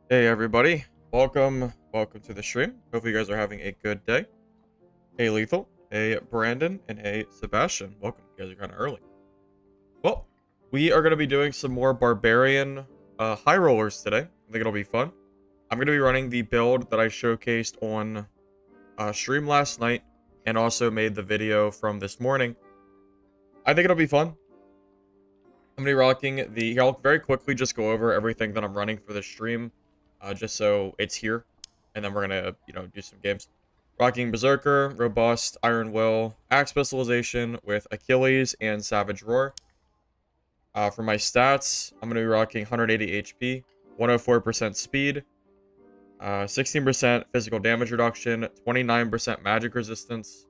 Hey everybody, welcome to the stream. Hopefully you guys are having a good day. Hey Lethal, hey Brandon, and hey Sebastian. Welcome. You guys are kind of early. Well, we are going to be doing some more Barbarian high rollers today. I think it'll be fun. I'm going to be running the build that I showcased on stream last night and also made the video from this morning. I think it'll be fun. I'm going to be rocking the... I'll very quickly just go over everything that I'm running for the stream. Just so it's here, and then we're gonna, do some games. Rocking Berserker, Robust, Iron Will, Axe Specialization with Achilles and Savage Roar. For my stats, I'm gonna be rocking 180 HP, 104% speed, 16% physical damage reduction, 29% magic resistance,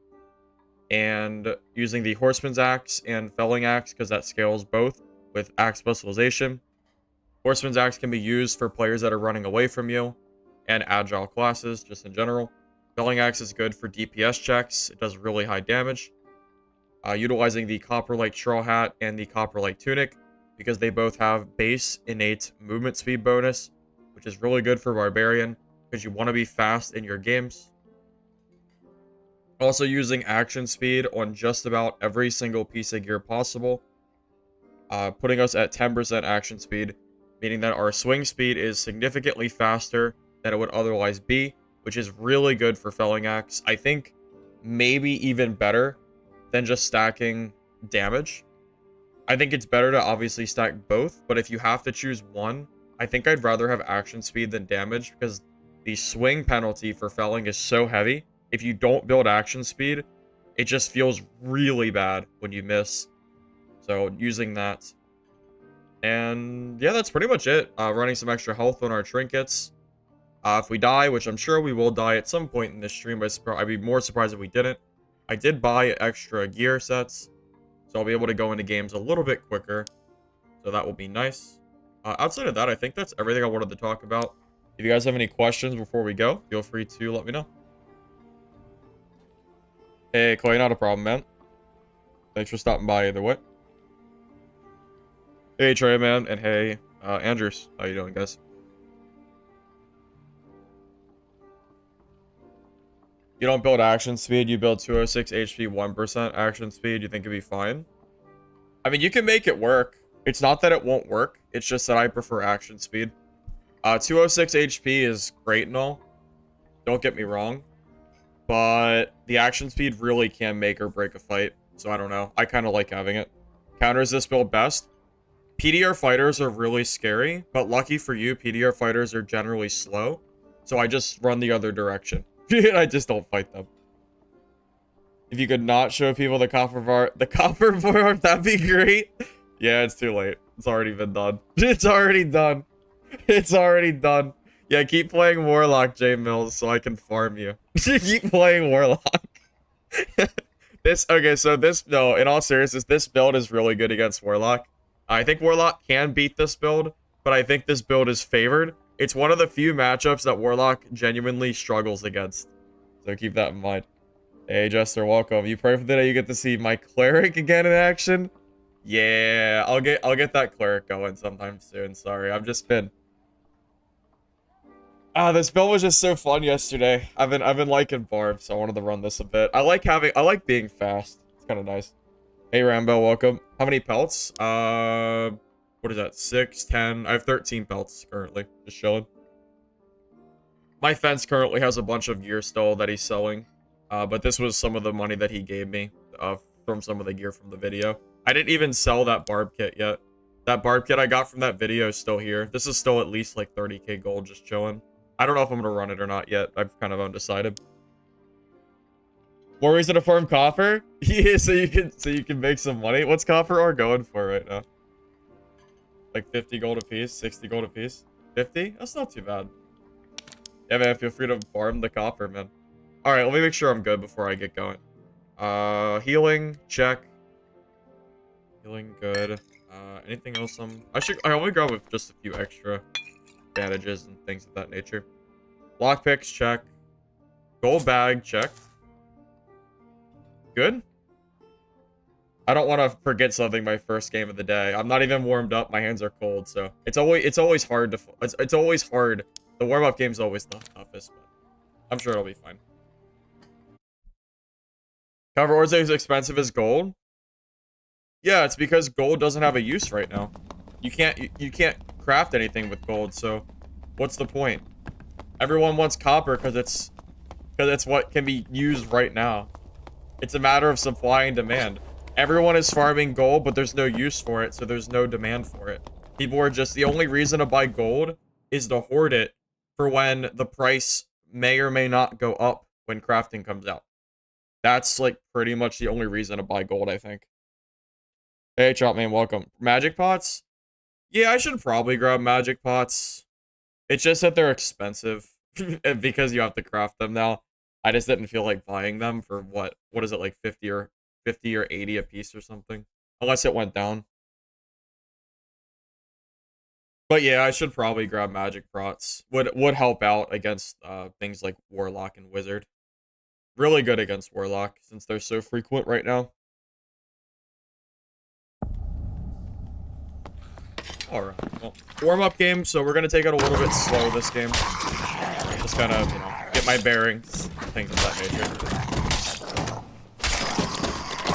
and using the Horseman's Axe and Felling Axe because that scales both with Axe Specialization. Horseman's Axe can be used for players that are running away from you, and agile classes, just in general. Felling Axe is good for DPS checks. It does really high damage. Utilizing the Copperlight Straw Hat and the Copperlight Tunic, because they both have base innate movement speed bonus, which is really good for Barbarian, because you want to be fast in your games. Also using action speed on just about every single piece of gear possible, putting us at 10% action speed, meaning that our swing speed is significantly faster than it would otherwise be, which is really good for Felling Axe. I think maybe even better than just stacking damage. I think it's better to obviously stack both, but if you have to choose one, I think I'd rather have action speed than damage, because the swing penalty for Felling is so heavy. If you don't build action speed, it just feels really bad when you miss. So using that. And yeah, that's pretty much it. Running some extra health on our trinkets. If we die, which I'm sure we will die at some point in this stream, but I'd be more surprised if we didn't. I did buy extra gear sets, so I'll be able to go into games a little bit quicker. So that will be nice. Outside of that, I think that's everything I wanted to talk about. If you guys have any questions before we go, feel free to let me know. Hey, Clay, not a problem, man. Thanks for stopping by either way. Hey, Trey, man, and hey, Andrews. How you doing, guys? You don't build action speed, you build 206 HP, 1% action speed, you think it'd be fine? I mean, you can make it work. It's not that it won't work, it's just that I prefer action speed. 206 HP is great and all. Don't get me wrong. But the action speed really can make or break a fight, so I don't know. I kind of like having it. Counters this build best. PDR fighters are really scary, but lucky for you, PDR fighters are generally slow. So I just run the other direction. I just don't fight them. If you could not show people the copper bar, that'd be great. Yeah, it's too late. It's already been done. It's already done. It's already done. Yeah, keep playing Warlock, J Mills, so I can farm you. Keep playing Warlock. No, in all seriousness, this build is really good against Warlock. I think Warlock can beat this build, but I think this build is favored. It's one of the few matchups that Warlock genuinely struggles against. So keep that in mind. Hey, Jester, welcome. You pray for the day you get to see my cleric again in action? Yeah, I'll get that cleric going sometime soon. Sorry, I've just been... this build was just so fun yesterday. I've been liking Barb, so I wanted to run this a bit. I like being fast. It's kind of nice. Hey Rambo, welcome. How many pelts? What is that? 6, 10. I have 13 pelts currently. Just chilling. My fence currently has a bunch of gear still that he's selling. But this was some of the money that he gave me from some of the gear from the video. I didn't even sell that barb kit yet. That barb kit I got from that video is still here. This is still at least like 30k gold just chilling. I don't know if I'm gonna run it or not yet. I've kind of undecided. More reason to farm copper? Yeah, so you can make some money. What's copper ore going for right now? Like 50 gold a piece, 60 gold a piece. 50? That's not too bad. Yeah, man, feel free to farm the copper, man. Alright, let me make sure I'm good before I get going. Healing, check. Healing, good. Anything else I only grab with just a few extra bandages and things of that nature. Lockpicks, check. Gold bag, check. Good. I don't want to forget something my first game of the day. I'm not even warmed up. My hands are cold, so it's always hard The warm-up game's always the toughest, but I'm sure it'll be fine. Cover ores as expensive as gold? Yeah, it's because gold doesn't have a use right now. You can't craft anything with gold, so what's the point? Everyone wants copper because it's what can be used right now. It's a matter of supply and demand. Everyone is farming gold, but there's no use for it, so there's no demand for it. People are just, the only reason to buy gold is to hoard it for when the price may or may not go up when crafting comes out. That's like pretty much the only reason to buy gold, I think. Hey, Chopman, welcome. Magic pots? Yeah, I should probably grab magic pots. It's just that they're expensive because you have to craft them now. I just didn't feel like buying them for what is it, like 50 or 80 a piece or something, unless it went down. But yeah, I should probably grab magic pots. Would help out against things like warlock and wizard. Really good against warlock since they're so frequent right now. Alright, well, warm-up game, so we're gonna take it a little bit slow this game. Just kind of, you know, get my bearings, things of that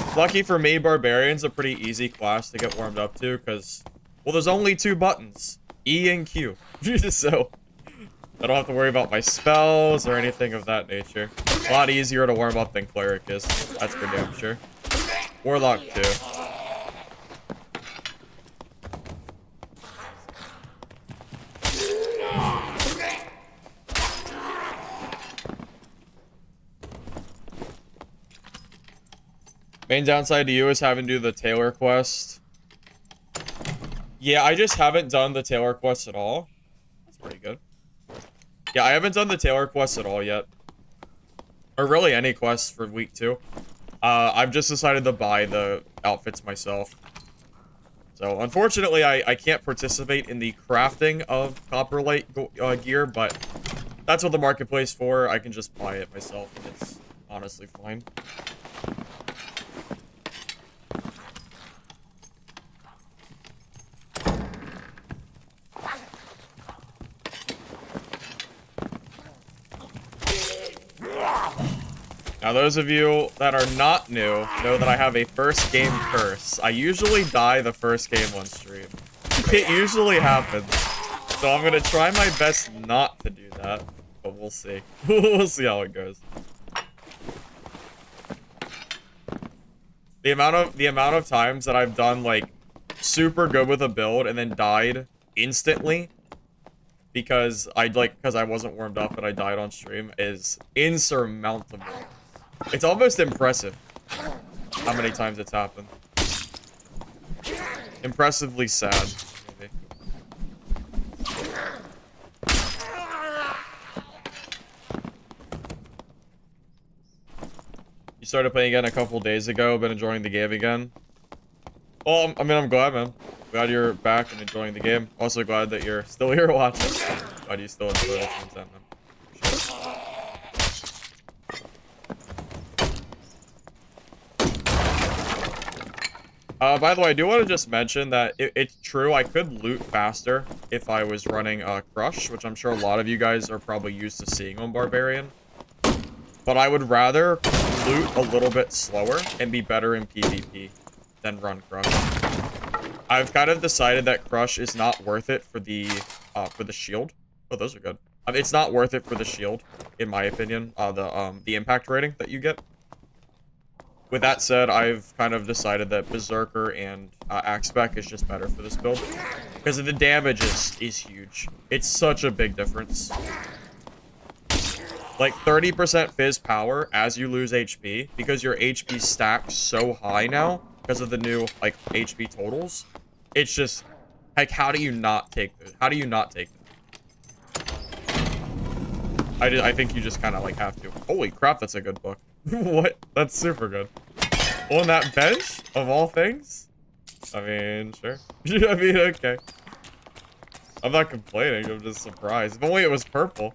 nature. Lucky for me, Barbarian's a pretty easy class to get warmed up to, because, well, there's only 2 buttons, E and Q. So, I don't have to worry about my spells or anything of that nature. A lot easier to warm up than Cleric is, that's for damn sure. Warlock, too. Main downside to you is having to do the Tailor quest. Yeah, I just haven't done the Tailor quest at all. That's pretty good. Yeah, I haven't done the Tailor quest at all yet. Or really any quests for week 2. I've just decided to buy the outfits myself. So, unfortunately, I can't participate in the crafting of Copperlight gear, but that's what the marketplace for. I can just buy it myself, and it's honestly fine. Now, those of you that are not new know that I have a first game curse. I usually die the first game on stream. It usually happens. So I'm gonna try my best not to do that, but we'll see. We'll see how it goes. The amount of times that I've done like super good with a build and then died instantly because I wasn't warmed up and I died on stream is insurmountable. It's almost impressive how many times it's happened. Impressively sad, maybe. You started playing again a couple days ago, been enjoying the game again. Well, I mean, I'm glad, man. Glad you're back and enjoying the game. Also glad that you're still here watching. Glad you still enjoy the content, man. By the way, I do want to just mention that it's true, I could loot faster if I was running Crush, which I'm sure a lot of you guys are probably used to seeing on Barbarian. But I would rather loot a little bit slower and be better in PvP than run Crush. I've kind of decided that Crush is not worth it for the shield. Oh, those are good. It's not worth it for the shield, in my opinion. The impact rating that you get. With that said, I've kind of decided that Berserker and Axe Spec is just better for this build. Because the damage is huge. It's such a big difference. Like 30% Fizz power as you lose HP, because your HP stacks so high now, because of the new, like, HP totals. It's just, like, how do you not take this? How do you not take this? I think you just kind of, like, have to. Holy crap, that's a good book. What? That's super good. On that bench, of all things? I mean, sure. I mean, okay. I'm not complaining, I'm just surprised. If only it was purple.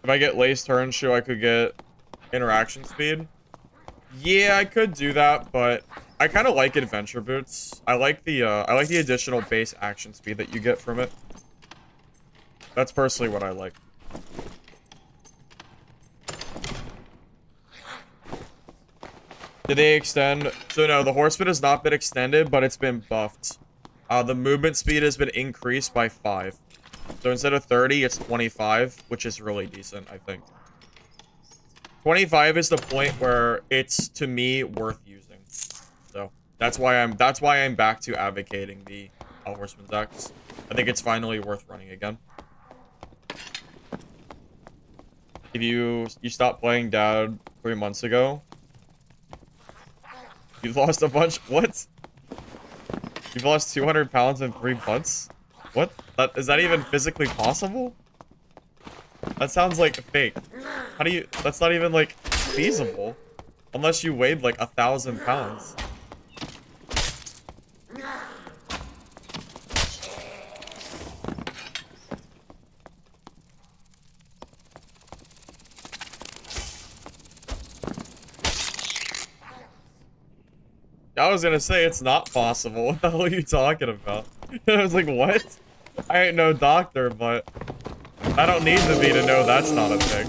If I get Lace Turn Shoe, I could get interaction speed. Yeah, I could do that, but I kind of like adventure boots. I like the additional base action speed that you get from it. That's personally what I like. Did they extend? So no, the horseman has not been extended, but it's been buffed. The movement speed has been increased by 5. So instead of 30, it's 25, which is really decent, I think. 25 is the point where it's, to me, worth using. So that's why I'm back to advocating the Horseman's Axe. I think it's finally worth running again. If you stopped playing Dad 3 months ago, you've lost a bunch. What? You've lost 200 pounds in 3 months? What? Is that even physically possible? That sounds like fake. How do you... That's not even, like, feasible. Unless you weighed, like, 1,000 pounds. I was gonna say it's not possible. What the hell are you talking about? I was like, what? I ain't no doctor, but I don't need to be to know that's not a thing.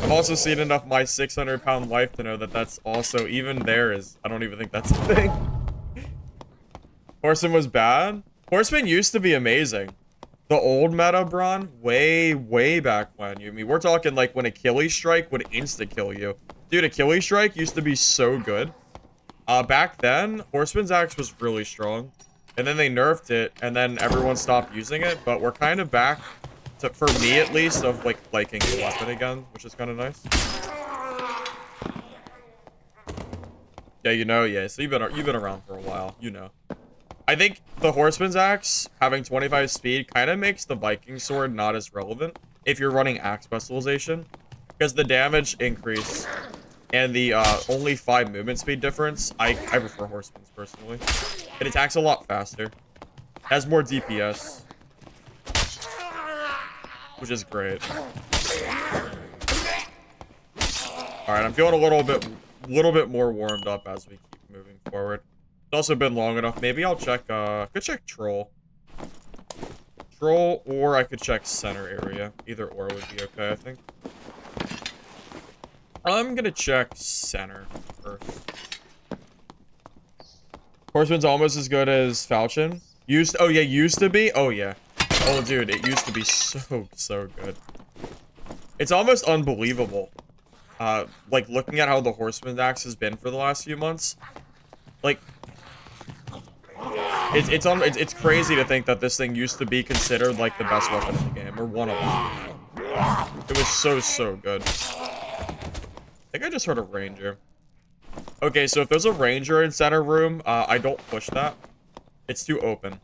I've also seen enough my 600-pound life to know that that's also, even there is, I don't even think that's a thing. Horseman was bad? Horseman used to be amazing. The old meta, Braun, way back when. We're talking like when Achilles Strike would insta-kill you. Dude, Achilles Strike used to be so good. Back then, Horseman's Axe was really strong. And then they nerfed it, and then everyone stopped using it. But we're kind of back to, for me at least, of like liking the weapon again, which is kind of nice. Yeah, you know, yeah. So you've been around for a while, you know. I think the Horseman's Axe, having 25 speed, kind of makes the Viking Sword not as relevant if you're running Axe Specialization. Because the damage increase and the only 5 movement speed difference, I prefer Horseman's personally. It attacks a lot faster. Has more DPS. Which is great. Alright, I'm feeling a little bit more warmed up as we keep moving forward. It's also been long enough. Maybe I'll check, could check Troll. Troll, or I could check center area. Either or would be okay, I think. I'm gonna check center first. Horseman's almost as good as Falchion. Oh yeah, used to be? Oh yeah. Oh dude, it used to be so good. It's almost unbelievable. Like looking at how the Horseman's Axe has been for the last few months. Like, it's crazy to think that this thing used to be considered like the best weapon in the game, or one of them. It was so good. I think I just heard a ranger. Okay, so if there's a ranger in center room, I don't push that. It's too open.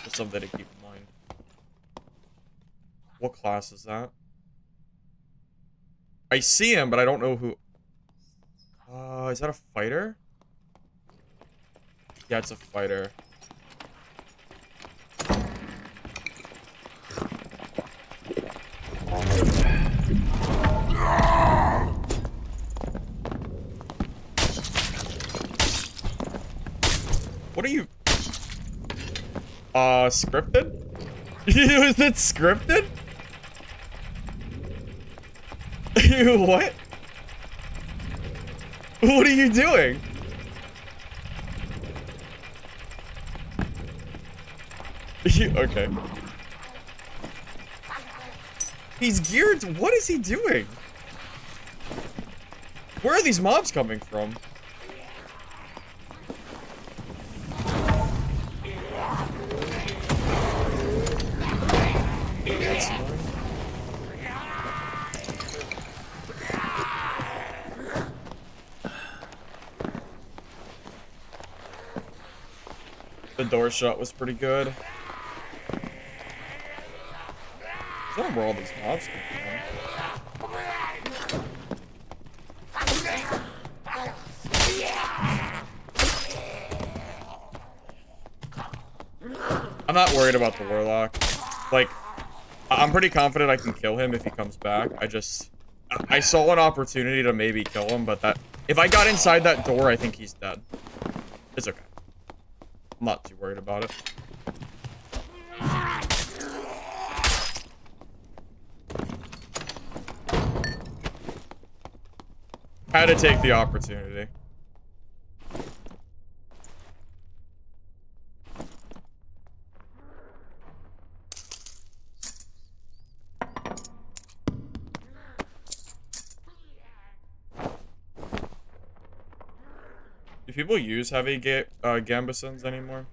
Just something to keep in mind. What class is that? I see him, but I don't know who. Is that a fighter? Yeah, it's a fighter. What are you? Scripted? Was it scripted? What? What are you doing? Okay. He's geared. What is he doing? Where are these mobs coming from? The door shut was pretty good. Is that where all these mobs come from? I'm not worried about the warlock. Like, I'm pretty confident I can kill him if he comes back. I saw an opportunity to maybe kill him, but if I got inside that door, I think he's dead. It's okay. I'm not too worried about it. Had to take the opportunity. Do people use heavy gambesons anymore?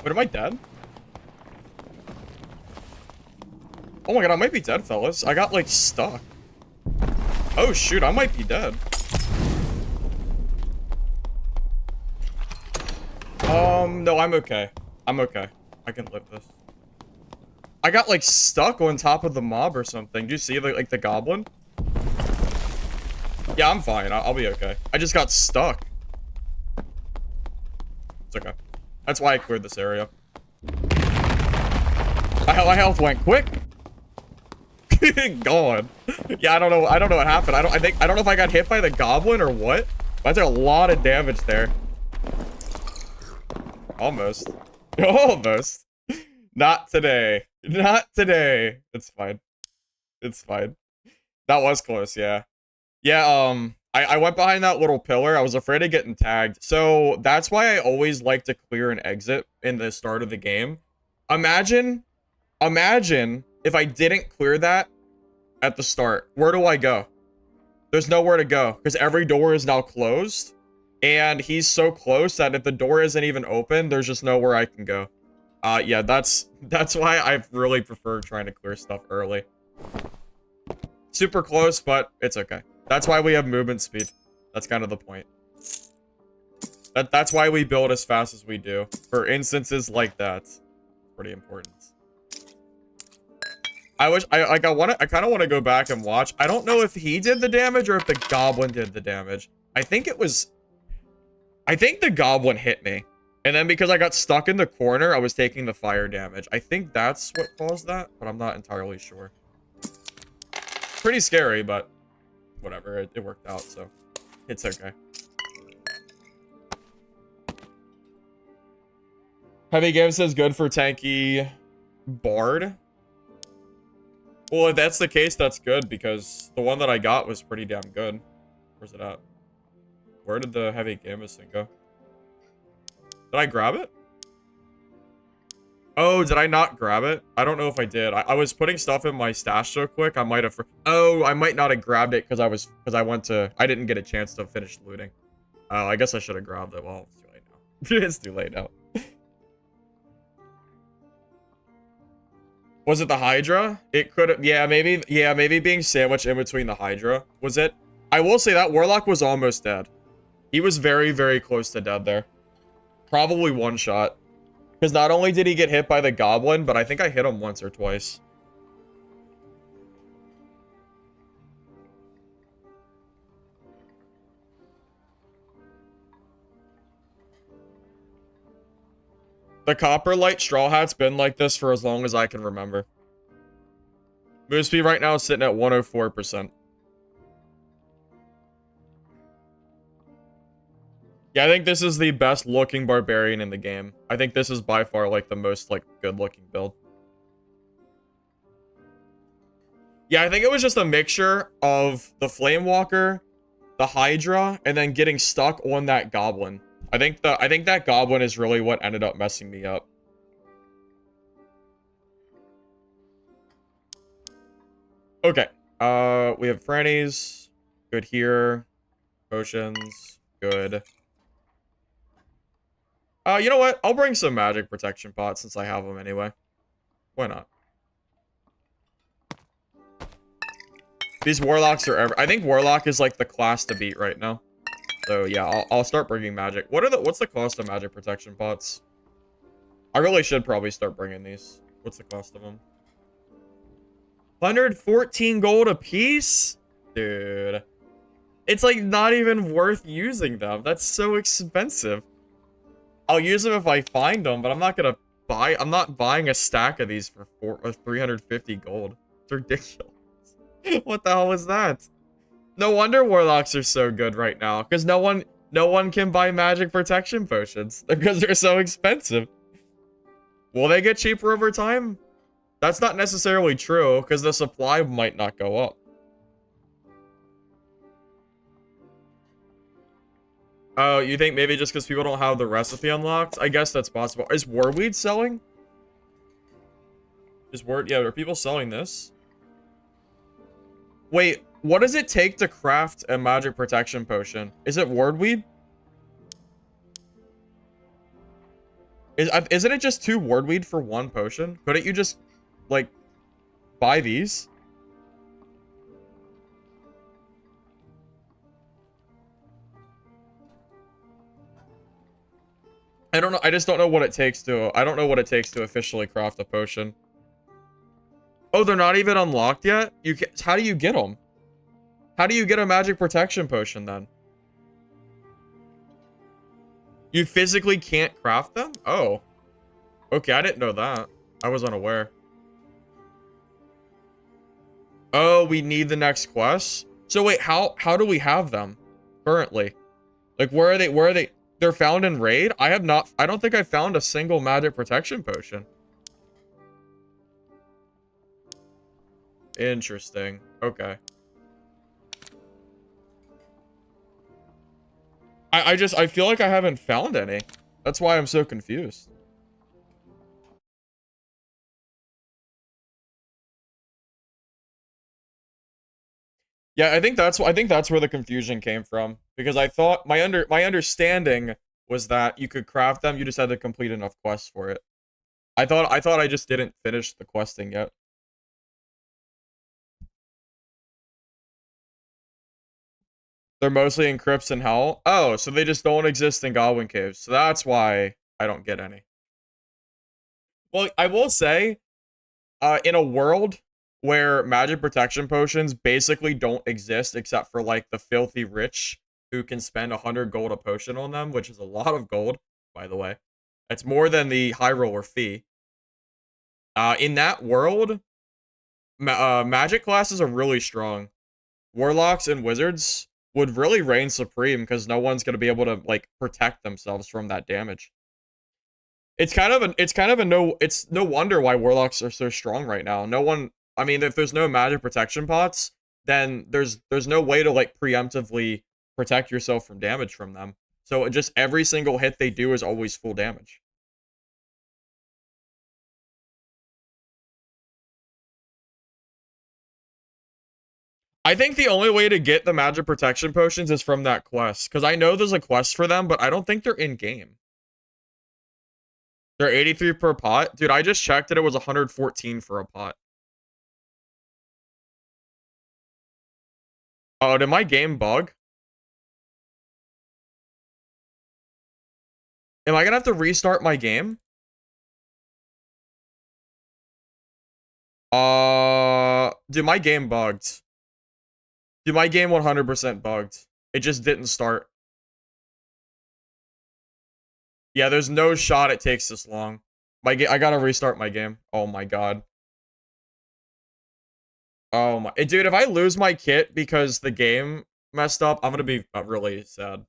Wait, am I dead? Oh my god, I might be dead, fellas. I got, like, stuck. Oh, shoot, I might be dead. No, I'm okay. I'm okay. I can live this. I got, like, stuck on top of the mob or something. Do you see, like the goblin? Yeah, I'm fine. I'll be okay. I just got stuck. It's okay. That's why I cleared this area. My health went quick. Gone. Yeah, I don't know. I don't know what happened. I don't know if I got hit by the goblin or what. But I took a lot of damage there. Almost. Almost. Not today. Not today. It's fine. It's fine. That was close, yeah. Yeah, I went behind that little pillar. I was afraid of getting tagged. So that's why I always like to clear an exit in the start of the game. Imagine if I didn't clear that at the start. Where do I go? There's nowhere to go because every door is now closed. And he's so close that if the door isn't even open, there's just nowhere I can go. Yeah, that's why I really prefer trying to clear stuff early. Super close, but it's okay. That's why we have movement speed. That's kind of the point. That's why we build as fast as we do. For instances like that. Pretty important. I kind of want to go back and watch. I don't know if he did the damage or if the goblin did the damage. I think the goblin hit me. And then because I got stuck in the corner, I was taking the fire damage. I think that's what caused that, but I'm not entirely sure. Pretty scary, but whatever. It worked out, so it's okay. Heavy game says good for tanky bard. Well, if that's the case, that's good, because the one that I got was pretty damn good. Where's it at? Where did the heavy gambeson go? Did I grab it? Oh, did I not grab it? I don't know if I did. I was putting stuff in my stash so quick, I might have... Oh, I might not have grabbed it because I didn't get a chance to finish looting. Oh, I guess I should have grabbed it. Well, it's too late now. It's too late now. Was it the Hydra? It could have... Yeah, maybe being sandwiched in between the Hydra. Was it? I will say that Warlock was almost dead. He was very, very close to dead there. Probably one shot. Because not only did he get hit by the goblin, but I think I hit him once or twice. The Copperlight Straw Hat's been like this for as long as I can remember. Move speed right now is sitting at 104%. Yeah, I think this is the best looking Barbarian in the game. I think this is by far like the most like good looking build. Yeah, I think it was just a mixture of the Flame Walker, the Hydra, and then getting stuck on that Goblin. I think that Goblin is really what ended up messing me up. Okay. We have Franny's. Good here. Potions. Good. You know what? I'll bring some magic protection pots since I have them anyway. Why not? These warlocks are I think warlock is like the class to beat right now. So yeah, I'll start bringing magic. What's the cost of magic protection pots? I really should probably start bringing these. What's the cost of them? 114 gold a piece? Dude. It's like not even worth using them. That's so expensive. I'll use them if I find them, but I'm not buying a stack of these for 350 gold. It's ridiculous. What the hell is that? No wonder warlocks are so good right now, because no one can buy magic protection potions because they're so expensive. Will they get cheaper over time? That's not necessarily true, because the supply might not go up. Oh, you think maybe just because people don't have the recipe unlocked? I guess that's possible. Is Warweed selling? Yeah, are people selling this? Wait, what does it take to craft a magic protection potion? Is it wardweed? Isn't it just 2 wardweed for 1 potion? Couldn't you just, like, buy these? I don't know. I just don't know what it takes to. I don't know what it takes to officially craft a potion. Oh, they're not even unlocked yet? How do you get them? How do you get a magic protection potion then? You physically can't craft them? Oh. Okay, I didn't know that. I was unaware. Oh, we need the next quest? So wait, how do we have them currently? Like, where are they? They're found in raid? I don't think I found a single magic protection potion. Interesting. Okay. I feel like I haven't found any. That's why I'm so confused. Yeah, I think that's where the confusion came from, because I thought my understanding was that you could craft them, you just had to complete enough quests for it. I thought I just didn't finish the questing yet. They're mostly in crypts and hell. Oh, so they just don't exist in goblin caves. So that's why I don't get any. Well, I will say, in a world where magic protection potions basically don't exist except for like the filthy rich who can spend 100 gold a potion on them, which is a lot of gold, by the way. It's more than the HighRoller fee. In that world, magic classes are really strong. Warlocks and wizards would really reign supreme because no one's going to be able to like protect themselves from that damage. It's no wonder why warlocks are so strong right now. I mean, if there's no magic protection pots, then there's no way to like preemptively protect yourself from damage from them. So just every single hit they do is always full damage. I think the only way to get the magic protection potions is from that quest, because I know there's a quest for them, but I don't think they're in game. They're 83 per pot. Dude, I just checked it. It was 114 for a pot. Oh, did my game bug? Am I gonna have to restart my game? Dude, my game bugged. Dude, my game 100% bugged. It just didn't start. Yeah, there's no shot it takes this long. I gotta restart my game. Oh my god. Oh my, dude, if I lose my kit because the game messed up, I'm gonna be really sad.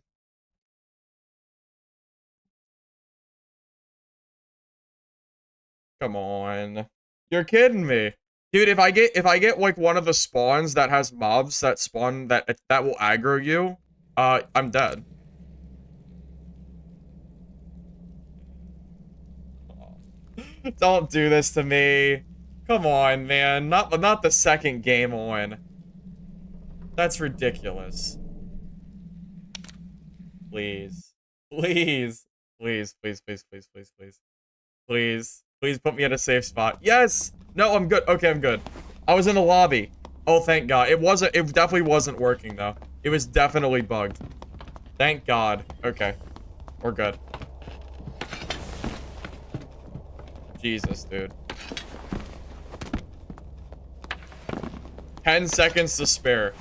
Come on. You're kidding me. Dude, if I get like one of the spawns that has mobs that spawn that will aggro you, I'm dead. Don't do this to me. Come on, man. Not the second game on. That's ridiculous. Please. Please. Please, please, please, please, please, please. Please. Please put me in a safe spot. Yes! No, I'm good. Okay, I'm good. I was in the lobby. Oh, thank God. It definitely wasn't working, though. It was definitely bugged. Thank God. Okay. We're good. Jesus, dude. 10 seconds to spare.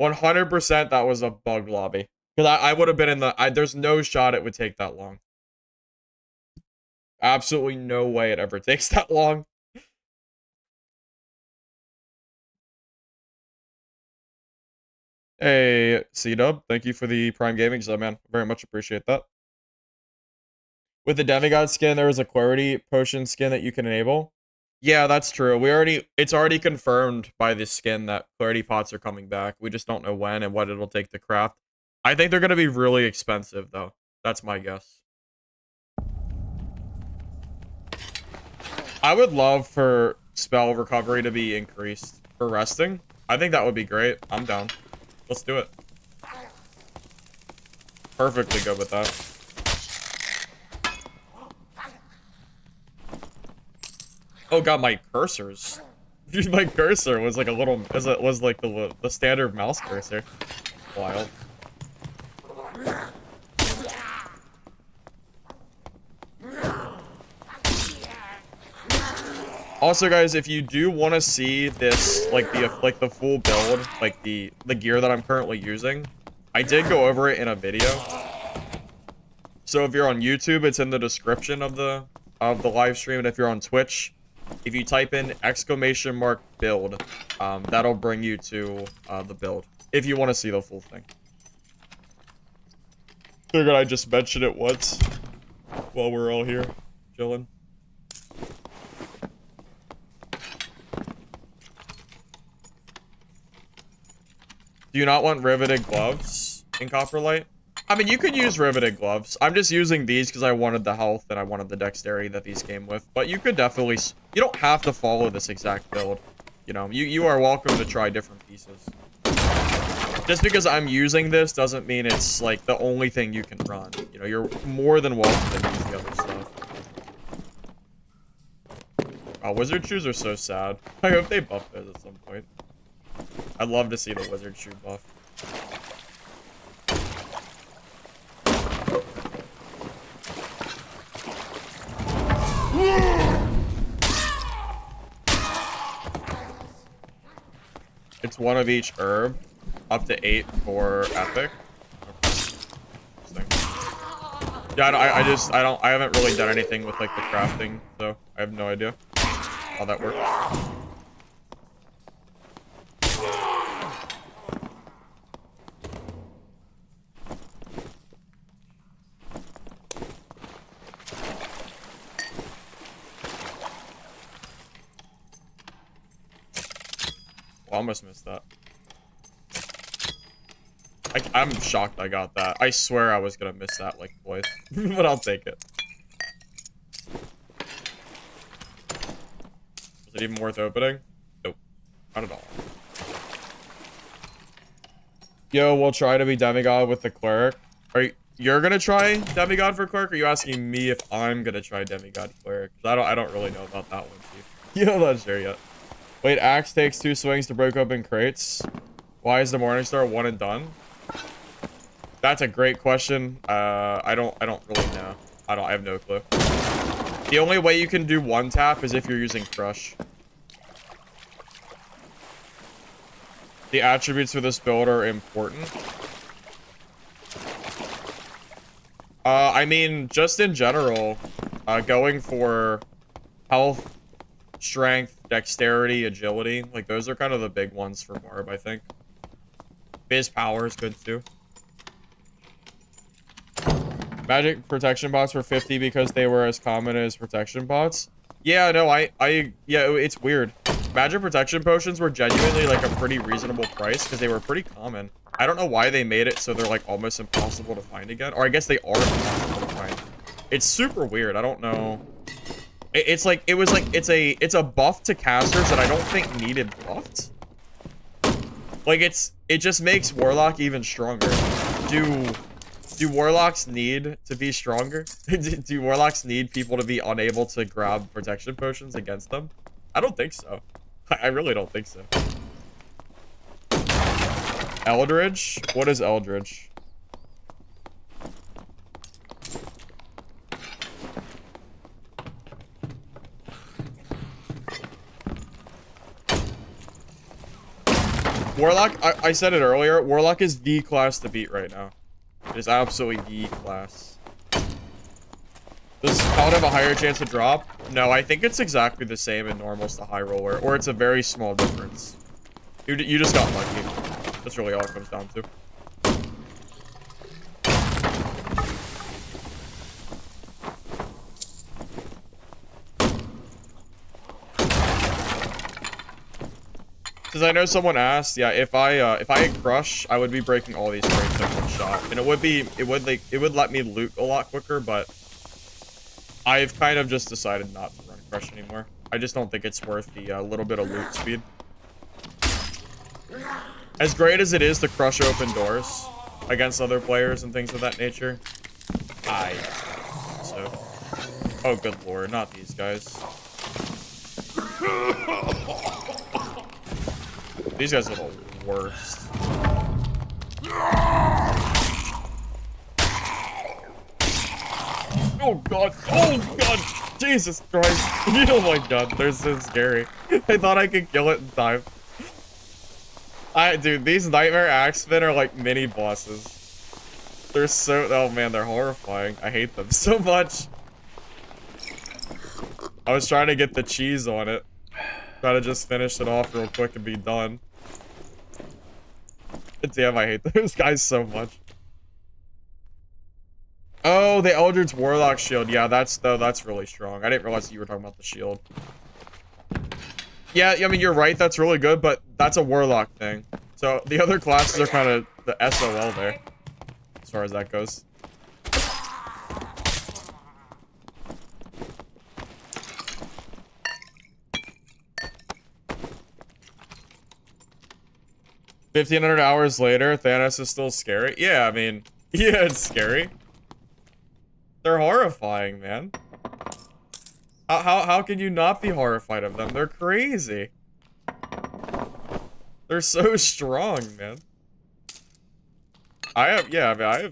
100% that was a bug lobby. Because I would have been in the... there's no shot it would take that long. Absolutely no way it ever takes that long. Hey, C-Dub, thank you for the Prime Gaming sub, man. Very much appreciate that. With the Demigod skin, there is a Clarity Potion skin that you can enable. Yeah, that's true. It's already confirmed by this skin that Clarity Pots are coming back. We just don't know when and what it'll take to craft. I think they're going to be really expensive, though. That's my guess. I would love for spell recovery to be increased for resting. I think that would be great. I'm down. Let's do it. Perfectly good with that. Oh god, my cursors. My cursor was like a little, was like the standard mouse cursor. Wild. Also, guys, if you do want to see this, like the full build, like the gear that I'm currently using, I did go over it in a video. So if you're on YouTube, it's in the description of the live stream, and if you're on Twitch, if you type in !build, that'll bring you to the build. If you want to see the full thing. Figured I'd just mention it once while we're all here chilling. Do you not want riveted gloves in Copperlight? I mean, you could use riveted gloves. I'm just using these because I wanted the health and I wanted the dexterity that these came with. But you could definitely... You don't have to follow this exact build. You know, you are welcome to try different pieces. Just because I'm using this doesn't mean it's, like, the only thing you can run. You know, you're more than welcome to use the other stuff. Oh, wizard shoes are so sad. I hope they buff those at some point. I'd love to see the wizard shoe buff. It's one of each herb, up to 8 for epic. Okay. Yeah, I haven't really done anything with like the crafting, so I have no idea how that works. Almost missed that. I'm shocked I got that. I swear I was gonna miss that like twice, but I'll take it. Was it even worth opening? Nope, not at all. Yo, we'll try to be demigod with the cleric. You're gonna try demigod for cleric? Or are you asking me if I'm gonna try demigod cleric? I don't really know about that one, Chief. You know, not sure yet. Wait, Axe takes 2 swings to break open crates. Why is the Morningstar one and done? That's a great question. I don't really know. I have no clue. The only way you can do one tap is if you're using Crush. The attributes for this build are important. I mean, just in general, going for health, strength, dexterity, agility, like those are kind of the big ones for Barb, I think. Biz power is good too. Magic protection bots were 50 because they were as common as protection bots. Yeah, no, yeah, it's weird. Magic protection potions were genuinely like a pretty reasonable price because they were pretty common. I don't know why they made it so they're like almost impossible to find again, or I guess they are impossible to find. It's super weird. I don't know. It's a buff to casters that I don't think needed buffed. Like it just makes warlock even stronger. Do Do warlocks need to be stronger? Do warlocks need people to be unable to grab protection potions against them? I don't think so. I really don't think so. Eldritch? What is Eldritch? Warlock, I said it earlier, Warlock is the class to beat right now. It is absolutely the class. Does Paladin have a higher chance to drop? No, I think it's exactly the same in normals to HighRoller, or it's a very small difference. You just got lucky. That's really all it comes down to. Because I know someone asked, yeah, if I had Crush, I would be breaking all these crates in one shot, and it would let me loot a lot quicker, but I've kind of just decided not to run Crush anymore. I just don't think it's worth the little bit of loot speed. As great as it is to crush open doors against other players and things of that nature, oh good lord, not these guys. These guys are the worst. Oh god, oh god, Jesus Christ. Oh my god, they're so scary. I thought I could kill it in time. Dude, these Nightmare Axemen are like mini bosses. They're so, oh man, they're horrifying. I hate them so much. I was trying to get the cheese on it. Try to just finish it off real quick and be done. Damn, I hate those guys so much. Oh, the Eldritch Warlock shield. Yeah, that's really strong. I didn't realize you were talking about the shield. Yeah, I mean, you're right. That's really good, but that's a Warlock thing. So the other classes are kind of the SOL there, as far as that goes. $1,500 hours later, Thanos is still scary. Yeah, I mean, yeah, it's scary. They're horrifying, man. How can you not be horrified of them? They're crazy. They're so strong, man. I have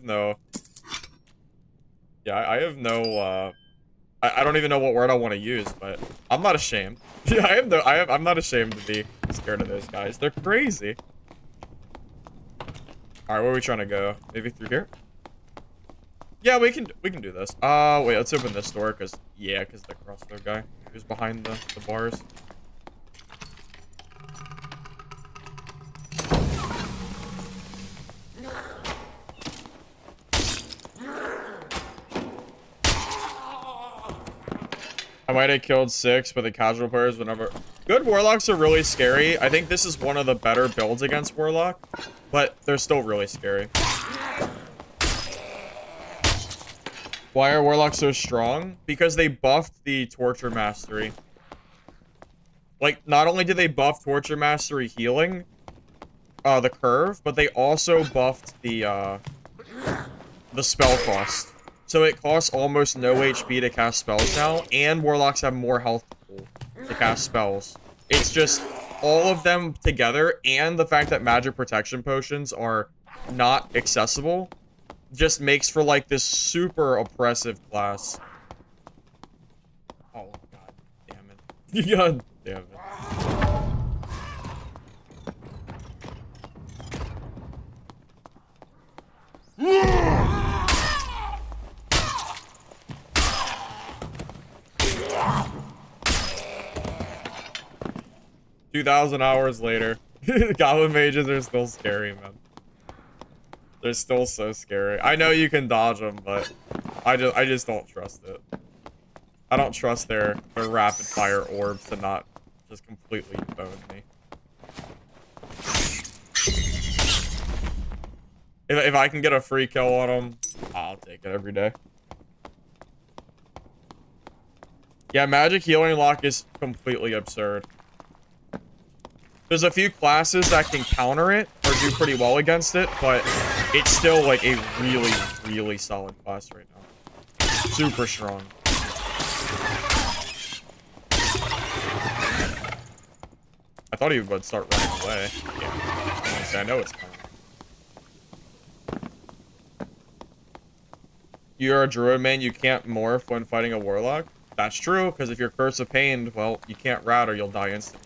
no... Yeah, I have no, I don't even know what word I want to use, but I'm not ashamed. Yeah, I'm not ashamed to be scared of those guys. They're crazy. Alright, where are we trying to go? Maybe through here? Yeah, we can do this. Wait, let's open this door, because the crossbow guy who's behind the bars. I might have killed 6, but the casual players would never... Good Warlocks are really scary. I think this is one of the better builds against Warlock, but they're still really scary. Why are Warlocks so strong? Because they buffed the Torture Mastery. Like, not only did they buff Torture Mastery healing, the curve, but they also buffed the spell cost. So it costs almost no HP to cast spells now, and Warlocks have more health pool to cast spells. It's just all of them together, and the fact that magic protection potions are not accessible just makes for like this super oppressive class. Oh god damn it. God damn it. $2,000 hours later. Goblin mages are still scary, man. They're still so scary. I know you can dodge them, but I just don't trust it. I don't trust their rapid fire orbs to not just completely bone me. If I can get a free kill on them, I'll take it every day. Yeah, magic healing lock is completely absurd. There's a few classes that can counter it or do pretty well against it, but it's still like a really, really solid class right now. Super strong. I thought he would start running away. Yeah. Honestly, I know it's coming. You're a druid main, you can't morph when fighting a warlock? That's true, because if you're Curse of Pain, well, you can't rat or you'll die instantly.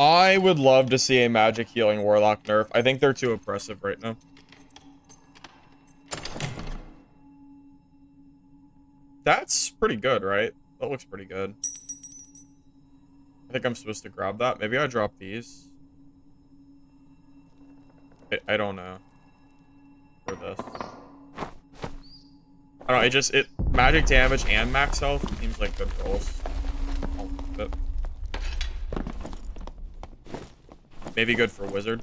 I would love to see a magic healing warlock nerf. I think they're too oppressive right now. That's pretty good, right? That looks pretty good. I think I'm supposed to grab that. Maybe I drop these. I don't know. For this. I don't know, it magic damage and max health seems like good rolls. I'll keep it. Maybe good for wizard.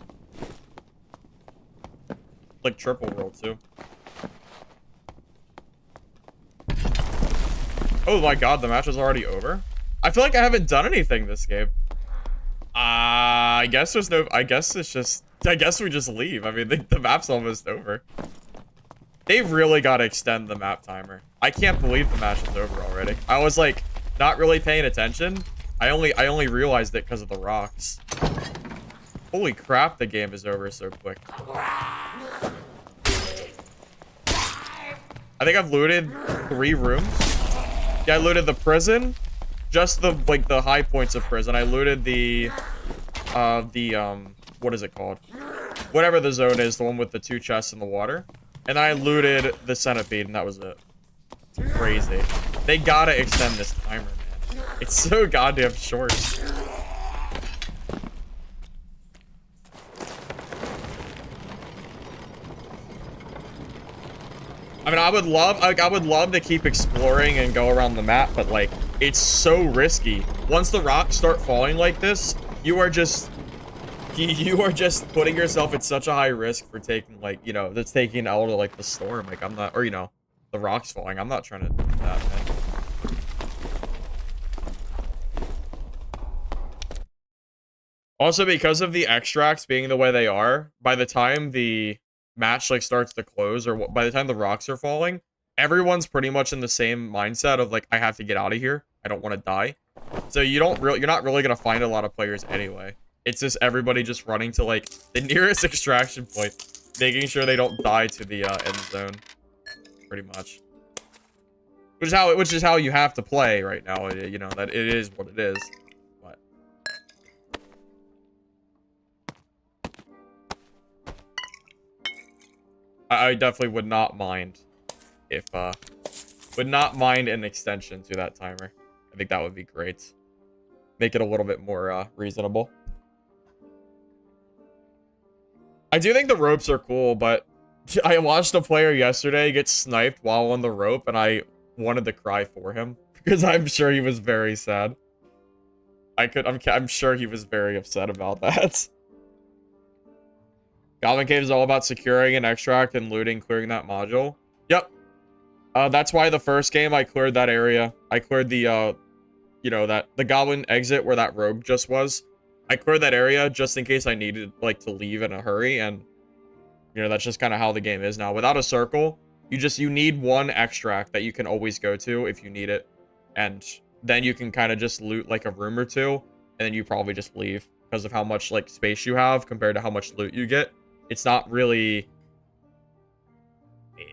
Like triple roll too. Oh my god, the match is already over? I feel like I haven't done anything this game. I guess there's no... I guess we just leave. I mean, the map's almost over. They've really got to extend the map timer. I can't believe the match is over already. I was, like, not really paying attention. I only realized it because of the rocks. Holy crap, the game is over so quick. I think I've looted 3 rooms. Yeah, I looted the prison. Just the, like, the high points of prison. I looted the, what is it called? Whatever the zone is, the one with the 2 chests in the water. And I looted the centipede, and that was it. It's crazy. They gotta extend this timer, man. It's so goddamn short. I mean, I would love to keep exploring and go around the map, but like, it's so risky. Once the rocks start falling like this, you are just putting yourself at such a high risk for taking, like, you know, that's taking out of like the storm. Like, I'm not, or you know, the rocks falling. I'm not trying to do that, man. Also, because of the extracts being the way they are, by the time the match like starts to close, or by the time the rocks are falling, everyone's pretty much in the same mindset of like, I have to get out of here. I don't want to die. So you're not really gonna find a lot of players anyway. It's just everybody just running to like the nearest extraction point, making sure they don't die to the end zone. Pretty much. Which is how you have to play right now. You know that it is what it is. But I definitely would not mind if would not mind an extension to that timer. I think that would be great. Make it a little bit more reasonable. I do think the ropes are cool, but I watched a player yesterday get sniped while on the rope, and I wanted to cry for him because I'm sure he was very sad. I'm sure he was very upset about that. Goblin Cave is all about securing an extract and looting, clearing that module. Yep. That's why the first game I cleared that area. I cleared the, you know, the goblin exit where that rogue just was. I cleared that area just in case I needed, like, to leave in a hurry, and, you know, that's just kind of how the game is now. Without a circle, you need one extract that you can always go to if you need it, and then you can kind of just loot, like, a room or two, and then you probably just leave because of how much, like, space you have compared to how much loot you get. It's not really...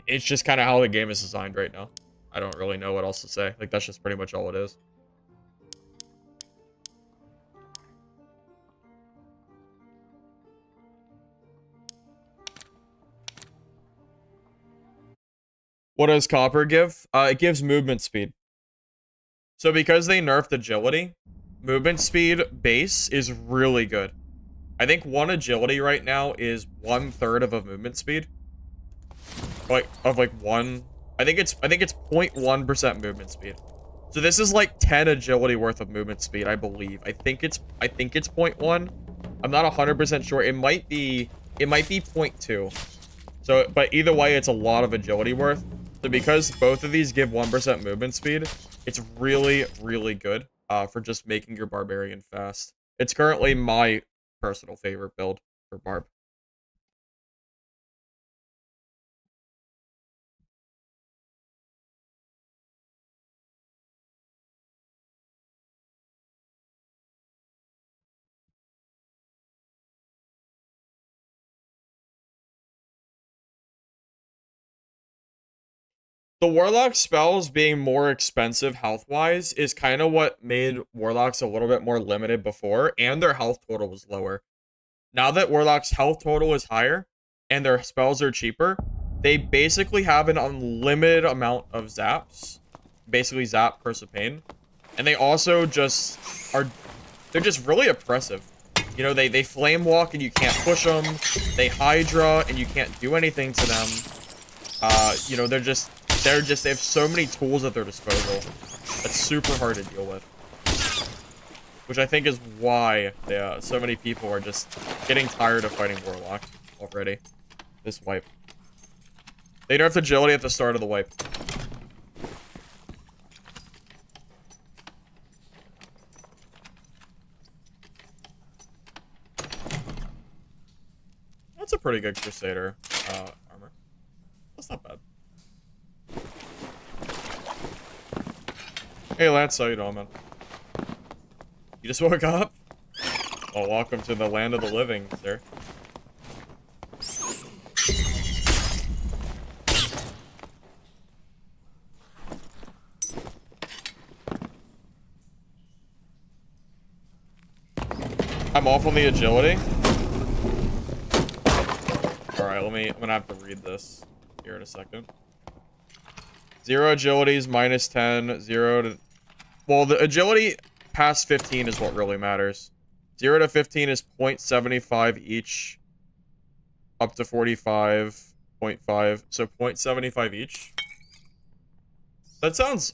It's just kind of how the game is designed right now. I don't really know what else to say. Like, that's just pretty much all it is. What does Copper give? It gives movement speed. So because they nerfed agility, movement speed base is really good. I think 1 agility right now is 1/3 of a movement speed. Like, of like 1... I think it's 0.1% movement speed. So this is like 10 agility worth of movement speed, I believe. I think it's 0.1. I'm not 100% sure. It might be 0.2. So, but either way, it's a lot of agility worth. So because both of these give 1% movement speed, it's really, really good for just making your Barbarian fast. It's currently my personal favorite build for Barb. The Warlock spells being more expensive health-wise is kind of what made Warlocks a little bit more limited before, and their health total was lower. Now that Warlock's health total is higher, and their spells are cheaper, they basically have an unlimited amount of zaps. Basically zap Curse of Pain. And they also just are... They're just really oppressive. You know, they flame walk and you can't push them. They Hydra and you can't do anything to them. You know, they have so many tools at their disposal. That's super hard to deal with. Which I think is why so many people are just getting tired of fighting Warlock already. This wipe. They nerfed agility at the start of the wipe. That's a pretty good Crusader armor. That's not bad. Hey Lance, how you doing, man? You just woke up? Well, welcome to the land of the living, sir. I'm off on the agility. Alright, I'm gonna have to read this here in a second. 0 agility is minus 10, 0 to... Well, the agility past 15 is what really matters. 0 to 15 is 0.75 each. Up to 45, 0.5. So 0.75 each. That sounds...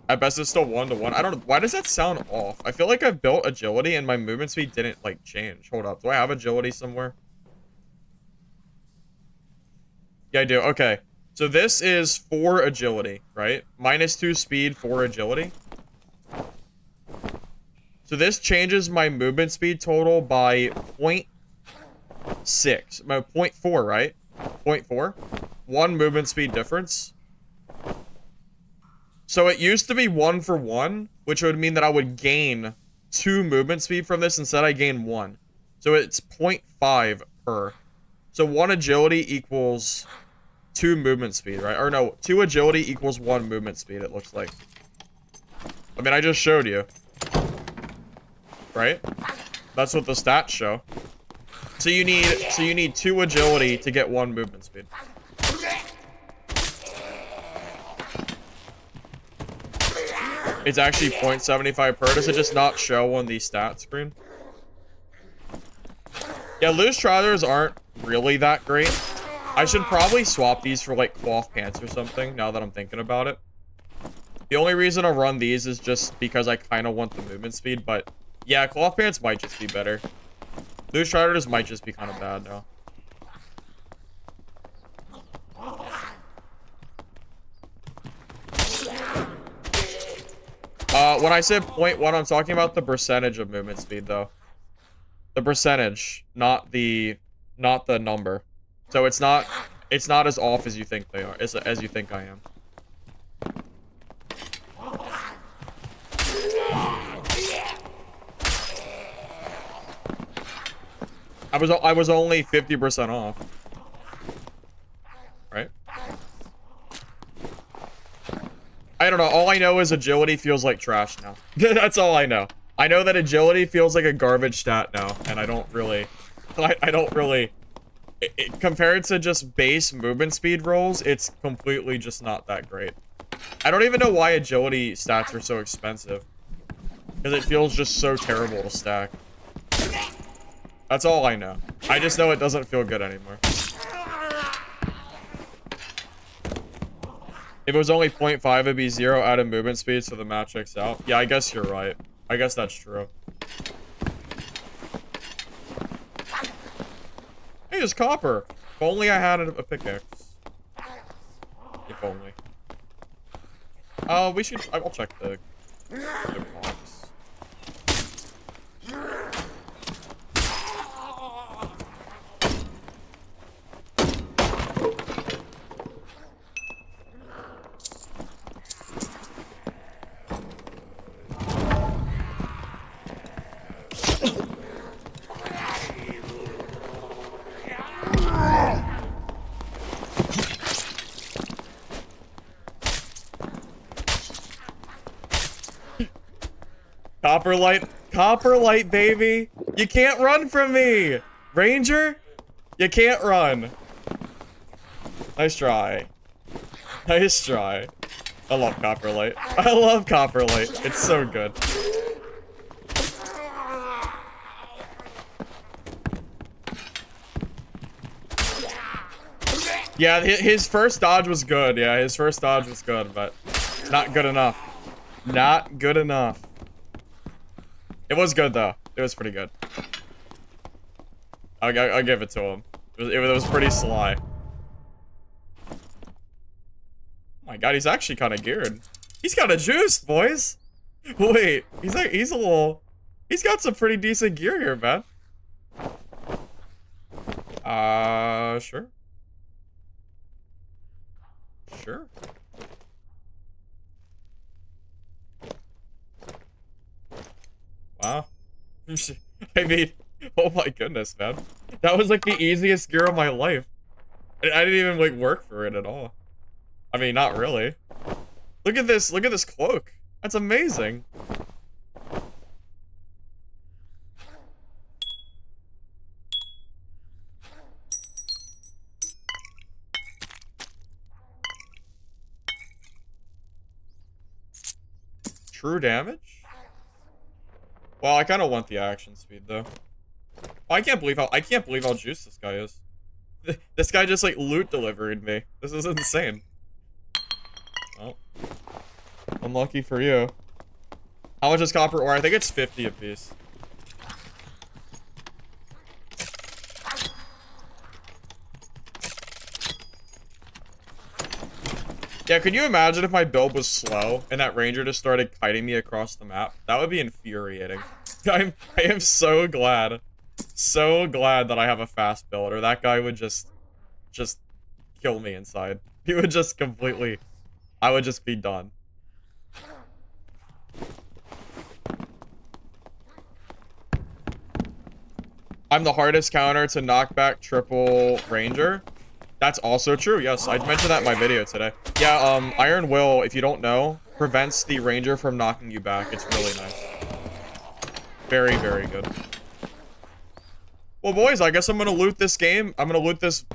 At best, it's still 1 to 1. I don't know. Why does that sound off? I feel like I've built agility and my movement speed didn't, like, change. Hold up. Do I have agility somewhere? Yeah, I do. Okay. So this is 4 agility, right? Minus 2 speed, 4 agility. So this changes my movement speed total by 0.6. No, 0.4, right? 0.4. 1 movement speed difference. So it used to be 1 for 1, which would mean that I would gain 2 movement speed from this. Instead, I gain 1. So it's 0.5 per. So 1 agility equals 2 movement speed, right? Or no, 2 agility equals 1 movement speed, it looks like. I mean, I just showed you. Right? That's what the stats show. So you need 2 agility to get 1 movement speed. It's actually 0.75 per. Does it just not show on the stat screen? Yeah, loose trousers aren't really that great. I should probably swap these for, like, cloth pants or something, now that I'm thinking about it. The only reason I run these is just because I kind of want the movement speed, but... Yeah, cloth pants might just be better. Loose trousers might just be kind of bad now. When I said 0.1, I'm talking about the percentage of movement speed, though. The percentage, not the number. So it's not as off as you think they are, as you think I am. I was only 50% off. Right? I don't know. All I know is agility feels like trash now. That's all I know. I know that agility feels like a garbage stat now, and I don't really... compared to just base movement speed rolls, it's completely just not that great. I don't even know why agility stats are so expensive. Because it feels just so terrible to stack. That's all I know. I just know it doesn't feel good anymore. If it was only 0.5, it'd be 0 out of movement speed, so the match checks out. Yeah, I guess you're right. I guess that's true. Hey, it's copper. If only I had a pickaxe. If only. We should. I'll check the box. Copperlight, baby. You can't run from me. Ranger, you can't run. Nice try. Nice try. I love Copperlight. I love Copperlight. It's so good. Yeah, his first dodge was good. Yeah, his first dodge was good, but not good enough. Not good enough. It was good, though. It was pretty good. I'll give it to him. It was pretty sly. Oh my god, he's actually kind of geared. He's kind of juiced, boys. Wait, he's a little... He's got some pretty decent gear here, man. Sure. Sure. Wow. I mean, oh my goodness, man. That was like the easiest gear of my life. I didn't even like work for it at all. I mean, not really. Look at this cloak. That's amazing. True damage? Well, I kind of want the action speed though. Oh, I can't believe how juiced this guy is. This guy just like loot delivered me. This is insane. Well, unlucky for you. How much is copper ore? I think it's 50 apiece. Yeah, could you imagine if my build was slow and that ranger just started kiting me across the map? That would be infuriating. I am so glad that I have a fast build, or that guy would just kill me inside. He would just completely, I would just be done. I'm the hardest counter to knock back triple ranger. That's also true, yes. I mentioned that in my video today. Yeah, Iron Will, if you don't know, prevents the ranger from knocking you back. It's really nice. Very, very good. Well, boys, I guess I'm gonna loot this game. I'm gonna loot this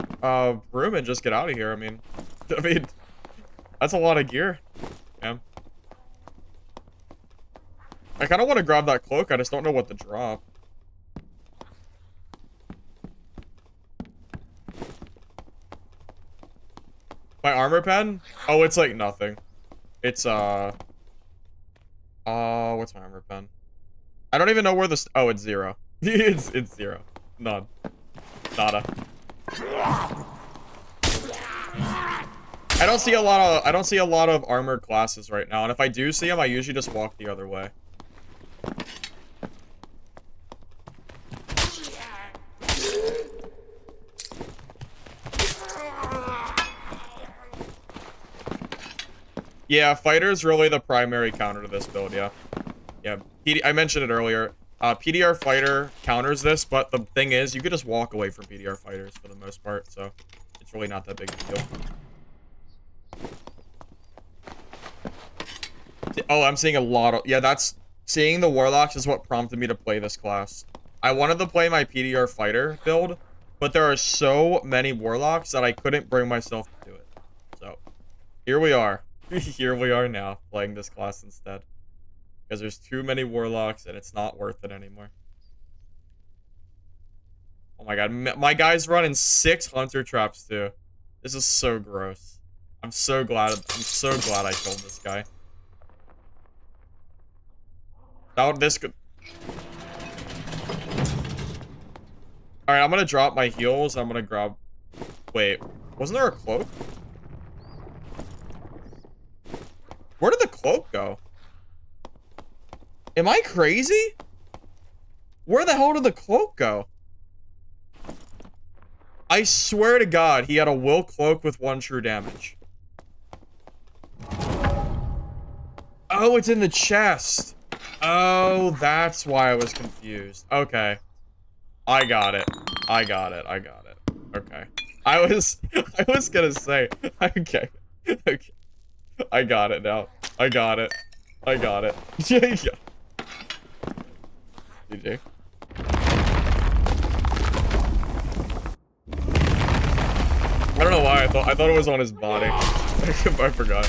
room and just get out of here. I mean, that's a lot of gear. Yeah. I kind of want to grab that cloak. I just don't know what to drop. My armor pen? Oh, it's like nothing. It's, what's my armor pen? I don't even know where this, oh, it's 0. it's 0. None. Nada. I don't see a lot of armored classes right now, and if I do see them, I usually just walk the other way. Yeah, fighter's really the primary counter to this build, yeah. Yeah, I mentioned it earlier. PDR fighter counters this, but the thing is, you could just walk away from PDR fighters for the most part, so it's really not that big of a deal. Oh, I'm seeing a lot of... Yeah, that's... Seeing the warlocks is what prompted me to play this class. I wanted to play my PDR fighter build, but there are so many warlocks that I couldn't bring myself to do it. So, here we are. Here we are now, playing this class instead. Because there's too many warlocks, and it's not worth it anymore. Oh my god, my guy's running 6 hunter traps, too. This is so gross. I'm so glad I killed this guy. This could... Alright, I'm gonna drop my heals. I'm gonna grab... Wait, wasn't there a cloak? Where did the cloak go? Am I crazy? Where the hell did the cloak go? I swear to God, he had a will cloak with 1 true damage. Oh, it's in the chest. Oh, that's why I was confused. Okay. I got it. I got it. I got it. Okay. I was gonna say, okay. Okay. I got it now. I got it. I got it. Yeah. GG. I don't know why I thought it was on his body. I forgot.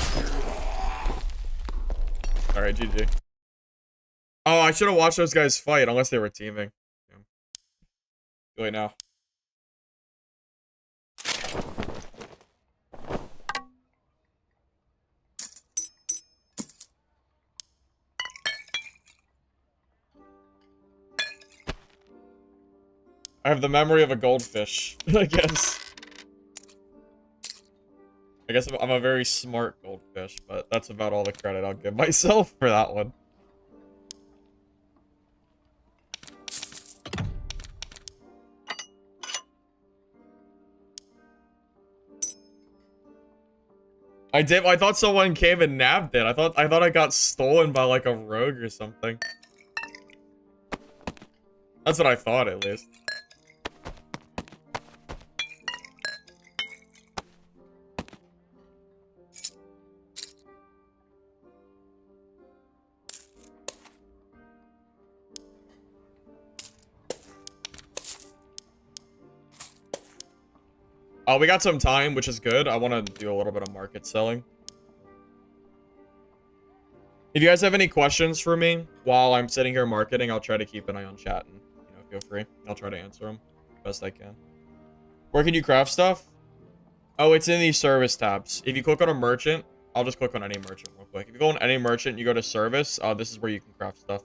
Alright, GG. Oh, I should have watched those guys fight, unless they were teaming. Yeah. Wait now. I have the memory of a goldfish, I guess. I guess I'm a very smart goldfish, but that's about all the credit I'll give myself for that one. I thought someone came and nabbed it. I thought I got stolen by like a rogue or something. That's what I thought, at least. Oh, we got some time, which is good. I want to do a little bit of market selling. If you guys have any questions for me while I'm sitting here marketing, I'll try to keep an eye on chat and, you know, feel free. I'll try to answer them best I can. Where can you craft stuff? Oh, it's in these service tabs. If you click on a merchant, I'll just click on any merchant real quick. If you go on any merchant, you go to service, this is where you can craft stuff.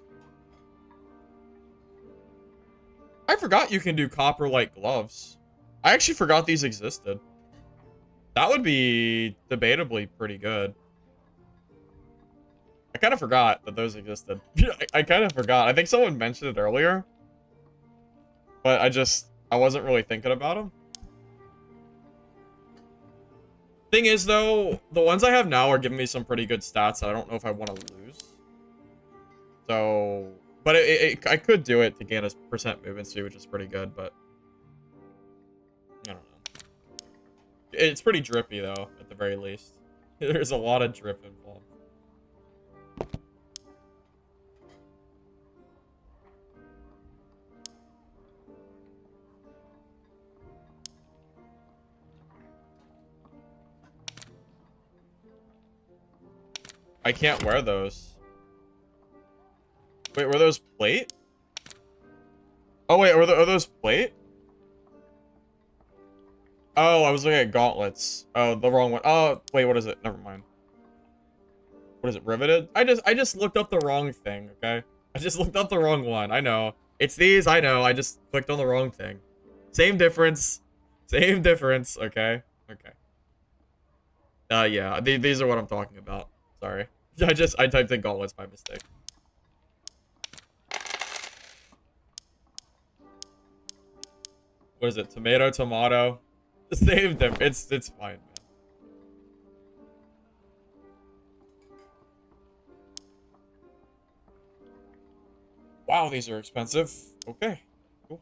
I forgot you can do Copperlight gloves. I actually forgot these existed. That would be debatably pretty good. I kind of forgot that those existed. I kind of forgot. I think someone mentioned it earlier. But I wasn't really thinking about them. Thing is, though, the ones I have now are giving me some pretty good stats that I don't know if I want to lose. So, but I could do it to gain a % movement speed, which is pretty good, but I don't know. It's pretty drippy, though, at the very least. There's a lot of drip involved. I can't wear those. Wait, were those plate? Oh, wait, are those plate? Oh, I was looking at gauntlets. Oh, the wrong one. Oh, wait, what is it? Never mind. What is it, riveted? I just looked up the wrong thing, okay? I just looked up the wrong one. I know. It's these, I know. I just clicked on the wrong thing. Same difference. Same difference, okay? Okay. Yeah, these are what I'm talking about. Sorry. I typed in gauntlets by mistake. What is it? Tomato. Same difference. It's fine, man. Wow, these are expensive. Okay. Cool.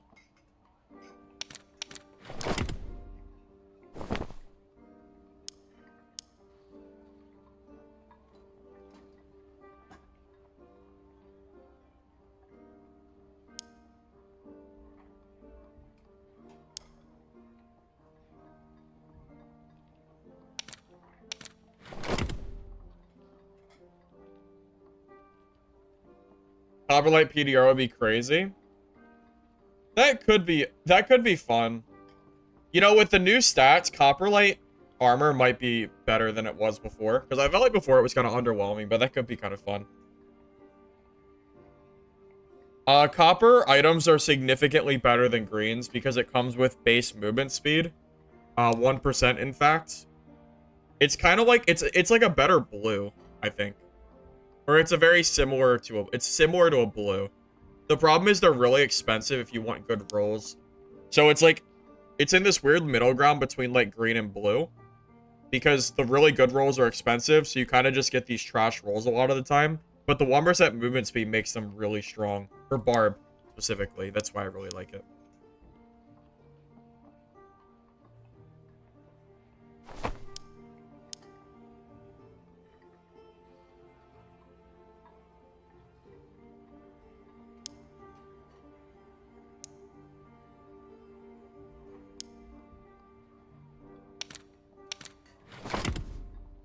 Copperlight PDR would be crazy. That could be fun. You know, with the new stats, Copperlight, armor might be better than it was before. Because I felt like before it was kind of underwhelming, but that could be kind of fun. Copper items are significantly better than greens because it comes with base movement speed. 1% in fact. It's kind of like, it's like a better blue, I think. Or it's a very similar to it's similar to a blue. The problem is they're really expensive if you want good rolls. So it's like, it's in this weird middle ground between like green and blue. Because the really good rolls are expensive, so you kind of just get these trash rolls a lot of the time. But the 1% movement speed makes them really strong. For Barb, specifically. That's why I really like it.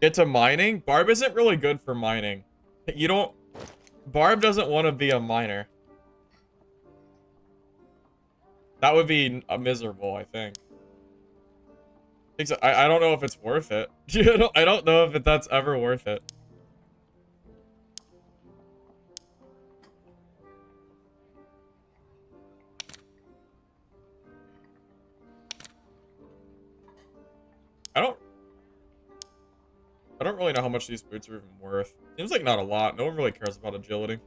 Get to mining? Barb isn't really good for mining. You don't... Barb doesn't want to be a miner. That would be miserable, I think. I don't know if it's worth it. I don't know if that's ever worth it. I don't really know how much these boots are even worth. Seems like not a lot. No one really cares about agility.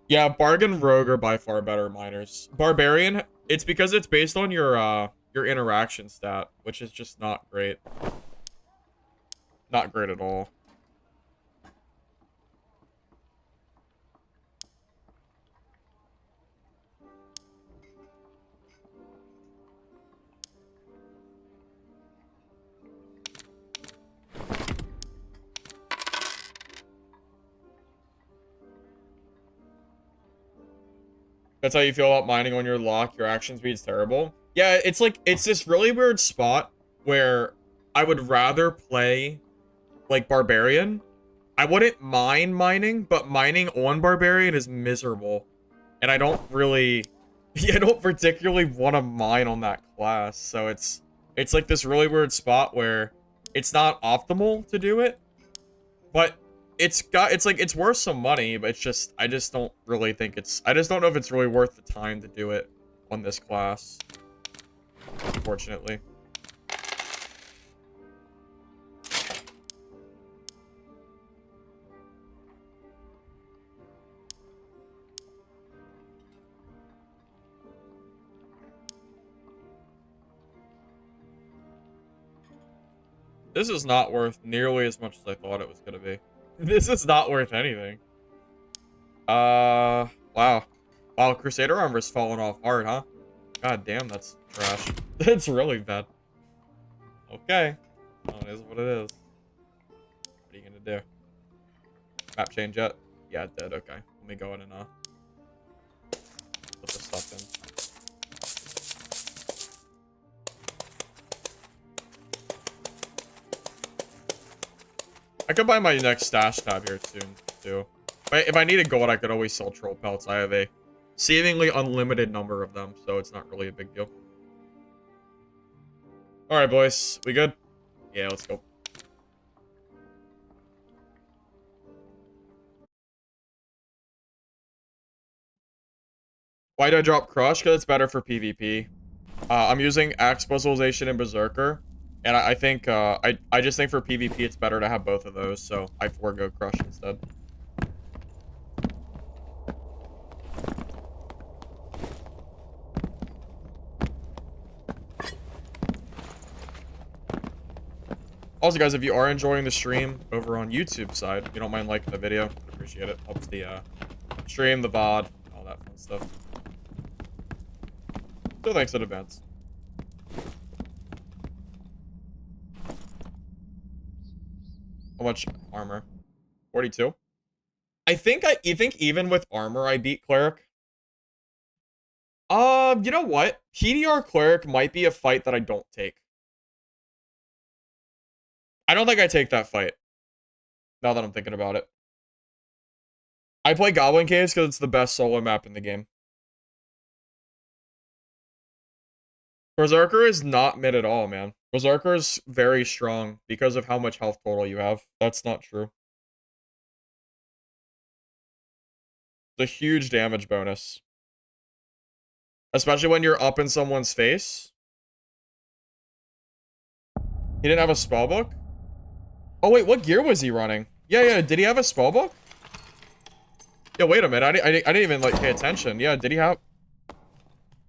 Yeah, Bargain Rogue are by far better miners. Barbarian, it's because it's based on your interaction stat, which is just not great. Not great at all. That's how you feel about mining on your lock. Your action speed's terrible. Yeah, it's like, it's this really weird spot where I would rather play like Barbarian. I wouldn't mind mining, but mining on Barbarian is miserable. And I don't really, I don't particularly want to mine on that class. So it's like this really weird spot where it's not optimal to do it, but it's like, it's worth some money, but it's just, I just don't really think I just don't know if it's really worth the time to do it on this class, unfortunately. This is not worth nearly as much as I thought it was going to be. This is not worth anything. Wow. Wow, Crusader armor's falling off hard, huh? God damn, that's trash. It's really bad. Okay. Oh, it is what it is. What are you gonna do? Map change yet? Yeah, it did. Okay. Let me go in and put this stuff in. I could buy my next stash tab here soon, too. If I needed gold, I could always sell troll pelts. I have a seemingly unlimited number of them, so it's not really a big deal. Alright, boys. We good? Yeah, let's go. Why did I drop Crush? Because it's better for PvP. I'm using Axe Specialization and Berserker. And I think, I just think for PvP it's better to have both of those, so I forego Crush instead. Also, guys, if you are enjoying the stream over on YouTube side, if you don't mind liking the video, I'd appreciate it. Helps the stream, the VOD, all that fun stuff. So thanks in advance. How much armor? 42. I think even with armor I beat Cleric. You know what? PDR Cleric might be a fight that I don't take. I don't think I take that fight. Now that I'm thinking about it. I play Goblin Caves because it's the best solo map in the game. Berserker is not mid at all, man. Berserker is very strong because of how much health total you have. That's not true. It's a huge damage bonus. Especially when you're up in someone's face. He didn't have a spellbook? Oh wait, what gear was he running? Yeah, did he have a spellbook? Yeah, wait a minute, I didn't even, like, pay attention. Yeah, did he have...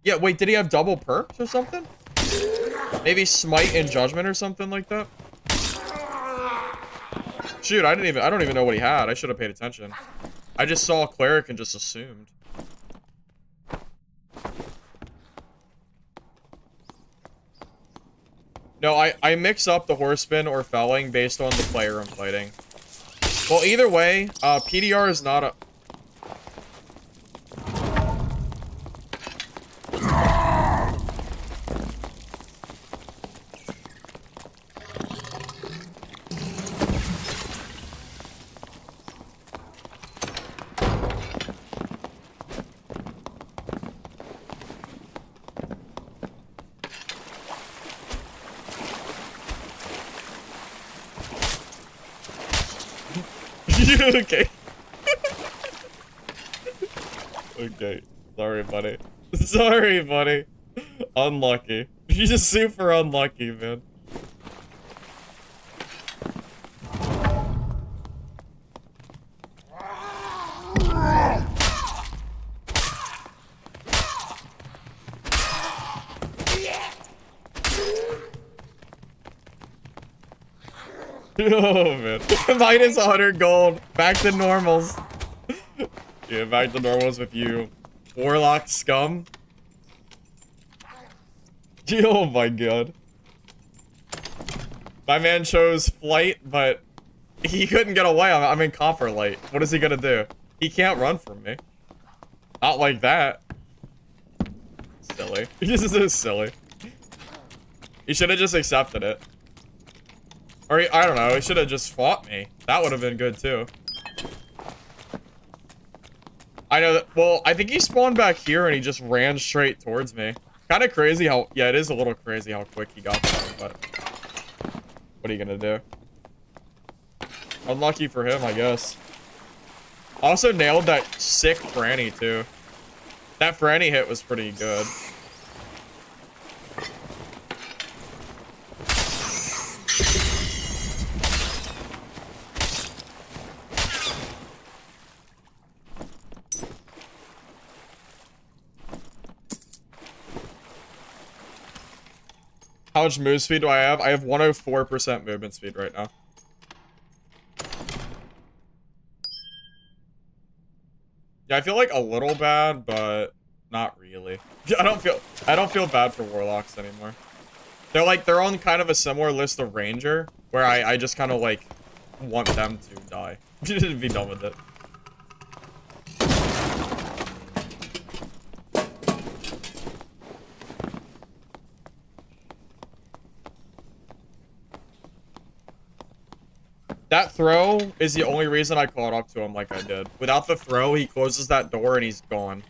Yeah, wait, did he have double perks or something? Maybe Smite and Judgment or something like that? Shoot, I don't even know what he had. I should have paid attention. I just saw a cleric and just assumed. No, I mix up the Horseman or Felling based on the player I'm fighting. Well, either way, PDR is not a... Okay. Okay. Sorry, buddy. Sorry, buddy. Unlucky. You're just super unlucky, man. Oh, man. Minus 100 gold. Back to normals. Yeah, back to normals with you. Warlock scum. Oh my god. My man chose flight, but he couldn't get away. I'm in Copperlight. What is he gonna do? He can't run from me. Not like that. Silly. This is so silly. He should have just accepted it. Or I don't know, he should have just fought me. That would have been good too. I know that, well, I think he spawned back here and he just ran straight towards me. Kind of crazy how, yeah, it is a little crazy how quick he got there, but what are you gonna do? Unlucky for him, I guess. Also nailed that sick Franny too. That Franny hit was pretty good. How much move speed do I have? I have 104% movement speed right now. Yeah, I feel like a little bad, but not really. I don't feel bad for warlocks anymore. They're on kind of a similar list of ranger, where I just kind of like want them to die. Just be done with it. That throw is the only reason I caught up to him like I did. Without the throw, he closes that door and he's gone.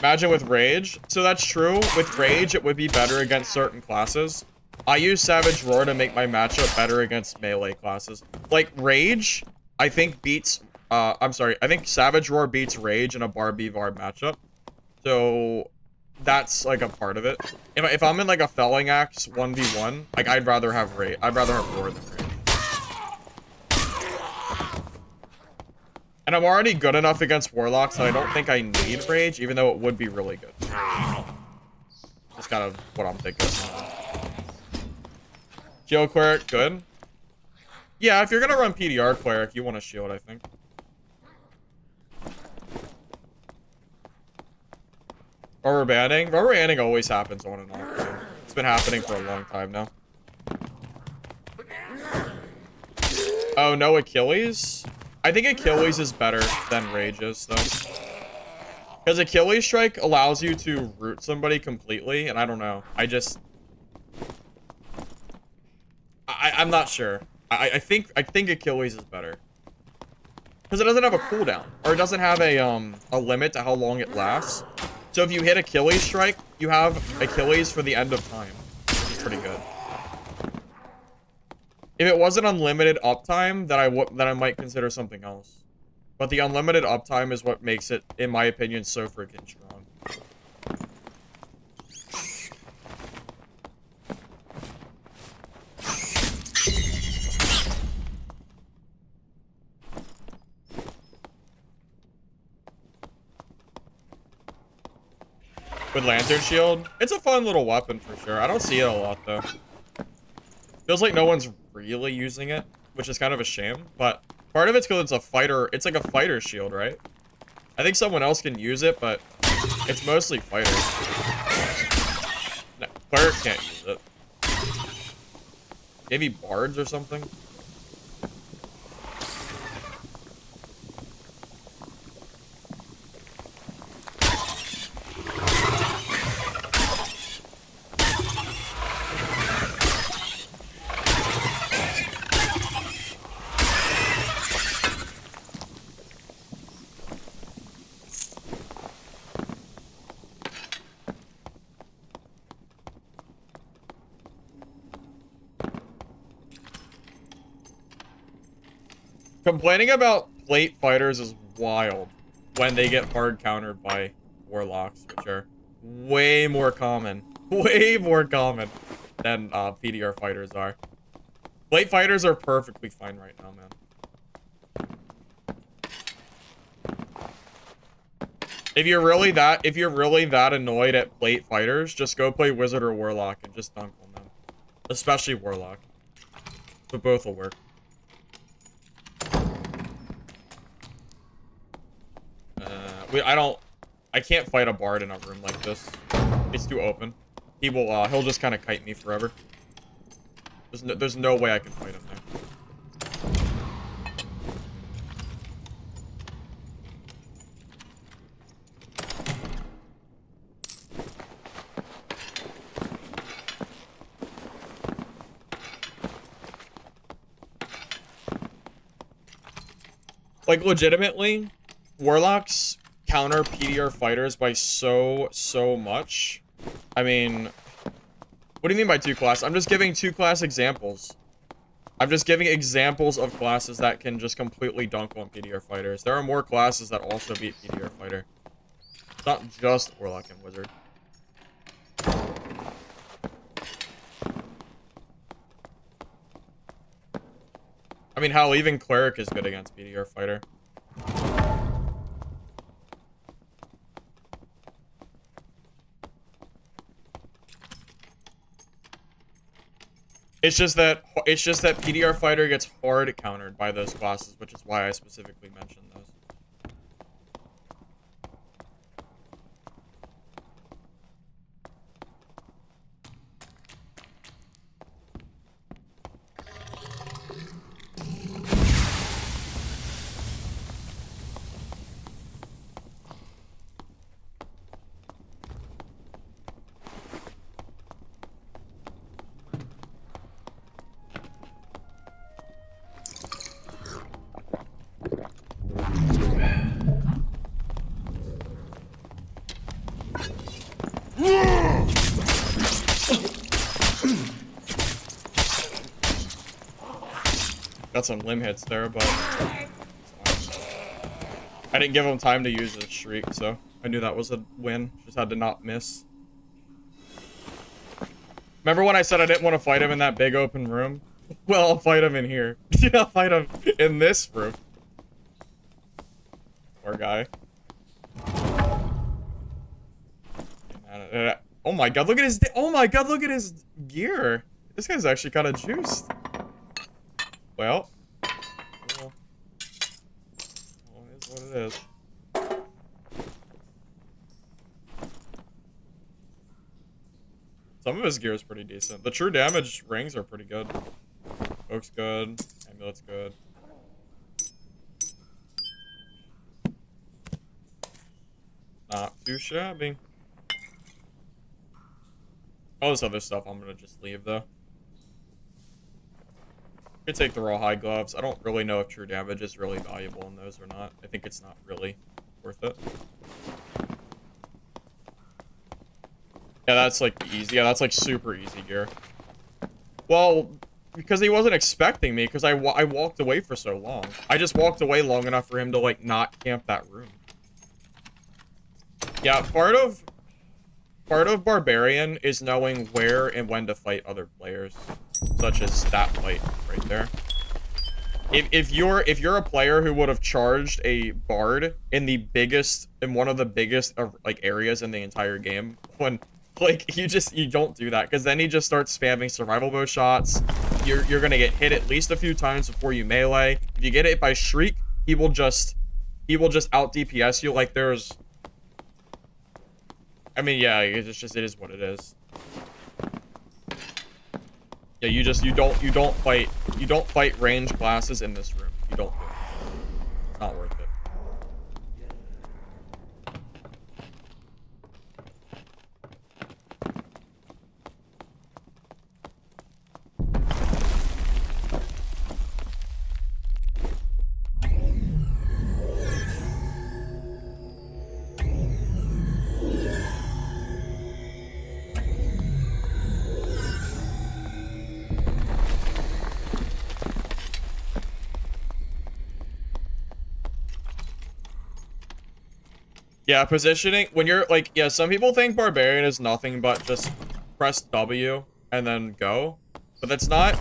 Imagine with Rage. So that's true. With Rage, it would be better against certain classes. I use Savage Roar to make my matchup better against melee classes. Like, Rage, I think beats... I'm sorry. I think Savage Roar beats Rage in a Barbie Varb matchup. So... that's like a part of it. If I'm in like a Felling Axe 1v1, like I'd rather have Roar than Rage. And I'm already good enough against Warlocks that I don't think I need Rage, even though it would be really good. That's kind of what I'm thinking. Shield Cleric, good. Yeah, if you're gonna run PDR Cleric, you want a shield, I think. Rubber banding? Rubber banding always happens on and off. It's been happening for a long time now. Oh, no Achilles? I think Achilles is better than Rage is, though. Because Achilles Strike allows you to root somebody completely, and I don't know. I'm not sure. I think Achilles is better. Because it doesn't have a cooldown. Or it doesn't have a limit to how long it lasts. So if you hit Achilles strike, you have Achilles for the end of time, which is pretty good. If it wasn't unlimited uptime, then I might consider something else. But the unlimited uptime is what makes it, in my opinion, so freaking strong. With Lantern Shield, it's a fun little weapon for sure. I don't see it a lot though. Feels like no one's really using it, which is kind of a shame. But part of it's because it's a fighter. It's like a fighter shield, right? I think someone else can use it, but it's mostly fighters. No, cleric can't use it. Maybe bards or something. Complaining about plate fighters is wild when they get hard countered by warlocks, which are way more common than PDR fighters are. Plate fighters are perfectly fine right now, man. If you're really that annoyed at plate fighters, just go play wizard or warlock and just dunk on them. Especially warlock. But both will work. I can't fight a bard in a room like this. It's too open. He'll just kind of kite me forever. There's no way I can fight him there. Like, legitimately, warlocks counter PDR fighters by so much. I mean, what do you mean by 2 class? I'm just giving 2 class examples. I'm just giving examples of classes that can just completely dunk on PDR fighters. There are more classes that also beat PDR fighter. It's not just warlock and wizard. I mean, hell, even cleric is good against PDR fighter. It's just that PDR fighter gets hard countered by those classes, which is why I specifically mentioned those. Got some limb hits there, but I didn't give him time to use his shriek, so I knew that was a win. Just had to not miss. Remember when I said I didn't want to fight him in that big open room? Well, I'll fight him in here. I'll fight him in this room. Poor guy. Oh my god, look at his... Oh my god, look at his gear. This guy's actually kind of juiced. Well, it is what it is. Some of his gear is pretty decent. The true damage rings are pretty good. Oak's good. Amulet's good. Not too shabby. All this other stuff I'm gonna just leave though. I could take the raw high gloves. I don't really know if true damage is really valuable in those or not. I think it's not really worth it. Yeah, that's like easy. Yeah, that's like super easy gear. Well, because he wasn't expecting me, because I walked away for so long. I just walked away long enough for him to, like, not camp that room. Yeah, part of Barbarian is knowing where and when to fight other players, such as that fight right there. If you're a player who would have charged a bard in one of the biggest like areas in the entire game, when like you don't do that, because then he just starts spamming survival bow shots. You're gonna get hit at least a few times before you melee. If you get hit by shriek, he will just out DPS you. Like there's, I mean, yeah, it is what it is. Yeah, you don't fight ranged classes in this room. You don't do it. It's not worth it. Yeah, positioning, when you're, like, yeah, some people think Barbarian is nothing but just press W and then go. But that's not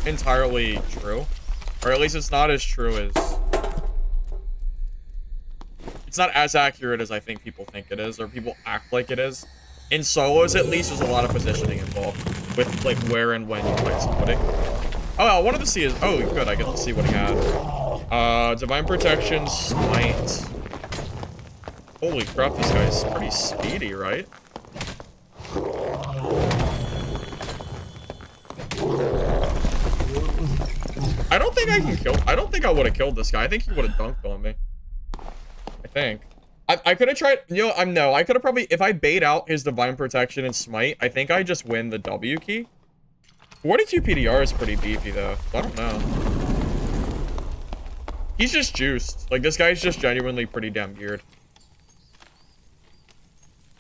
entirely true. Or at least it's not as true as... It's not as accurate as I think people think it is, or people act like it is. In solos, at least, there's a lot of positioning involved with, like, where and when you fight somebody. Oh, I wanted to see his... Oh, good, I get to see what he had. Divine Protection, Smite... Holy crap, this guy's pretty speedy, right? I don't think I can kill... I don't think I would have killed this guy. I think he would have dunked on me. I think. I could have tried... You know, no. I could have probably... If I bait out his Divine Protection and Smite, I think I just win the W key. 42 PDR is pretty beefy, though. I don't know. He's just juiced. Like, this guy's just genuinely pretty damn geared.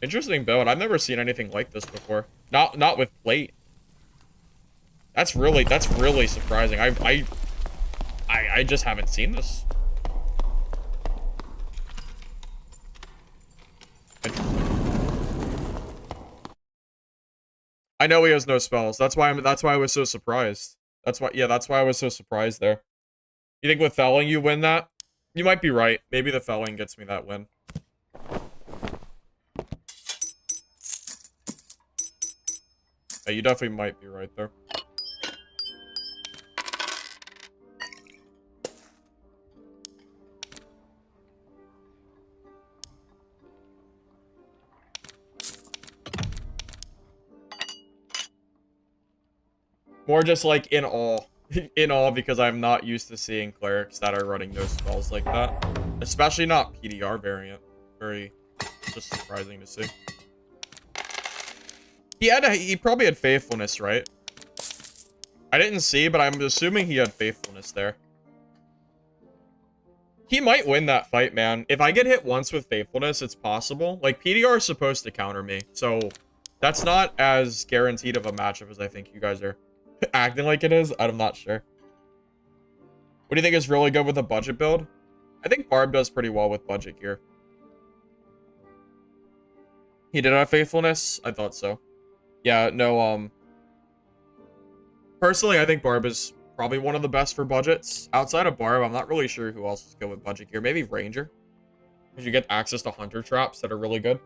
Interesting build. I've never seen anything like this before. Not with plate. That's really surprising. I just haven't seen this. I know he has no spells. That's why I was so surprised. That's why I was so surprised there. You think with felling you win that? You might be right. Maybe the felling gets me that win. Yeah, you definitely might be right there. More just like in awe. In awe because I'm not used to seeing clerics that are running no spells like that. Especially not PDR variant. Very just surprising to see. He probably had faithfulness, right? I didn't see, but I'm assuming he had faithfulness there. He might win that fight, man. If I get hit once with faithfulness, it's possible. Like, PDR is supposed to counter me, so that's not as guaranteed of a matchup as I think you guys are acting like it is. I'm not sure. What do you think is really good with a budget build? I think Barb does pretty well with budget gear. He did have faithfulness? I thought so. Yeah, no, personally, I think Barb is probably one of the best for budgets. Outside of Barb, I'm not really sure who else is good with budget gear. Maybe Ranger. Because you get access to hunter traps that are really good.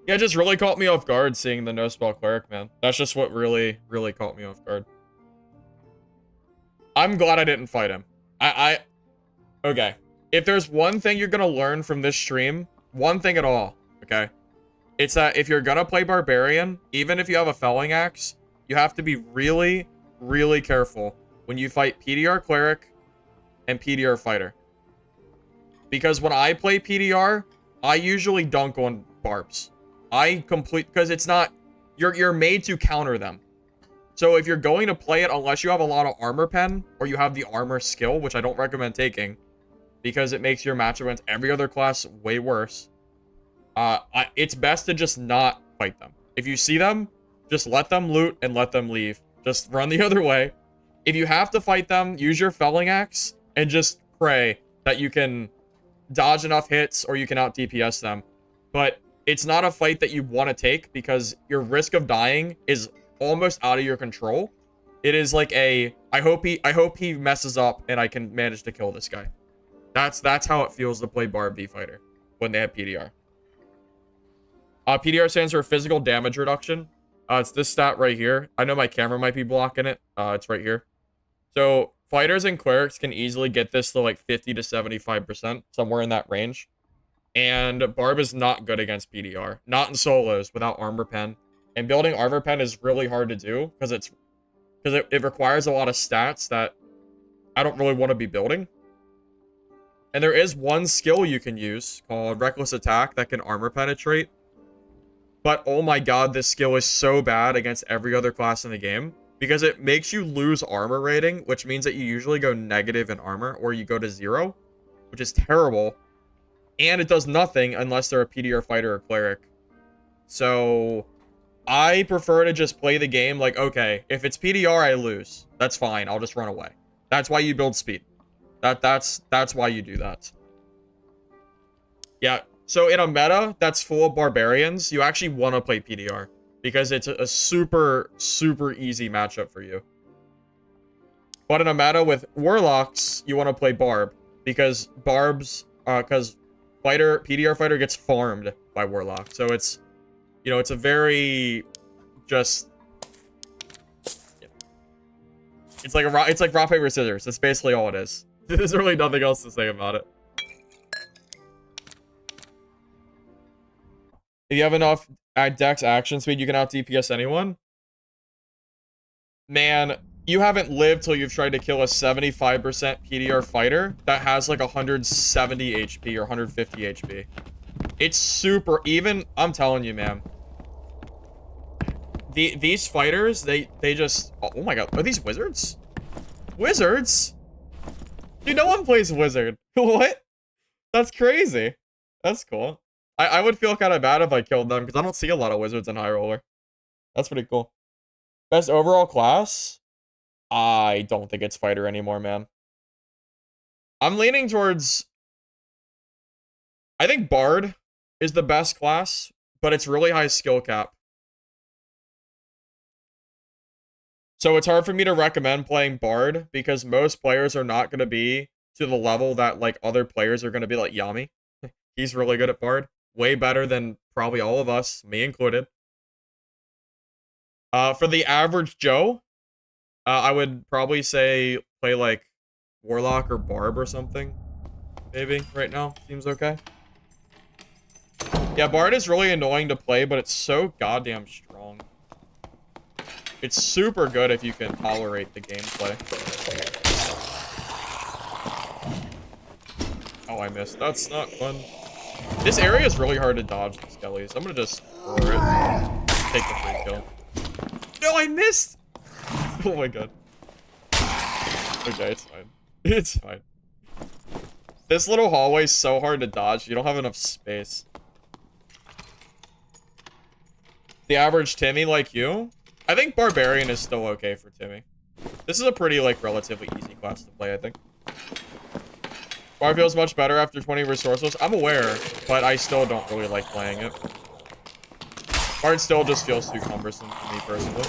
Yeah, it just really caught me off guard seeing the no spell cleric, man. That's just what really caught me off guard. I'm glad I didn't fight him. Okay. If there's one thing you're gonna learn from this stream, one thing at all, okay? It's that if you're gonna play Barbarian, even if you have a felling axe, you have to be really careful when you fight PDR Cleric and PDR Fighter. Because when I play PDR, I usually dunk on barbs. Because it's not, you're made to counter them. So if you're going to play it, unless you have a lot of armor pen, or you have the armor skill, which I don't recommend taking, because it makes your matchup against every other class way worse. It's best to just not fight them. If you see them, just let them loot and let them leave. Just run the other way. If you have to fight them, use your felling axe and just pray that you can dodge enough hits or you can out DPS them. But it's not a fight that you want to take because your risk of dying is almost out of your control. It is like a I hope he messes up and I can manage to kill this guy. That's how it feels to play Barb V Fighter when they have PDR. PDR stands for physical damage reduction. It's this stat right here. I know my camera might be blocking it. It's right here. So fighters and clerics can easily get this to like 50 to 75%, somewhere in that range. And Barb is not good against PDR. Not in solos without armor pen. And building armor pen is really hard to do because it requires a lot of stats that I don't really want to be building. And there is one skill you can use called Reckless Attack that can armor penetrate. But oh my god, this skill is so bad against every other class in the game. Because it makes you lose armor rating, which means that you usually go negative in armor, or you go to 0, which is terrible. And it does nothing unless they're a PDR fighter or cleric. So I prefer to just play the game like, okay, if it's PDR, I lose. That's fine, I'll just run away. That's why you build speed. That's why you do that. Yeah. So in a meta that's full of barbarians, you actually want to play PDR because it's a super, super easy matchup for you. But in a meta with warlocks, you want to play Barb because because PDR fighter gets farmed by warlock. So it's, you know, it's a very just, it's like rock, paper, scissors. That's basically all it is. There's really nothing else to say about it. If you have enough dex action speed, you can out DPS anyone. Man, you haven't lived till you've tried to kill a 75% PDR fighter that has like 170 HP or 150 HP. It's super even. I'm telling you, man. These fighters, they just. Oh my god, are these wizards? Wizards? Dude, no one plays wizard. What? That's crazy. That's cool. I would feel kind of bad if I killed them because I don't see a lot of wizards in HighRoller. That's pretty cool. Best overall class? I don't think it's fighter anymore, man. I'm leaning towards... I think Bard is the best class, but it's really high skill cap. So it's hard for me to recommend playing Bard because most players are not going to be to the level that like other players are going to be, like Yami. He's really good at Bard. Way better than probably all of us, me included. For the average Joe, I would probably say play like Warlock or Barb or something. Maybe right now. Seems okay. Yeah, Bard is really annoying to play, but it's so goddamn strong. It's super good if you can tolerate the gameplay. Oh, I missed. That's not fun. This area is really hard to dodge the skellies. I'm gonna just roar it. Take the free kill. No, I missed! Oh my god. Okay, it's fine. It's fine. This little hallway is so hard to dodge. You don't have enough space. The average Timmy like you? I think Barbarian is still okay for Timmy. This is a pretty, like, relatively easy class to play, I think. Bar feels much better after 20 resources. I'm aware, but I still don't really like playing it. Bard still just feels too cumbersome to me personally.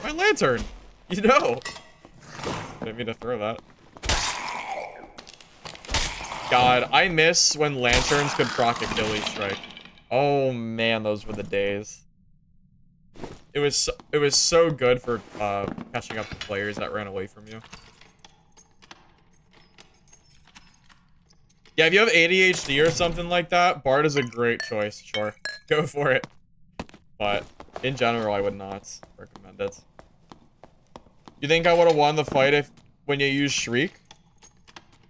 My lantern! You know! Didn't mean to throw that. God, I miss when lanterns could proc Achilles strike. Oh man, those were the days. It was so good for catching up to players that ran away from you. Yeah, if you have ADHD or something like that, Bard is a great choice. Sure, go for it. But in general, I would not recommend it. You think I would have won the fight when you used Shriek?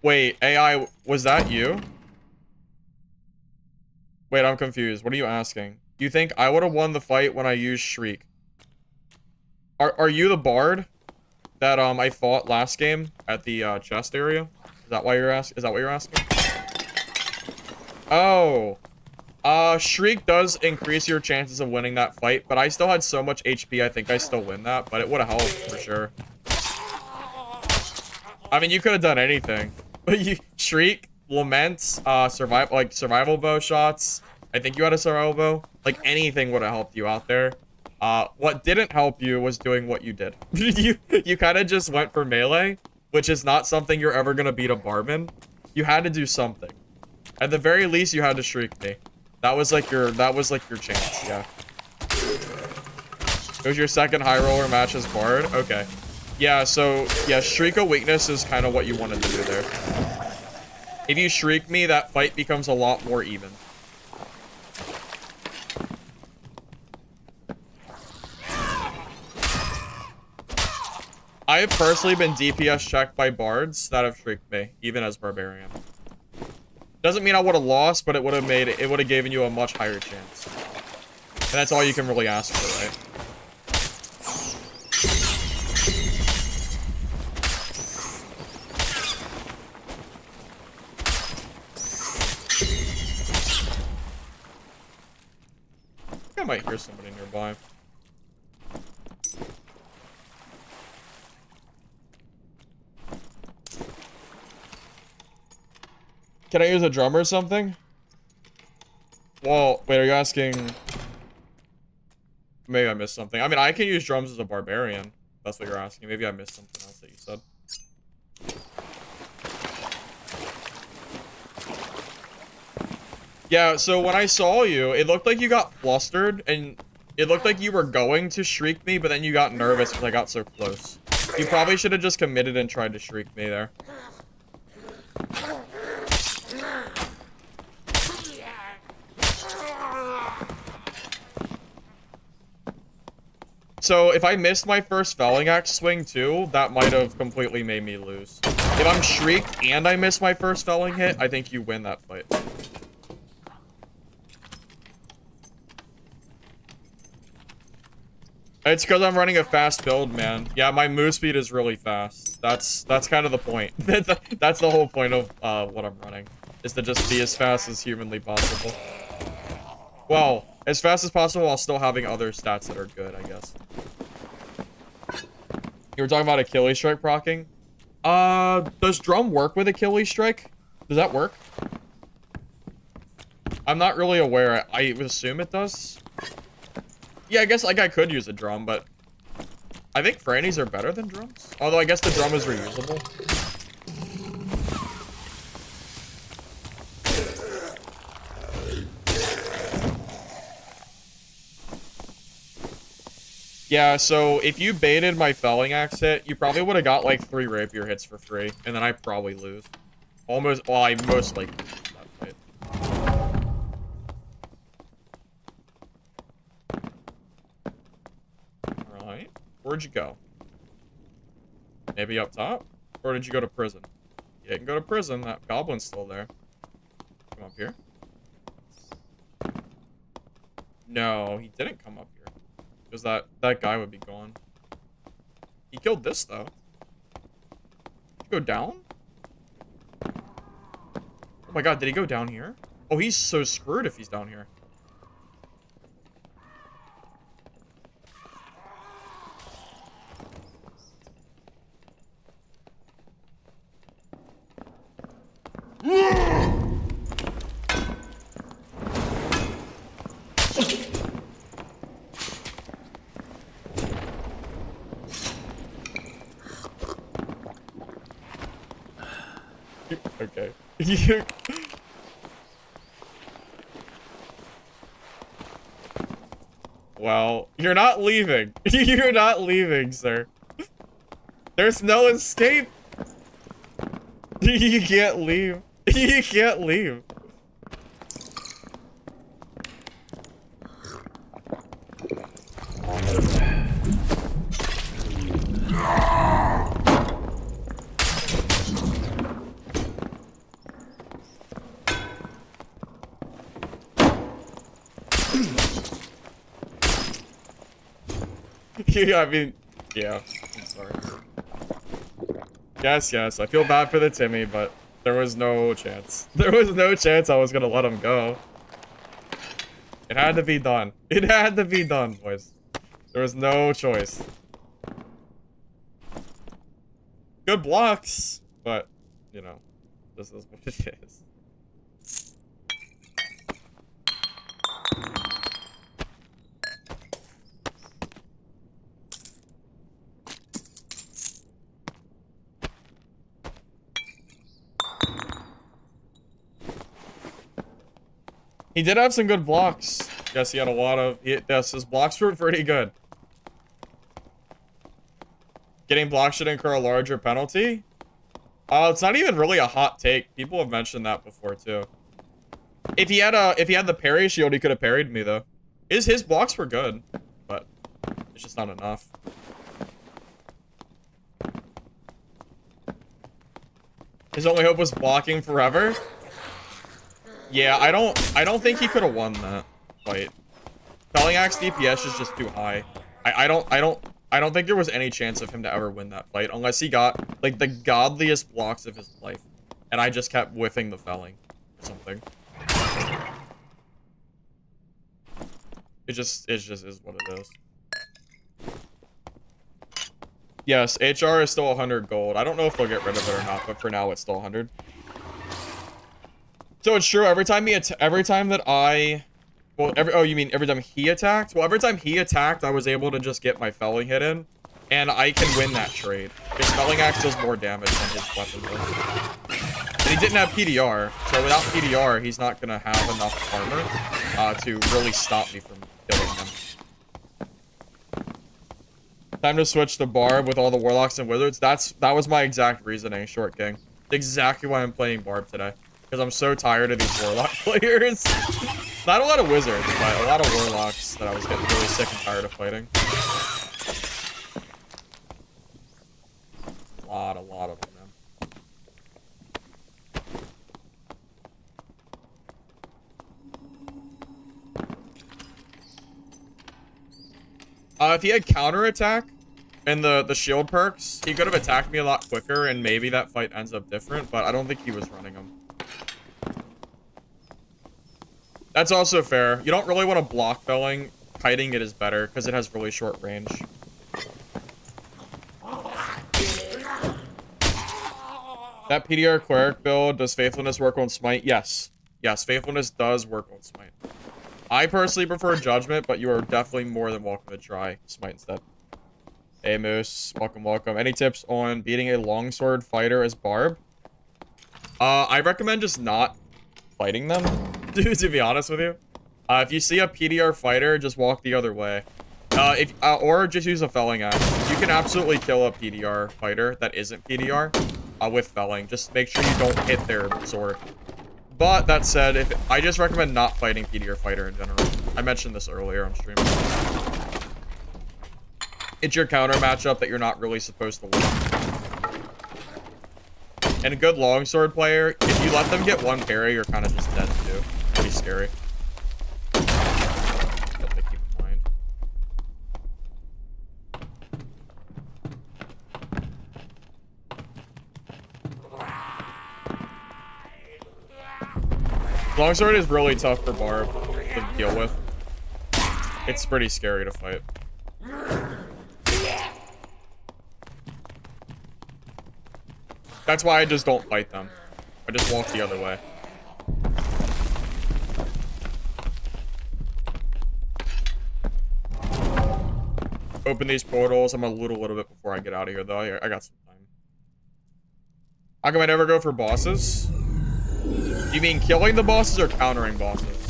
Wait, AI, was that you? Wait, I'm confused. What are you asking? You think I would have won the fight when I used Shriek? Are you the Bard that I fought last game at the chest area? Is that why you're asking? Is that what you're asking? Oh. Shriek does increase your chances of winning that fight, but I still had so much HP, I think I still win that, but it would have helped for sure. I mean, you could have done anything. But you Shriek, Lament, survival bow shots. I think you had a survival bow. Like anything would have helped you out there. What didn't help you was doing what you did. you kind of just went for melee, which is not something you're ever gonna beat a barman. You had to do something. At the very least, you had to Shriek me. That was like your chance, yeah. It was your second HighRoller match as Bard? Okay. Yeah, so, yeah, Shriek a weakness is kind of what you wanted to do there. If you Shriek me, that fight becomes a lot more even. I have personally been DPS checked by Bards that have Shrieked me, even as Barbarian. Doesn't mean I would have lost, but it would have given you a much higher chance. And that's all you can really ask for, right? I think I might hear somebody nearby. Can I use a drum or something? Well, wait, are you asking? Maybe I missed something. I mean, I can use drums as a barbarian. That's what you're asking. Maybe I missed something else that you said. Yeah, so when I saw you, it looked like you got flustered, and it looked like you were going to Shriek me, but then you got nervous because I got so close. You probably should have just committed and tried to Shriek me there. So, if I missed my first Felling Axe swing, too, that might have completely made me lose. If I'm Shrieked and I miss my first Felling hit, I think you win that fight. It's because I'm running a fast build, man. Yeah, my move speed is really fast. That's kind of the point. That's the whole point of what I'm running. Is to just be as fast as humanly possible. Well, as fast as possible while still having other stats that are good, I guess. You were talking about Achilles Strike proccing? Does Drum work with Achilles Strike? Does that work? I'm not really aware. I would assume it does. Yeah, I guess like I could use a drum, but I think Frannies are better than drums. Although I guess the drum is reusable. Yeah, so if you baited my Felling Axe hit, you probably would have got like 3 rapier hits for free, and then I probably lose. Almost, well, I most likely lose that fight. Alright, where'd you go? Maybe up top? Or did you go to prison? You didn't go to prison, that goblin's still there. Come up here. No, he didn't come up here. Because that guy would be gone. He killed this, though. Did he go down? Oh my god, did he go down here? Oh, he's so screwed if he's down here. Okay. Well, you're not leaving. You're not leaving, sir. There's no escape. You can't leave. You can't leave. Yeah, I mean, yeah, I'm sorry. Yes, I feel bad for the Timmy, but There was no chance. There was no chance I was gonna let him go. It had to be done. It had to be done, boys. There was no choice. Good blocks, but, you know, this is what it is. He did have some good blocks. Yes, he had a lot of... Yes, his blocks were pretty good. Getting blocked should incur a larger penalty? It's not even really a hot take. People have mentioned that before, too. If he had the parry shield, he could have parried me, though. His blocks were good, but it's just not enough. His only hope was blocking forever? Yeah, I don't think he could have won that fight. Felling Axe DPS is just too high. I don't think there was any chance of him to ever win that fight unless he got like the godliest blocks of his life. And I just kept whiffing the felling or something. It just is what it is. Yes, HR is still 100 gold. I don't know if they'll get rid of it or not, but for now it's still 100. So it's true, every time that I... Well, oh, you mean every time he attacked? Well, every time he attacked, I was able to just get my felling hit in. And I can win that trade. His felling axe does more damage than his weapon does. And he didn't have PDR, so without PDR, he's not going to have enough armor to really stop me from killing him. Time to switch to Barb with all the Warlocks and Wizards. That was my exact reasoning, Short King. Exactly why I'm playing Barb today. Because I'm so tired of these Warlock players. Not a lot of Wizards, but a lot of Warlocks that I was getting really sick and tired of fighting. A lot of them, man. If he had counterattack and the shield perks, he could have attacked me a lot quicker and maybe that fight ends up different, but I don't think he was running them. That's also fair. You don't really want to block felling. Kiting it is better because it has really short range. That PDR cleric build, does faithfulness work on smite? Yes. Yes, faithfulness does work on smite. I personally prefer judgment, but you are definitely more than welcome to try smite instead. Hey Moose, welcome, welcome. Any tips on beating a longsword fighter as Barb? I recommend just not fighting them, to be honest with you. If you see a PDR fighter, just walk the other way. Or just use a felling axe. You can absolutely kill a PDR fighter that isn't PDR with felling. Just make sure you don't hit their sword. But that said, I just recommend not fighting PDR fighter in general. I mentioned this earlier on stream. It's your counter matchup that you're not really supposed to win. And a good longsword player, if you let them get one parry, you're kind of just dead too. Pretty scary. Something to keep in mind. Longsword is really tough for Barb to deal with. It's pretty scary to fight. That's why I just don't fight them. I just walk the other way. Open these portals. I'm a little bit before I get out of here, though. I got some time. How come I never go for bosses? Do you mean killing the bosses or countering bosses?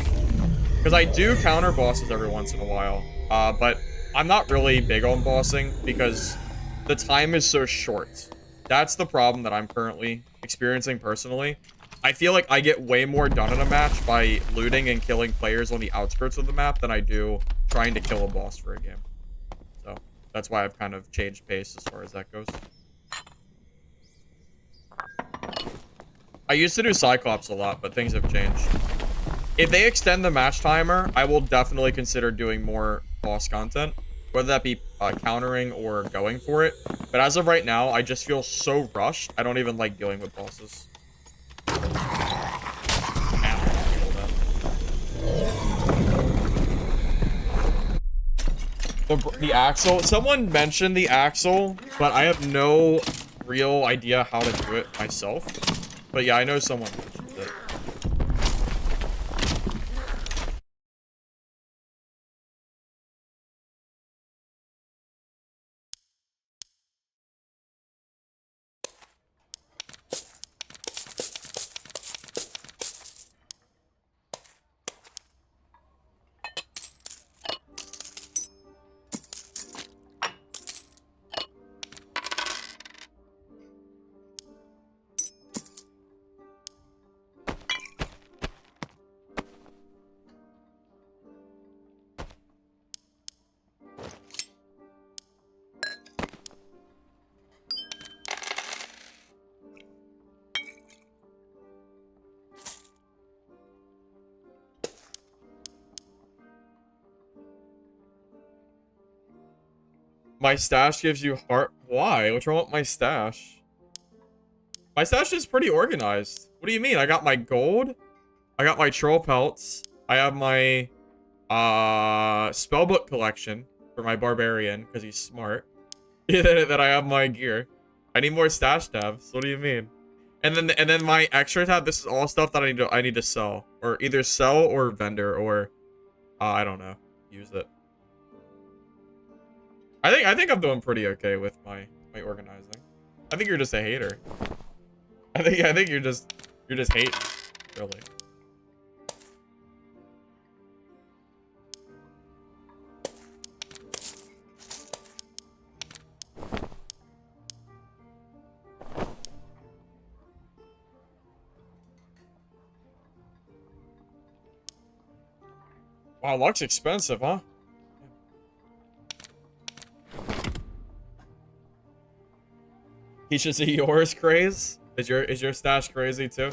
Because I do counter bosses every once in a while. But I'm not really big on bossing because the time is so short. That's the problem that I'm currently experiencing personally. I feel like I get way more done in a match by looting and killing players on the outskirts of the map than I do trying to kill a boss for a game. So that's why I've kind of changed pace as far as that goes. I used to do Cyclops a lot, but things have changed. If they extend the match timer, I will definitely consider doing more boss content. Whether that be countering or going for it. But as of right now, I just feel so rushed. I don't even like dealing with bosses. The axle. Someone mentioned the axle, but I have no real idea how to do it myself. But yeah, I know someone mentioned it. My stash gives you heart. Why? What's wrong with my stash? My stash is pretty organized. What do you mean? I got my gold. I got my troll pelts. I have my spellbook collection for my barbarian because he's smart. Then I have my gear. I need more stash tabs. What do you mean? And then my extra tab. This is all stuff that I need to sell, or either sell or vendor, or I don't know, use it. I think I'm doing pretty okay with my organizing. I think you're just a hater. I think you're just hating, really. Wow, luck's expensive, huh? He should see yours craze. Is your stash crazy too?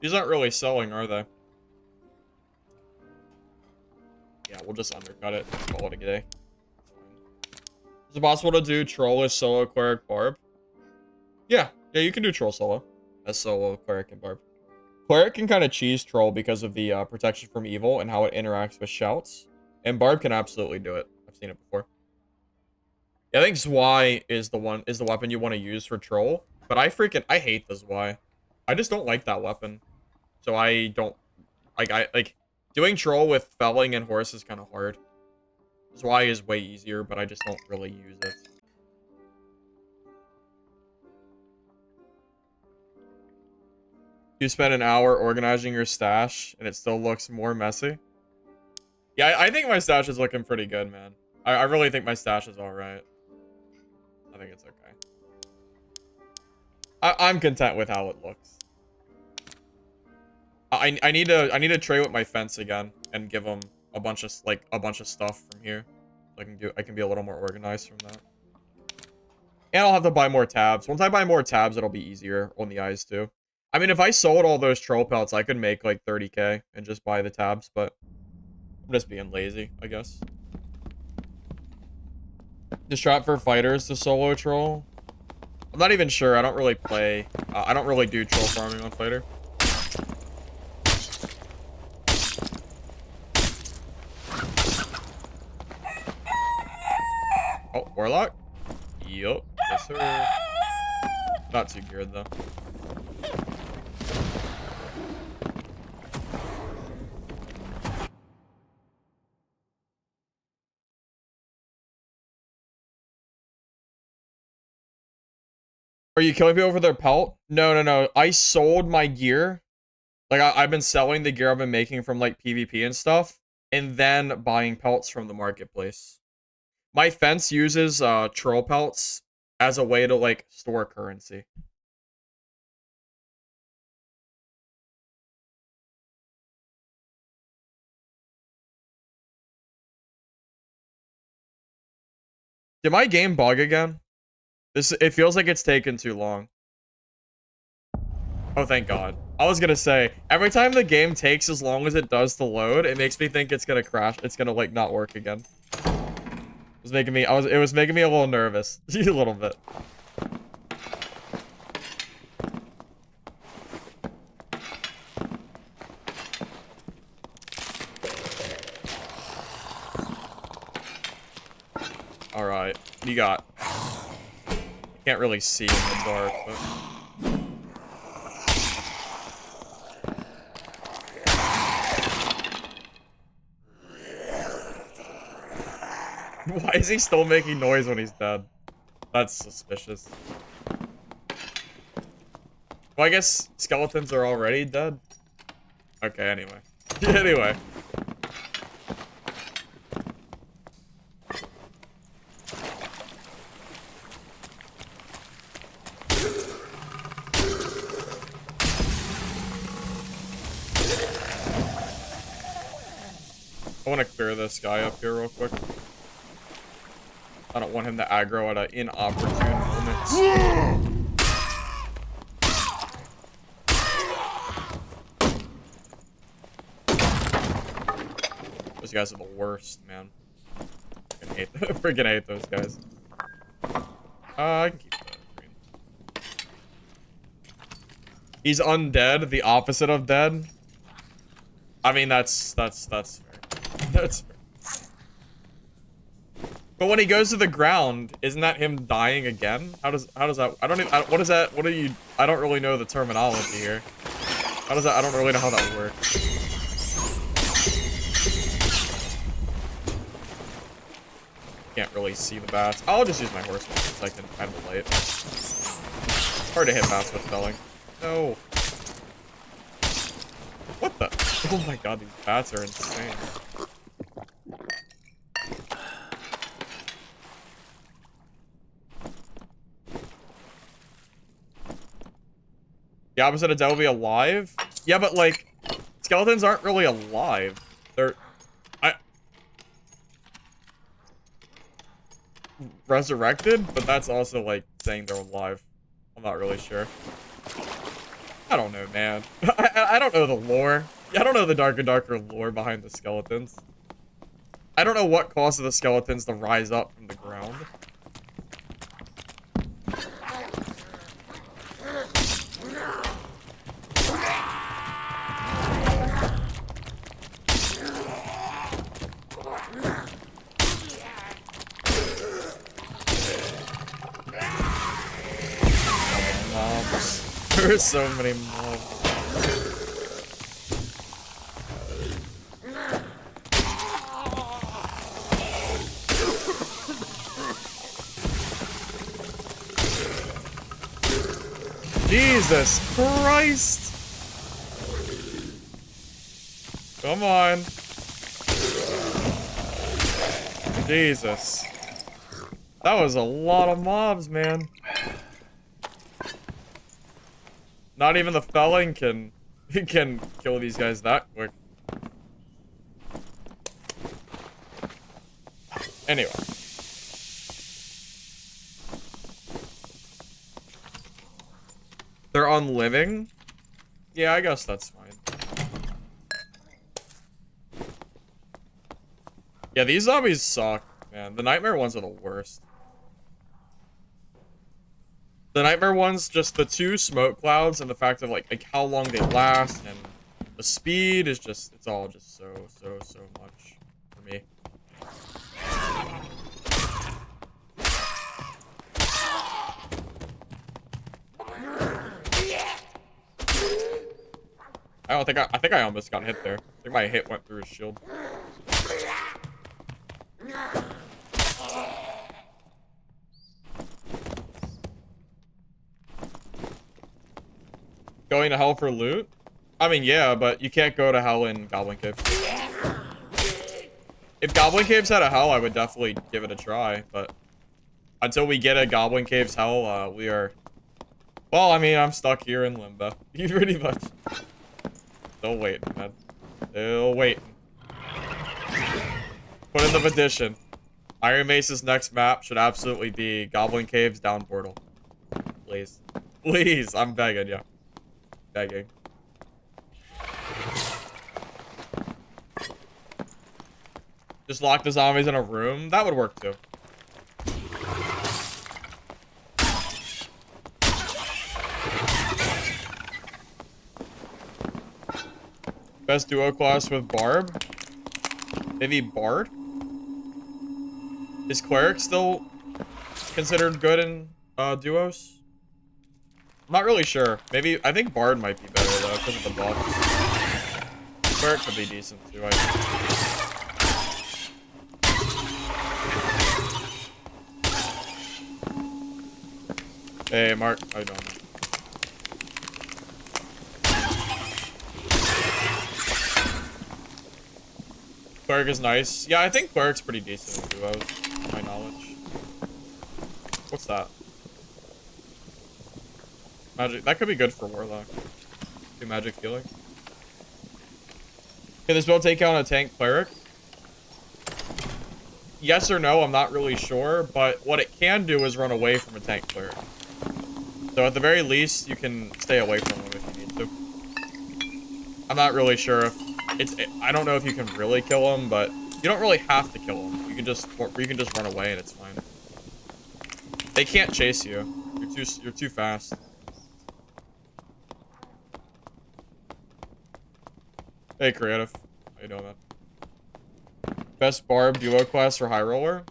These aren't really selling, are they? Yeah, we'll just undercut it. Call it a day. Is it possible to do troll as solo, cleric, barb? Yeah, you can do troll solo as solo, cleric, and barb. Cleric can kind of cheese troll because of the protection from evil and how it interacts with shouts. And barb can absolutely do it. I've seen it before. Yeah, I think Zwei is the weapon you want to use for troll. But I hate the Zwei. I just don't like that weapon. So I don't like doing troll with felling and horse is kind of hard. Zwei is way easier, but I just don't really use it. You spend an hour organizing your stash and it still looks more messy. Yeah, I think my stash is looking pretty good, man. I really think my stash is alright. I think it's okay. I'm content with how it looks. I need to trade with my fence again and give him a bunch of stuff from here. So I can be a little more organized from that. And I'll have to buy more tabs. Once I buy more tabs, it'll be easier on the eyes too. I mean, if I sold all those troll pelts, I could make like 30k and just buy the tabs, but I'm just being lazy, I guess. The strat for fighters to solo troll? I'm not even sure. I don't really play. I don't really do troll farming on fighter. Oh, warlock? Yup. Yes, sir. Not too geared, though. Are you killing people for their pelt? No. I sold my gear. Like, I've been selling the gear I've been making from, like, PvP and stuff. And then buying pelts from the marketplace. My fence uses troll pelts as a way to, like, store currency. Did my game bug again? It feels like it's taken too long. Oh, thank God. I was gonna say, every time the game takes as long as it does to load, it makes me think it's gonna crash. It's gonna, like, not work again. It was making me a little nervous. A little bit. Alright. What do you got? Can't really see in the dark, but... Why is he still making noise when he's dead? That's suspicious. Well, I guess skeletons are already dead. Okay, anyway. Anyway. I want to clear this guy up here real quick. I don't want him to aggro at an inopportune moment. Those guys are the worst, man. Freaking hate those guys. I can keep that green. He's undead, the opposite of dead. I mean, that's fair. That's fair. But when he goes to the ground, isn't that him dying again? How does that? I don't even. What is that? What are you? I don't really know the terminology here. How does that? I don't really know how that works. Can't really see the bats. I'll just use my horseman because I can kind of relate. Hard to hit bats with felling. No. What the? Oh my God, these bats are insane. The opposite of dead will be alive? Yeah, but like, skeletons aren't really alive. They're... resurrected? But that's also like saying they're alive. I'm not really sure. I don't know, man. I don't know the lore. I don't know the darker lore behind the skeletons. I don't know what causes the skeletons to rise up from the ground. There are so many mobs. Jesus Christ! Come on. Jesus. That was a lot of mobs, man. Not even the felling can kill these guys that quick. Anyway. They're on living? Yeah, I guess that's fine. Yeah, these zombies suck, man. The nightmare ones are the worst. The nightmare ones, just the two smoke clouds and the fact of like how long they last and the speed is just, it's all just so much for me. I think I almost got hit there. I think my hit went through his shield. Going to hell for loot? I mean, yeah, but you can't go to hell in Goblin Caves. If Goblin Caves had a hell, I would definitely give it a try, but until we get a Goblin Caves hell, we are... Well, I mean, I'm stuck here in limbo. Pretty much. Still waiting, man. Still waiting. Put in the petition. Iron Mace's next map should absolutely be Goblin Caves down portal. Please. Please, I'm begging you. Begging. Just lock the zombies in a room? That would work too. Best duo class with Barb? Maybe Bard? Is Cleric still considered good in duos? I'm not really sure. Maybe, I think Bard might be better though, because of the buffs. Cleric could be decent too, I think. Hey, Mark. How you doing? Cleric is nice. Yeah, I think Cleric's pretty decent in duos, to my knowledge. What's that? Magic. That could be good for Warlock. Do magic healing. Can this build take out a tank Cleric? Yes or no, I'm not really sure, but what it can do is run away from a tank Cleric. So at the very least, you can stay away from him if you need to. I'm not really sure if I don't know if you can really kill him, but you don't really have to kill him. You can just run away and it's fine. They can't chase you. You're too fast. Hey, Creative. How you doing, man? Best Barb duo class for HighRoller?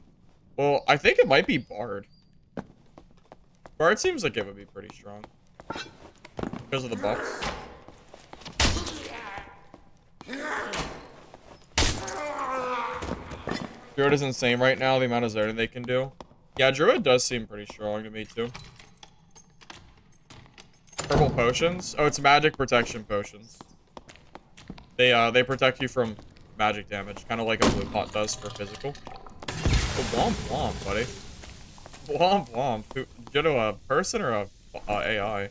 Well, I think it might be Bard. Bard seems like it would be pretty strong. Because of the buffs. Druid is insane right now, the amount of zoning they can do. Yeah, Druid does seem pretty strong to me, too. Purple potions? Oh, it's magic protection potions. They protect you from magic damage, kind of like a blue pot does for physical. Oh, womp womp, buddy. Womp womp. Go to a person or a AI?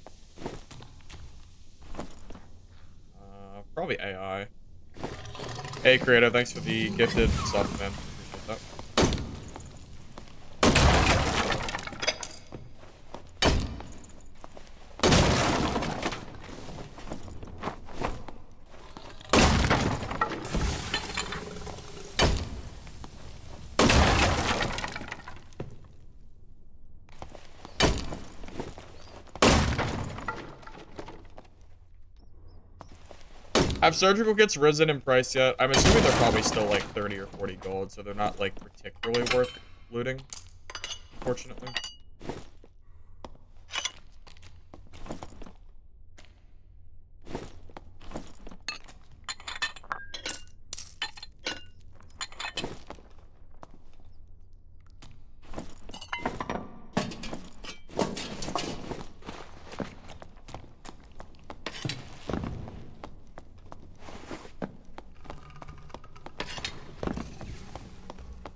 Probably AI. Hey, Creative, thanks for the gifted sub, man. Appreciate that. Have surgical kits risen in price yet? I'm assuming they're probably still like 30 or 40 gold, so they're not like particularly worth looting, unfortunately.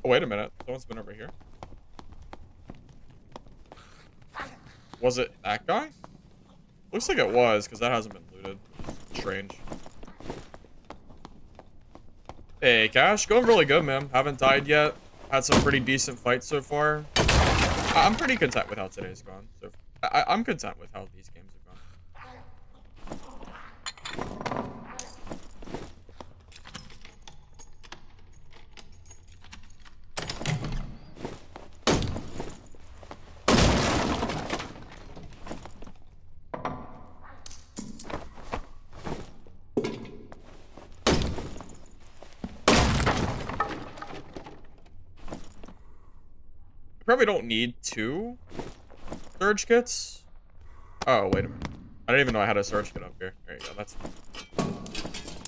Oh, wait a minute. Someone's been over here. Was it that guy? Looks like it was, because that hasn't been looted. Strange. Hey, Cash. Going really good, man. Haven't died yet. Had some pretty decent fights so far. I'm pretty content with how today's gone. So I'm content with how these games have gone. Probably don't need 2 surge kits. Oh, wait a minute. I didn't even know I had a surge kit up here. There you go. That's.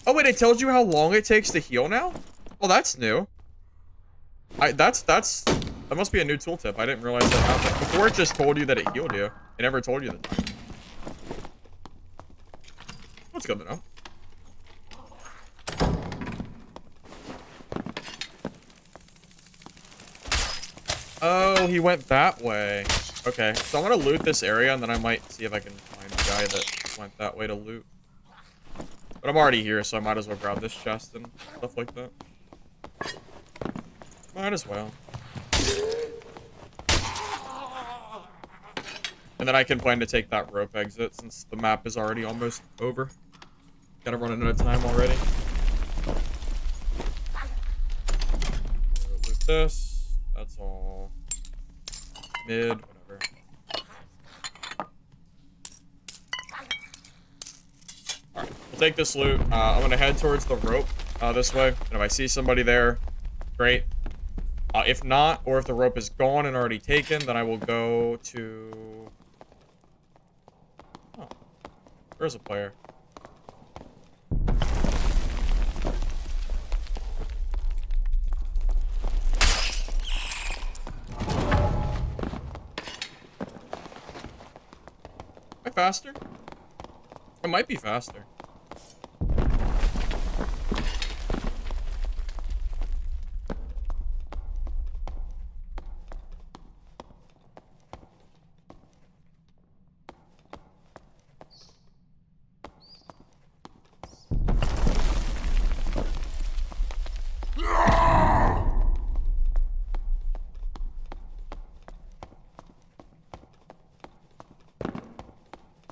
Oh wait, it tells you how long it takes to heal now? Oh, that's new. That must be a new tooltip. I didn't realize that happened. Before it just told you that it healed you. It never told you the time. That's good to know. Oh, he went that way. Okay, so I'm gonna loot this area, and then I might see if I can find a guy that went that way to loot. But I'm already here, so I might as well grab this chest and stuff like that. Might as well. And then I can plan to take that rope exit since the map is already almost over. Gotta run out of time already. Loot this. That's all mid, whatever. Alright, we'll take this loot. I'm gonna head towards the rope this way. And if I see somebody there, great. If not, or if the rope is gone and already taken, then I will go to... Oh, there's a player. Am I faster? It might be faster.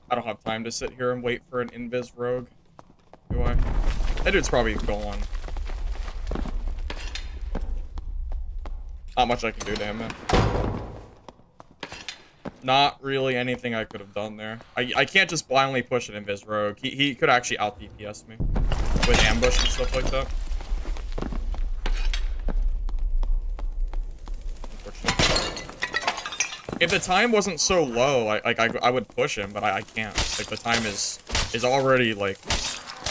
I don't have time to sit here and wait for an invis rogue. Do I? That dude's probably gone. Not much I can do to him, man. Not really anything I could have done there. I can't just blindly push an invis rogue. He could actually out DPS me with ambush and stuff like that. If the time wasn't so low, I would push him, but I can't. Like, the time is already, like,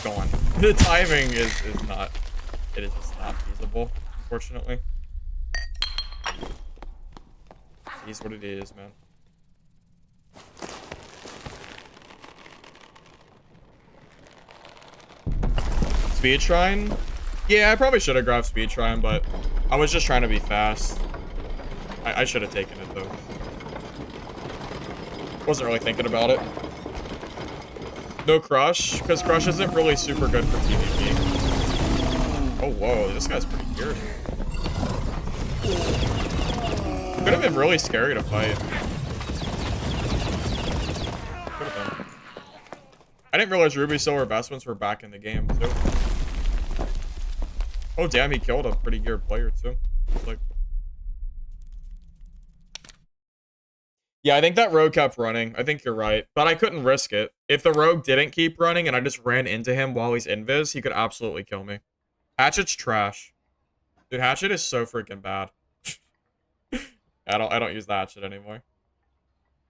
gone. The timing is not... It is just not feasible, unfortunately. It is what it is, man. Speed Shrine? Yeah, I probably should have grabbed Speed Shrine, but I was just trying to be fast. I should have taken it, though. Wasn't really thinking about it. No Crush, because Crush isn't really super good for PvP. Oh, whoa, this guy's pretty geared. Could have been really scary to fight. Could have been. I didn't realize Ruby Silver Vestments were back in the game, too. Oh, damn, he killed a pretty geared player, too. Like... Yeah, I think that rogue kept running. I think you're right. But I couldn't risk it. If the rogue didn't keep running and I just ran into him while he's invis, he could absolutely kill me. Hatchet's trash. Dude, Hatchet is so freaking bad. I don't use the Hatchet anymore.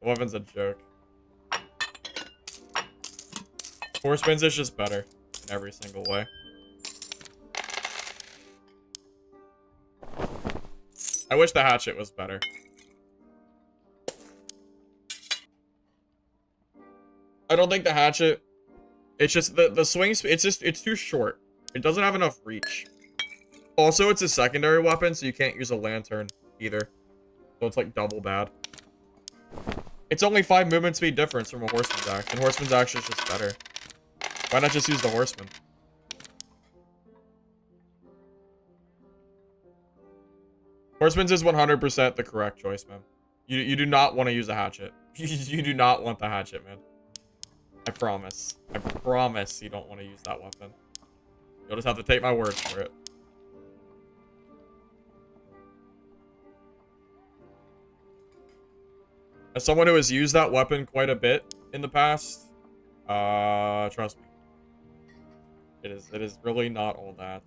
The weapon's a joke. Horseman's is just better in every single way. I wish the Hatchet was better. I don't think the Hatchet... It's just the swing speed... It's too short. It doesn't have enough reach. Also, it's a secondary weapon, so you can't use a lantern either. So it's like double bad. It's only 5 movement speed difference from a Horseman's Axe, and Horseman's Axe is just better. Why not just use the Horseman? Horseman's is 100% the correct choice, man. You do not want to use a Hatchet. You do not want the Hatchet, man. I promise. I promise you don't want to use that weapon. You'll just have to take my word for it. As someone who has used that weapon quite a bit in the past, trust me. It is really not all that.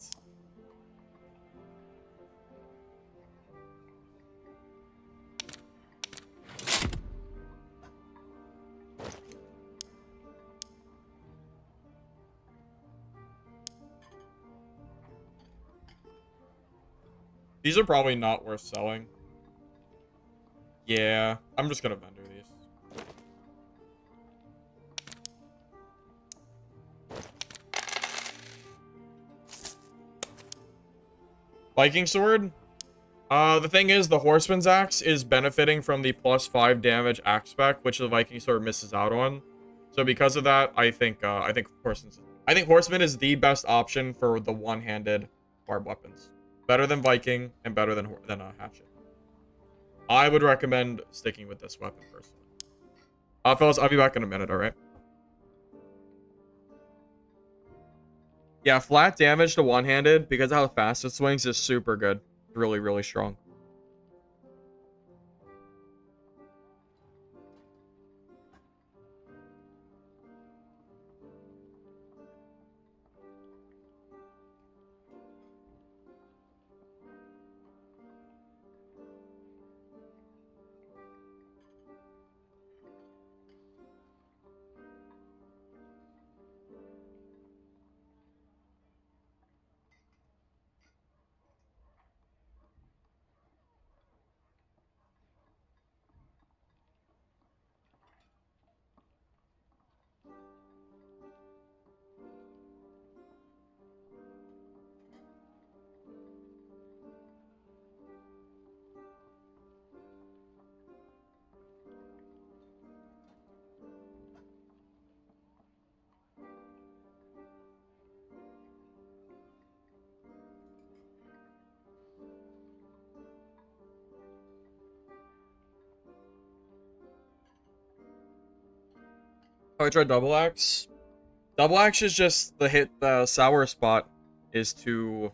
These are probably not worth selling. Yeah, I'm just gonna vendor these. Viking Sword? The thing is, the Horseman's Axe is benefiting from the +5 damage axe spec, which the Viking Sword misses out on. So because of that, I think Horseman is the best option for the one-handed barb weapons. Better than Viking and better than a Hatchet. I would recommend sticking with this weapon personally. Fellas, I'll be back in a minute, alright? Yeah, flat damage to one-handed, because of how fast it swings, is super good. Really, really strong. Oh, I tried double axe. Double axe is just the sour spot is too...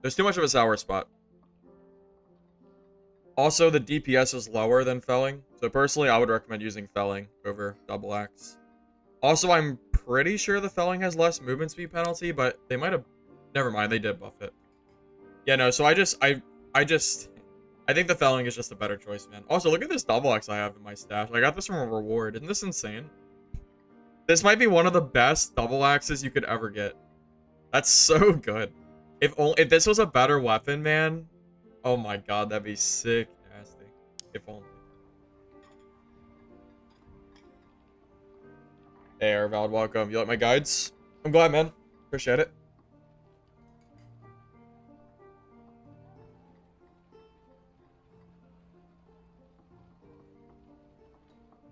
There's too much of a sour spot. Also, the DPS is lower than felling, so personally I would recommend using felling over double axe. Also, I'm pretty sure the felling has less movement speed penalty, but they might have... Never mind, they did buff it. Yeah, no, so I think the felling is just a better choice, man. Also, look at this double axe I have in my stash. I got this from a reward. Isn't this insane? This might be one of the best double axes you could ever get. That's so good. If this was a better weapon, man. Oh my god, that'd be sick nasty. If only. Hey, Arvald, welcome. You like my guides? I'm glad, man. Appreciate it.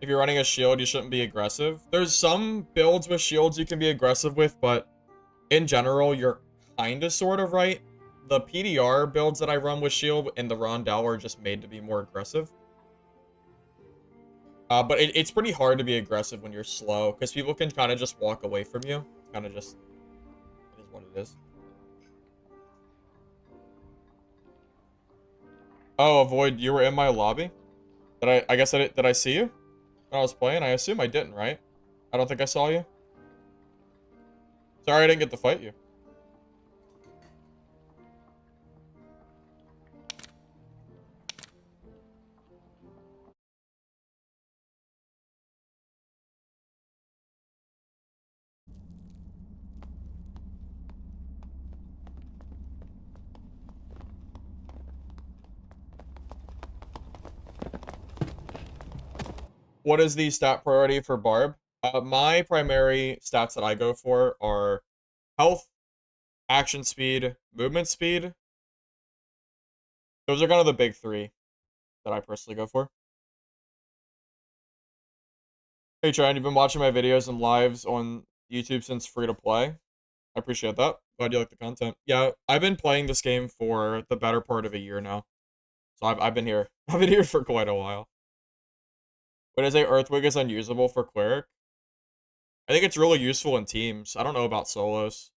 If you're running a shield, you shouldn't be aggressive. There's some builds with shields you can be aggressive with, but in general, you're kind of sort of right. The PDR builds that I run with shield and the Rondell are just made to be more aggressive. But it's pretty hard to be aggressive when you're slow, because people can kind of just walk away from you. It's kind of just... It is what it is. Oh, Avoid, you were in my lobby? I guess did I see you? When I was playing? I assume I didn't, right? I don't think I saw you. Sorry I didn't get to fight you. What is the stat priority for Barb? My primary stats that I go for are health, action speed, movement speed. Those are kind of the big three that I personally go for. Hey, Trent, you've been watching my videos and lives on YouTube since free to play. I appreciate that. Glad you like the content. Yeah, I've been playing this game for the better part of a year now. So I've been here. I've been here for quite a while. But is a Earthquake is unusable for Cleric? I think it's really useful in teams. I don't know about solos.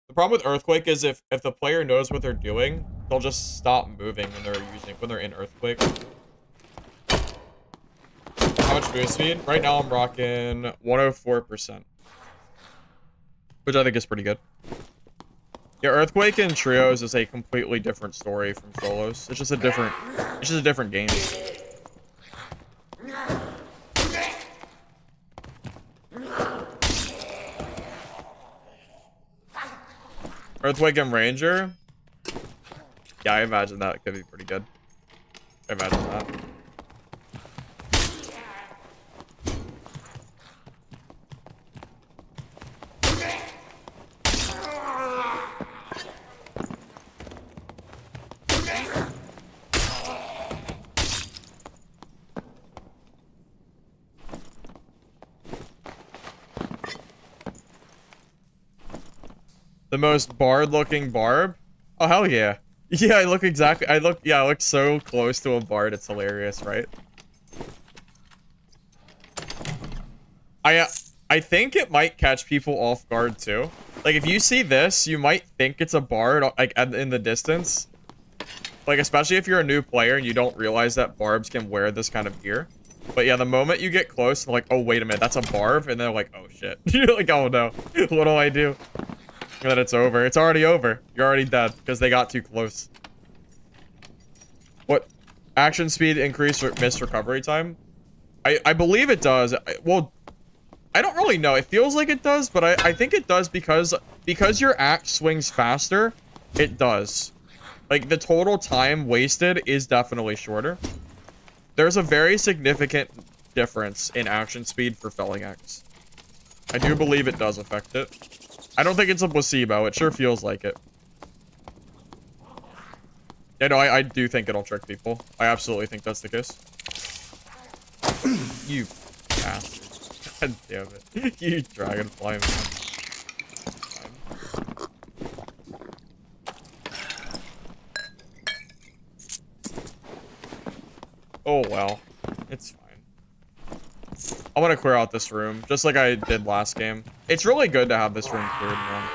The problem with Earthquake is if the player knows what they're doing, they'll just stop moving when they're in Earthquake. How much boost speed? Right now I'm rocking 104%. Which I think is pretty good. Yeah, Earthquake in trios is a completely different story from solos. It's just a different game. Earthquake and Ranger? Yeah, I imagine that could be pretty good. I imagine that. The most bard-looking barb? Oh, hell yeah. Yeah, I look exactly. Yeah, I look so close to a bard. It's hilarious, right? I I think it might catch people off guard too. Like if you see this, you might think it's a bard like in the distance. Like especially if you're a new player and you don't realize that barbs can wear this kind of gear. But yeah, the moment you get close, like, oh wait a minute, that's a barb, and they're like, oh shit. You're like, oh no, what do I do? And then it's over. It's already over. You're already dead because they got too close. What? Action speed increase or missed recovery time? I believe it does. Well, I don't really know. It feels like it does, but I think it does because your axe swings faster, it does. Like, the total time wasted is definitely shorter. There's a very significant difference in action speed for felling axe. I do believe it does affect it. I don't think it's a placebo. It sure feels like it. Yeah, no, I do think it'll trick people. I absolutely think that's the case. You bastard. God damn it. You dragonfly, man. Oh, well. It's fine. I'm gonna clear out this room, just like I did last game. It's really good to have this room cleared, man.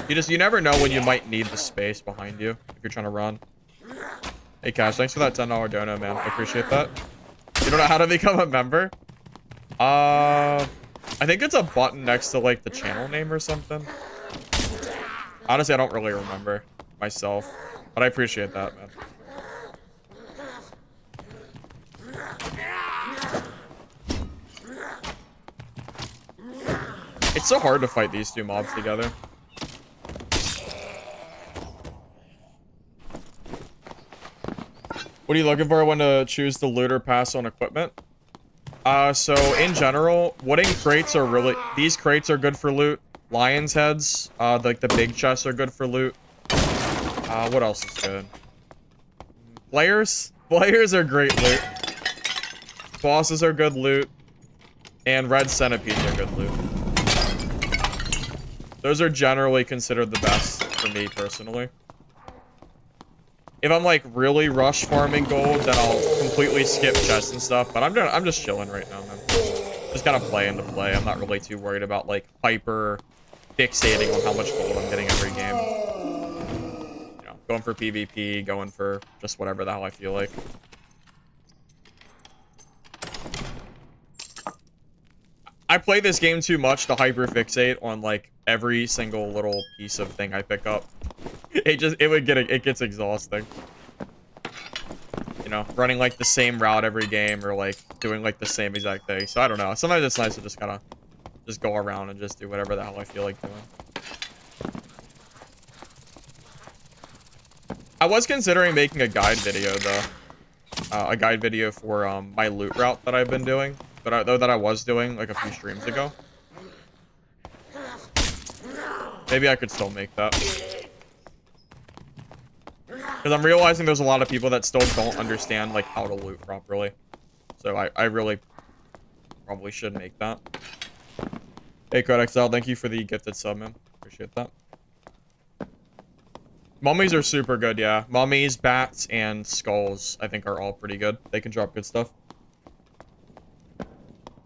You never know when you might need the space behind you if you're trying to run. Hey, Cash, thanks for that $10 dono, man. I appreciate that. You don't know how to become a member? I think it's a button next to, like, the channel name or something. Honestly, I don't really remember myself, but I appreciate that, man. It's so hard to fight these two mobs together. What are you looking for when to choose the loot or pass on equipment? So in general, wooden crates are really... These crates are good for loot. Lion's heads, like the big chests are good for loot. What else is good? Players? Players are great loot. Bosses are good loot. And red centipedes are good loot. Those are generally considered the best for me, personally. If I'm, like, really rush farming gold, then I'll completely skip chests and stuff. But I'm just chilling right now, man. Just kind of playing to play. I'm not really too worried about, like, hyper fixating on how much gold I'm getting every game. You know, going for PvP, going for just whatever the hell I feel like. I play this game too much to hyper fixate on, like, every single little piece of thing I pick up. It gets exhausting. You know, running like the same route every game or like doing like the same exact thing. So I don't know. Sometimes it's nice to just kind of just go around and just do whatever the hell I feel like doing. I was considering making a guide video though. A guide video for my loot route that I've been doing, that I was doing like a few streams ago. Maybe I could still make that. Because I'm realizing there's a lot of people that still don't understand, like, how to loot properly. So I really probably should make that. Hey, CodeXL, thank you for the gifted sub, man. Appreciate that. Mummies are super good, yeah. Mummies, bats, and skulls, I think, are all pretty good. They can drop good stuff.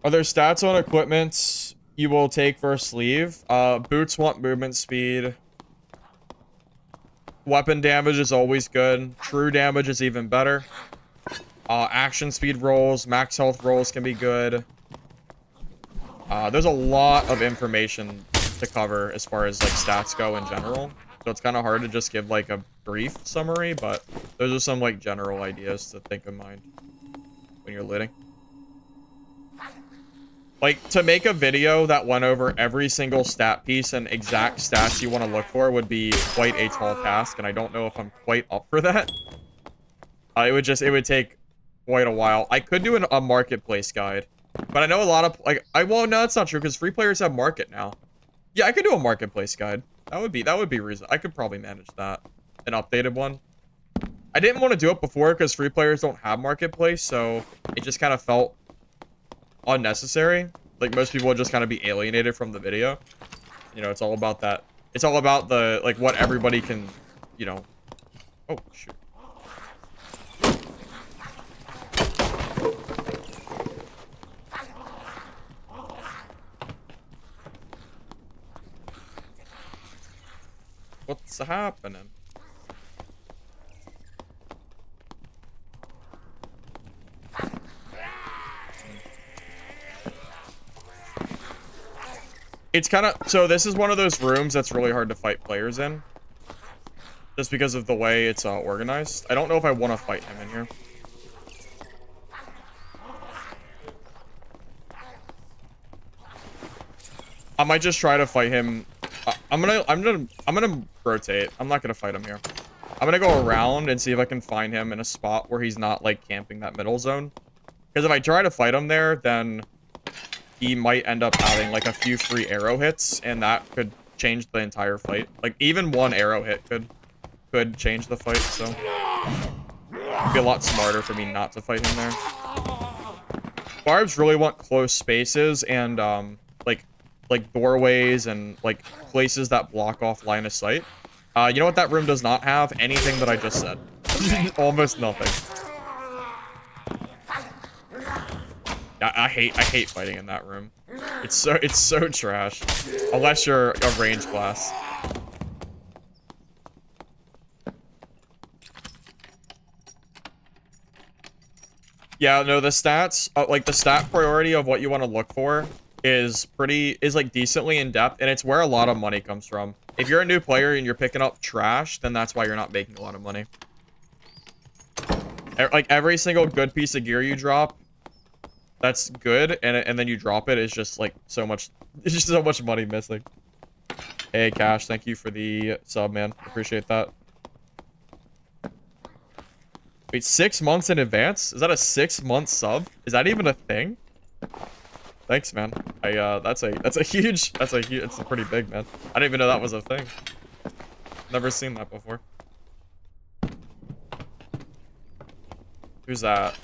Are there stats on equipment you will take for a sleeve? Boots want movement speed. Weapon damage is always good. True damage is even better. Action speed rolls, max health rolls can be good. There's a lot of information to cover as far as like stats go in general. So it's kind of hard to just give like a brief summary, but those are some like general ideas to think in mind when you're looting. Like, to make a video that went over every single stat piece and exact stats you want to look for would be quite a tall task, and I don't know if I'm quite up for that. It would take quite a while. I could do a marketplace guide, but I know a lot of, like, well, no, that's not true, because free players have market now. Yeah, I could do a marketplace guide. That would be reasonable. I could probably manage that. An updated one. I didn't want to do it before, because free players don't have marketplace, so it just kind of felt unnecessary. Like, most people would just kind of be alienated from the video. You know, it's all about that. It's all about the, like, what everybody can, you know, Oh, shoot. What's happening? It's kind of... So this is one of those rooms that's really hard to fight players in. Just because of the way it's organized. I don't know if I want to fight him in here. I might just try to fight him. I'm gonna rotate. I'm not gonna fight him here. I'm gonna go around and see if I can find him in a spot where he's not like camping that middle zone. Because if I try to fight him there, then he might end up having like a few free arrow hits, and that could change the entire fight. Like even one arrow hit could change the fight. So it'd be a lot smarter for me not to fight him there. Barbs really want close spaces and like doorways and like places that block off line of sight. You know what that room does not have? Anything that I just said. Almost nothing. I hate fighting in that room. It's so trash. Unless you're a range class. Yeah, no, the stats, like the stat priority of what you want to look for is like decently in depth, and it's where a lot of money comes from. If you're a new player and you're picking up trash, then that's why you're not making a lot of money. Like every single good piece of gear you drop, that's good, and then you drop it, is just like so much, it's just so much money missing. Hey Cash, thank you for the sub, man. Appreciate that. Wait, 6 months in advance? Is that a 6-month sub? Is that even a thing? Thanks, man. That's pretty big, man. I didn't even know that was a thing. Never seen that before. Who's that?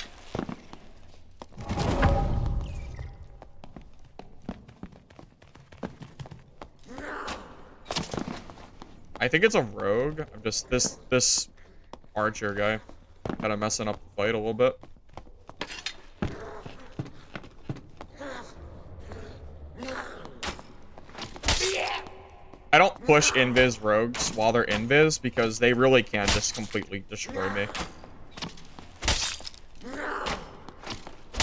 I think it's a rogue. I'm just this archer guy kind of messing up the fight a little bit. I don't push invis rogues while they're invis because they really can just completely destroy me.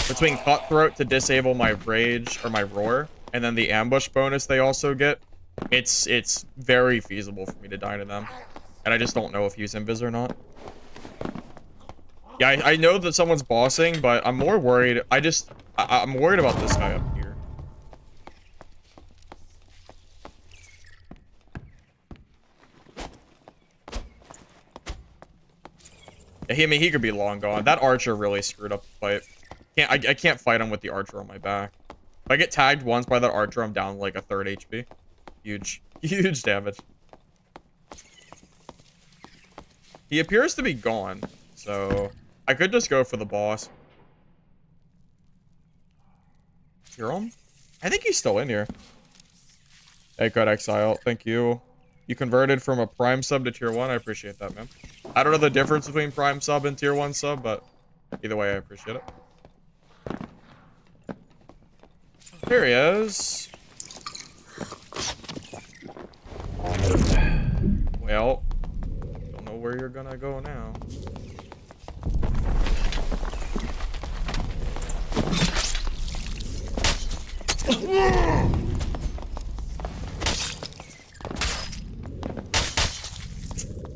Between cutthroat to disable my rage or my roar, and then the ambush bonus they also get, it's very feasible for me to die to them. And I just don't know if he's invis or not. Yeah, I know that someone's bossing, but I'm more worried. I'm worried about this guy up here. I mean, he could be long gone. That archer really screwed up the fight. I can't fight him with the archer on my back. If I get tagged once by that archer, I'm down like a 3rd HP. Huge damage. He appears to be gone, so I could just go for the boss. Hear him? I think he's still in here. Hey, Code Exile, thank you. You converted from a Prime sub to Tier 1. I appreciate that, man. I don't know the difference between Prime sub and Tier 1 sub, but either way, I appreciate it. Here he is. Well, don't know where you're gonna go now.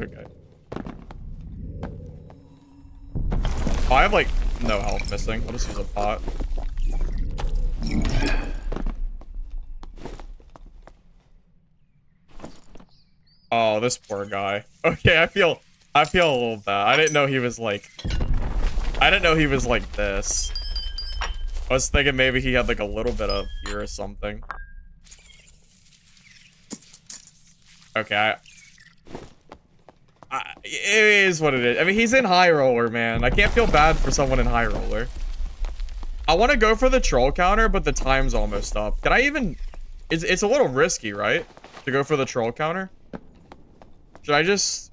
Okay. Oh, I have like no health missing. I'll just use a pot. Oh, this poor guy. Okay, I feel a little bad. I didn't know he was like this. I was thinking maybe he had like a little bit of fear or something. Okay, it is what it is. I mean, he's in HighRoller, man. I can't feel bad for someone in HighRoller. I want to go for the troll counter, but the time's almost up. Can I even... It's a little risky, right? To go for the troll counter? Should I just...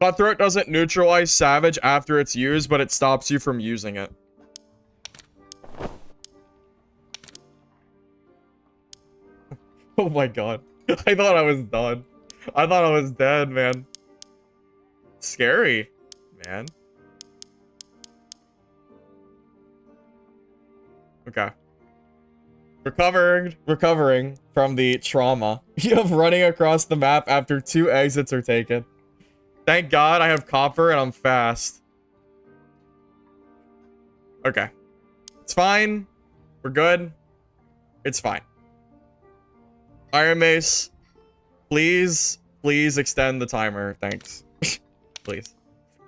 Cutthroat doesn't neutralize Savage after it's used, but it stops you from using it. Oh my god. I thought I was done. I thought I was dead, man. Scary, man. Okay. Recovering from the trauma of running across the map after 2 exits are taken. Thank God I have copper and I'm fast. Okay. It's fine. We're good. It's fine. Iron Mace, please extend the timer. Thanks. Please.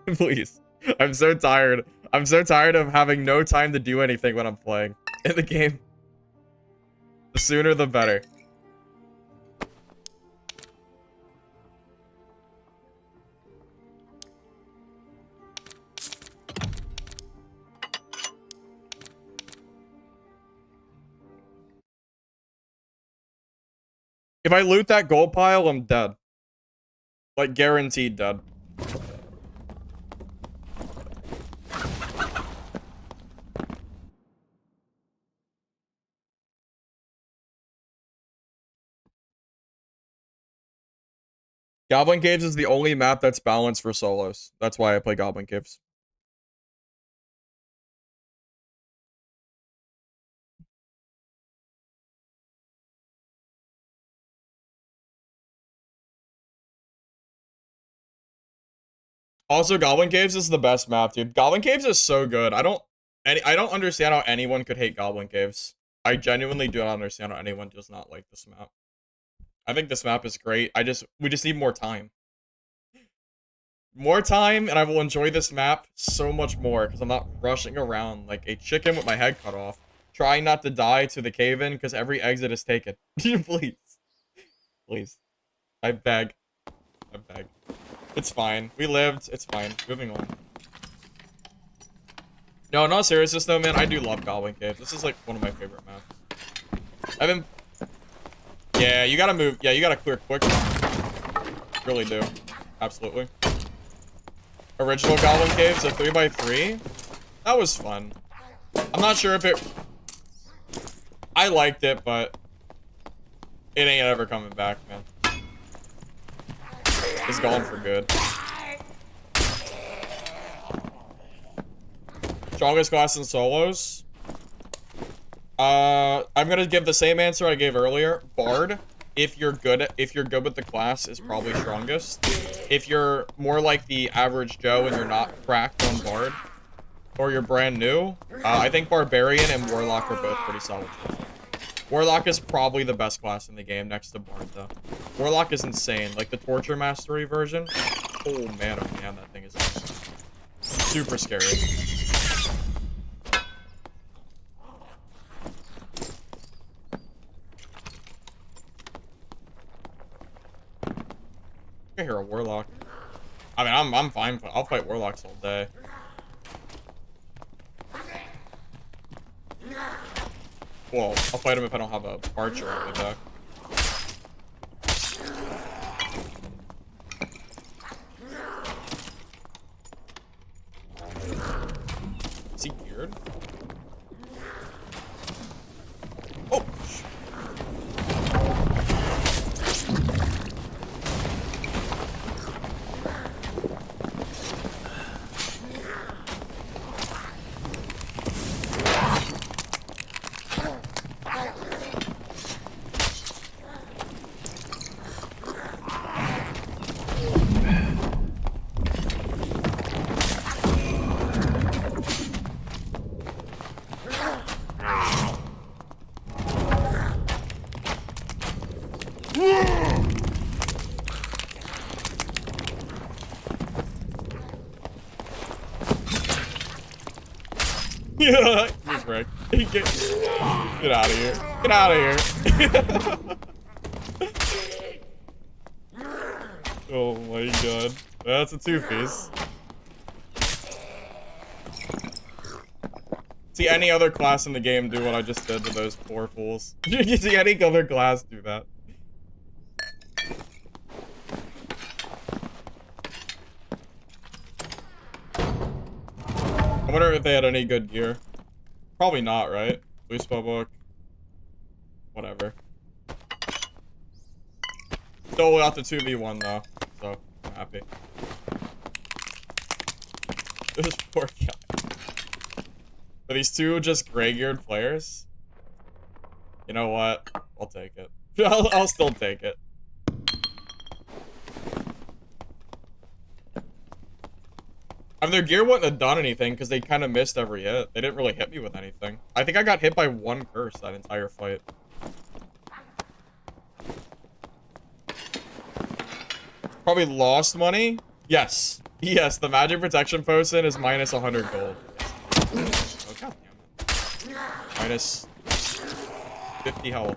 Please. I'm so tired. I'm so tired of having no time to do anything when I'm playing in the game. The sooner the better. If I loot that gold pile, I'm dead. Like, guaranteed dead. Goblin Caves is the only map that's balanced for solos. That's why I play Goblin Caves. Also, Goblin Caves is the best map, dude. Goblin Caves is so good. I don't understand how anyone could hate Goblin Caves. I genuinely do not understand how anyone does not like this map. I think this map is great. We just need more time. More time, and I will enjoy this map so much more, because I'm not rushing around like a chicken with my head cut off, trying not to die to the cave-in, because every exit is taken. Please. Please. I beg. I beg. It's fine. We lived. It's fine. Moving on. No, not seriousness though, man. I do love Goblin Cave. This is like one of my favorite maps. I've been... Yeah, you gotta move. Yeah, you gotta clear quick. Really do. Absolutely. Original Goblin Caves, a 3x3. That was fun. I'm not sure if it... I liked it, but... It ain't ever coming back, man. It's gone for good. Strongest class in solos? I'm gonna give the same answer I gave earlier. Bard, if you're good with the class, is probably strongest. If you're more like the average Joe and you're not cracked on Bard, or you're brand new, I think Barbarian and Warlock are both pretty solid. Warlock is probably the best class in the game next to Bard, though. Warlock is insane. Like, the Torture Mastery version. Oh, man, that thing is super scary. I can hear a Warlock. I mean, I'm fine. I'll fight Warlocks all day. Well, I'll fight him if I don't have a archer on my back. Is he geared? Oh! Yeah, you prick. Get out of here. Get out of here. Oh my god. That's a two-piece. See any other class in the game do what I just did to those poor fools. You see any other class do that. I wonder if they had any good gear. Probably not, right? Blue spell book. Whatever. Still got the 2v1 though, so I'm happy. This poor guy. Are these two just gray-geared players? You know what? I'll take it. I'll still take it. I mean, their gear wouldn't have done anything because they kind of missed every hit. They didn't really hit me with anything. I think I got hit by one curse that entire fight. Probably lost money? Yes. Yes, the magic protection potion is minus 100 gold. Oh, god damn it. Minus 50 health.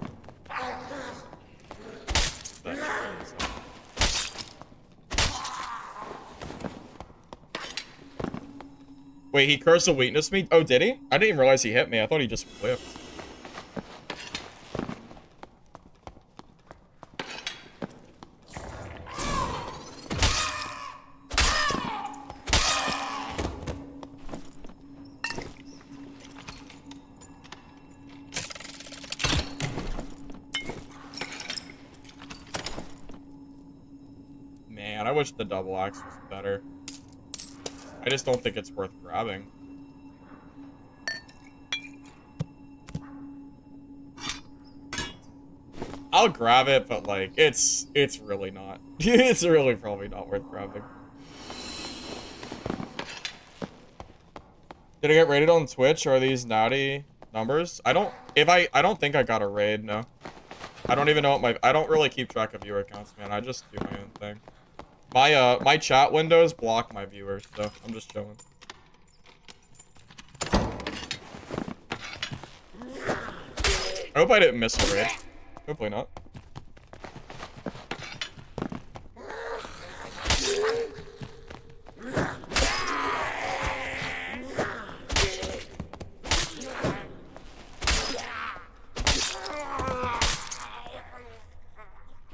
Wait, he cursed a weakness me? Oh, did he? I didn't even realize he hit me. I thought he just whiffed. Man, I wish the double axe was better. I just don't think it's worth grabbing. I'll grab it, but like, it's really not. It's really probably not worth grabbing. Did I get raided on Twitch? Are these naughty numbers? I don't think I got a raid, no. I don't even know what I don't really keep track of viewer accounts, man. I just do my own thing. My chat windows block my viewers, so I'm just chilling. I hope I didn't miss a raid. Hopefully not.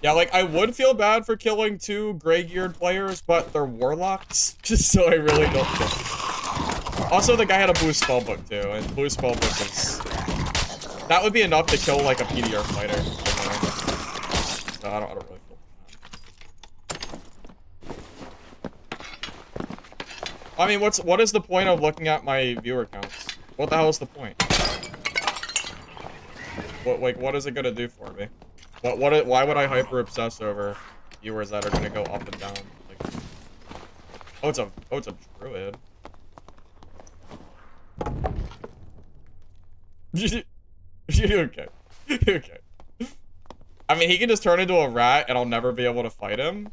Yeah, like, I would feel bad for killing two gray-geared players, but they're warlocks, so I really don't think. Also, the guy had a blue spell book, too, and blue spell book is... That would be enough to kill, like, a PDR fighter. So I don't really feel bad. I mean, what is the point of looking at my viewer counts? What the hell is the point? What is it gonna do for me? Why would I hyper obsess over viewers that are gonna go up and down? Like, oh, it's a druid. Okay. Okay. I mean, he can just turn into a rat and I'll never be able to fight him.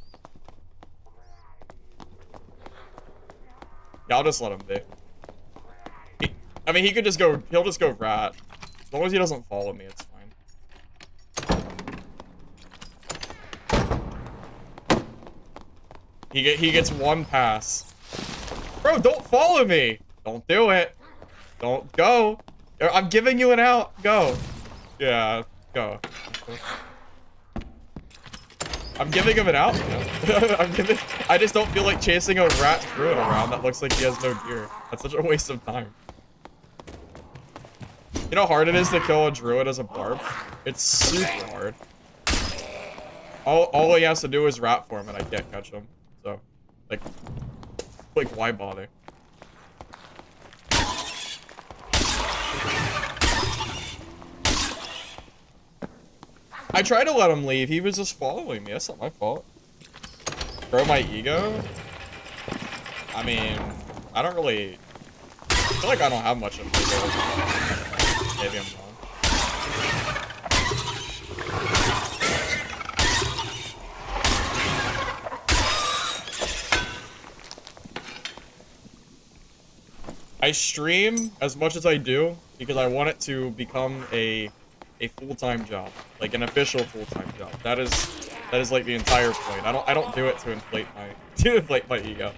Yeah, I'll just let him be. I mean, he'll just go rat. As long as he doesn't follow me, it's fine. He gets one pass. Bro, don't follow me. Don't do it. Don't go. I'm giving you an out. Go. Yeah, go. I'm giving him an out. I just don't feel like chasing a rat druid around that looks like he has no gear. That's such a waste of time. You know how hard it is to kill a druid as a barb? It's super hard. All he has to do is rat form and I can't catch him. So, like why bother? I tried to let him leave. He was just following me. That's not my fault. Bro, my ego? I mean, I don't really... I feel like I don't have much of an ego. Maybe I'm wrong. I stream as much as I do because I want it to become a full-time job, like an official full-time job. That is like the entire point. I don't do it to inflate my ego.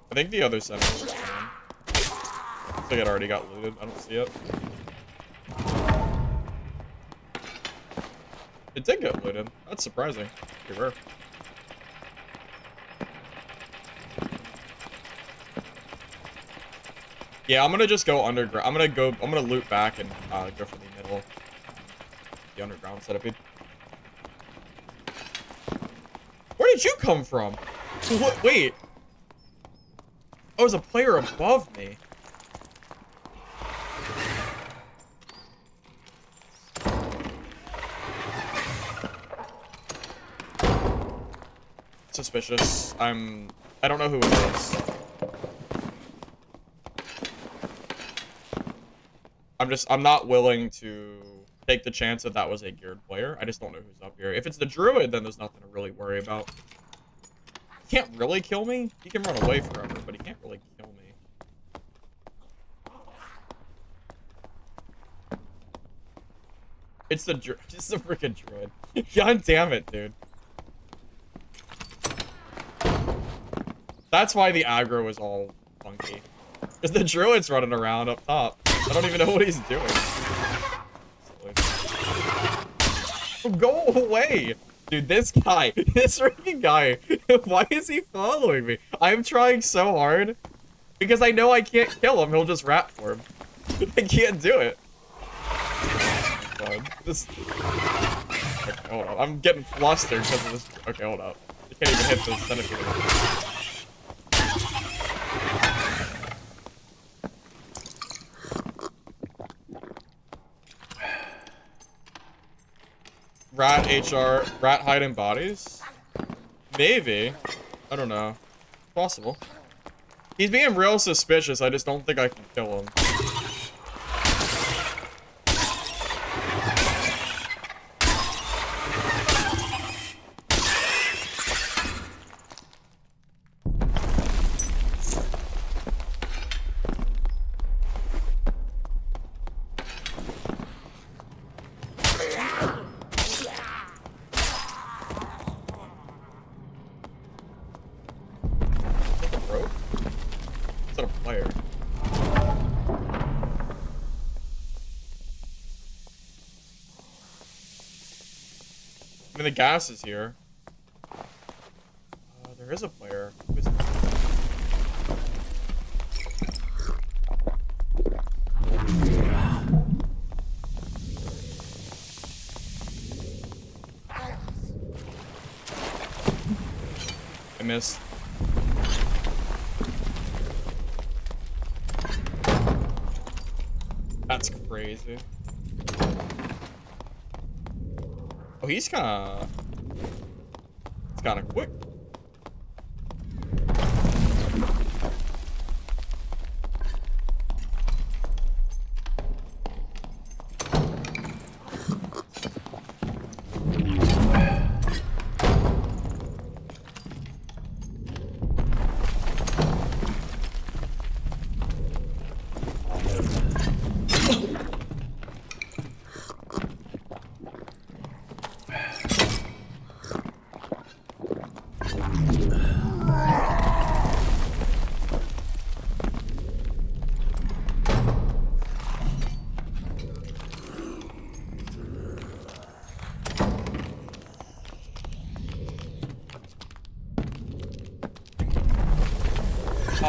I think the other center was gone. I think it already got looted. I don't see it. It did get looted. That's surprising. Pretty rare. Yeah, I'm gonna just go underground. I'm gonna loop back and go for the middle. The underground setup. Where did you come from? What? Wait. Oh, there's a player above me. Suspicious. I don't know who it is. I'm not willing to take the chance that that was a geared player. I just don't know who's up here. If it's the druid, then there's nothing to really worry about. He can't really kill me. He can run away forever, but he can't really kill me. It's the freaking druid. God damn it, dude. That's why the aggro is all funky. Because the druid's running around up top. I don't even know what he's doing. Go away! Dude, this guy, this freaking guy, why is he following me? I'm trying so hard. Because I know I can't kill him, he'll just rat for him. I can't do it. This... Okay, hold on. I'm getting flustered because of this. Okay, hold up. I can't even hit the centipede. Rat HR, rat hiding bodies? Maybe. I don't know. Possible. He's being real suspicious, I just don't think I can kill him. I mean, the gas is here. There is a player. Who is that? I missed. That's crazy. Oh, he's kind of quick.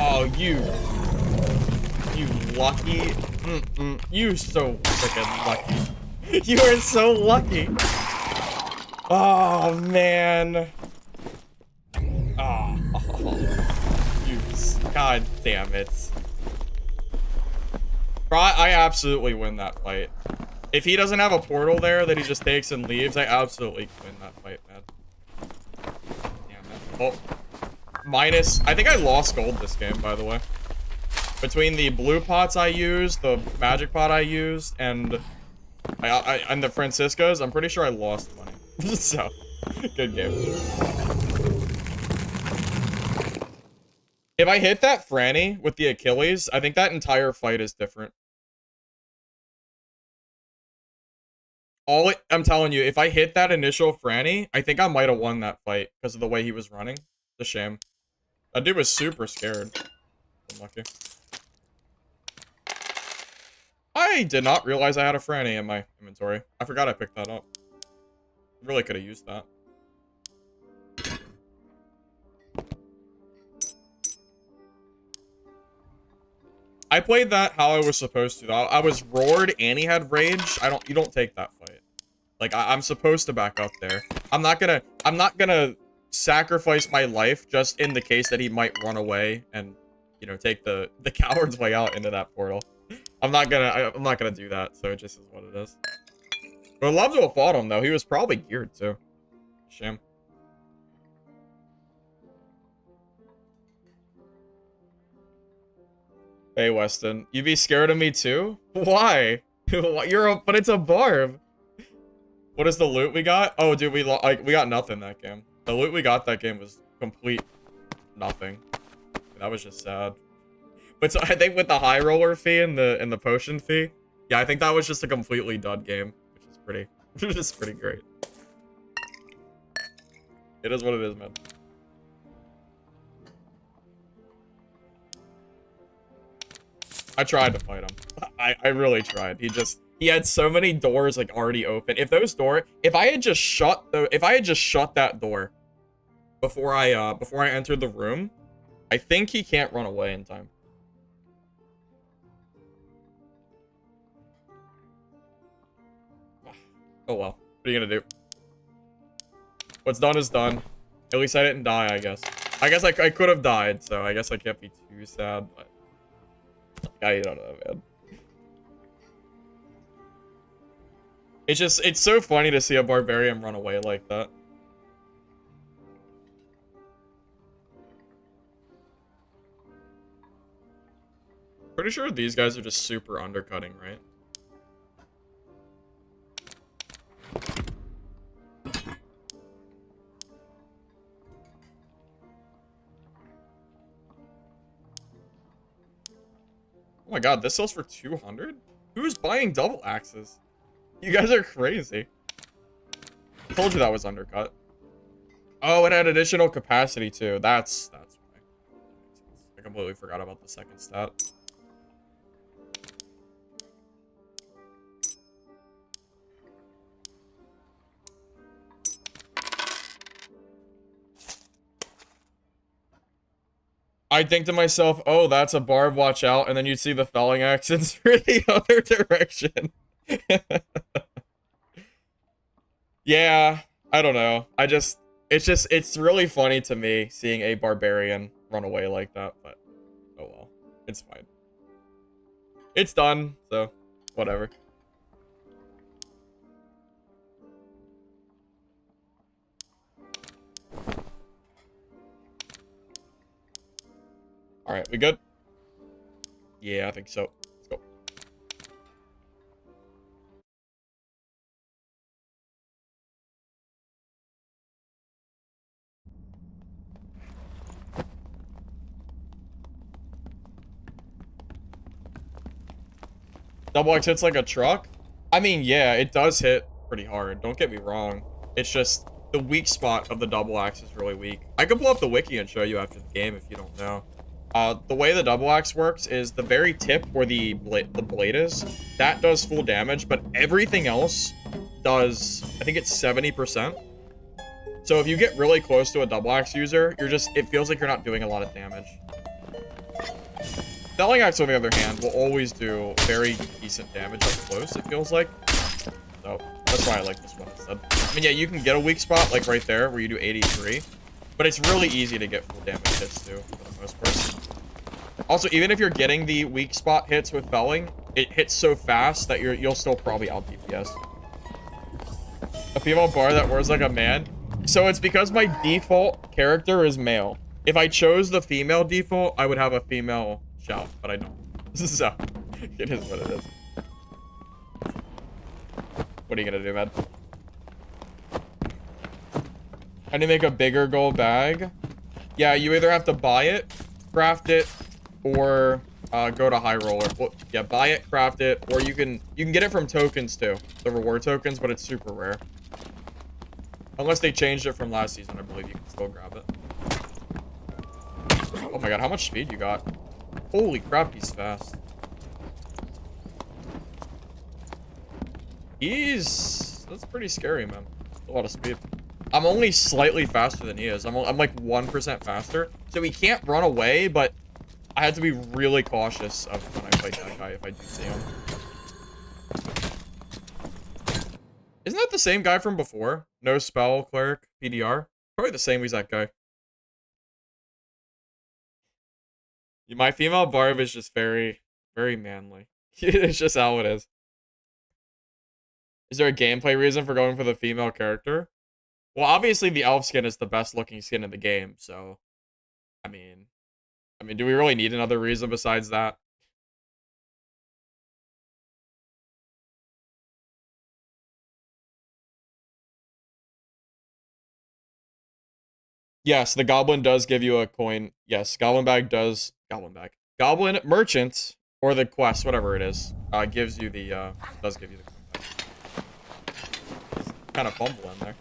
Oh, you lucky. You so freaking lucky. You are so lucky. Oh, man. Oh, God damn it. Bro, I absolutely win that fight. If he doesn't have a portal there that he just takes and leaves, I absolutely win that fight, man. Damn it. Oh. Minus, I think I lost gold this game, by the way. Between the blue pots I used, the magic pot I used, and and the Franciscos, I'm pretty sure I lost money. So, good game. If I hit that Franny with the Achilles, I think that entire fight is different. I'm telling you, if I hit that initial Franny, I think I might have won that fight because of the way he was running. It's a shame. That dude was super scared. Unlucky. I did not realize I had a Franny in my inventory. I forgot I picked that up. Really could have used that. I played that how I was supposed to. I was roared and he had rage. You don't take that fight. Like, I'm supposed to back up there. I'm not gonna sacrifice my life just in the case that he might run away and, you know, take the coward's way out into that portal. I'm not gonna do that, so it just is what it is. But I'd love to have fought him, though. He was probably geared, too. Shame. Hey, Weston. You be scared of me, too? Why? But it's a barb. What is the loot we got? Oh, dude, we got nothing that game. The loot we got that game was complete nothing. That was just sad. But so I think with the HighRoller fee and the potion fee, yeah, I think that was just a completely dud game, which is pretty great. It is what it is, man. I tried to fight him. I really tried. He had so many doors like already open. If I had just shut that door before I entered the room, I think he can't run away in time. Oh well. What are you gonna do? What's done is done. At least I didn't die, I guess. I could have died, so I guess I can't be too sad, but I don't know, man. It's so funny to see a barbarian run away like that. Pretty sure these guys are just super undercutting, right? Oh my god, this sells for 200? Who's buying double axes? You guys are crazy. I told you that was undercut. Oh, it had additional capacity too. That's why. I completely forgot about the second stat. I think to myself, oh, that's a barb, watch out, and then you'd see the felling accents for the other direction. Yeah, I don't know. It's really funny to me seeing a barbarian run away like that, but oh well. It's fine. It's done, so whatever. Alright, we good? Yeah, I think so. Let's go. Double X hits like a truck? I mean, yeah, it does hit pretty hard. Don't get me wrong. It's just the weak spot of the double axe is really weak. I can pull up the wiki and show you after the game if you don't know. The way the double axe works is the very tip where the blade is, that does full damage, but everything else does, I think it's 70%. So if you get really close to a double axe user, it feels like you're not doing a lot of damage. Felling axe, on the other hand, will always do very decent damage up close, it feels like. So that's why I like this one instead. I mean, yeah, you can get a weak spot, like right there, where you do 83. But it's really easy to get full damage hits, too, for the most part. Also, even if you're getting the weak spot hits with felling, it hits so fast that you'll still probably out DPS. A female bar that wears like a man? So it's because my default character is male. If I chose the female default, I would have a female shout, but I don't. So, it is what it is. What are you gonna do, man? How do you make a bigger gold bag? Yeah, you either have to buy it, craft it, or go to HighRoller. Well, yeah, buy it, craft it, or you can get it from tokens too, the reward tokens, but it's super rare. Unless they changed it from last season, I believe you can still grab it. Oh my god, how much speed you got? Holy crap, he's fast. That's pretty scary, man. A lot of speed. I'm only slightly faster than he is. I'm like 1% faster. So he can't run away, but I had to be really cautious of when I fight that guy if I do see him. Isn't that the same guy from before? No spell, cleric, PDR? Probably the same exact guy. My female barb is just very, very manly. It's just how it is. Is there a gameplay reason for going for the female character? Well, obviously the elf skin is the best looking skin in the game, so I mean, do we really need another reason besides that? Yes, the goblin does give you a coin. Yes, goblin bag does goblin bag. Goblin merchant or the quest, whatever it is, gives you the does give you the coin bag. Kind of fumble in there.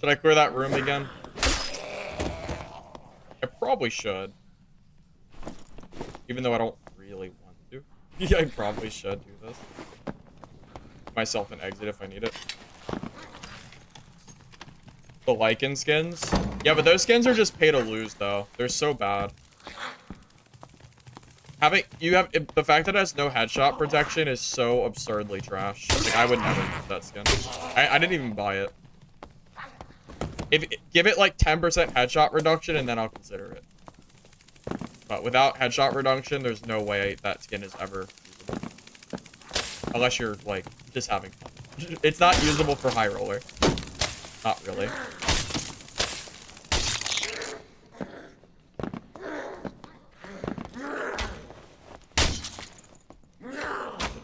Should I clear that room again? I probably should. Even though I don't really want to. Yeah, I probably should do this. Myself an exit if I need it. The lichen skins? Yeah, but those skins are just pay to lose, though. They're so bad. The fact that it has no headshot protection is so absurdly trash. Like, I would never use that skin. I didn't even buy it. Give it like 10% headshot reduction and then I'll consider it. But without headshot reduction, there's no way that skin is ever usable. Unless you're like just having fun. It's not usable for HighRoller. Not really.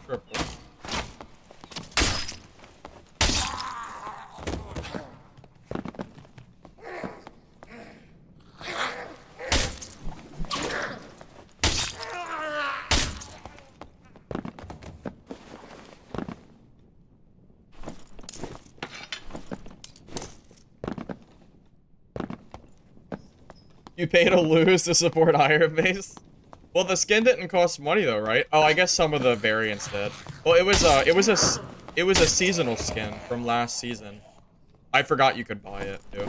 Triple. You pay to lose to support Iron Base? Well, the skin didn't cost money though, right? Oh, I guess some of the variants did. Well, it was a seasonal skin from last season. I forgot you could buy it too.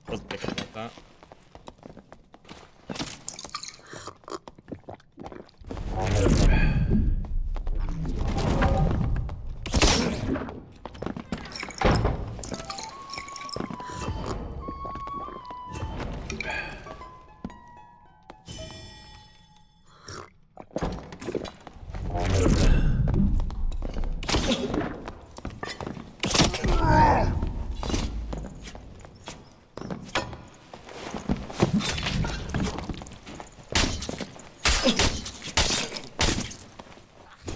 Wasn't thinking about that.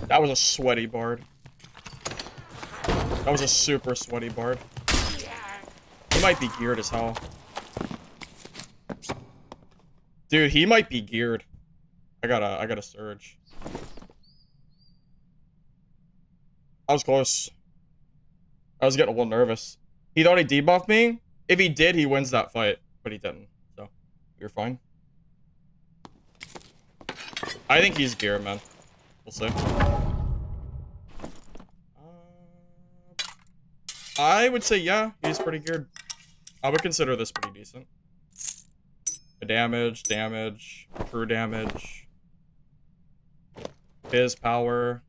That was a sweaty bard. That was a super sweaty bard. He might be geared as hell. Dude, he might be geared. I gotta surge. I was close. I was getting a little nervous. He thought he debuffed me. If he did, he wins that fight. But he didn't. So, you're fine. I think he's geared, man. We'll see. I would say, yeah, he's pretty geared. I would consider this pretty decent. Damage, true damage. His power.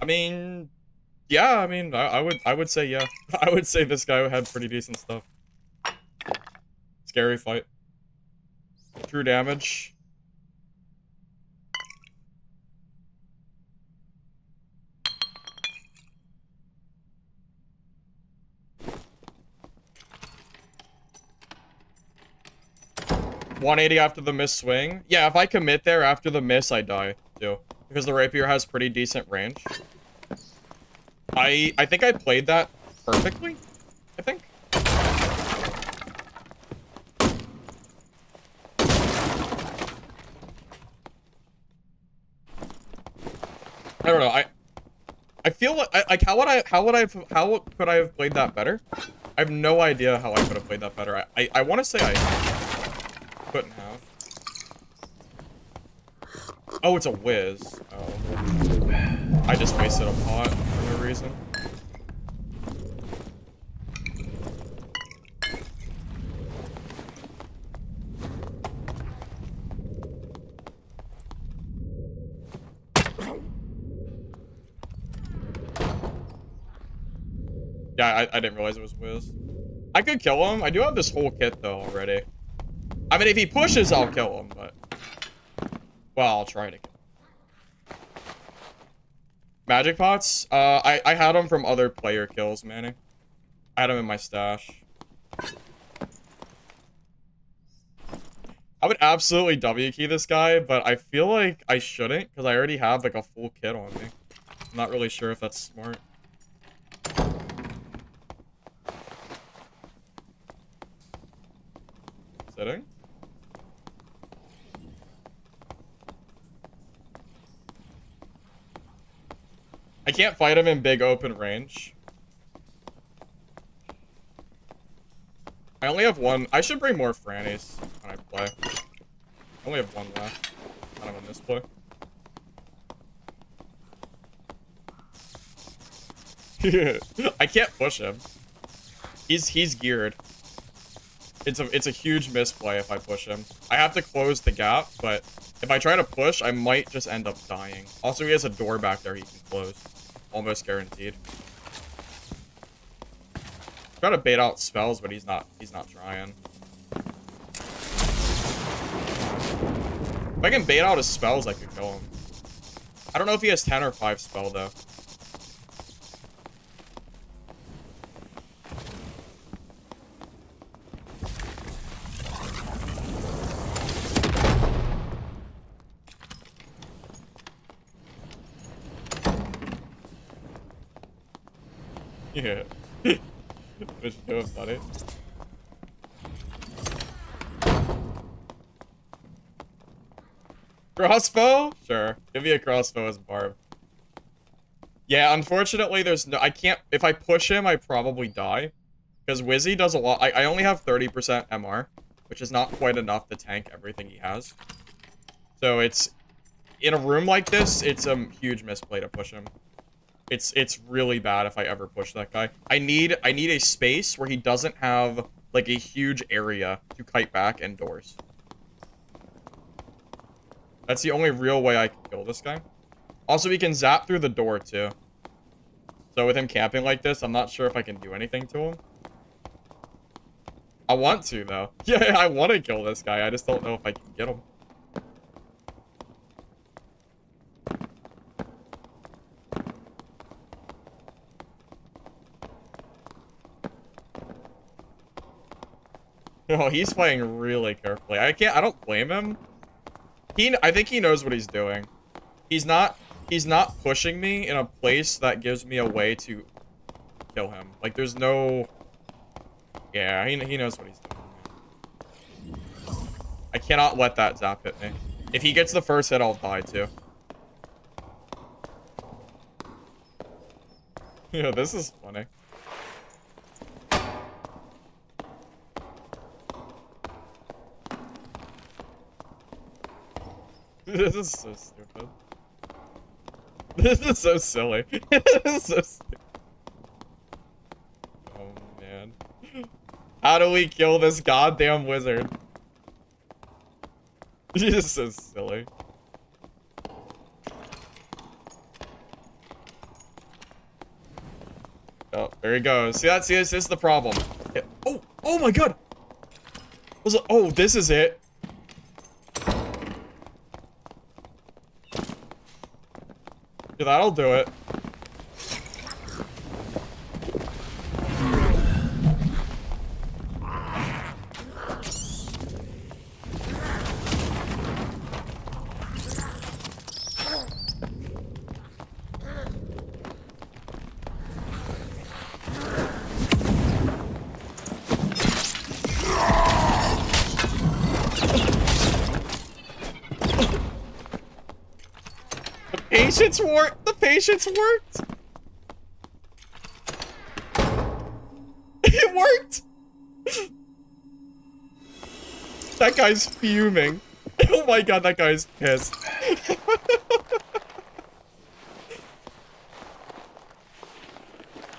I mean, yeah, I would say, yeah. I would say this guy had pretty decent stuff. Scary fight. True damage. $180 after the miss swing. Yeah, if I commit there after the miss, I die too. Because the rapier has pretty decent range. I think I played that perfectly. I think. I don't know. I feel like how could I have played that better? I have no idea how I could have played that better. I want to say couldn't have. Oh, it's a whiz. Oh. I just wasted a pot for no reason. Yeah, I didn't realize it was whiz. I could kill him. I do have this whole kit, though, already. I mean, if he pushes, I'll kill him, but... Well, I'll try to kill him. Magic pots? I had them from other player kills, Manny. I had them in my stash. I would absolutely W key this guy, but I feel like I shouldn't, because I already have, like, a full kit on me. I'm not really sure if that's smart. Sitting? I can't fight him in big open range. I only have one. I should bring more Frannies when I play. I only have one left. I don't know, in this play. I can't push him. He's geared. It's a huge misplay if I push him. I have to close the gap, but if I try to push, I might just end up dying. Also, he has a door back there he can close. Almost guaranteed. Try to bait out spells, but he's not trying. If I can bait out his spells, I could kill him. I don't know if he has 10 or 5 spell though. Yeah. What you doing, buddy? Crossbow? Sure. Give me a crossbow as Barb. Yeah, unfortunately, there's no... I can't... If I push him, I probably die. Because Wizzy does a lot... I only have 30% MR, which is not quite enough to tank everything he has. So it's... In a room like this, it's a huge misplay to push him. It's really bad if I ever push that guy. I need a space where he doesn't have, like, a huge area to kite back and doors. That's the only real way I can kill this guy. Also, he can zap through the door, too. So with him camping like this, I'm not sure if I can do anything to him. I want to, though. Yeah, I want to kill this guy. I just don't know if I can get him. Oh, he's playing really carefully. I don't blame him. I think he knows what he's doing. He's not pushing me in a place that gives me a way to kill him. Like, there's no... Yeah, he knows what he's doing. I cannot let that zap hit me. If he gets the first hit, I'll die too. Yeah, this is funny. This is so stupid. This is so silly. This is so stupid. Oh, man. How do we kill this goddamn wizard? This is so silly. Oh, there he goes. See, this is the problem. Oh my god! Oh, this is it. Yeah, that'll do it. The patience worked. It worked. That That guy's fuming. Oh my god, that guy's pissed.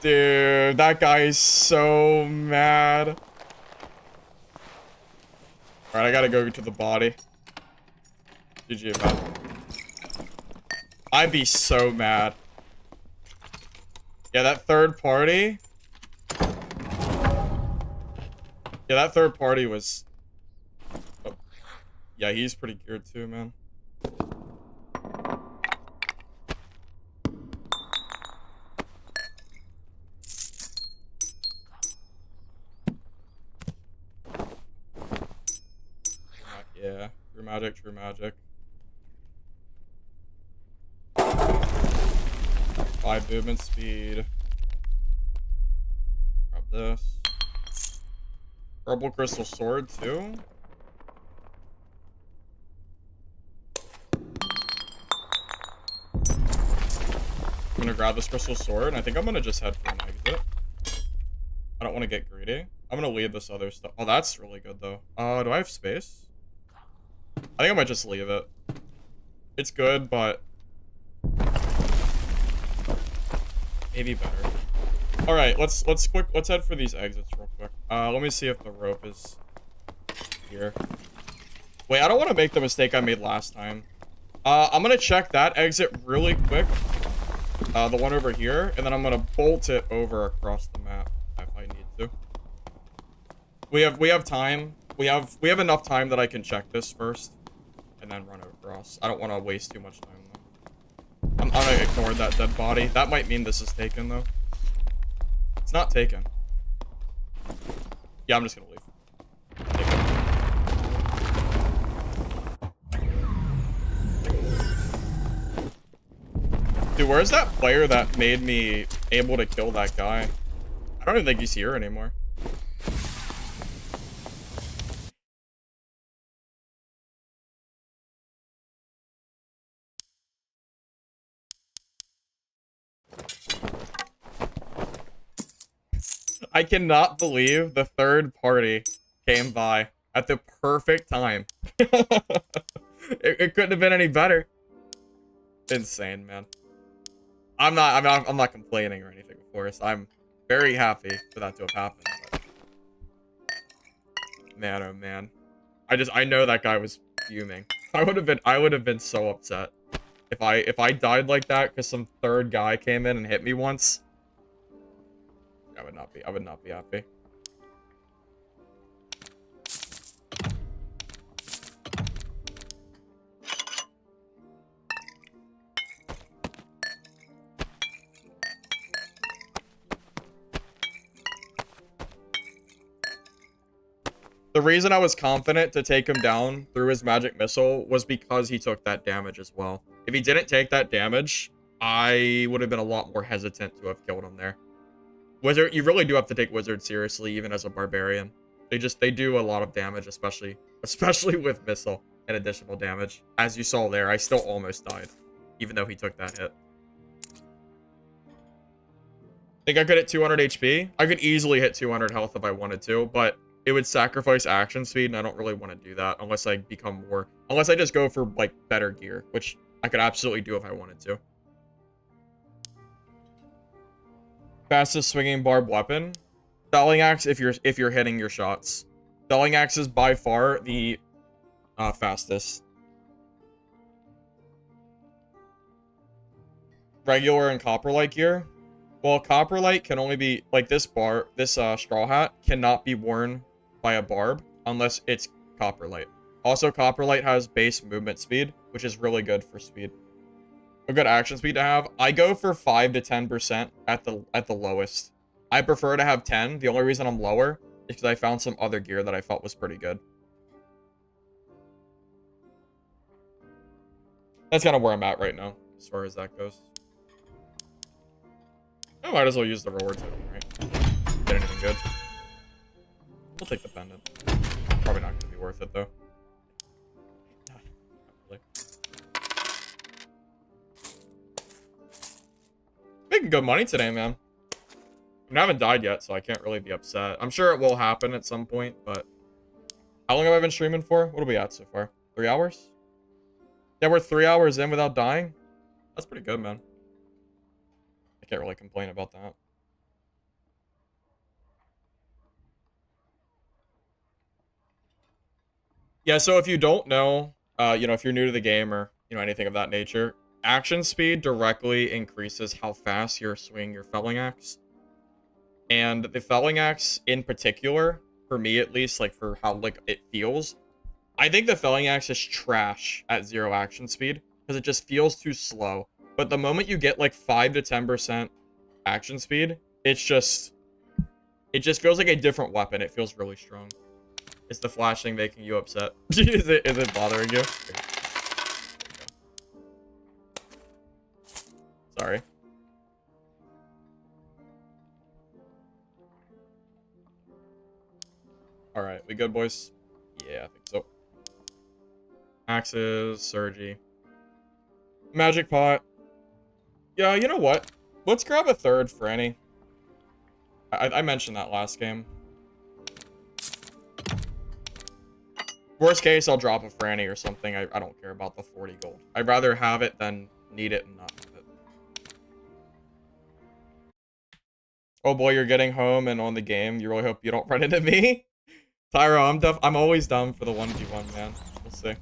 Dude, that guy is so mad. Alright, I gotta go to the body. GG, man. I'd be so mad. Yeah, that third party. Yeah, that third party was... Oh. Yeah, he's pretty geared too, man. Yeah, true magic, true magic. 5 movement speed. Grab this. Purple crystal sword too. I'm gonna grab this crystal sword, and I think I'm gonna just head for an exit. I don't want to get greedy. I'm gonna leave this other stuff. Oh, that's really good though. Do I have space? I think I might just leave it. It's good, but maybe better. All right, let's head for these exits real quick. Let me see if the rope is here. Wait, I don't want to make the mistake I made last time. I'm gonna check that exit really quick. The one over here, and then I'm gonna bolt it over across the map if I need to. We have time. We have enough time that I can check this first, and then run across. I don't want to waste too much time though. I'm gonna ignore that dead body. That might mean this is taken though. It's not taken. Yeah, I'm just gonna leave. Dude, where's that player that made me able to kill that guy? I don't even think he's here anymore. I cannot believe the third party came by at the perfect time. It couldn't have been any better. Insane, man. I'm not complaining or anything, of course. I'm very happy for that to have happened. But... Man, oh man. I know that guy was fuming. I would have been so upset if I died like that because some third guy came in and hit me once. I would not be happy. The reason I was confident to take him down through his magic missile was because he took that damage as well. If he didn't take that damage, I would have been a lot more hesitant to have killed him there. Wizard, you really do have to take Wizard seriously, even as a Barbarian. They do a lot of damage, especially with missile and additional damage. As you saw there, I still almost died, even though he took that hit. Think I could hit 200 HP? I could easily hit 200 health if I wanted to, but it would sacrifice action speed, and I don't really want to do that unless I become more... Unless I just go for, like, better gear, which I could absolutely do if I wanted to. Fastest swinging barbed weapon. Felling axe if you're hitting your shots. Felling axe is by far the fastest. Regular and Copperlight gear. Well, Copperlight can only be like this straw hat cannot be worn by a barb unless it's Copperlight. Also, Copperlight has base movement speed, which is really good for speed. A good action speed to have. I go for 5 to 10% at the lowest. I prefer to have 10. The only reason I'm lower is because I found some other gear that I felt was pretty good. That's kind of where I'm at right now, as far as that goes. I might as well use the reward token, right? Get anything good. We'll take the pendant. Probably not going to be worth it, though. Not really. Making good money today, man. I haven't died yet, so I can't really be upset. I'm sure it will happen at some point, but How long have I been streaming for? What are we at so far? 3 hours? Yeah, we're 3 hours in without dying. That's pretty good, man. I can't really complain about that. Yeah, so if you don't know, you know, if you're new to the game or, you know, anything of that nature, action speed directly increases how fast you're swinging your felling axe. And the felling axe in particular, for me at least, like for how like it feels, I think the felling axe is trash at 0 action speed because it just feels too slow. But the moment you get like 5 to 10% action speed, it just feels like a different weapon. It feels really strong. Is the flashing making you upset? Is it bothering you? Sorry. All right, we good, boys? Yeah, I think so. Axes, Surgy. Magic pot. Yeah, you know what? Let's grab a third Franny. I mentioned that last game. Worst case, I'll drop a Franny or something. I don't care about the 40 gold. I'd rather have it than need it and not have it. Oh boy, you're getting home and on the game. You really hope you don't run into me? Tyro, I'm always down for the 1v1, man. We'll see.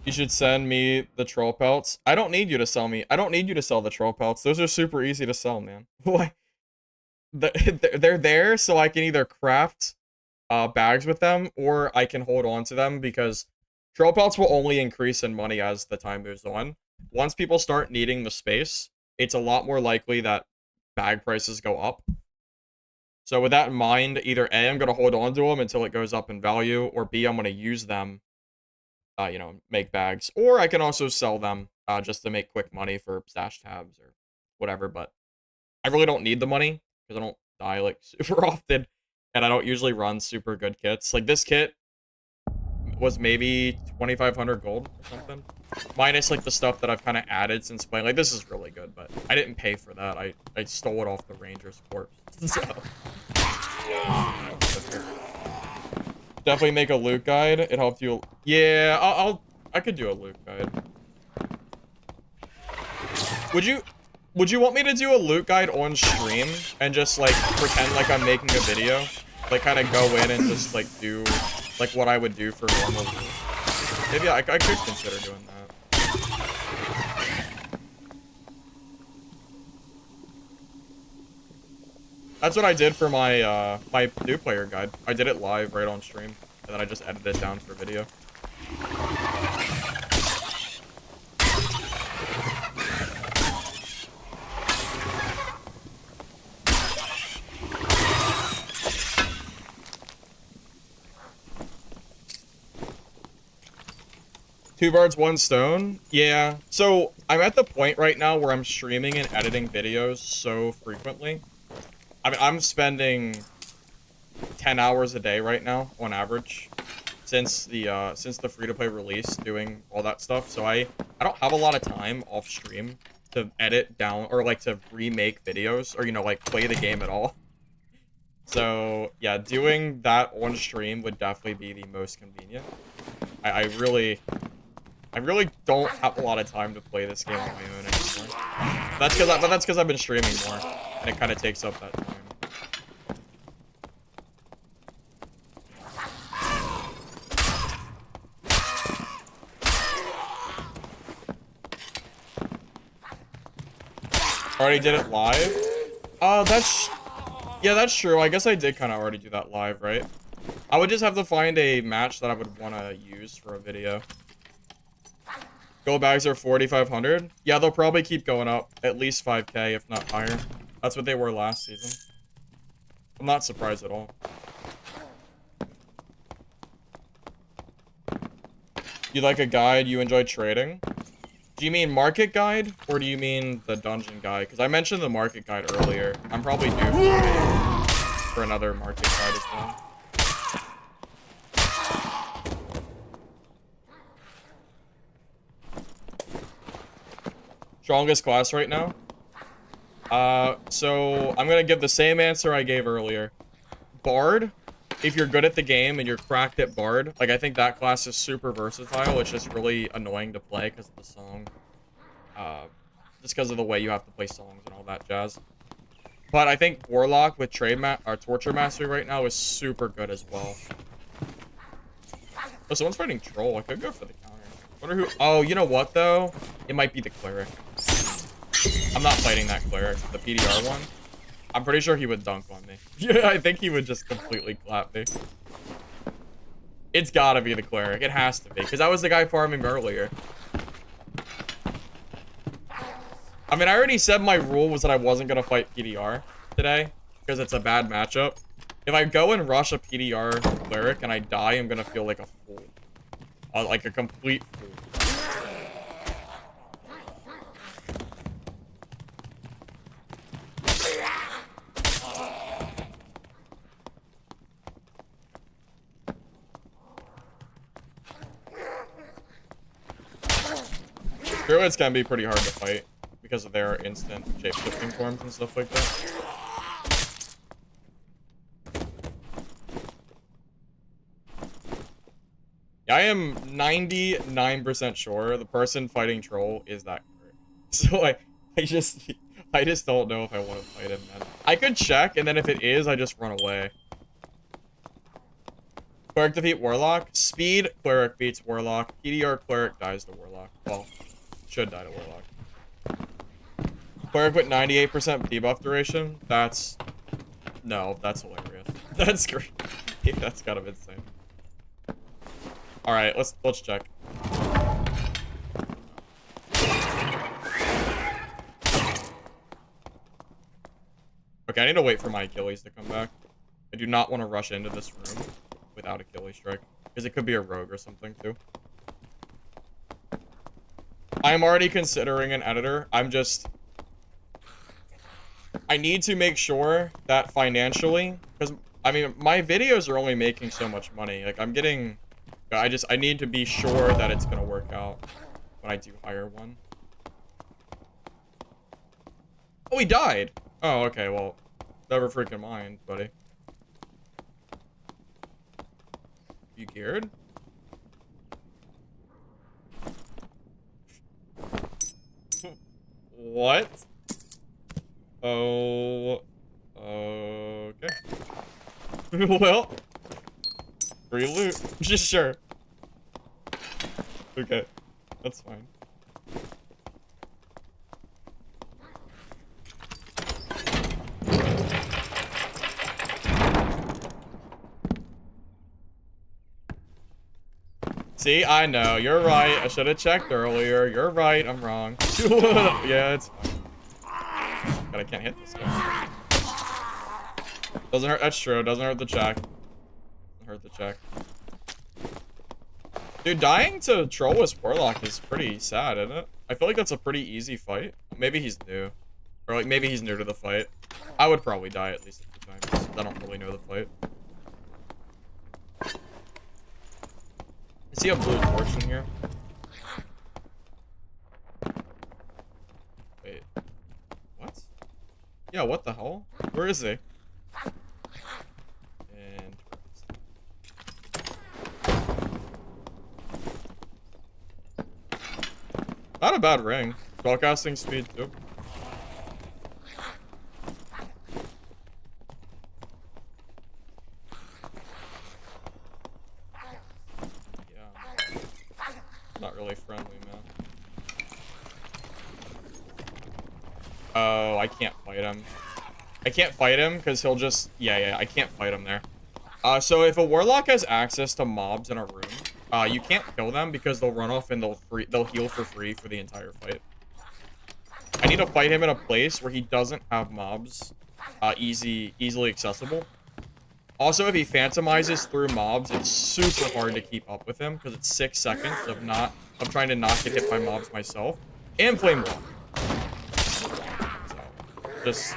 You should send me the troll pelts. I don't need you to sell me. I don't need you to sell the troll pelts. Those are super easy to sell, man. Why? They're there so I can either craft bags with them or I can hold on to them because troll pelts will only increase in money as the time moves on. Once people start needing the space, it's a lot more likely that bag prices go up. So with that in mind, either A, I'm going to hold on to them until it goes up in value, or B, I'm going to use them, you know, make bags. Or I can also sell them just to make quick money for stash tabs or whatever, but I really don't need the money because I don't die like super often and I don't usually run super good kits. Like this kit was maybe 2,500 gold or something. Minus like the stuff that I've kind of added since playing. Like this is really good, but I didn't pay for that. I stole it off the Ranger's corpse. So definitely make a loot guide. It helped you. Yeah, I could do a loot guide. Would you want me to do a loot guide on stream and just like pretend like I'm making a video? Like kind of go in and just like do like what I would do for normal loot. Maybe I could consider doing that. That's what I did for my my new player guide. I did it live right on stream, and then I just edited it down for video. Two birds, one stone? Yeah. So, I'm at the point right now where I'm streaming and editing videos so frequently. I mean, I'm spending 10 hours a day right now, on average, since the free-to-play release, doing all that stuff. So I don't have a lot of time off stream to edit down, or, like, to remake videos, or, you know, like, play the game at all. So, yeah, doing that on stream would definitely be the most convenient. I really don't have a lot of time to play this game on my own anymore. That's because I've been streaming more, and it kind of takes up that time. Already did it live? Yeah, that's true. I guess I did kind of already do that live, right? I would just have to find a match that I would want to use for a video. Gold bags are 4,500. Yeah, they'll probably keep going up. At least 5k, if not higher. That's what they were last season. I'm not surprised at all. You like a guide? You enjoy trading? Do you mean market guide? Or do you mean the dungeon guide? Because I mentioned the market guide earlier. I'm probably due for another market guide as well. Strongest class right now? So I'm gonna give the same answer I gave earlier. Bard, if you're good at the game and you're cracked at Bard, like, I think that class is super versatile. It's just really annoying to play because of the song. Just because of the way you have to play songs and all that jazz. But I think Warlock with Torture Mastery right now is super good as well. Oh, someone's fighting Troll. I could go for the counter. Wonder who... Oh, you know what, though? It might be the Cleric. I'm not fighting that Cleric. The PDR one. I'm pretty sure he would dunk on me. Yeah, I think he would just completely clap me. It's gotta be the Cleric. It has to be. Because that was the guy farming earlier. I mean, I already said my rule was that I wasn't going to fight PDR today. Because it's a bad matchup. If I go and rush a PDR Cleric and I die, I'm going to feel like a fool. Like a complete fool. Druids can be pretty hard to fight because of their instant shape-shifting forms and stuff like that. Yeah, I am 99% sure the person fighting Troll is that cleric. So I just don't know if I want to fight him, man. I could check, and then if it is, I just run away. Cleric defeat Warlock. Speed, Cleric beats Warlock. PDR Cleric dies to Warlock. Well, should die to Warlock. Cleric with 98% debuff duration. That's... No, that's hilarious. That's great. That's kind of insane. Alright, let's check. Okay, I need to wait for my Achilles to come back. I do not want to rush into this room without Achilles strike. Because it could be a rogue or something, too. I'm already considering an editor. I need to make sure that financially... Because, I mean, my videos are only making so much money. Like, I'm getting... I need to be sure that it's gonna work out when I do hire one. Oh, he died! Oh, okay, well, never freaking mind, buddy. You geared? What? Oh... Okay. Well... Free loot. Just sure. Okay. That's fine. See, I know. You're right. I should have checked earlier. You're right. I'm wrong. Yeah, it's fine. God, I can't hit this guy. Doesn't hurt. That's true. Doesn't hurt the check. Hurt the check. Dude, dying to Troll with Warlock is pretty sad, isn't it? I feel like that's a pretty easy fight. Maybe he's new. Or like maybe he's new to the fight. I would probably die at least a few times. I don't really know the fight. I see a blue torch in here. Wait. What? Yeah, what the hell? Where is he? Not a bad ring. Spellcasting speed too. Yeah. Not really friendly, man. Oh, I can't fight him. I can't fight him because he'll just... Yeah, I can't fight him there. So if a Warlock has access to mobs in a room, you can't kill them because they'll run off and they'll heal for free for the entire fight. I need to fight him in a place where he doesn't have mobs easily accessible. Also, if he phantomizes through mobs, it's super hard to keep up with him because it's 6 seconds of trying to not get hit by mobs myself and flame walk. So, just...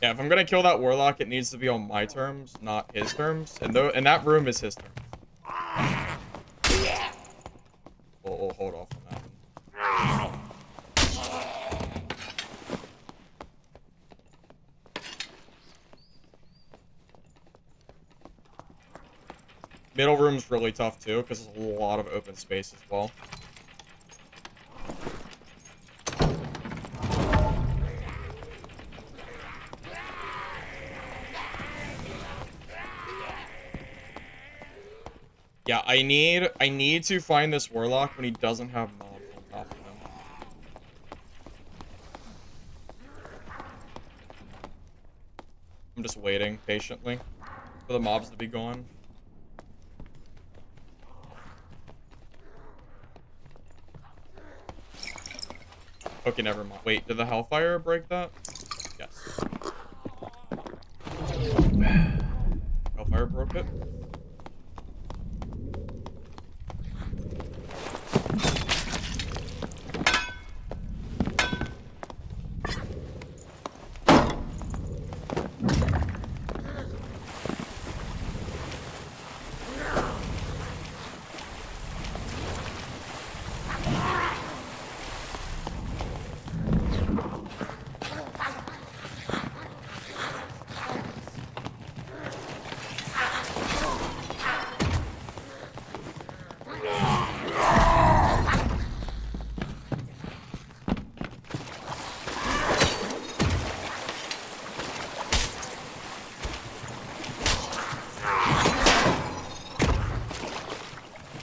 Yeah, if I'm gonna kill that warlock, it needs to be on my terms, not his terms. And that room is his terms. We'll hold off on that one. Middle room's really tough too, because there's a lot of open space as well. Yeah, I need to find this warlock when he doesn't have mobs on top of him. I'm just waiting patiently for the mobs to be gone. Okay, never mind. Wait, did the Hellfire break that? Yes. Hellfire broke it.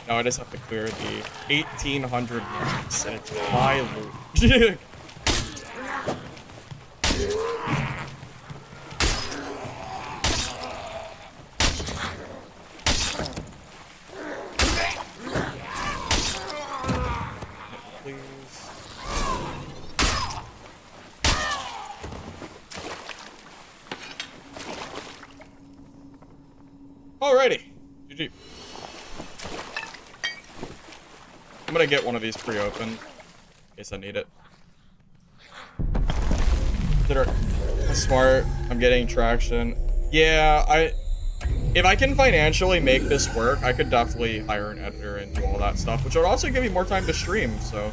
Now I just have to clear the 1,800 marks, and it's my loot. Alrighty. GG. I'm gonna get one of these pre-open in case I need it. That's smart. I'm getting traction. Yeah, if I can financially make this work, I could definitely hire an editor and do all that stuff, which would also give me more time to stream, so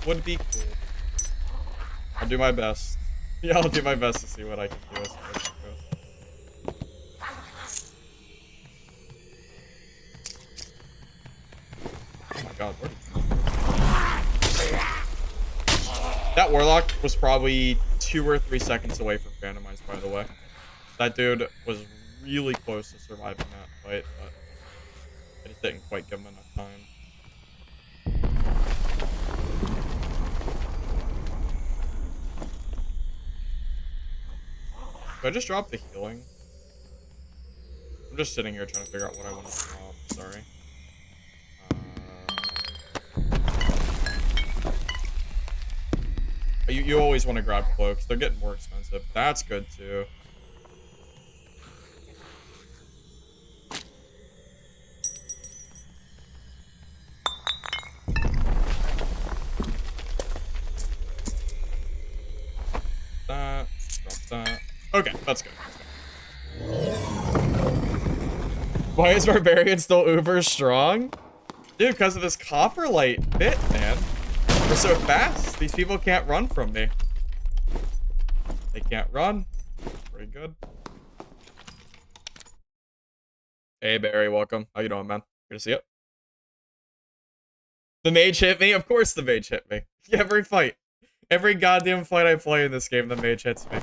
would be cool. I'll do my best. Yeah, I'll do my best to see what I can do as far as it goes. Oh my god, where that warlock was probably 2 or 3 seconds away from randomized, by the way. That dude was really close to surviving that fight, but I just didn't quite give him enough time. Did I just drop the healing? I'm just sitting here trying to figure out what I want to drop. Sorry. You always want to grab cloaks. They're getting more expensive. That's good too. That. Drop that. Okay, that's good. Why is Barbarian still uber strong? Dude, because of this Copperlight bit, man. We're so fast. These people can't run from me. They can't run. Pretty good. Hey, Barry, welcome. How you doing, man? Good to see you. The mage hit me? Of course the mage hit me. Every fight. Every goddamn fight I play in this game, the mage hits me.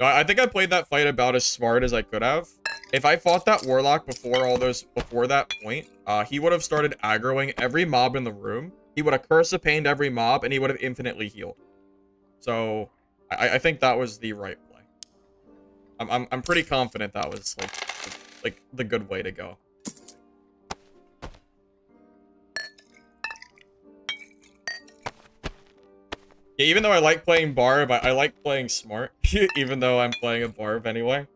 I think I played that fight about as smart as I could have. If I fought that warlock before that point, he would have started aggroing every mob in the room. He would have curse of pained every mob, and he would have infinitely healed. So, I think that was the right play. I'm pretty confident that was like the good way to go. Yeah, even though I like playing Barb, I like playing smart, even though I'm playing a Barb anyway.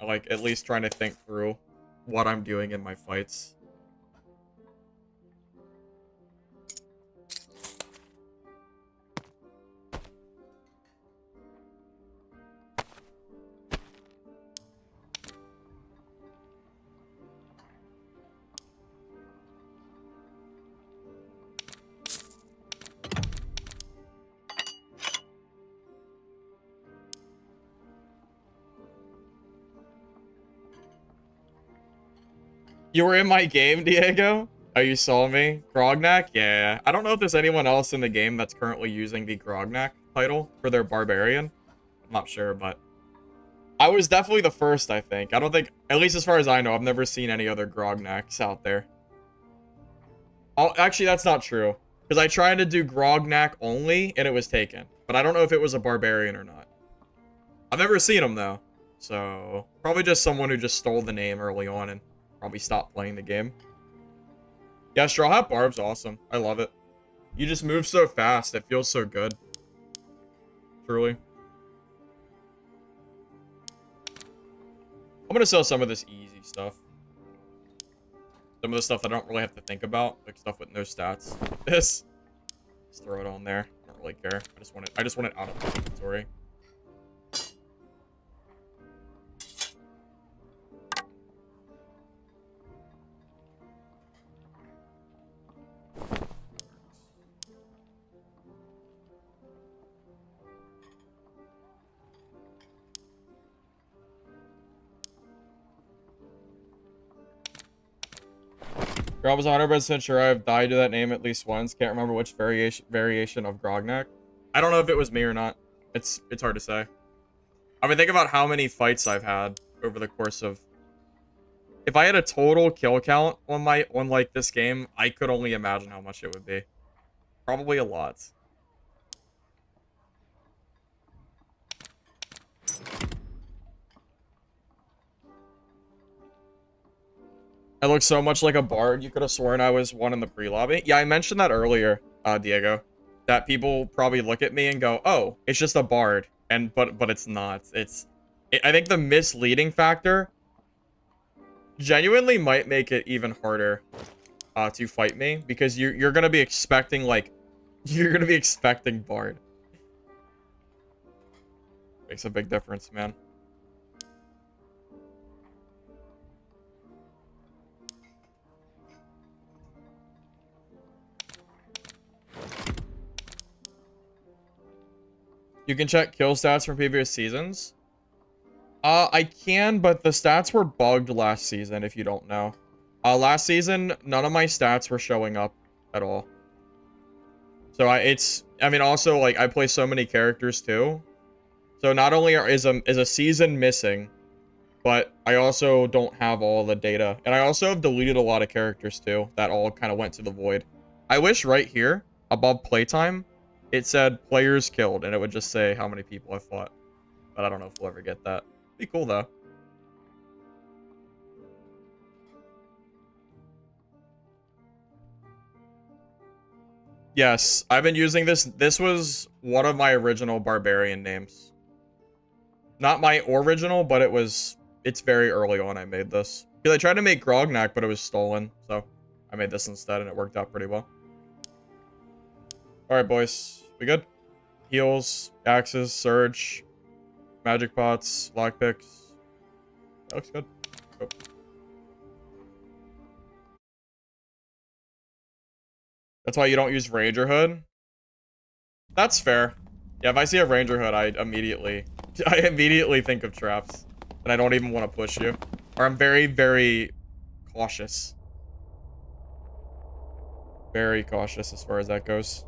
I like at least trying to think through what I'm doing in my fights. You were in my game, Diego? Oh, you saw me? Grognak? Yeah. I don't know if there's anyone else in the game that's currently using the Grognak title for their Barbarian. I'm not sure, but I was definitely the first, I think. I don't think, at least as far as I know, I've never seen any other Grognaks out there. Oh, actually, that's not true. Because I tried to do Grognak only, and it was taken. But I don't know if it was a Barbarian or not. I've never seen him, though. So, probably just someone who just stole the name early on and probably stopped playing the game. Yeah, Straw Hat Barb's awesome. I love it. You just move so fast. It feels so good. Truly. I'm gonna sell some of this easy stuff. Some of the stuff that I don't really have to think about. Like stuff with no stats. Like this. Just throw it on there. I don't really care. I just want it out of my inventory. I was 100% sure I've died to that name at least once. Can't remember which variation of Grognak. I don't know if it was me or not. It's hard to say. I mean, think about how many fights I've had over the course of... If I had a total kill count on like this game, I could only imagine how much it would be. Probably a lot. I look so much like a bard. You could have sworn I was one in the pre-lobby. Yeah, I mentioned that earlier, Diego. That people probably look at me and go, "Oh, it's just a bard," but it's not. I think the misleading factor genuinely might make it even harder to fight me because you're gonna be expecting bard. Makes a big difference, man. You can check kill stats from previous seasons. I can, but the stats were bugged last season, if you don't know. Last season, none of my stats were showing up at all. So I mean, also, like, I play so many characters, too. So not only is a season missing, but I also don't have all the data. And I also have deleted a lot of characters, too, that all kind of went to the void. I wish right here, above playtime, it said players killed, and it would just say how many people I fought. But I don't know if we'll ever get that. Be cool, though. Yes, I've been using this. This was one of my original Barbarian names. Not my original, but it's very early on I made this. Because I tried to make Grognak, but it was stolen. So I made this instead, and it worked out pretty well. Alright, boys. We good? Heals, axes, surge, magic pots, lockpicks. That looks good. Go. That's why you don't use Ranger Hood? That's fair. Yeah, if I see a Ranger Hood, I immediately think of traps. And I don't even want to push you. Or I'm very, very cautious. Very cautious as far as that goes.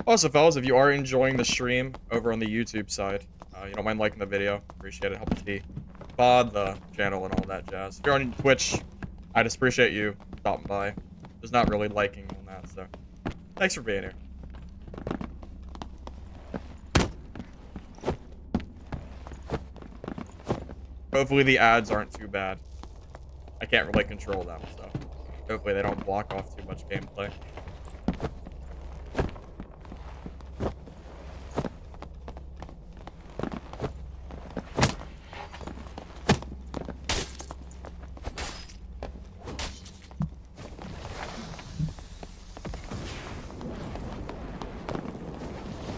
Also, fellas, if you are enjoying the stream over on the YouTube side, you don't mind liking the video, appreciate it. Helps the pod, the channel, and all that jazz. If you're on Twitch, I just appreciate you stopping by. There's not really liking on that, so thanks for being here. Hopefully the ads aren't too bad. I can't really control them, so hopefully they don't block off too much gameplay.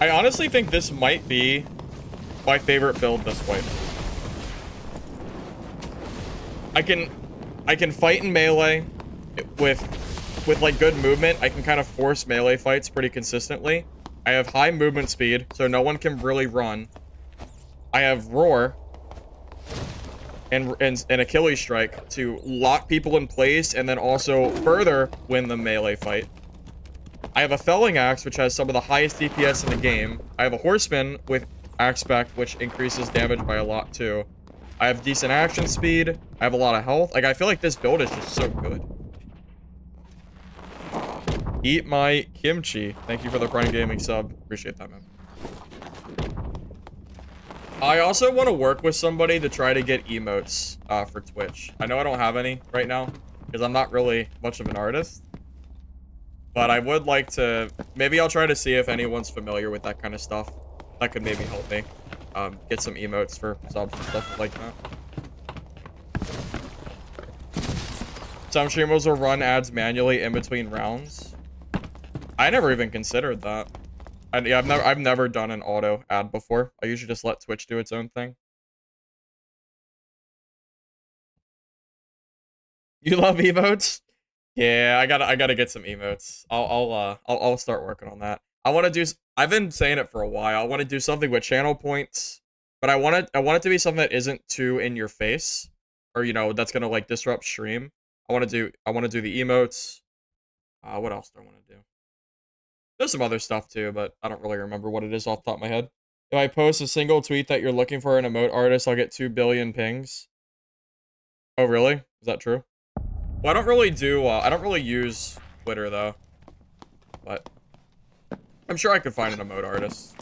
I honestly think this might be my favorite build this fight. I can fight in melee with with like good movement, I can kind of force melee fights pretty consistently. I have high movement speed, so no one can really run. I have roar and Achilles strike to lock people in place and then also further win the melee fight. I have a felling axe, which has some of the highest DPS in the game. I have a horseman with axe spec, which increases damage by a lot too. I have decent action speed. I have a lot of health. Like, I feel like this build is just so good. Eat my kimchi. Thank you for the Prime Gaming sub. Appreciate that, man. I also want to work with somebody to try to get emotes for Twitch. I know I don't have any right now because I'm not really much of an artist. But I would like to... Maybe I'll try to see if anyone's familiar with that kind of stuff. That could maybe help me get some emotes for subs and stuff like that. Some streamers will run ads manually in between rounds. I never even considered that. Yeah, I've never done an auto ad before. I usually just let Twitch do its own thing. You love emotes? Yeah, I gotta get some emotes. I'll start working on that. I want to do. I've been saying it for a while. I want to do something with channel points, but I want it to be something that isn't too in your face, or that's gonna like disrupt stream. I want to do the emotes. What else do I want to do? There's some other stuff too, but I don't really remember what it is off the top of my head. If I post a single tweet that you're looking for an emote artist, I'll get 2 billion pings. Oh, really? Is that true? Well, I don't really use Twitter though, but I'm sure I could find an emote artist.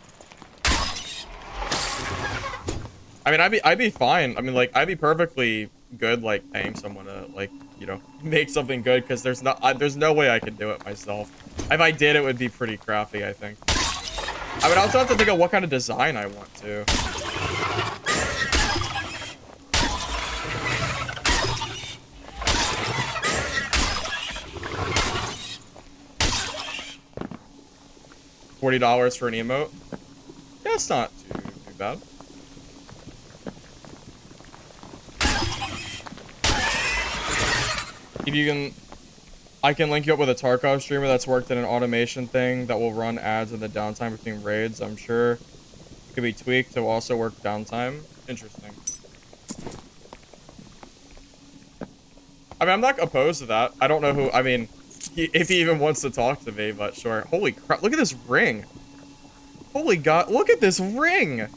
I mean, I'd be fine. I mean, like, I'd be perfectly good, like, paying someone to, like, make something good, because there's no way I could do it myself. If I did, it would be pretty crappy, I think. I would also have to think of what kind of design I want to. $40 for an emote? Yeah, it's not too bad. If you can, I can link you up with a Tarkov streamer that's worked in an automation thing that will run ads in the downtime between raids. I'm sure it could be tweaked to also work downtime. Interesting. I mean, I'm not opposed to that. I don't know who, I mean, if he even wants to talk to me, but sure. Holy crap, look at this ring. Holy god, look at this ring.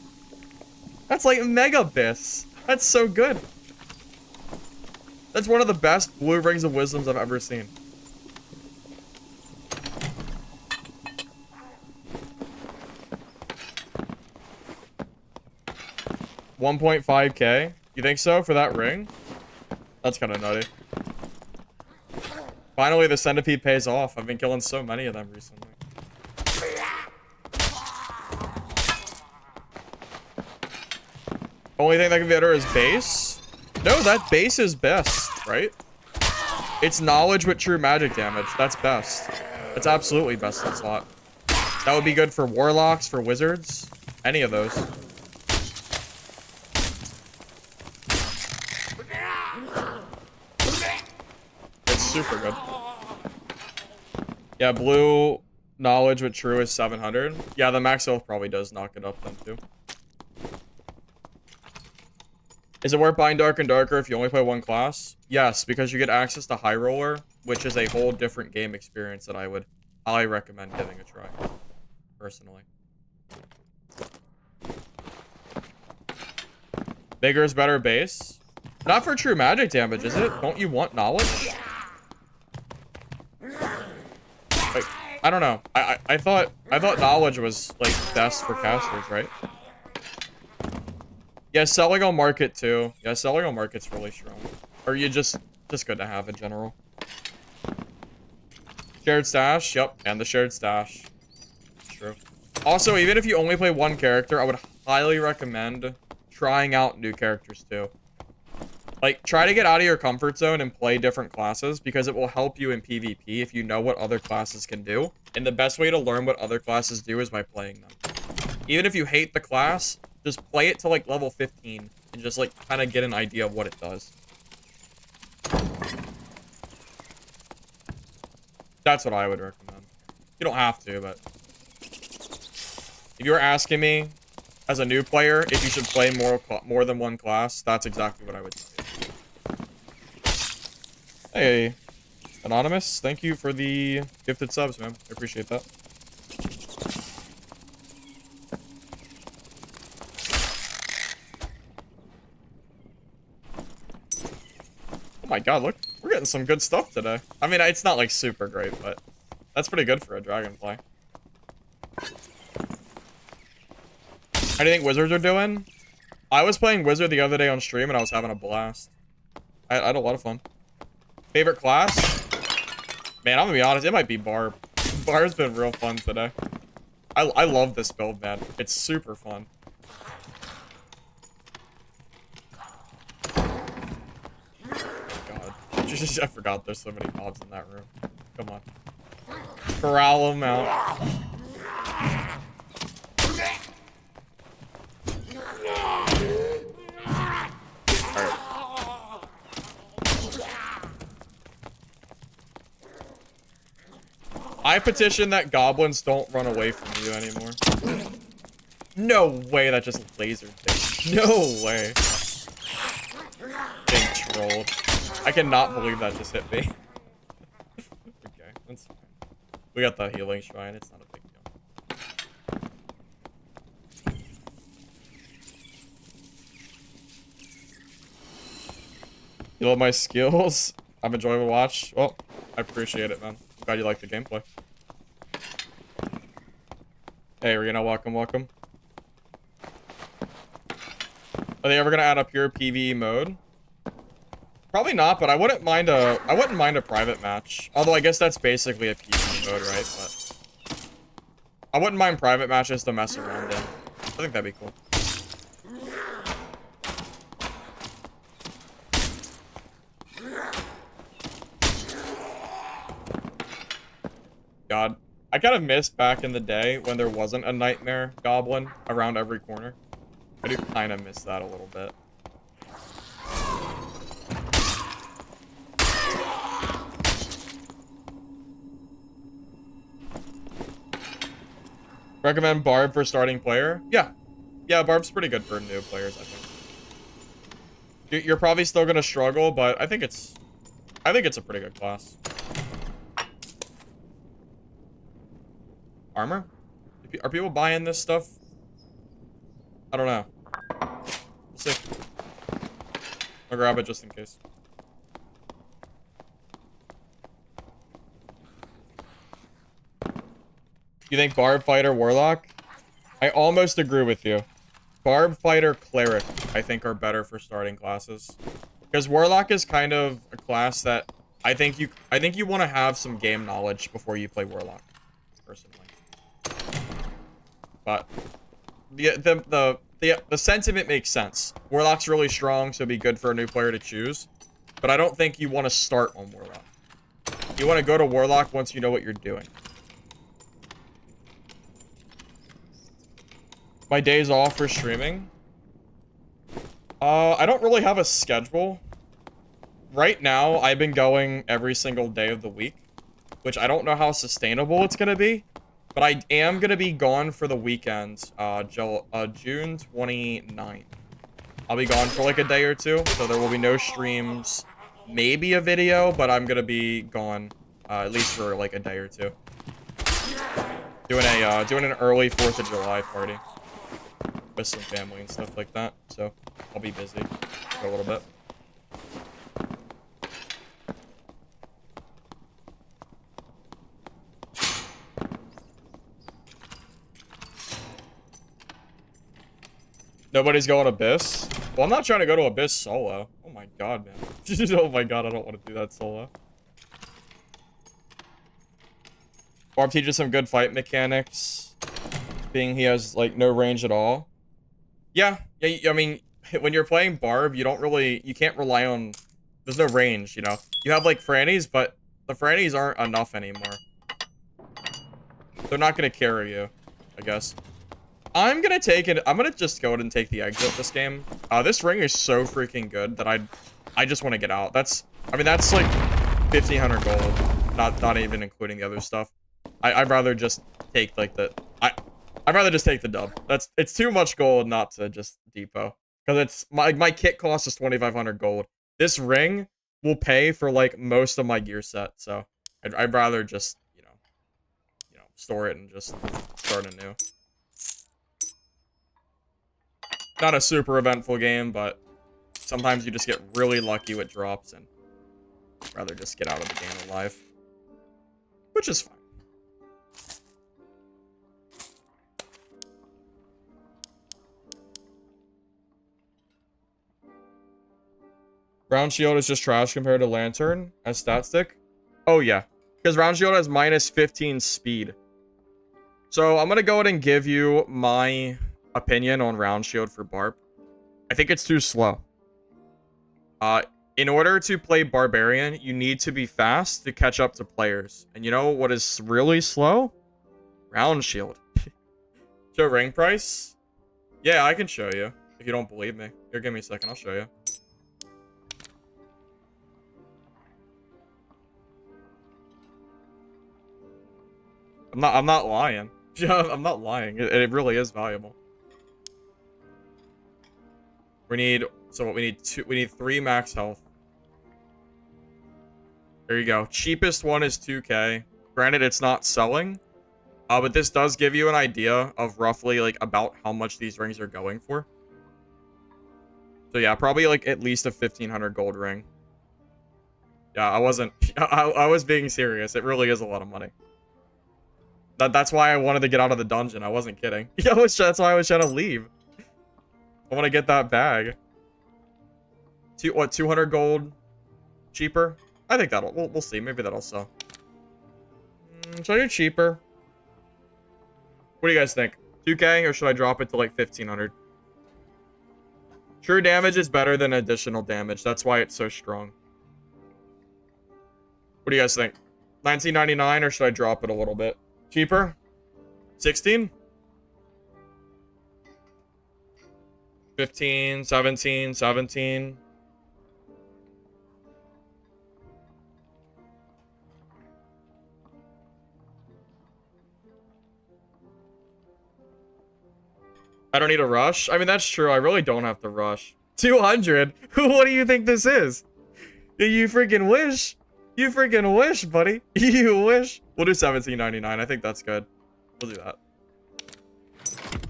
That's like megabits. That's so good. That's one of the best blue rings of wisdoms I've ever seen. $1.5K? You think so for that ring? That's kind of nutty. Finally, the centipede pays off. I've been killing so many of them recently. Only thing that can be better is base? No, that base is best, right? It's knowledge with true magic damage. That's best. It's absolutely best in slot. That would be good for warlocks, for wizards. Any of those. It's super good. Yeah, blue knowledge with true is 700. Yeah, the max health probably does knock it up then too. Is it worth buying Dark and Darker if you only play one class? Yes, because you get access to HighRoller, which is a whole different game experience that I would highly recommend giving a try, personally. Bigger is better base? Not for true magic damage, is it? Don't you want knowledge? Like, I don't know. I thought knowledge was like best for casters, right? Yeah, selling on market too. Yeah, selling on market's really strong. Or you just good to have in general. Shared stash, yep, and the shared stash. True. Also, even if you only play one character, I would highly recommend trying out new characters too. Like, try to get out of your comfort zone and play different classes, because it will help you in PvP if you know what other classes can do. And the best way to learn what other classes do is by playing them. Even if you hate the class, just play it to like level 15 and just like kind of get an idea of what it does. That's what I would recommend. You don't have to, but if you were asking me as a new player if you should play more than one class, that's exactly what I would say. Hey, Anonymous, thank you for the gifted subs, man. I appreciate that. Oh my god, look. We're getting some good stuff today. I mean, it's not like super great, but that's pretty good for a dragonfly. How do you think wizards are doing? I was playing wizard the other day on stream and I was having a blast. I had a lot of fun. Favorite class? Man, I'm gonna be honest, it might be Barb. Barb's been real fun today. I love this build, man. It's super fun. God. I forgot there's so many mobs in that room. Come on. Corral them out. I petition that goblins don't run away from you anymore. No way that just lasered things. No way. Being trolled. I cannot believe that just hit me. Okay, that's fine. We got the healing shrine. It's not a big deal. You love my skills? I'm enjoying the watch. Well, I appreciate it, man. I'm glad you like the gameplay. Hey, Rena, welcome, welcome. Are they ever gonna add a pure PvE mode? Probably not, but I wouldn't mind a private match. Although I guess that's basically a PvE mode, right? But I wouldn't mind private matches to mess around in. I think that'd be cool. God, I kind of missed back in the day when there wasn't a nightmare goblin around every corner. I do kind of miss that a little bit. Recommend Barb for starting player? Yeah. Yeah, Barb's pretty good for new players, I think. You're probably still gonna struggle, but I think it's a pretty good class. Armor? Are people buying this stuff? I don't know. We'll see. I'll grab it just in case. You think Barb, Fighter, Warlock? I almost agree with you. Barb, Fighter, Cleric, I think are better for starting classes. Because Warlock is kind of a class that I think you want to have some game knowledge before you play Warlock, personally. But the sentiment makes sense. Warlock's really strong, so it'd be good for a new player to choose. But I don't think you want to start on Warlock. You want to go to Warlock once you know what you're doing. My days off for streaming? I don't really have a schedule. Right now, I've been going every single day of the week, which I don't know how sustainable it's going to be. But I am going to be gone for the weekend, June 29th. I'll be gone for like a day or two, so there will be no streams, maybe a video, but I'm going to be gone, at least for like a day or two. Doing an early 4th of July party with some family and stuff like that, so I'll be busy for a little bit. Nobody's going Abyss? Well, I'm not trying to go to Abyss solo. Oh my god, man. Oh my god, I don't want to do that solo. Barb teaches some good fight mechanics, being he has, like, no range at all. Yeah, I mean, when you're playing Barb, you can't rely on, there's no range, you know? You have, like, Frannies, but the Frannies aren't enough anymore. They're not gonna carry you, I guess. I'm gonna just go ahead and take the exit this game. This ring is so freaking good that I just want to get out. That's like 1,500 gold. Not even including the other stuff. I'd rather just take like I'd rather just take the dub. It's too much gold not to just depot. Because it's my kit cost is 2,500 gold. This ring will pay for like most of my gear set, so I'd rather just, store it and just start anew. Not a super eventful game, but sometimes you just get really lucky with drops and I'd rather just get out of the game alive. Which is fine. Round shield is just trash compared to lantern as stat stick. Oh yeah, because round shield has minus 15 speed. So I'm gonna go ahead and give you my opinion on round shield for Barb. I think it's too slow. In order to play Barbarian, you need to be fast to catch up to players. And you know what is really slow? Round shield. Show ring price? Yeah, I can show you. If you don't believe me. Here, give me a second, I'll show you. I'm not lying. I'm not lying. It really is valuable. We need we need 3 max health. There you go. Cheapest one is 2k. Granted, it's not selling. But this does give you an idea of roughly like about how much these rings are going for. So yeah, probably like at least a 1,500 gold ring. Yeah, I wasn't I was being serious. It really is a lot of money. That's why I wanted to get out of the dungeon. I wasn't kidding. That's why I was trying to leave. I want to get that bag. 200 gold cheaper? I think that'll... We'll see. Maybe that'll sell. So you're cheaper. What do you guys think? 2k or should I drop it to like 1,500? True damage is better than additional damage. That's why it's so strong. What do you guys think? 19.99 or should I drop it a little bit? Cheaper? 16? 15, 17, 17. I don't need a rush? I mean, that's true. I really don't have to rush. 200? What do you think this is? You freaking wish. You freaking wish, buddy. You wish. We'll do 17.99. I think that's good. We'll do that.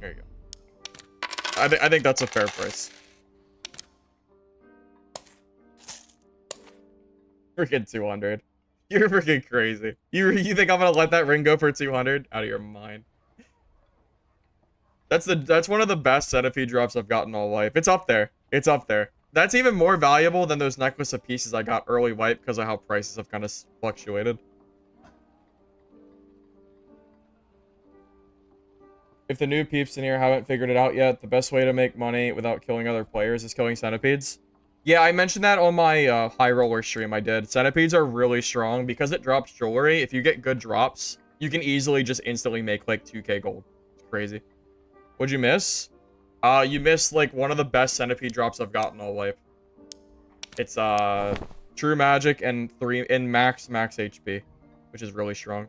There you go. I think that's a fair price. Freaking 200. You're freaking crazy. You think I'm gonna let that ring go for 200? Out of your mind. That's one of the best centipede drops I've gotten all life. It's up there. It's up there. That's even more valuable than those necklace of pieces I got early wipe because of how prices have kind of fluctuated. If the new peeps in here haven't figured it out yet, the best way to make money without killing other players is killing centipedes. Yeah, I mentioned that on my HighRoller stream I did. Centipedes are really strong because it drops jewelry. If you get good drops, you can easily just instantly make like 2k gold. It's crazy. What'd you miss? You missed like one of the best centipede drops I've gotten all wipe. It's true magic and max HP, which is really strong.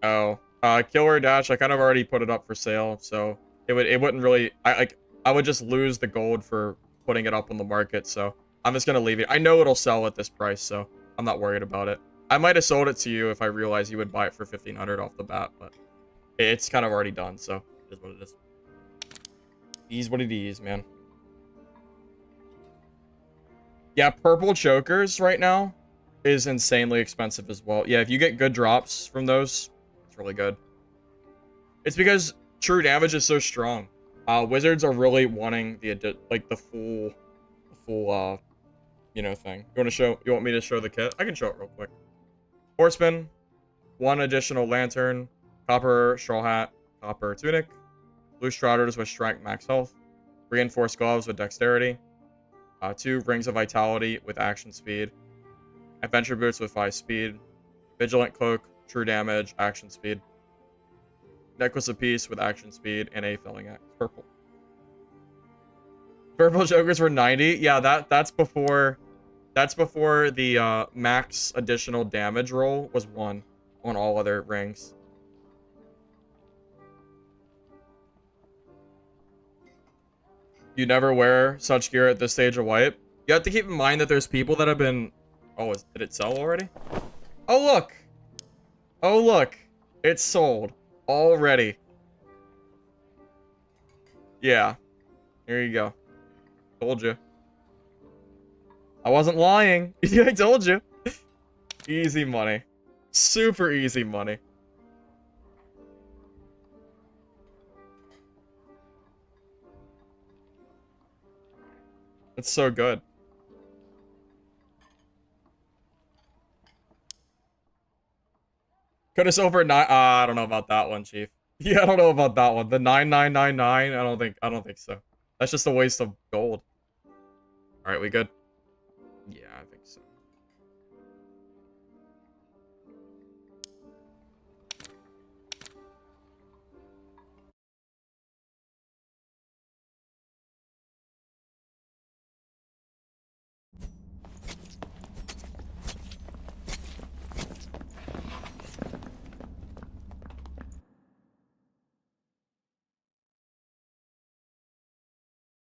Oh, killer dash. I kind of already put it up for sale, so it wouldn't really. I would just lose the gold for putting it up on the market. So I'm just gonna leave it. I know it'll sell at this price, so I'm not worried about it. I might have sold it to you if I realized you would buy it for 1,500 off the bat, but it's kind of already done, so it is what it is. It is what it is, man. Yeah, purple chokers right now is insanely expensive as well. Yeah, if you get good drops from those, it's really good. It's because true damage is so strong. Wizards are really wanting the full thing. You want me to show the kit? I can show it real quick. Horseman, 1 additional lantern, copper straw hat, copper tunic, blue striders with strength max health, reinforced gloves with dexterity, 2 rings of vitality with action speed, adventure boots with 5 speed, vigilant cloak, true damage, action speed, necklace of peace with action speed, and a felling axe. Purple. Purple jokers were 90. Yeah, that's before That's before the max additional damage roll was 1 on all other rings. You never wear such gear at this stage of wipe. You have to keep in mind that there's people that have been... Oh, did it sell already? Oh, look! Oh, look! It's sold. Already. Yeah. Here you go. Told you. I wasn't lying. I told you. Easy money. Super easy money. It's so good. Could have sold for 9. I don't know about that one, Chief. Yeah, I don't know about that one. The 9999. I don't think so. That's just a waste of gold. All right, we good? Yeah, I think so.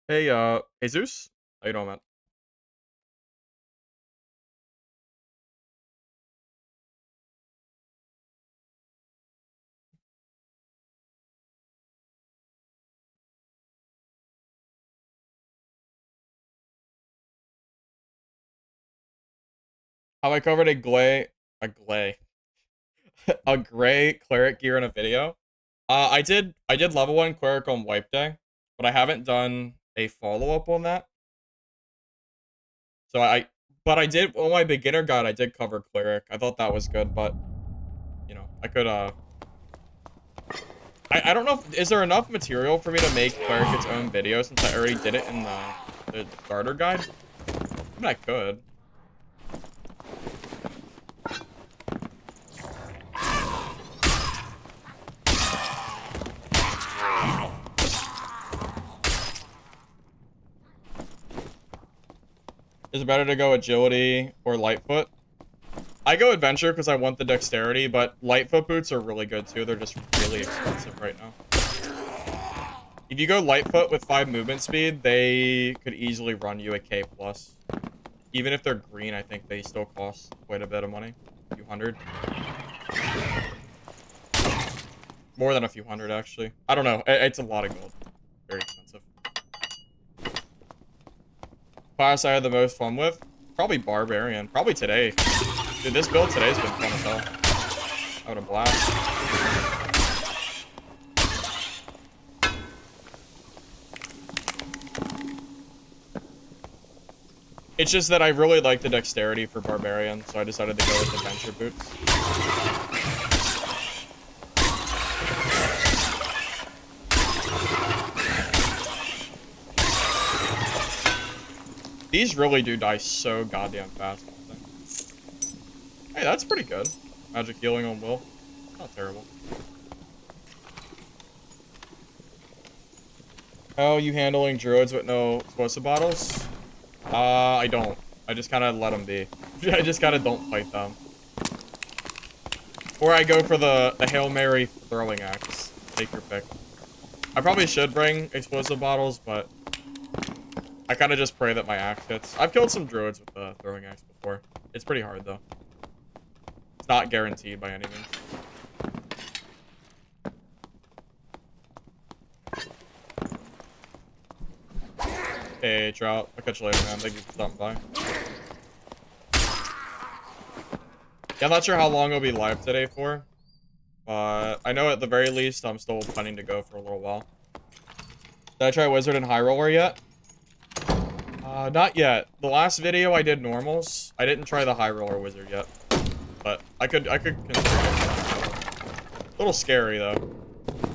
Hey, Jesus? How you doing, man? How I covered a a gray cleric gear in a video. I did level 1 cleric on wipe day, but I haven't done a follow-up on that. So but I did, on my beginner guide, I did cover cleric. I thought that was good, but, you know, I could, I don't know if, is there enough material for me to make cleric its own video since I already did it in the starter guide? I mean, I could. Is it better to go agility or lightfoot? I go adventure because I want the dexterity, but lightfoot boots are really good too. They're just really expensive right now. If you go lightfoot with 5 movement speed, they could easily run you a K+. Even if they're green, I think they still cost quite a bit of money. A few hundred. More than a few hundred, actually. I don't know. It's a lot of gold. Very expensive. Class I had the most fun with? Probably Barbarian. Probably today. Dude, this build today's been fun as hell. I would have blast. It's just that I really like the dexterity for Barbarian, so I decided to go with adventure boots. These really do die so goddamn fast. Hey, that's pretty good. Magic healing on Will. Not terrible. How are you handling druids with no explosive bottles? I don't. I just kind of let them be. I just kind of don't fight them. Or I go for the Hail Mary throwing axe. Take your pick. I probably should bring explosive bottles, but I kind of just pray that my axe hits. I've killed some druids with the throwing axe before. It's pretty hard, though. It's not guaranteed by any means. Hey, Trout. I'll catch you later, man. Thank you for stopping by. Yeah, I'm not sure how long it'll be live today for. But I know at the very least I'm still planning to go for a little while. Did I try Wizard and HighRoller yet? Not yet. The last video I did normals. I didn't try the HighRoller Wizard yet. But I could consider it. A little scary, though.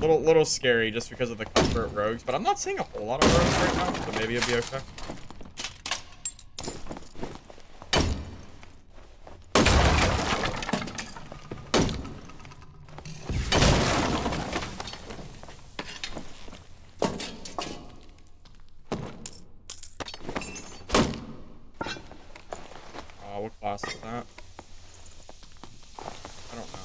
Little scary just because of the comfort rogues, but I'm not seeing a whole lot of rogues right now, so maybe it'd be okay. what class is that? I don't know.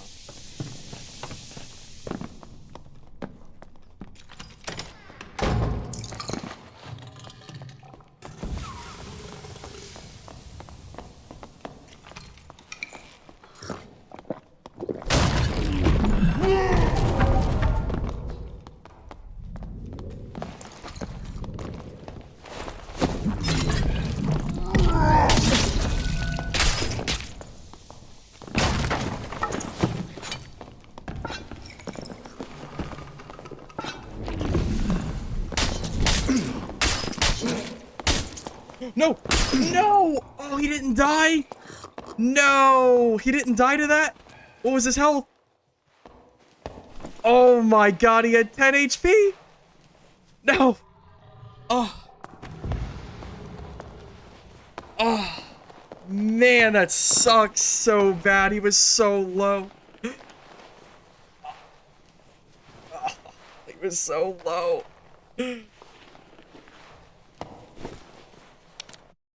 No! No! Oh, he didn't die? No! He didn't die to that? What was his health? Oh my god, he had 10 HP? No! Oh. Oh. Man, that sucks so bad. He was so low. Oh, he was so low.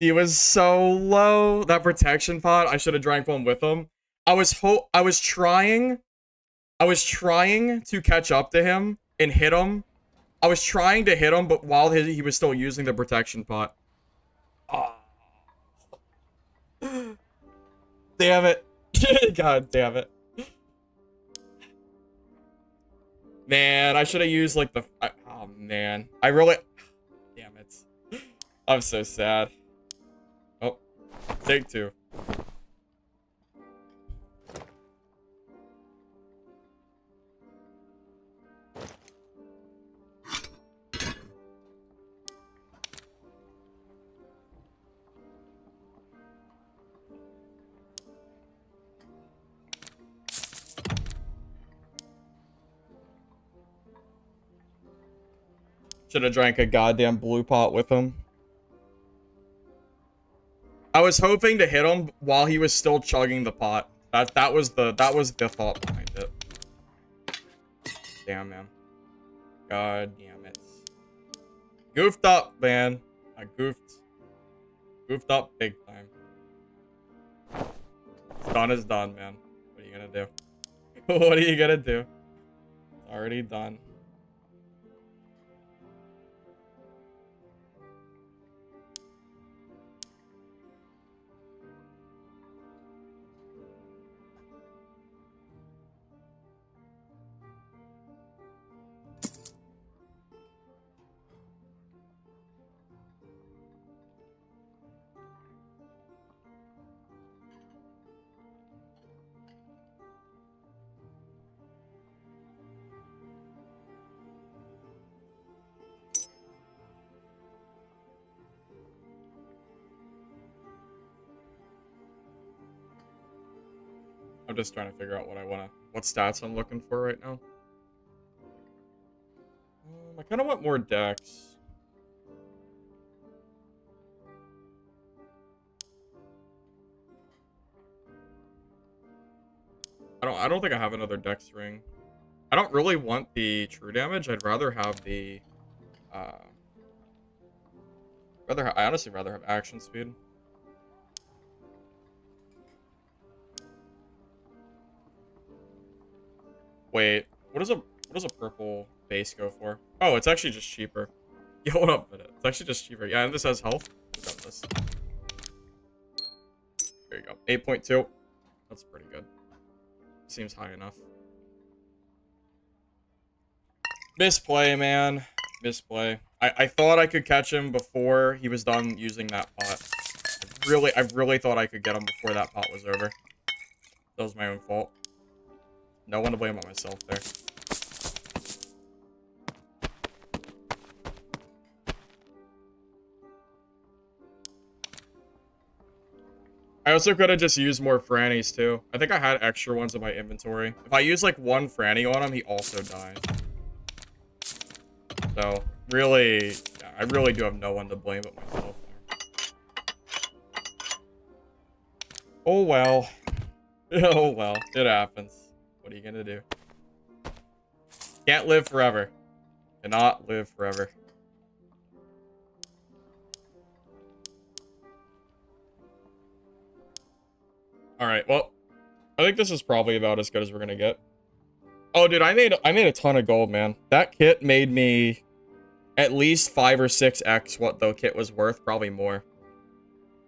He was so low. That protection pot, I should have drank one with him. I was trying to catch up to him and hit him. I was trying to hit him, but while he was still using the protection pot. Oh. Damn it. God damn it. Man, I should have used like the... oh man. I really... Damn it. I'm so sad. Oh. Take two. Should have drank a goddamn blue pot with him. I was hoping to hit him while he was still chugging the pot. That was the thought behind it. Damn, man. God damn it. Goofed up, man. I goofed up big time. Done is done, man. What are you gonna do? What are you gonna do? It's already done. I'm just trying to figure out what stats I'm looking for right now. I kind of want more dex. I don't think I have another dex ring. I don't really want the true damage. I'd rather have the I honestly rather have action speed. Wait, what does a purple base go for? Oh, it's actually just cheaper. Yo, what up with it? It's actually just cheaper. Yeah, and this has health. Look at this. There you go. 8.2. That's pretty good. Seems high enough. Misplay, man. Misplay. I thought I could catch him before he was done using that pot. I really thought I could get him before that pot was over. That was my own fault. No one to blame but myself there. I also could have just used more Frannies too. I think I had extra ones in my inventory. If I use like one Franny on him, he also dies. So, really, yeah, I really do have no one to blame but myself there. Oh well. Oh well, it happens. What are you gonna do? Can't live forever. Cannot live forever. Alright, well, I think this is probably about as good as we're gonna get. Oh, dude, I made a ton of gold, man. That kit made me at least 5 or 6x what the kit was worth, probably more.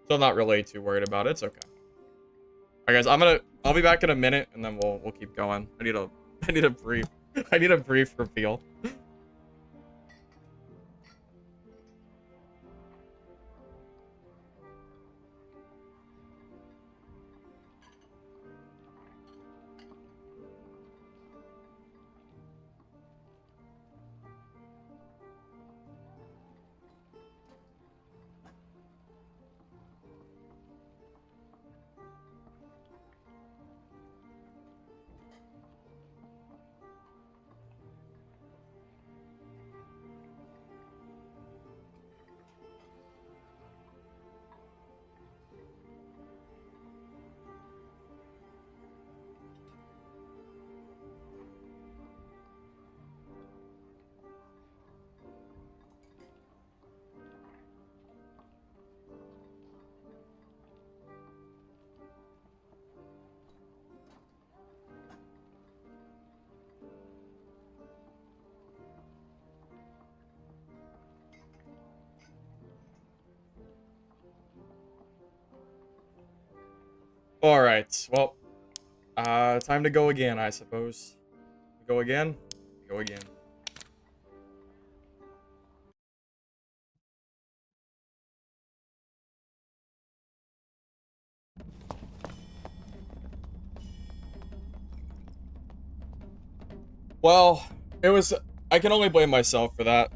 So I'm not really too worried about it. It's okay. Alright, guys, I'll be back in a minute, and then we'll keep going. I need a brief. I need a brief reveal. Alright, well, time to go again, I suppose. Go again? Go again. Well, I can only blame myself for that.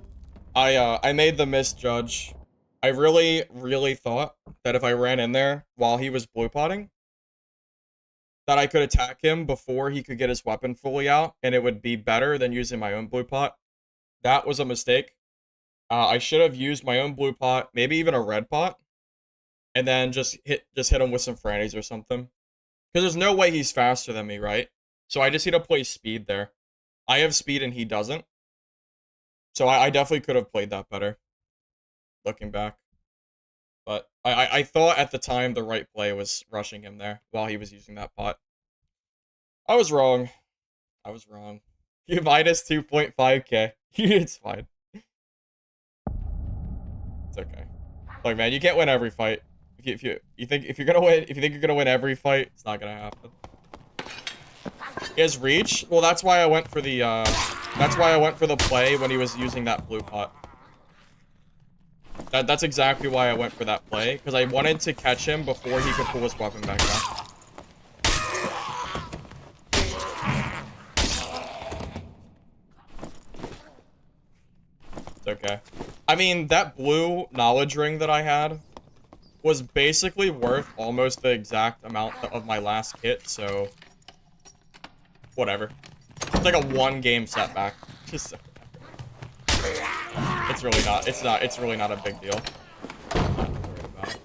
I made the misjudge. I really, really thought that if I ran in there while he was blue potting, that I could attack him before he could get his weapon fully out, and it would be better than using my own blue pot. That was a mistake. I should have used my own blue pot, maybe even a red pot, and then just hit him with some frannies or something. Because there's no way he's faster than me, right? So I just need to play speed there. I have speed and he doesn't. So I definitely could have played that better, looking back. But I thought at the time the right play was rushing him there while he was using that pot. I was wrong. I was wrong. You minus 2.5k. It's fine. It's okay. Look, man, you can't win every fight. If you think you're gonna win, if you think you're gonna win every fight, it's not gonna happen. He has reach. Well, that's why I went for the play when he was using that blue pot. That's exactly why I went for that play, because I wanted to catch him before he could pull his weapon back out. It's okay. I mean, that blue knowledge ring that I had was basically worth almost the exact amount of my last kit, so whatever. It's like a 1-game setback. Just it's really not a big deal. I'm not worried about it.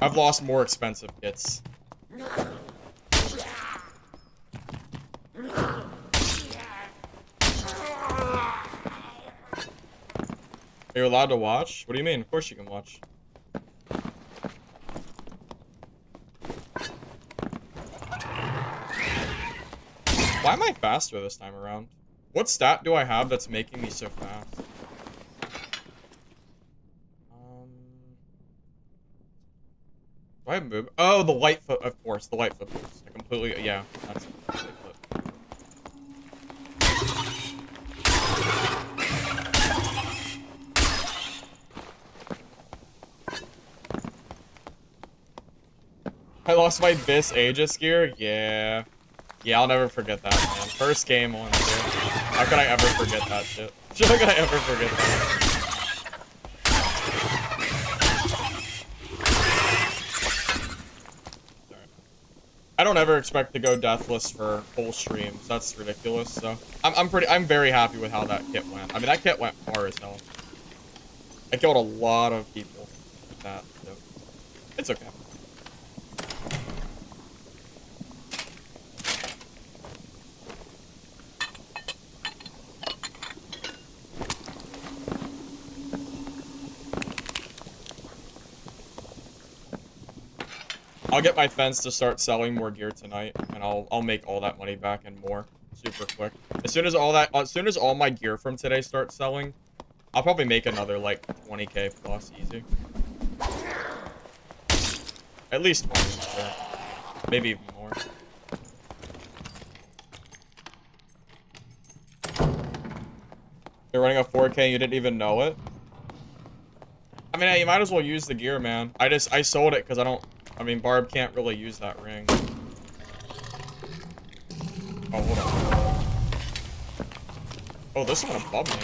I've lost more expensive kits. Are you allowed to watch? What do you mean? Of course you can watch. Why am I faster this time around? What stat do I have that's making me so fast? Do I move? Oh, the light foot, of course, the light foot boost. I completely, yeah, that's light foot. I lost my Bis Aegis gear? Yeah. Yeah, I'll never forget that, man. First game on, dude. How could I ever forget that shit? How could I ever forget that? I don't ever expect to go deathless for full streams. That's ridiculous. So I'm very happy with how that kit went. I mean, that kit went far as hell. I killed a lot of people with that. So it's okay. I'll get my fence to start selling more gear tonight, and I'll make all that money back and more super quick. As soon as all my gear from today starts selling, I'll probably make another like 20k plus easy. At least 20, sure. Maybe even more. You're running a 4k and you didn't even know it? I mean, you might as well use the gear, man. I sold it because I mean, Barb can't really use that ring. Oh, hold on. Oh, there's someone above me.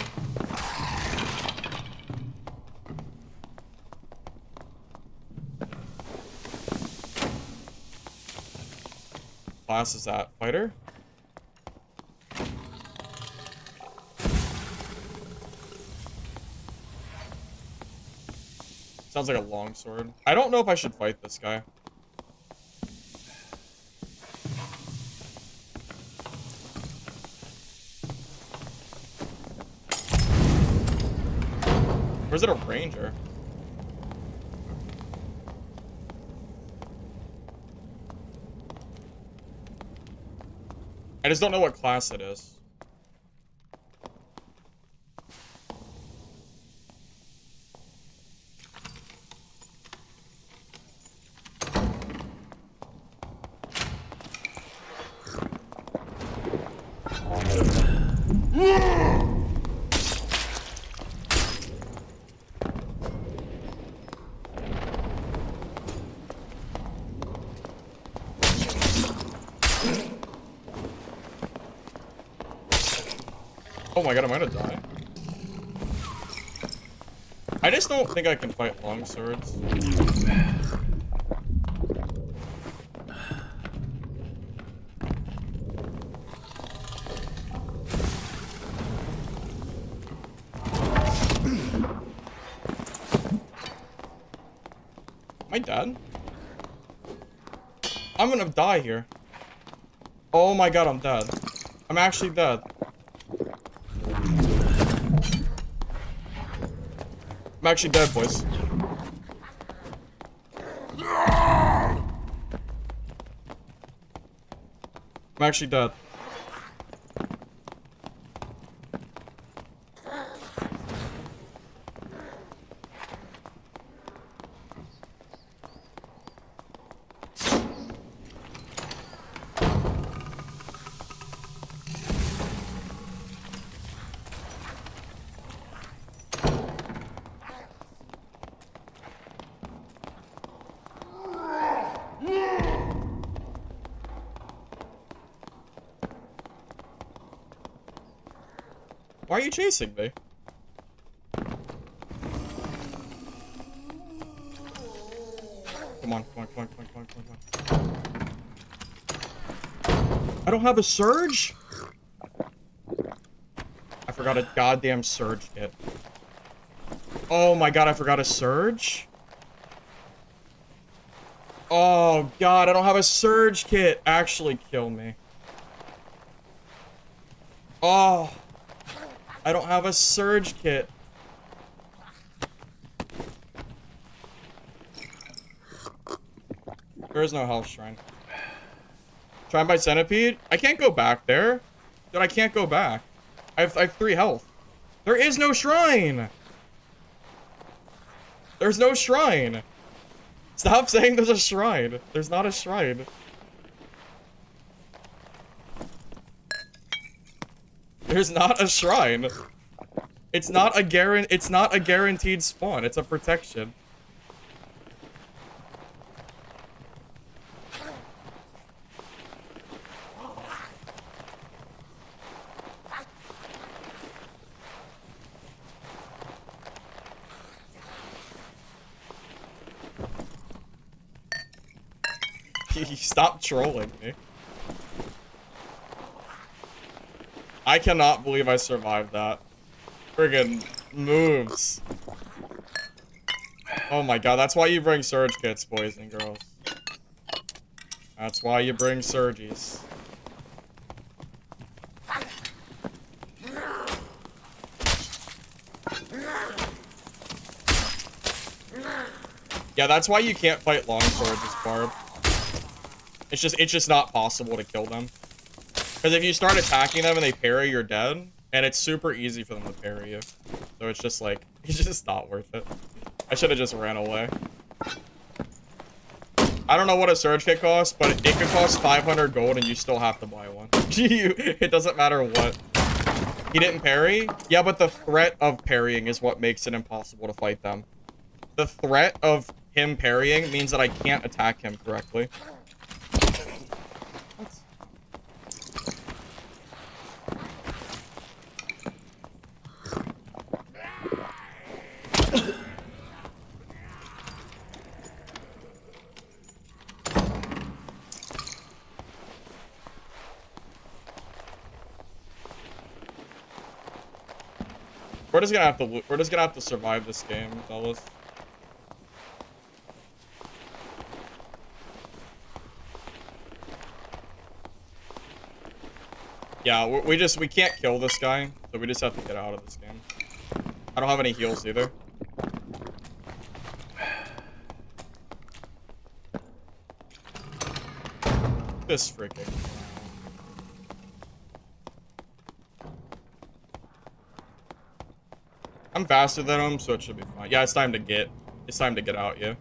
Class is that? Fighter? Sounds like a longsword. I don't know if I should fight this guy. Or is it a ranger? I just don't know what class it is. Oh my god, I'm gonna die. I just don't think I can fight long swords. Am I dead? I'm gonna die here. Oh my god, I'm dead. I'm actually dead. I'm actually dead, boys. I'm actually dead. Why are you chasing me? Come on, come on, come on, come on, come on, come on, come on. I don't have a surge? I forgot a goddamn surge kit. Oh my god, I forgot a surge? Oh god, I don't have a surge kit. Actually kill me. Oh. I don't have a surge kit. There is no health shrine. Shrine by centipede? I can't go back there. Dude, I can't go back. I have 3 health. There is no shrine! There's no shrine! Stop saying there's a shrine. There's not a shrine. There's not a shrine. It's not a guaranteed spawn. It's a protection. Stop trolling me. I cannot believe I survived that. Friggin' moves. Oh my god, that's why you bring surge kits, boys and girls. That's why you bring surges. Yeah, that's why you can't fight long swords, Barb. It's just not possible to kill them. Because if you start attacking them and they parry, you're dead. And it's super easy for them to parry you. So it's just like, it's just not worth it. I should have just ran away. I don't know what a surge kit costs, but it could cost 500 gold and you still have to buy one. It doesn't matter what. He didn't parry? Yeah, but the threat of parrying is what makes it impossible to fight them. The threat of him parrying means that I can't attack him correctly. We're just gonna have to survive this game, fellas. Yeah, we can't kill this guy, so we just have to get out of this game. I don't have any heals either. This freaking. I'm faster than him, so it should be fine. Yeah, it's time to get out, yeah.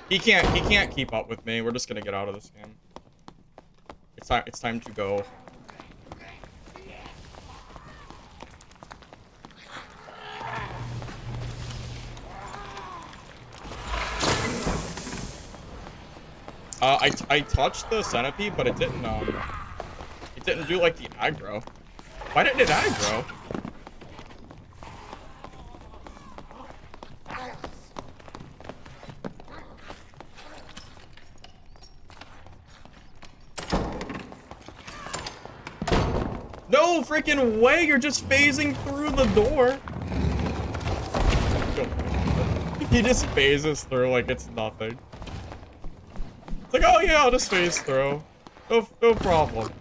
He can't keep up with me. We're just gonna get out of this game. It's time to go. I touched the centipede, but it didn't do like the aggro. Why didn't it aggro? No freaking way! You're just phasing through the door. He just phases through like it's nothing. It's like, oh yeah, I'll just phase through. No problem.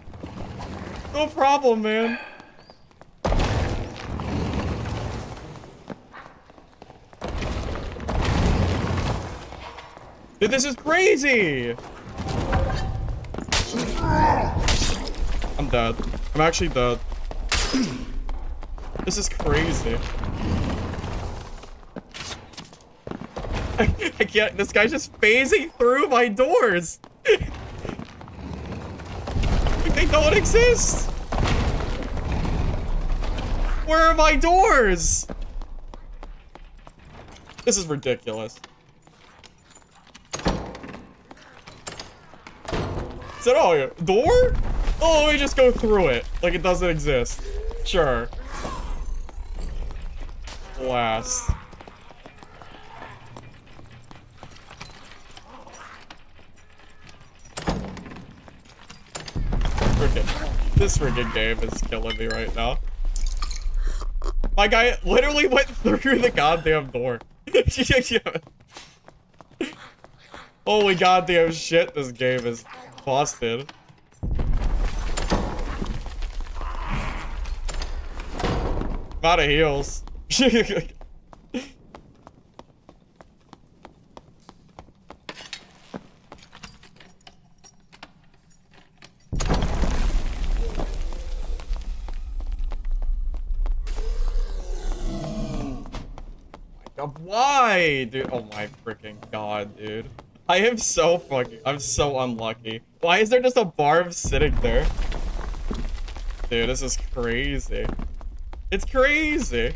No problem, man. Dude, this is crazy! I'm dead. I'm actually dead. This is crazy. I can't. This guy's just phasing through my doors. They don't exist. Where are my doors? This is ridiculous. Is it oh door? Oh, let me just go through it like it doesn't exist. Sure. Blast. This freaking game is killing me right now. My guy literally went through the goddamn door. Holy goddamn shit, this game is busted. I'm out of heals. Why, dude? Oh my freaking god, dude. I am so I'm so unlucky. Why is there just a barb sitting there? Dude, this is crazy. It's crazy.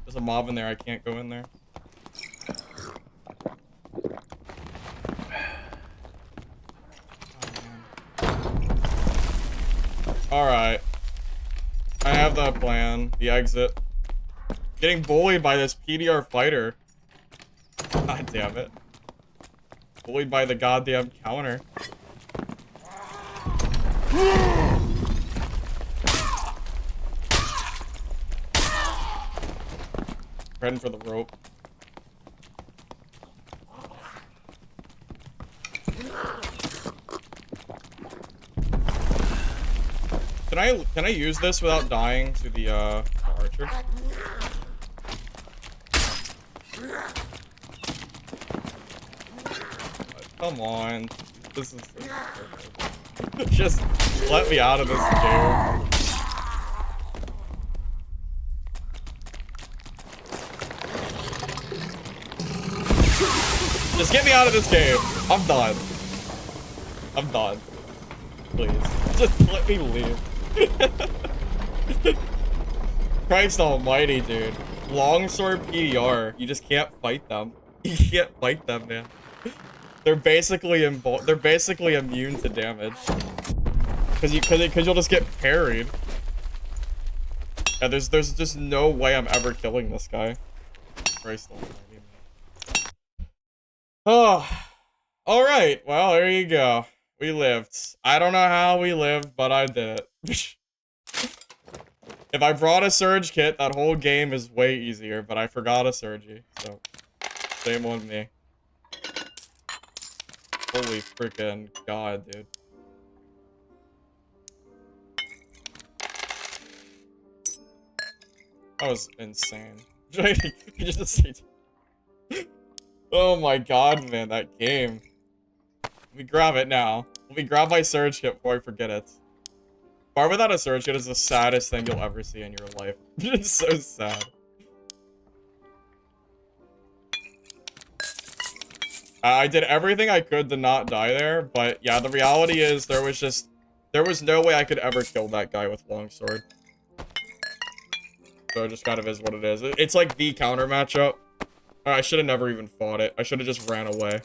There's a mob in there. I can't go in there. Alright. I have the plan. The exit. Getting bullied by this PDR fighter. God damn it. Bullied by the goddamn counter. Heading for the rope. Can I use this without dying to the archer? Come on. This is so just let me out of this game. Just get me out of this game. I'm done. I'm done. Please. Just let me leave. Christ almighty, dude. Longsword PDR. You just can't fight them. You can't fight them, man. They're basically immune to damage. Cause you'll just get parried. Yeah, there's just no way I'm ever killing this guy. Christ almighty. Oh, all right. Well, there you go. We lived. I don't know how we lived, but I did it. If I brought a surge kit, that whole game is way easier, but I forgot a surgy, so shame on me. Holy freaking god, dude. That was insane. Oh my god, man, that game. Let me grab it now. Let me grab my surge kit before I forget it. Bar without a surge kit is the saddest thing you'll ever see in your life. It's so sad. I did everything I could to not die there, but yeah, the reality is there was no way I could ever kill that guy with longsword. So it just kind of is what it is. It's like the counter matchup. I should have never even fought it. I should have just ran away.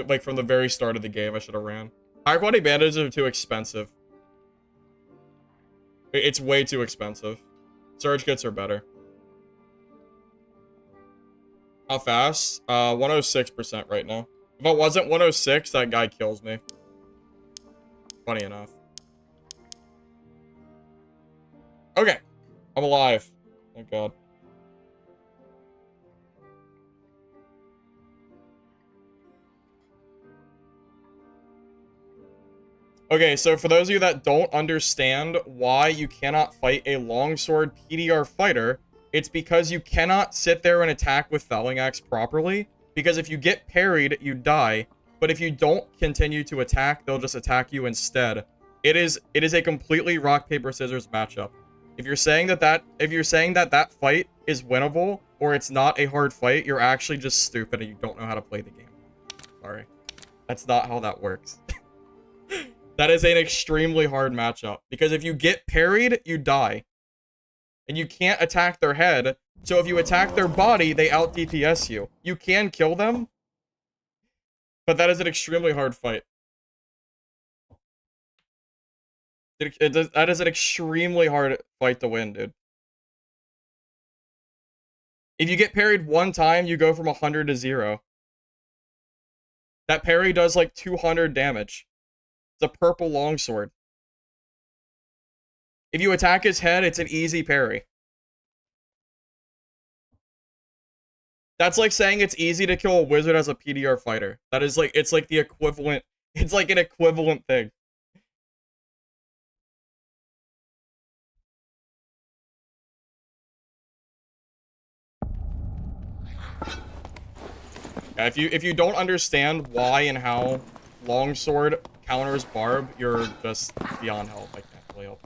Like, from the very start of the game, I should have ran. High quality bandages are too expensive. It's way too expensive. Surge kits are better. How fast? 106% right now. If it wasn't 106, that guy kills me. Funny enough. Okay. I'm alive. Thank God. Okay, so for those of you that don't understand why you cannot fight a longsword PDR fighter, it's because you cannot sit there and attack with Felling Axe properly, because if you get parried, you die, but if you don't continue to attack, they'll just attack you instead. It is a completely rock, paper, scissors matchup. If you're saying that that fight is winnable, or it's not a hard fight, you're actually just stupid and you don't know how to play the game. Sorry. That's not how that works. That is an extremely hard matchup, because if you get parried, you die. And you can't attack their head, so if you attack their body, they out-DPS you. You can kill them, but that is an extremely hard fight. That is an extremely hard fight to win, dude. If you get parried one time, you go from 100 to 0. That parry does like 200 damage. It's a purple longsword. If you attack his head, it's an easy parry. That's like saying it's easy to kill a wizard as a PDR fighter. That is like, it's like the equivalent, it's like an equivalent thing. Yeah, if you don't understand why and how longsword counters barb, you're just beyond help. I can't really help.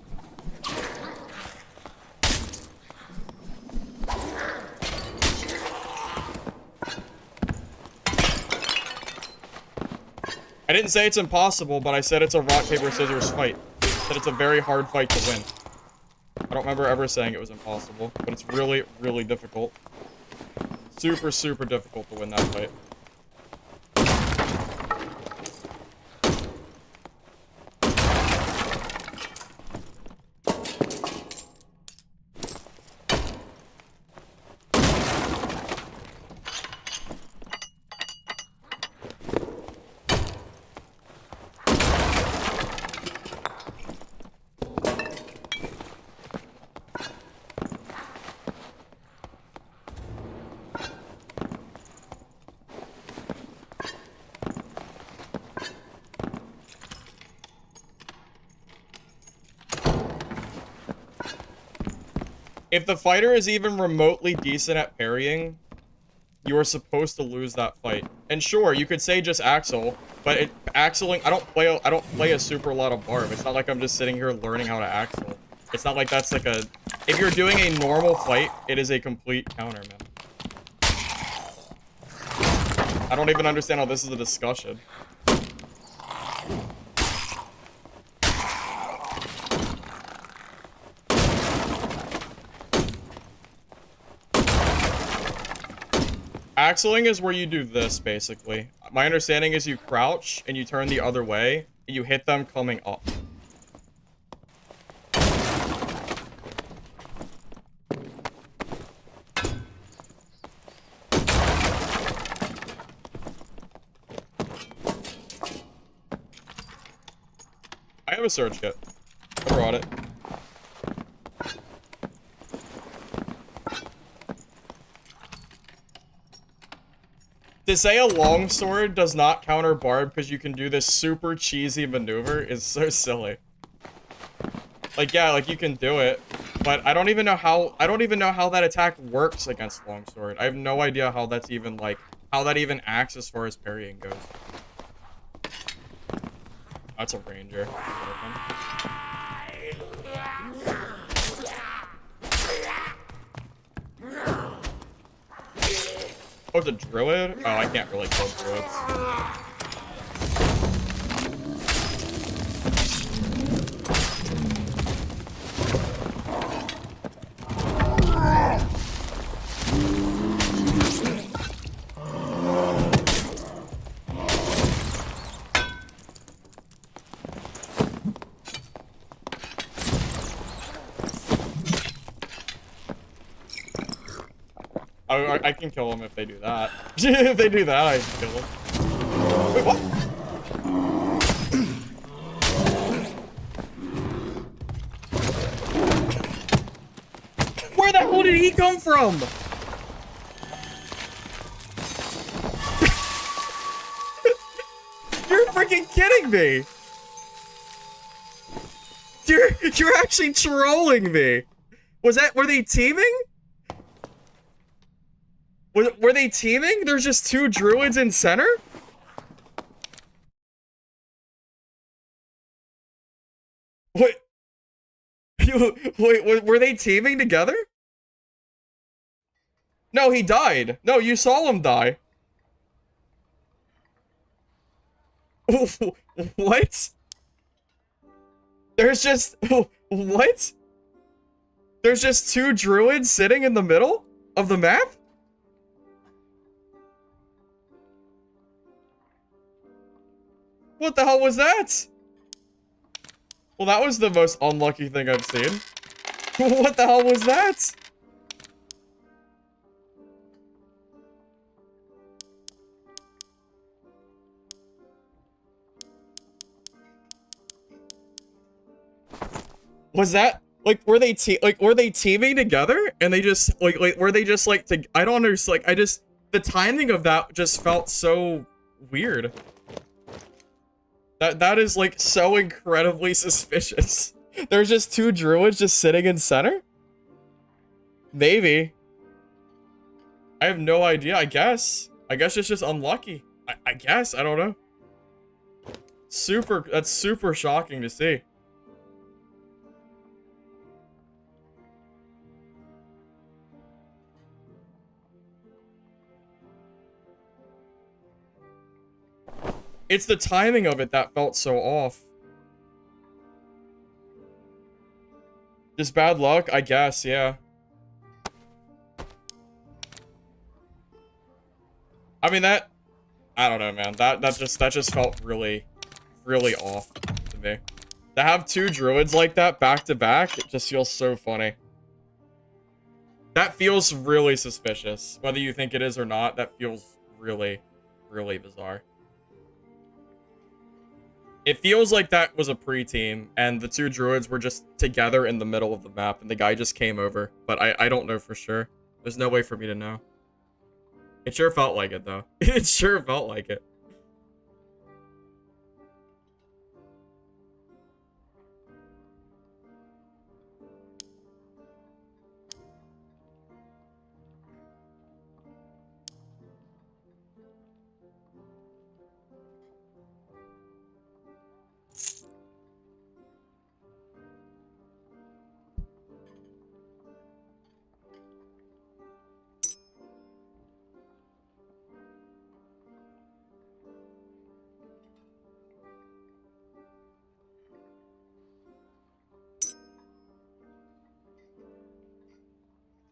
I didn't say it's impossible, but I said it's a rock, paper, scissors fight. I said it's a very hard fight to win. I don't remember ever saying it was impossible, but it's really, really difficult. Super, super difficult to win that fight. If the fighter is even remotely decent at parrying, you are supposed to lose that fight. And sure, you could say just Axel, but Axeling, I don't play a super lot of Barb. It's not like I'm just sitting here learning how to Axel. It's not like that's like a... If you're doing a normal fight, it is a complete counter, man. I don't even understand how this is a discussion. Axeling is where you do this, basically. My understanding is you crouch, and you turn the other way, and you hit them coming up. I have a surge kit. I brought it. To say a longsword does not counter Barb because you can do this super cheesy maneuver is so silly. Like, yeah, like, you can do it, but I don't even know how that attack works against longsword. I have no idea how that's even, like, how that even acts as far as parrying goes. That's a ranger. Oh, it's a druid? Oh, I can't really kill druids. I can kill them if they do that. If they do that, I can kill them. Wait, what? Where the hell did he come from? You're freaking kidding me! You're actually trolling me! Were they teaming? Were they teaming? There's just two druids in center? What? Wait, were they teaming together? No, he died. No, you saw him die. What? There's just... What? There's just two druids sitting in the middle of the map? What the hell was that? Well, that was the most unlucky thing I've seen. What the hell was that? Was that like were they teaming together and they just like were they just like I don't understand, like the timing of that just felt so weird. That is like so incredibly suspicious. There's just two druids just sitting in center? Maybe. I have no idea, I guess. I guess it's just unlucky. I guess, I don't know. That's super shocking to see. It's the timing of it that felt so off. Just bad luck, I guess, yeah. I mean, I don't know, man. That just felt really, really off to me. To have two druids like that back to back, it just feels so funny. That feels really suspicious. Whether you think it is or not, that feels really, really bizarre. It feels like that was a pre-team, and the two druids were just together in the middle of the map, and the guy just came over. But I don't know for sure. There's no way for me to know. It sure felt like it, though. It sure felt like it.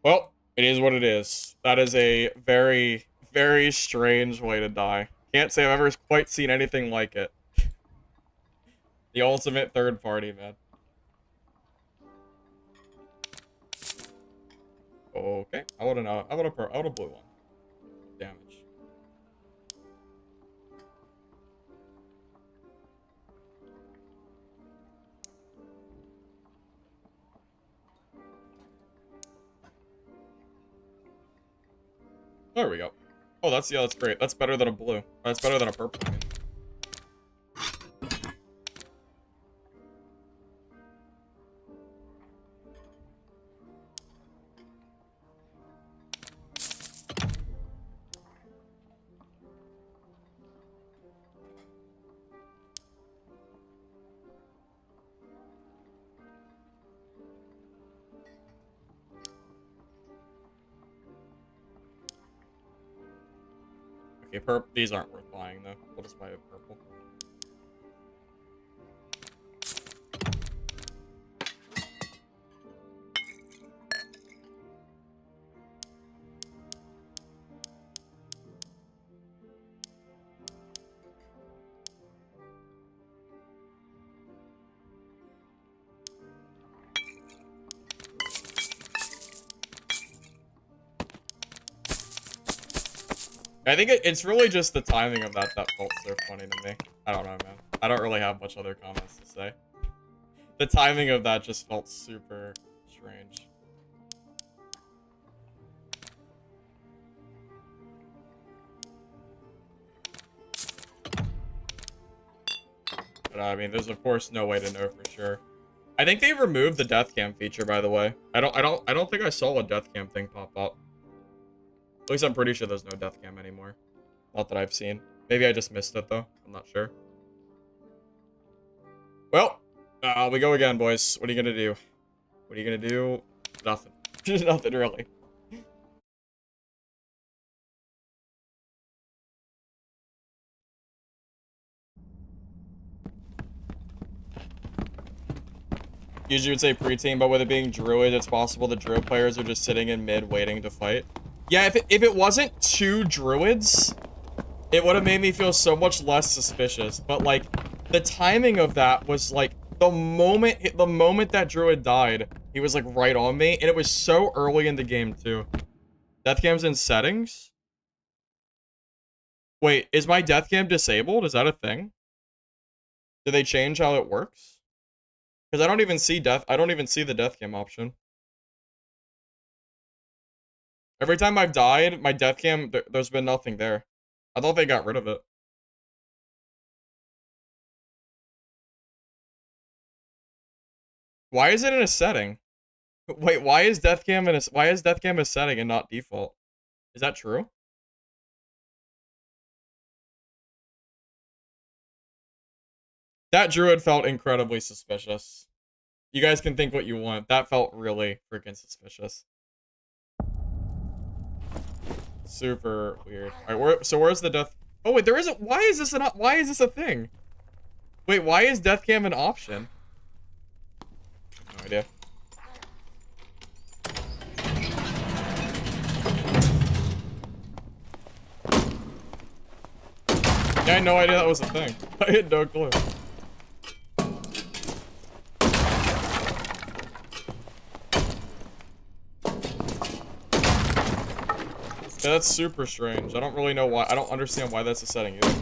Well, it is what it is. That is a very, very strange way to die. Can't say I've ever quite seen anything like it. The ultimate third party, man. Okay, I want to know. I want a blue one. Damage. There we go. Oh, that's great. That's better than a blue. That's better than a purple. I mean. Okay, these aren't worth buying though. We'll just buy a purple. I think it's really just the timing of that felt so funny to me. I don't know, man. I don't really have much other comments to say. The timing of that just felt super strange. But I mean, there's of course no way to know for sure. I think they removed the death cam feature, by the way. I don't think I saw a death cam thing pop up. At least I'm pretty sure there's no death cam anymore. Not that I've seen. Maybe I just missed it, though. I'm not sure. Well, we go again, boys. What are you gonna do? What are you gonna do? Nothing. Nothing, really. Usually would say pre-team, but with it being druid, it's possible the druid players are just sitting in mid waiting to fight. Yeah, if it wasn't two druids, it would have made me feel so much less suspicious. But like, the timing of that was like the moment that druid died, he was like right on me, and it was so early in the game too. Death cam's in settings. Wait, is my death cam disabled? Is that a thing? Did they change how it works? Because I don't even see the death cam option. Every time I've died, my death cam, there's been nothing there. I thought they got rid of it. Why is it in a setting? Wait, why is death cam a setting and not default? Is that true? That druid felt incredibly suspicious. You guys can think what you want. That felt really freaking suspicious. Super weird. All right, so where's the death? Oh wait, there isn't. Why is this a thing? Wait, why is death cam an option? No idea. Yeah, I had no idea that was a thing. I had no clue. Yeah, that's super strange. I don't really know why. I don't understand why that's a setting either.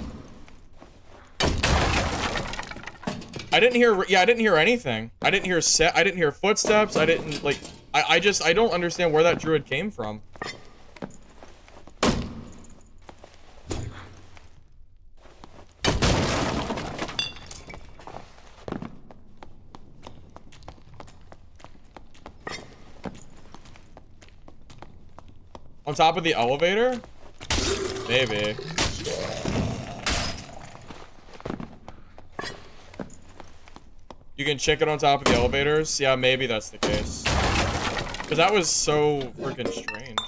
I didn't hear anything. I didn't hear footsteps. I didn't like I don't understand where that druid came from. On top of the elevator? Maybe. You can check it on top of the elevators? Yeah, maybe that's the case. Because that was so freaking strange.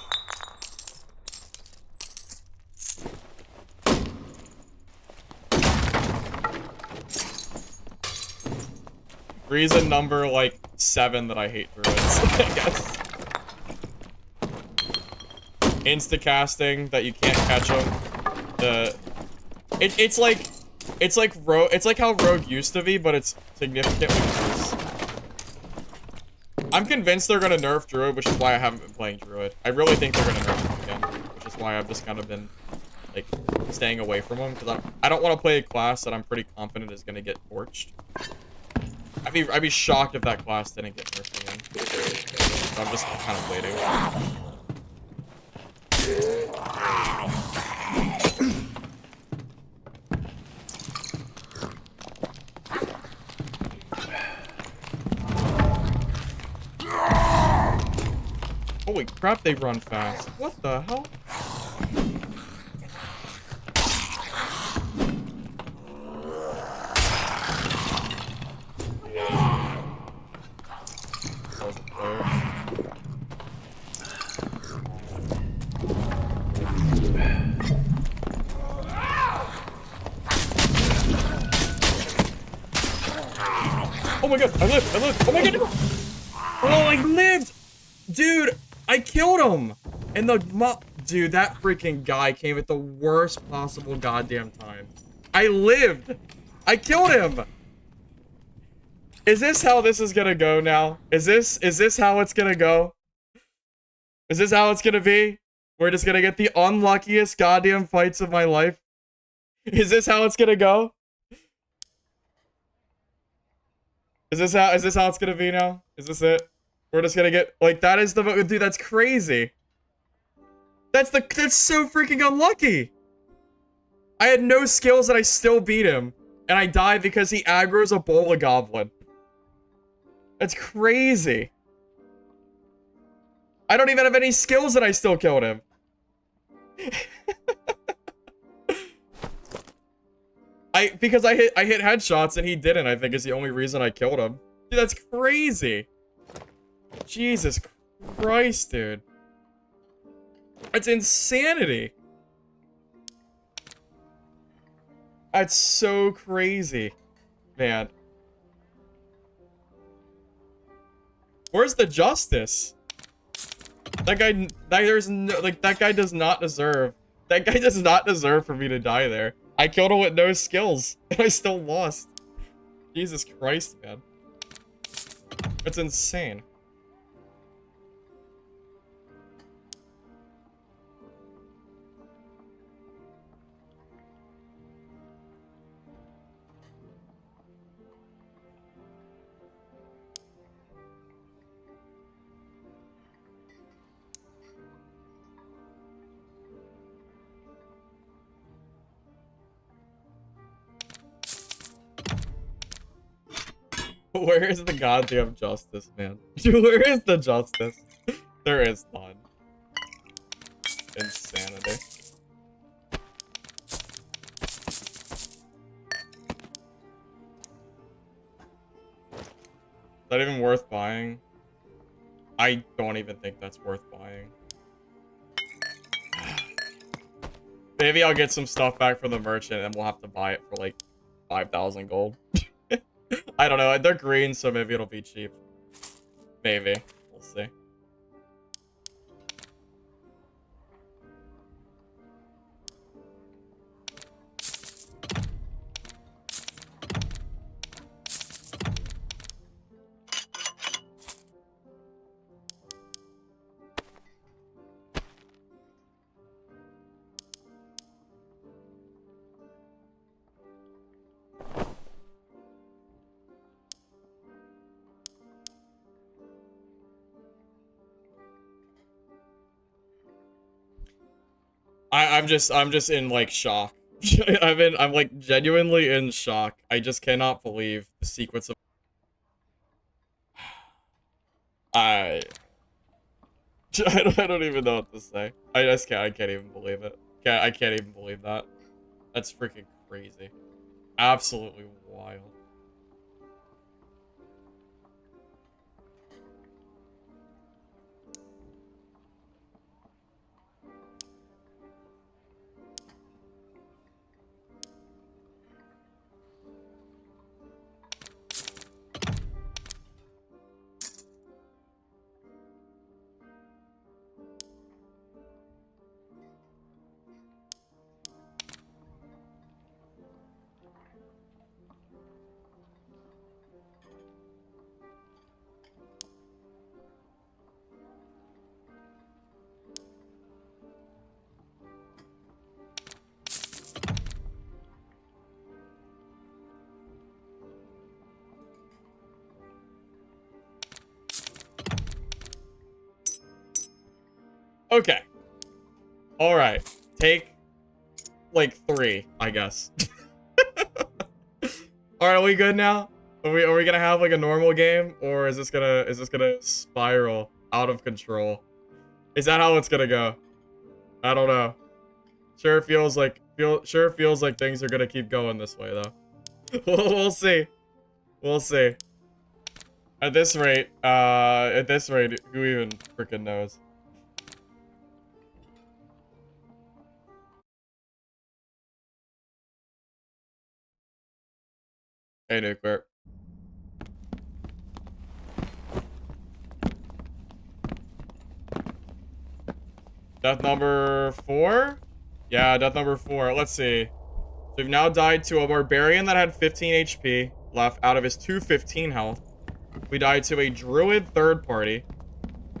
Reason number, like, 7 that I hate druids, I guess. insta-casting that you can't catch them. It's like how Rogue used to be, but it's significantly worse. I'm convinced they're gonna nerf Druid, which is why I haven't been playing Druid. I really think they're gonna nerf him again, which is why I've just kind of been like staying away from him, because I don't want to play a class that I'm pretty confident is gonna get torched. I'd be shocked if that class didn't get nerfed again. So I'm just kind of waiting. Holy crap, they run fast. What the hell? That was a player. Oh my god, I lived! Oh my god! Oh, I lived! Dude, I killed him! And dude, that freaking guy came at the worst possible goddamn time. I lived! I killed him! Is this how this is gonna go now? Is this how it's gonna go? Is this how it's gonna be? We're just gonna get the unluckiest goddamn fights of my life? Is this how it's gonna go? Is this how it's gonna be now? Is this it? We're just gonna get, like, that is the, dude, that's crazy. That's so freaking unlucky. I had no skills and I still beat him. And I died because he aggro's a bola goblin. That's crazy. I don't even have any skills and I still killed him. Because I hit headshots and he didn't, I think is the only reason I killed him. Dude, that's crazy. Jesus Christ, dude. That's insanity. That's so crazy. Man. Where's the justice? That guy, there's no, like, that guy does not deserve. That guy does not deserve for me to die there. I killed him with no skills, and I still lost. Jesus Christ, man. It's insane. Where is the goddamn justice, man? Where is the justice? There is none. Insanity. Is that even worth buying? I don't even think that's worth buying. Maybe I'll get some stuff back from the merchant and we'll have to buy it for like 5,000 gold. I don't know. They're green, so maybe it'll be cheap. Maybe. We'll see. I'm just in like shock. I'm like genuinely in shock. I just cannot believe the sequence of I don't even know what to say. I can't even believe it. I can't even believe that. That's freaking crazy. Absolutely wild. Okay. All right. Take like 3, I guess. All right, are we good now? Are we gonna have like a normal game, or is this gonna spiral out of control? Is that how it's gonna go? I don't know. Sure feels like things are gonna keep going this way though. We'll see. We'll see. At this rate, who even freaking knows? Hey, Nuclear. Death number 4? Yeah, death number 4. Let's see. So we've now died to a Barbarian that had 15 HP left out of his 215 health. We died to a Druid third party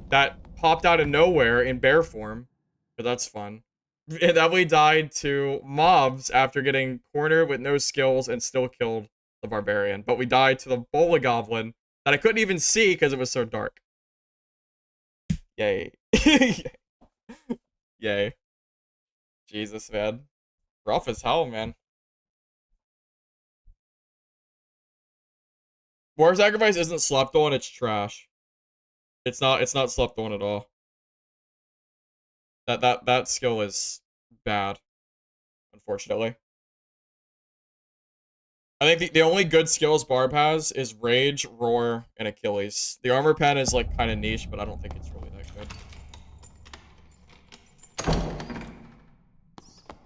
that popped out of nowhere in bear form. But that's fun. And then we died to mobs after getting cornered with no skills and still killed the Barbarian. But we died to the Bola Goblin that I couldn't even see because it was so dark. Yay. Yay. Jesus, man. Rough as hell, man. War Sacrifice isn't slept on, it's trash. It's not slept on at all. That skill is bad, unfortunately. I think the only good skills Barb has is Rage, Roar, and Achilles. The Armor Pen is like kind of niche, but I don't think it's really that good.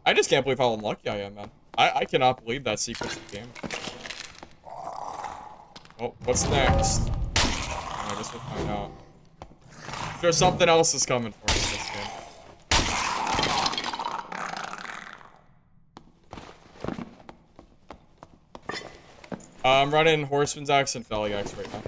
I just can't believe how unlucky I am, man. I cannot believe that sequence of damage. Oh, what's next? I guess we'll find out. There's something else is coming for me this game. I'm running Horseman's Axe and Felling Axe right now.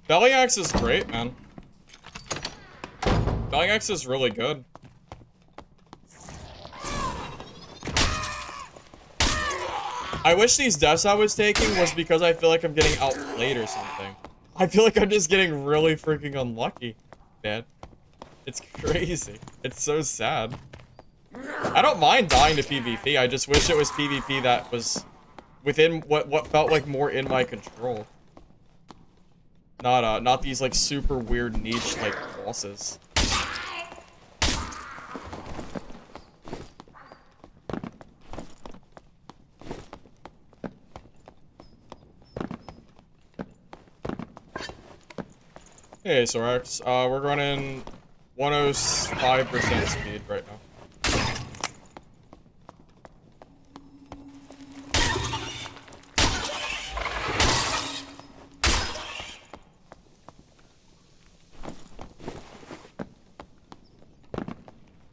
Felling Axe is great, man. Felling Axe is really good. I wish these deaths I was taking was because I feel like I'm getting outplayed or something. I feel like I'm just getting really freaking unlucky, man. It's crazy. It's so sad. I don't mind dying to PvP. I just wish it was PvP that was within what felt like more in my control. Not these like super weird niche like bosses. Hey, Sorax. We're running 105% speed right now.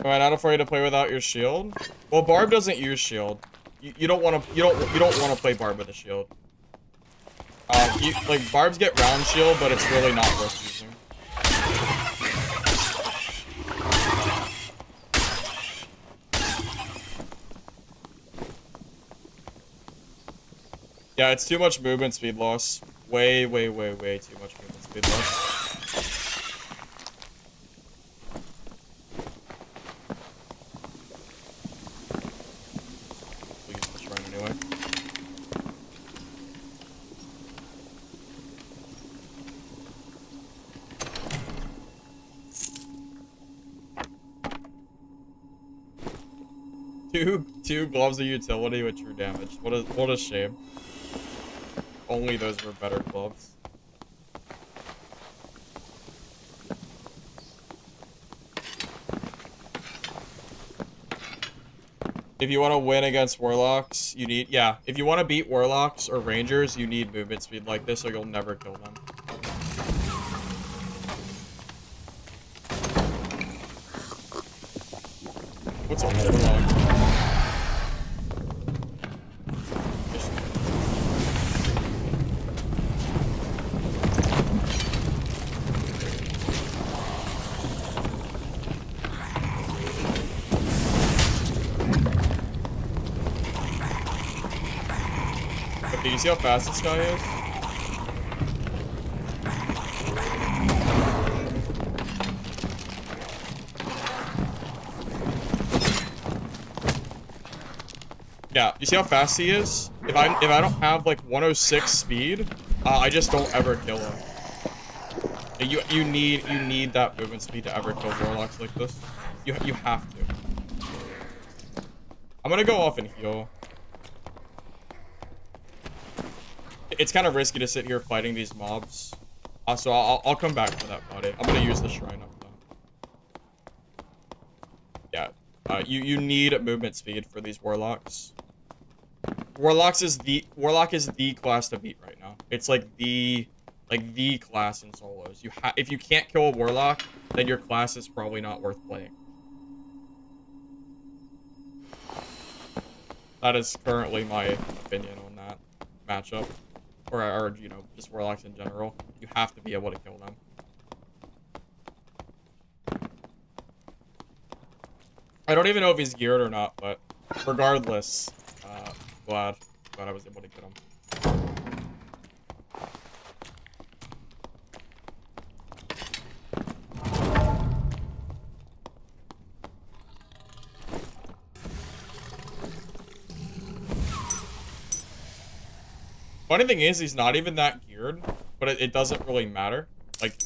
Am I not afraid to play without your shield? Well, Barb doesn't use shield. You don't want to play Barb with a shield. Like Barbs get round shield, but it's really not worth using. Yeah, it's too much movement speed loss. Way too much movement speed loss. Two gloves of utility with true damage. What a shame. Only those were better gloves. If you want to win against warlocks, you need if you want to beat warlocks or rangers, you need movement speed like this, or you'll never kill them. What's a warlock? Okay, you see how fast this guy is? Yeah, you see how fast he is? If I don't have like 106 speed, I just don't ever kill him. You need that movement speed to ever kill warlocks like this. You have to. I'm gonna go off and heal. It's kind of risky to sit here fighting these mobs. So I'll come back for that body. I'm gonna use the shrine up though. Yeah. You need movement speed for these warlocks. Warlock is the class to beat right now. It's like the class in solos. If you can't kill a warlock, then your class is probably not worth playing. That is currently my opinion on that matchup, or you know, just warlocks in general. You have to be able to kill them. I don't even know if he's geared or not, but regardless, glad I was able to get him. Funny thing is, he's not even that geared, but it doesn't really matter. Like,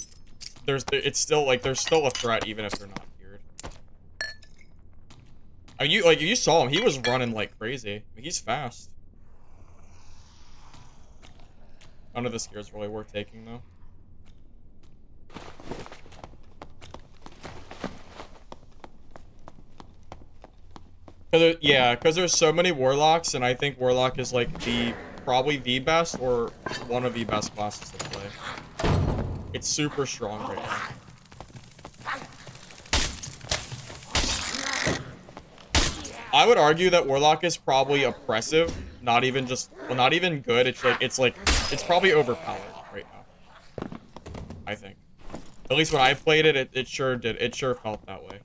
it's still like there's still a threat even if they're not geared. I mean, you saw him, he was running like crazy. I mean, he's fast. None of this gear is really worth taking though. Because there's so many warlocks, and I think warlock is like probably the best or one of the best classes to play. It's super strong right now. I would argue that warlock is probably oppressive, not even good. It's probably overpowered right now. I think. At least when I played it, it sure did. It sure felt that way.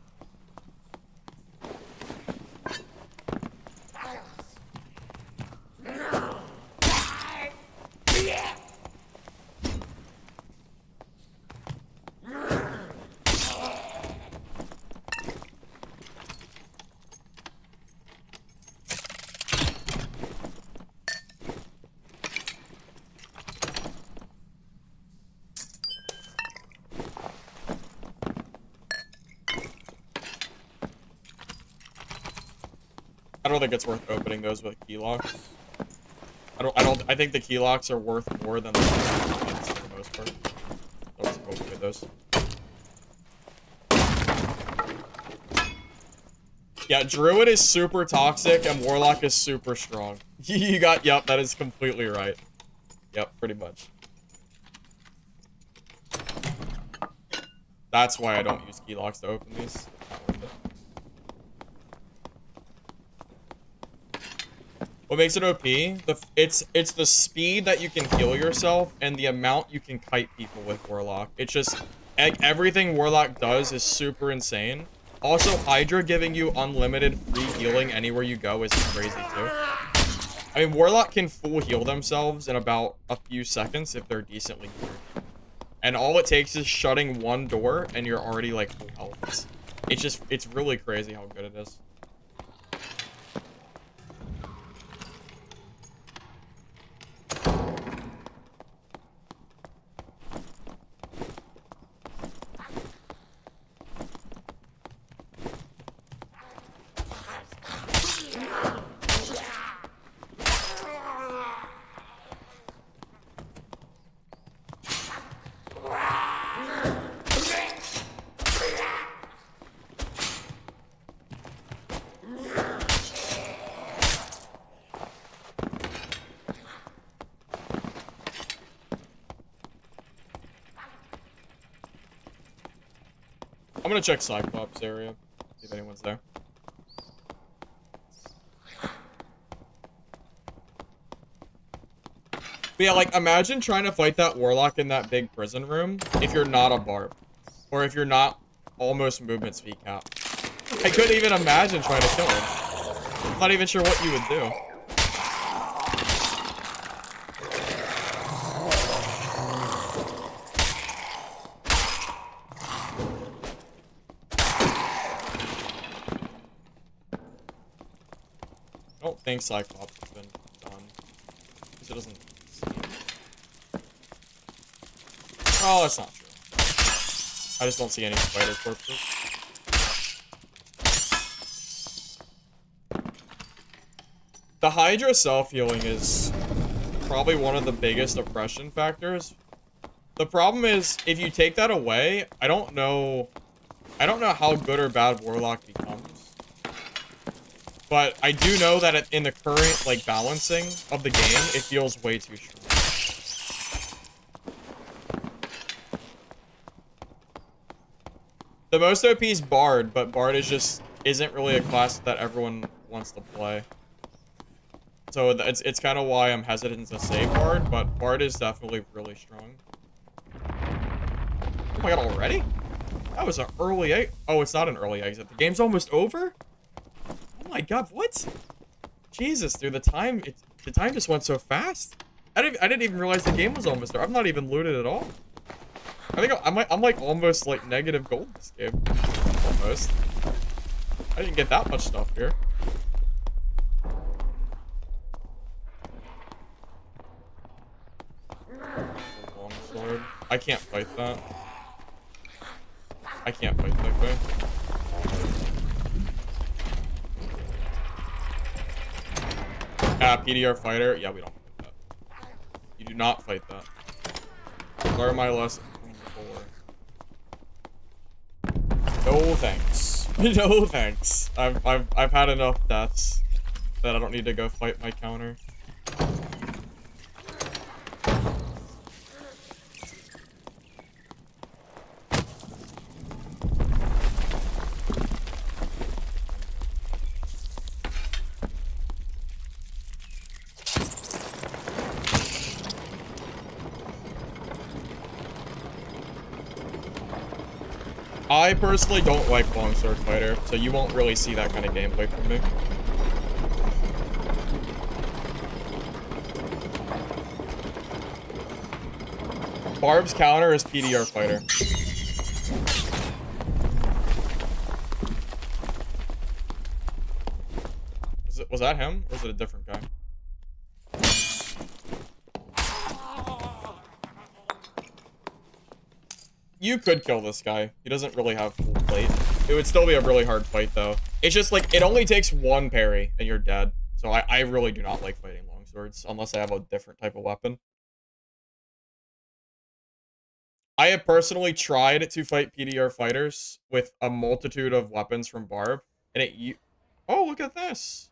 I don't think it's worth opening those with key locks. I think the key locks are worth more than the ones for the most part. Let's go with those. Yeah, Druid is super toxic and Warlock is super strong. Yep, that is completely right. Yep, pretty much. That's why I don't use key locks to open these. What makes it OP? It's the speed that you can heal yourself and the amount you can kite people with Warlock. It's just everything Warlock does is super insane. Also, Hydra giving you unlimited free healing anywhere you go is crazy too. I mean, Warlock can full heal themselves in about a few seconds if they're decently geared. And all it takes is shutting one door and you're already like full health. It's really crazy how good it is. I'm gonna check Cyclops area, see if anyone's there. But yeah, like, imagine trying to fight that warlock in that big prison room if you're not a barb. Or if you're not almost movement speed cap. I couldn't even imagine trying to kill him. I'm not even sure what you would do. I don't think Cyclops has been done. Because it doesn't seem... Oh, that's not true. I just don't see any spider corpses. The Hydra self-healing is probably one of the biggest oppression factors. The problem is, if you take that away, I don't know how good or bad Warlock becomes. But I do know that in the current, like, balancing of the game, it feels way too strong. The most OP is Bard, but Bard isn't really a class that everyone wants to play. So it's kind of why I'm hesitant to say Bard, but Bard is definitely really strong. Oh my god, already? That was an early exit. Oh, it's not an early exit. The game's almost over? Oh my god, what? Jesus, dude, the time just went so fast. I didn't even realize the game was almost there. I'm not even looted at all. I think I'm like almost like negative gold this game. Almost. I didn't get that much stuff here. Longsword. I can't fight that. I can't fight that guy. PDR fighter. Yeah, we don't fight that. You do not fight that. Learn my lesson before. No thanks. No thanks. I've had enough deaths that I don't need to go fight my counter. I personally don't like longsword fighter, so you won't really see that kind of gameplay from me. Barb's counter is PDR fighter. Was that him, or was it a different guy? You could kill this guy. He doesn't really have full plate. It would still be a really hard fight, though. It's just, like, it only takes one parry, and you're dead. So I really do not like fighting longswords, unless I have a different type of weapon. I have personally tried to fight PDR fighters with a multitude of weapons from Barb, and oh, look at this.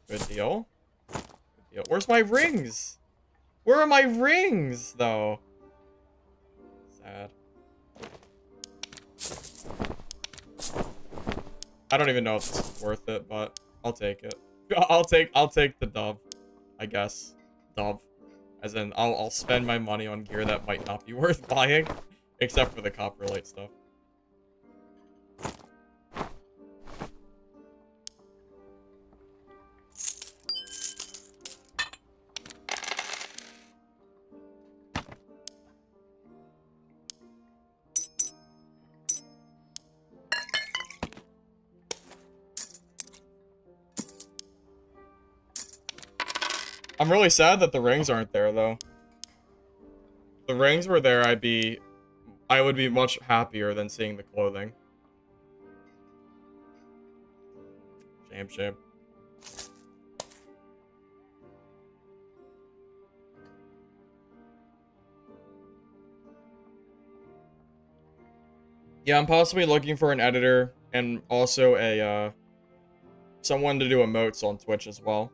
Good deal. Good deal. Where's my rings? Where are my rings, though? Sad. I don't even know if it's worth it, but I'll take it. I'll take the dub, I guess. Dub. As in, I'll spend my money on gear that might not be worth buying, except for the Copperlight stuff. I'm really sad that the rings aren't there, though. If the rings were there, I would be much happier than seeing the clothing. Shame, shame. Yeah, I'm possibly looking for an editor and also a, someone to do emotes on Twitch as well.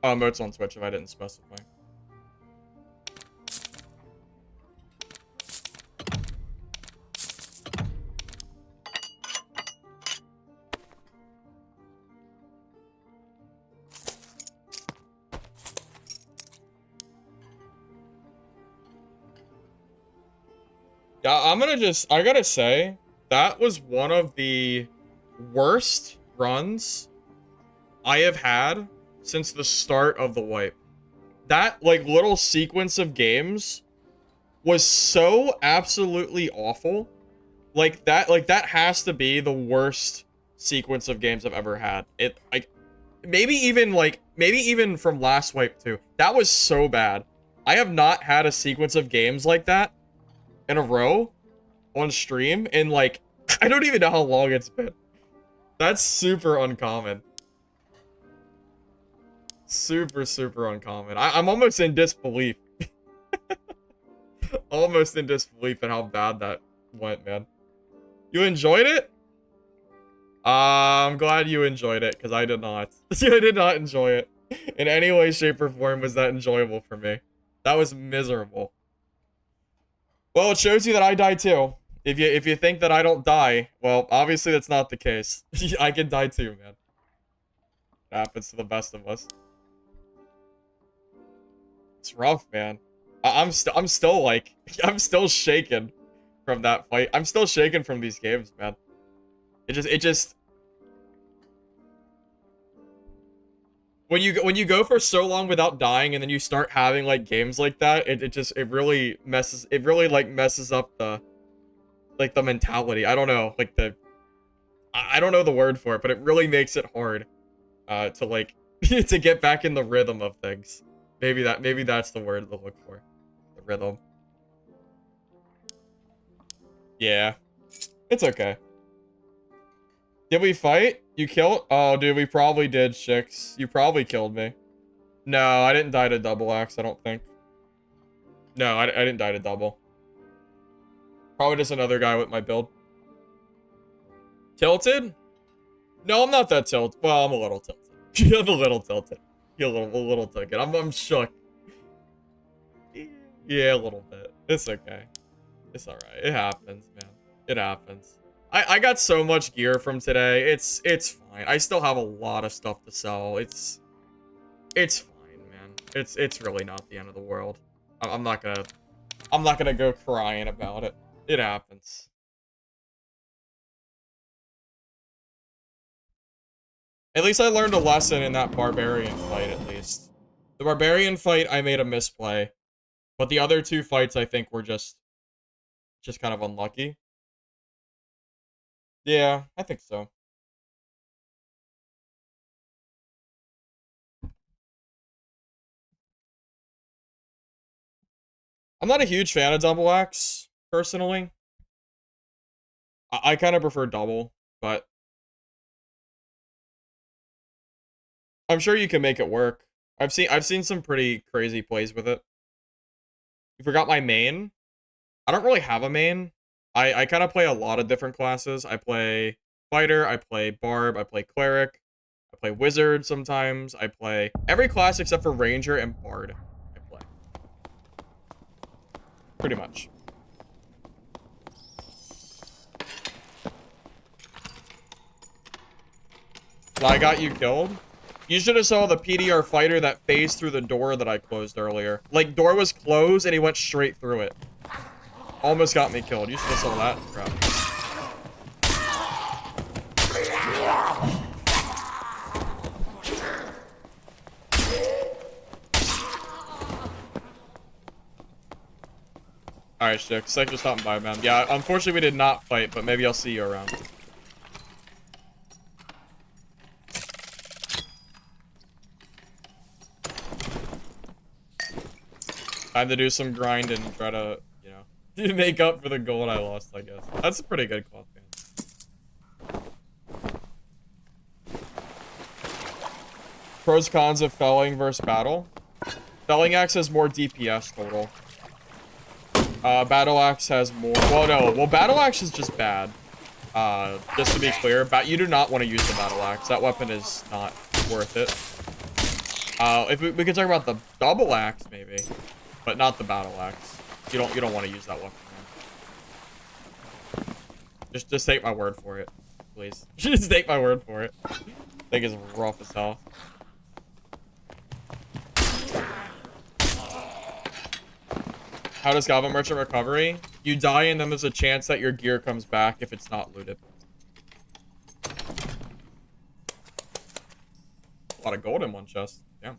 Oh, emotes on Twitch if I didn't specify. Yeah, I gotta say, that was one of the worst runs I have had since the start of the wipe. That, like, little sequence of games was so absolutely awful. Like that has to be the worst sequence of games I've ever had. It, like, maybe even from last wipe too. That was so bad. I have not had a sequence of games like that in a row on stream in, like, I don't even know how long it's been. That's super uncommon. Super, super uncommon. I'm almost in disbelief. Almost in disbelief at how bad that went, man. You enjoyed it? I'm glad you enjoyed it, because I did not. I did not enjoy it. In any way, shape, or form was that enjoyable for me. That was miserable. Well, it shows you that I die too. If you think that I don't die, well, obviously that's not the case. I can die too, man. It happens to the best of us. It's rough, man. I'm still like, I'm still shaken from that fight. I'm still shaken from these games, man. It just when you go for so long without dying and then you start having like games like that, it really messes up the, like, the mentality. I don't know, like, I don't know the word for it, but it really makes it hard to, like, to get back in the rhythm of things. Maybe that's the word to look for. The rhythm. Yeah. It's okay. Did we fight? You killed? Oh, dude, we probably did, Shix. You probably killed me. No, I didn't die to double axe, I don't think. No, I didn't die to double. Probably just another guy with my build. Tilted? No, I'm not that tilted. Well, I'm a little tilted. I'm a little tilted. You're a little tilted. I'm shook. Yeah, a little bit. It's okay. It's alright. It happens, man. It happens. I got so much gear from today. It's fine. I still have a lot of stuff to sell. It's fine, man. It's really not the end of the world. I'm not gonna go crying about it. It happens. At least I learned a lesson in that Barbarian fight, at least. The Barbarian fight, I made a misplay. But the other two fights, I think, were just kind of unlucky. Yeah, I think so. I'm not a huge fan of double axe, personally. I kind of prefer double, but I'm sure you can make it work. I've seen some pretty crazy plays with it. You forgot my main? I don't really have a main. I kind of play a lot of different classes. I play fighter, I play barb, I play cleric, I play wizard sometimes. I play every class except for ranger and bard. I play. Pretty much. I got you killed? You should have saw the PDR fighter that phased through the door that I closed earlier. Like, door was closed and he went straight through it. Almost got me killed. You should have saw that crap. Alright, Shik. Thanks for stopping by, man. Yeah, unfortunately we did not fight, but maybe I'll see you around. Time to do some grind and try to, you know, make up for the gold I lost, I guess. That's a pretty good cloth man. Pros, cons of felling versus battle. Felling axe has more DPS total. Battle axe has more. Well, no. Well, battle axe is just bad. Just to be clear, you do not want to use the battle axe. That weapon is not worth it. If we could talk about the double axe, maybe. But not the battle axe. You don't want to use that weapon, man. Just take my word for it, please. Just take my word for it. I think it's rough as hell. How does Goblin Merchant recovery? You die and then there's a chance that your gear comes back if it's not looted. A lot of gold in one chest. Damn.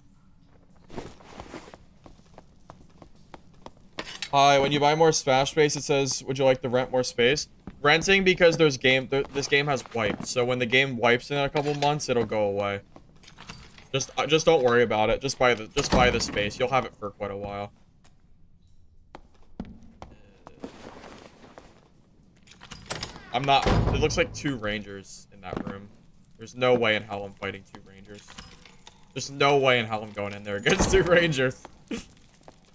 Hi, when you buy more Smash space, it says, would you like to rent more space? Renting because this game has wiped. So when the game wipes in a couple months, it'll go away. Just don't worry about it. Just buy the space. You'll have it for quite a while. It looks like 2 rangers in that room. There's no way in hell I'm fighting 2 rangers. There's no way in hell I'm going in there against 2 rangers.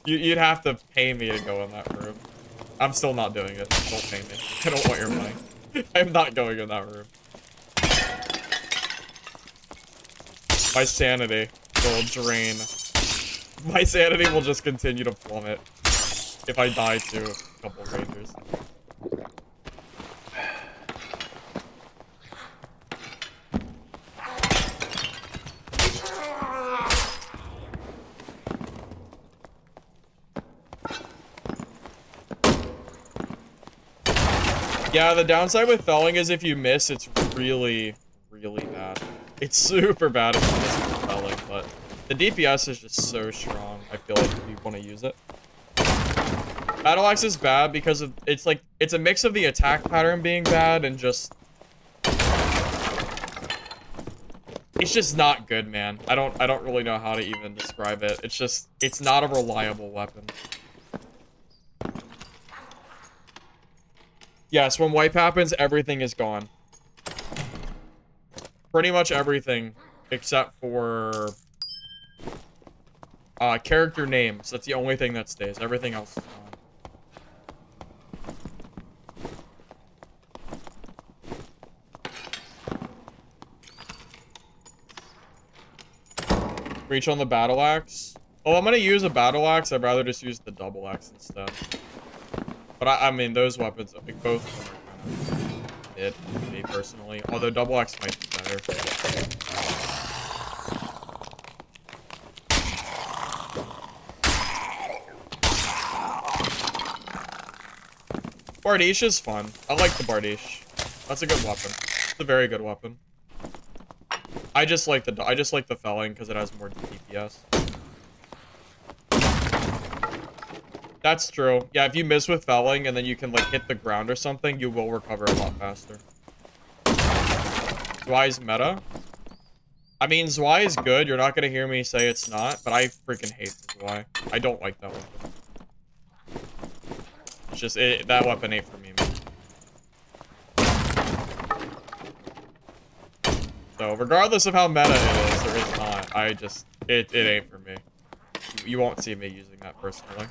You'd have to pay me to go in that room. I'm still not doing it. Don't pay me. I don't want your money. I'm not going in that room. My sanity will drain. My sanity will just continue to plummet if I die to a couple of rangers. Yeah, the downside with felling is if you miss, it's really, really bad. It's super bad if you miss with felling, but the DPS is just so strong. I feel like you want to use it. Battle Axe is bad because of it's a mix of the attack pattern being bad and just it's just not good, man. I don't really know how to even describe it. It's not a reliable weapon. Yes, when wipe happens, everything is gone. Pretty much everything, except for character names. That's the only thing that stays. Everything else is gone. Reach on the battle axe. Oh, I'm gonna use a battle axe. I'd rather just use the double axe instead. But I mean, those weapons, I think both of them are kind of mid, for me personally. Although double axe might be better. Bardiche is fun. I like the Bardiche. That's a good weapon. It's a very good weapon. I just like the felling because it has more DPS. That's true. Yeah, if you miss with felling and then you can like hit the ground or something, you will recover a lot faster. Zwei's meta. I mean, Zwei is good. You're not gonna hear me say it's not, but I freaking hate the Zwei. I don't like that weapon. It's just that weapon ain't for me, man. So regardless of how meta it is or is not, it ain't for me. You won't see me using that personally.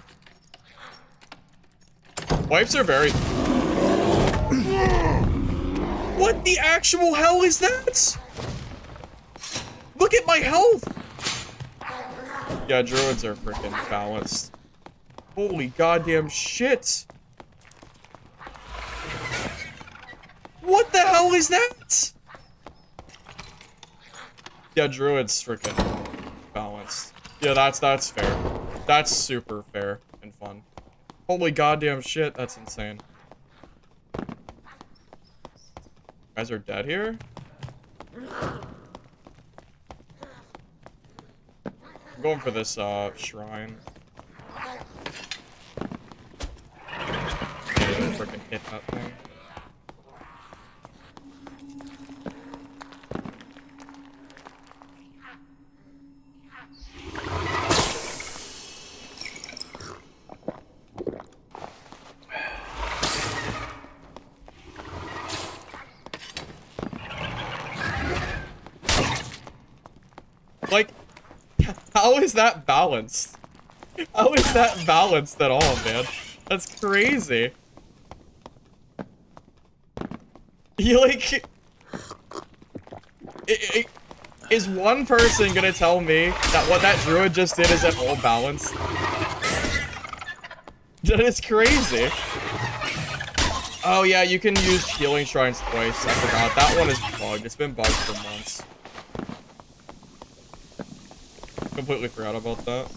Wipes are very... What the actual hell is that? Look at my health! Yeah, druids are freaking balanced. Holy goddamn shit! What the hell is that? Yeah, druids freaking balanced. Yeah, that's fair. That's super fair and fun. Holy goddamn shit, that's insane. You guys are dead here? I'm going for this shrine. Freaking hit that thing. Like, how is that balanced? How is that balanced at all, man? That's crazy. You like... Is one person gonna tell me that what that druid just did is at all balanced? That is crazy. Oh yeah, you can use healing shrines twice. I forgot. That one is bugged. It's been bugged for months. Completely forgot about that.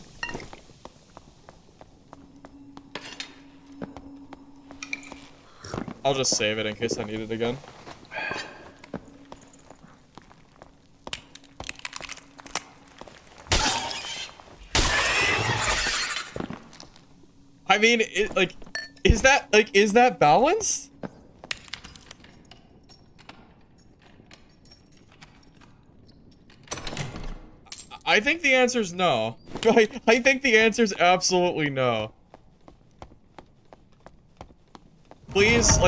I'll just save it in case I need it again. I mean, is that balanced? I think the answer is no. I think the answer is absolutely no. Please,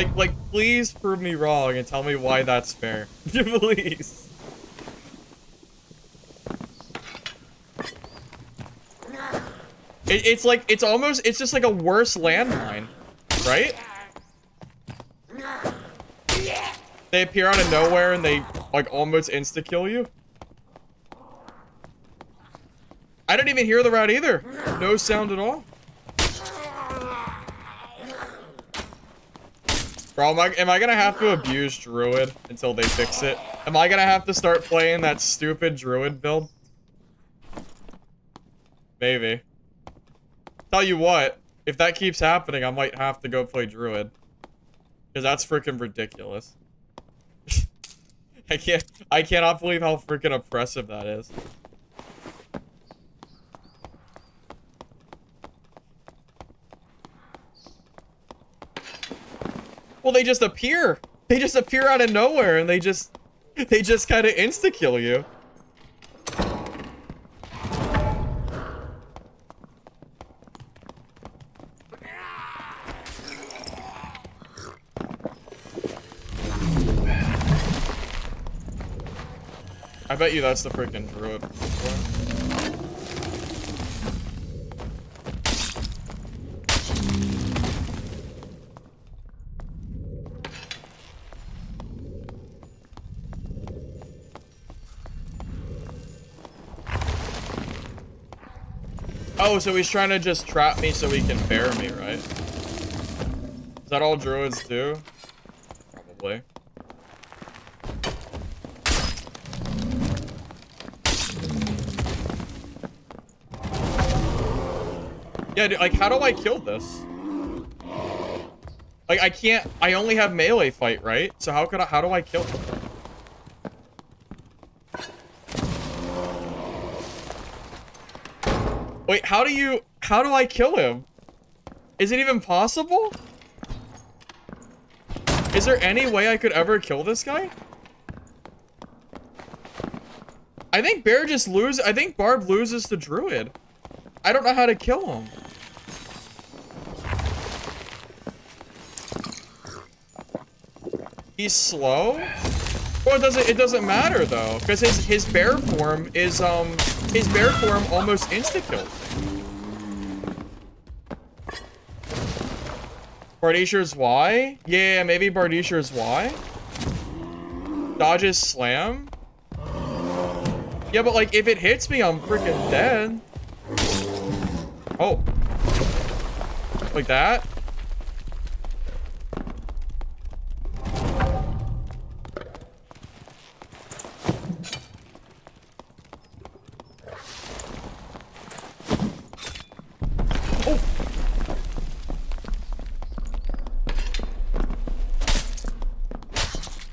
please prove me wrong and tell me why that's fair. Please. It's just like a worse landmine, right? They appear out of nowhere and they, like, almost insta-kill you. I didn't even hear the rat either. No sound at all. Bro, am I gonna have to abuse Druid until they fix it? Am I gonna have to start playing that stupid Druid build? Maybe. Tell you what, if that keeps happening, I might have to go play Druid. Because that's freaking ridiculous. I cannot believe how freaking oppressive that is. Well, they just appear. They just appear out of nowhere and they just kind of insta-kill you. I bet you that's the freaking Druid. Oh, so he's trying to just trap me so he can bear me, right? Is that all Druids do? Probably. Yeah, dude, like, how do I kill this? Like, I can't, I only have melee fight, right? So how do I kill him? Wait, how do I kill him? Is it even possible? Is there any way I could ever kill this guy? I think I think Barb loses to Druid. I don't know how to kill him. He's slow? Well, it doesn't matter though, because his bear form is almost insta-kills. Bardisher's Y? Yeah, maybe Bardisher's Y? Dodges slam? Yeah, but like if it hits me, I'm freaking dead. Oh. Like that?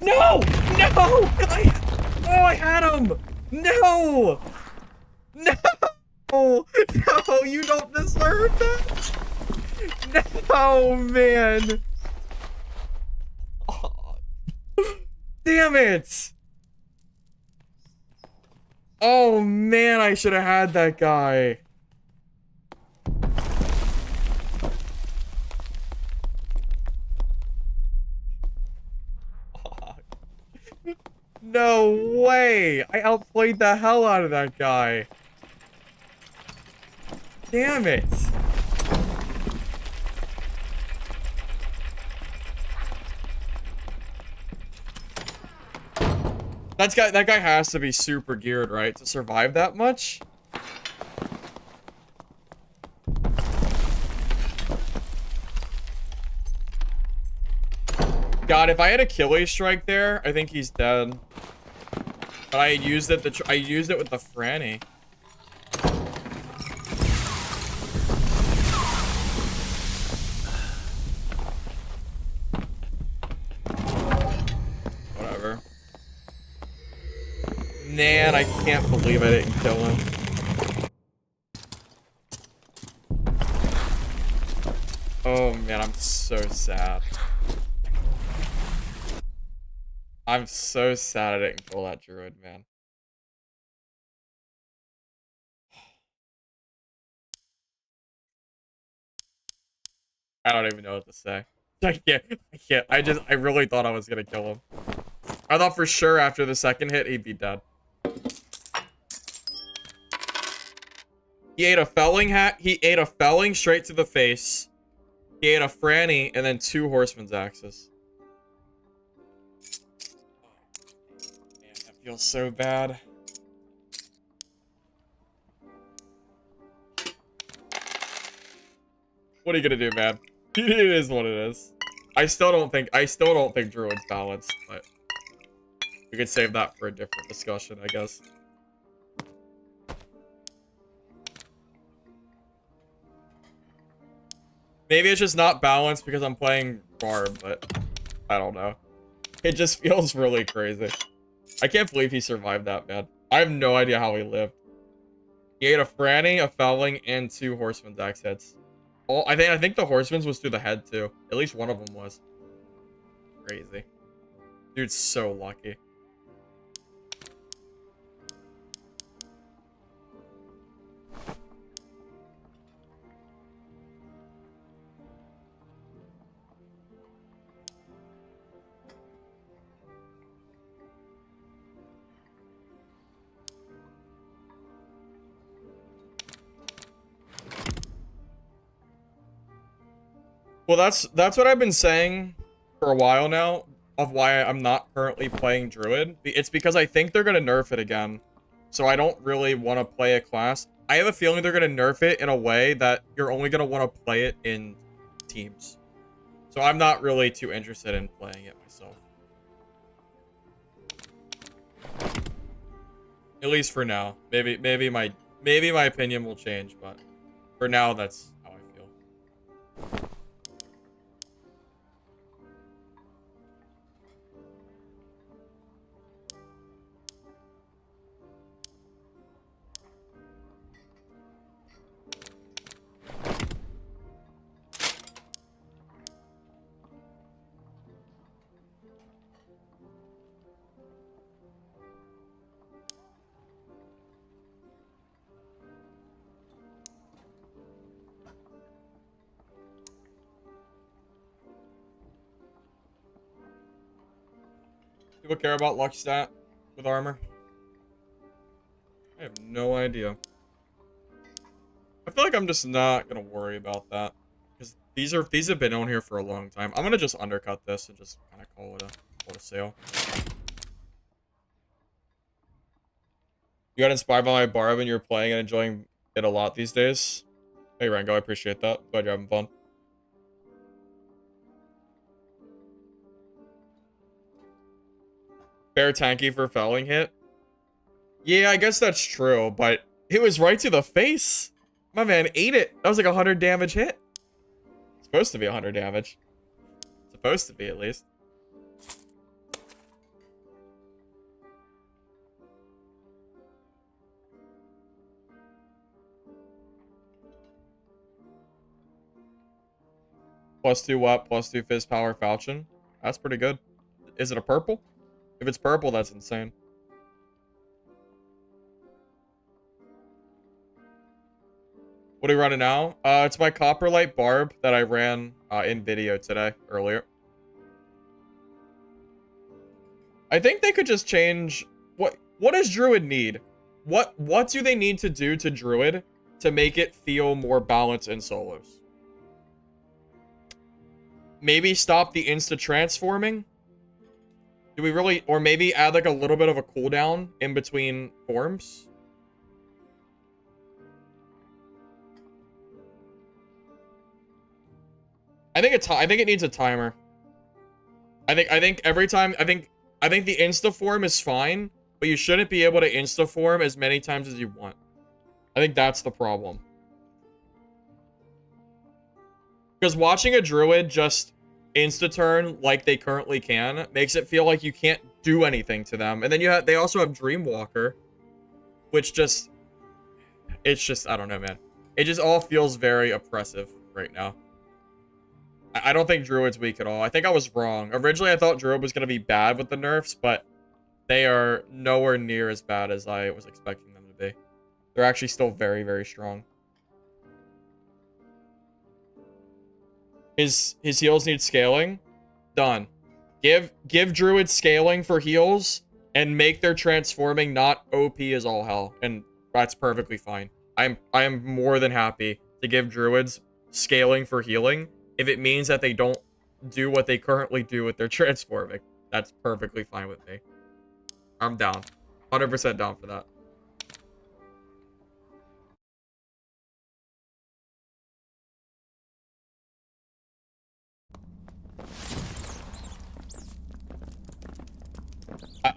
No! No! I had him! No! No! No, you don't deserve that! No, man! Oh. Damn it! Oh, man, I should have had that guy. No way! I outplayed the hell out of that guy. Damn it. That guy has to be super geared, right? To survive that much? God, if I had Achilles strike there, I think he's dead. But I used it with the Franny. Man, I can't believe I didn't kill him. Oh man, I'm so sad. I'm so sad I didn't kill that druid, man. I don't even know what to say. I can't. I really thought I was gonna kill him. I thought for sure after the second hit, he'd be dead. He ate a felling he ate a felling straight to the face. He ate a franny and then 2 horseman's axes. Man, that feels so bad. What are you gonna do, man? It is what it is. I still don't think Druid's balanced, but we could save that for a different discussion, I guess. Maybe it's just not balanced because I'm playing Barb, but I don't know. It just feels really crazy. I can't believe he survived that, man. I have no idea how he lived. He ate a franny, a felling, and 2 horseman's axe hits. Oh, I think the horseman's was through the head too. At least one of them was. Crazy. Dude's so lucky. Well, that's what I've been saying for a while now of why I'm not currently playing Druid. It's because I think they're going to nerf it again. So I don't really want to play a class. I have a feeling they're going to nerf it in a way that you're only going to want to play it in teams. So I'm not really too interested in playing it myself. At least for now. Maybe my opinion will change, but for now that's how I feel. People care about luck stat with armor? I have no idea. I feel like I'm just not gonna worry about that because these have been on here for a long time. I'm gonna just undercut this and just kind of call it a sale. You got inspired by my Barb and you're playing and enjoying it a lot these days. Hey Rango, I appreciate that. Glad you're having fun. Fair tanky for felling hit. Yeah, I guess that's true, but it was right to the face. My man ate it. That was like a 100 damage hit. It's supposed to be 100 damage. Supposed to be, at least. +2 what? +2 fizz power falchion. That's pretty good. Is it a purple? If it's purple, that's insane. What are we running now? It's my Copperlight Barb that I ran in video today, earlier. I think they could just change... What does Druid need? What do they need to do to Druid to make it feel more balanced in solos? Maybe stop the insta-transforming? Do we really... Or maybe add like a little bit of a cooldown in between forms? I think it needs a timer. I think every time... I think the insta form is fine, but you shouldn't be able to insta form as many times as you want. I think that's the problem. Because watching a druid just insta-turn like they currently can makes it feel like you can't do anything to them. And then they also have Dreamwalker, which just, it's just, I don't know, man. It just all feels very oppressive right now. I don't think Druid's weak at all. I think I was wrong. Originally, I thought Druid was going to be bad with the nerfs, but they are nowhere near as bad as I was expecting them to be. They're actually still very, very strong. His heals need scaling. Done. Give Druid scaling for heals and make their transforming not OP as all hell, and that's perfectly fine. I am more than happy to give Druids scaling for healing if it means that they don't do what they currently do with their transforming. That's perfectly fine with me. I'm down. 100% down for that.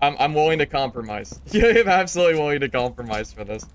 I'm willing to compromise. Yeah, I'm absolutely willing to compromise for this.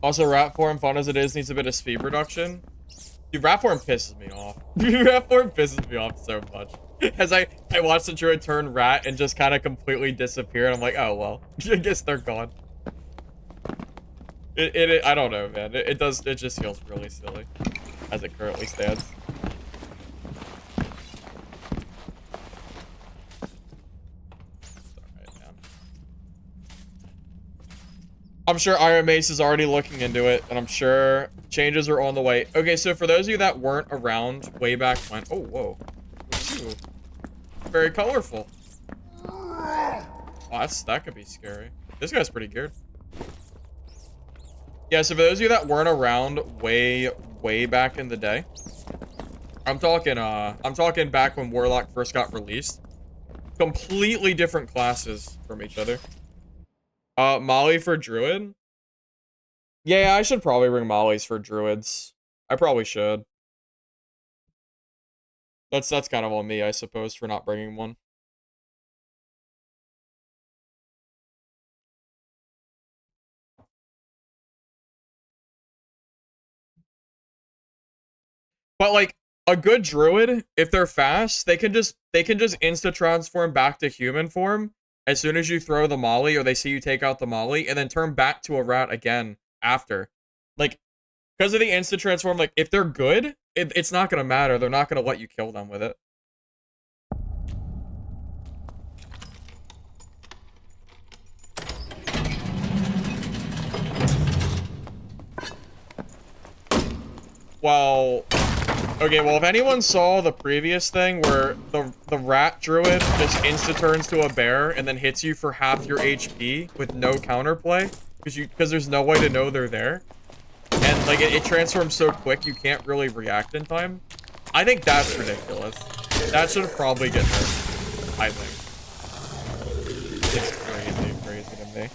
Also, rat form, fun as it is, needs a bit of speed reduction. Dude, rat form pisses me off. Rat form pisses me off so much. As I watched the druid turn rat and just kind of completely disappear, and I'm like, oh well, I guess they're gone. I don't know, man. It just feels really silly as it currently stands. I'm sure Iron Mace is already looking into it, and I'm sure changes are on the way. Okay, so for those of you that weren't around way back when... Oh, whoa. Ooh. Very colorful. Oh, that could be scary. This guy's pretty good. Yeah, so for those of you that weren't around way back in the day, I'm talking back when Warlock first got released. Completely different classes from each other. Molly for Druid? Yeah, I should probably bring Molly's for Druids. I probably should. That's kind of on me, I suppose, for not bringing one. But like a good Druid, if they're fast, they can just insta transform back to human form as soon as you throw the molly, or they see you take out the molly, and then turn back to a rat again after. Like, because of the instant transform, like, if they're good, it's not going to matter. They're not going to let you kill them with it. Well, okay, well, if anyone saw the previous thing where the rat druid just insta-turns to a bear and then hits you for half your HP with no counterplay, because there's no way to know they're there, and like it transforms so quick you can't really react in time, I think that's ridiculous. That should probably get nerfed, I think. It's crazy to me.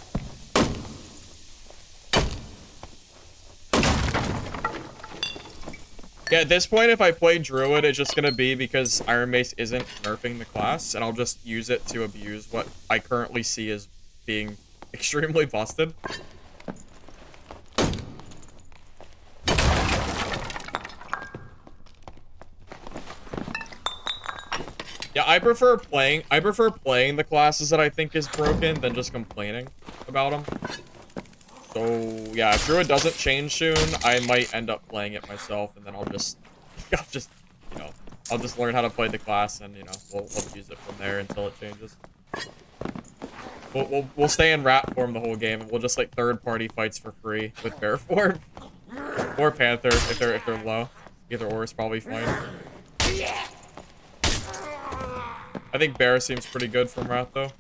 Yeah, at this point, if I play Druid, it's just gonna be because Iron Mace isn't nerfing the class, and I'll just use it to abuse what I currently see as being extremely busted. Yeah, I prefer playing the classes that I think is broken than just complaining about them. So, yeah, if Druid doesn't change soon, I might end up playing it myself, and then I'll just, you know, I'll just learn how to play the class, and, you know, we'll use it from there until it changes. We'll stay in rat form the whole game, and we'll just, like, third-party fights for free with bear form. Or panther, if they're low. Either or is probably fine. I think bear seems pretty good from rat, though.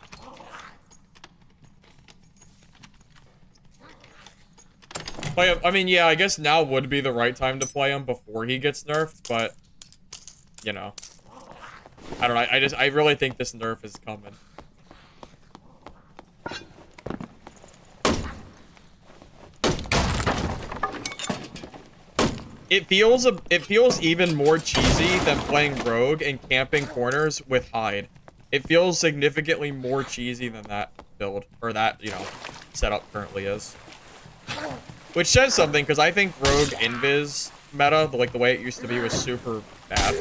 Play him. I mean, yeah, I guess now would be the right time to play him before he gets nerfed, but you know, I don't know. I really think this nerf is coming. It feels even more cheesy than playing Rogue and camping corners with Hide. It feels significantly more cheesy than that build, or that, you know, setup currently is. Which says something, because I think Rogue Invis meta, like the way it used to be, was super bad.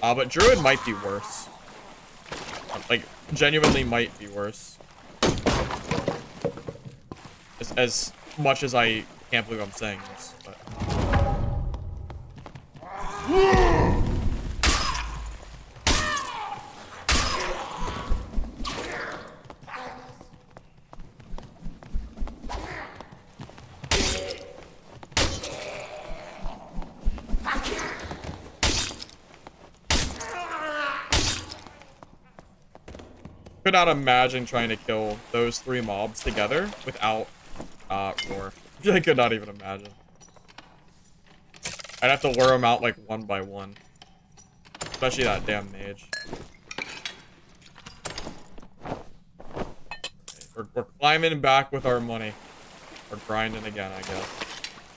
But Druid might be worse. Like, genuinely might be worse. As much as I can't believe I'm saying this, but... Could not imagine trying to kill those 3 mobs together without roar. I could not even imagine. I'd have to lure them out like one by one. Especially that damn mage. Okay, we're climbing back with our money. We're grinding again, I guess.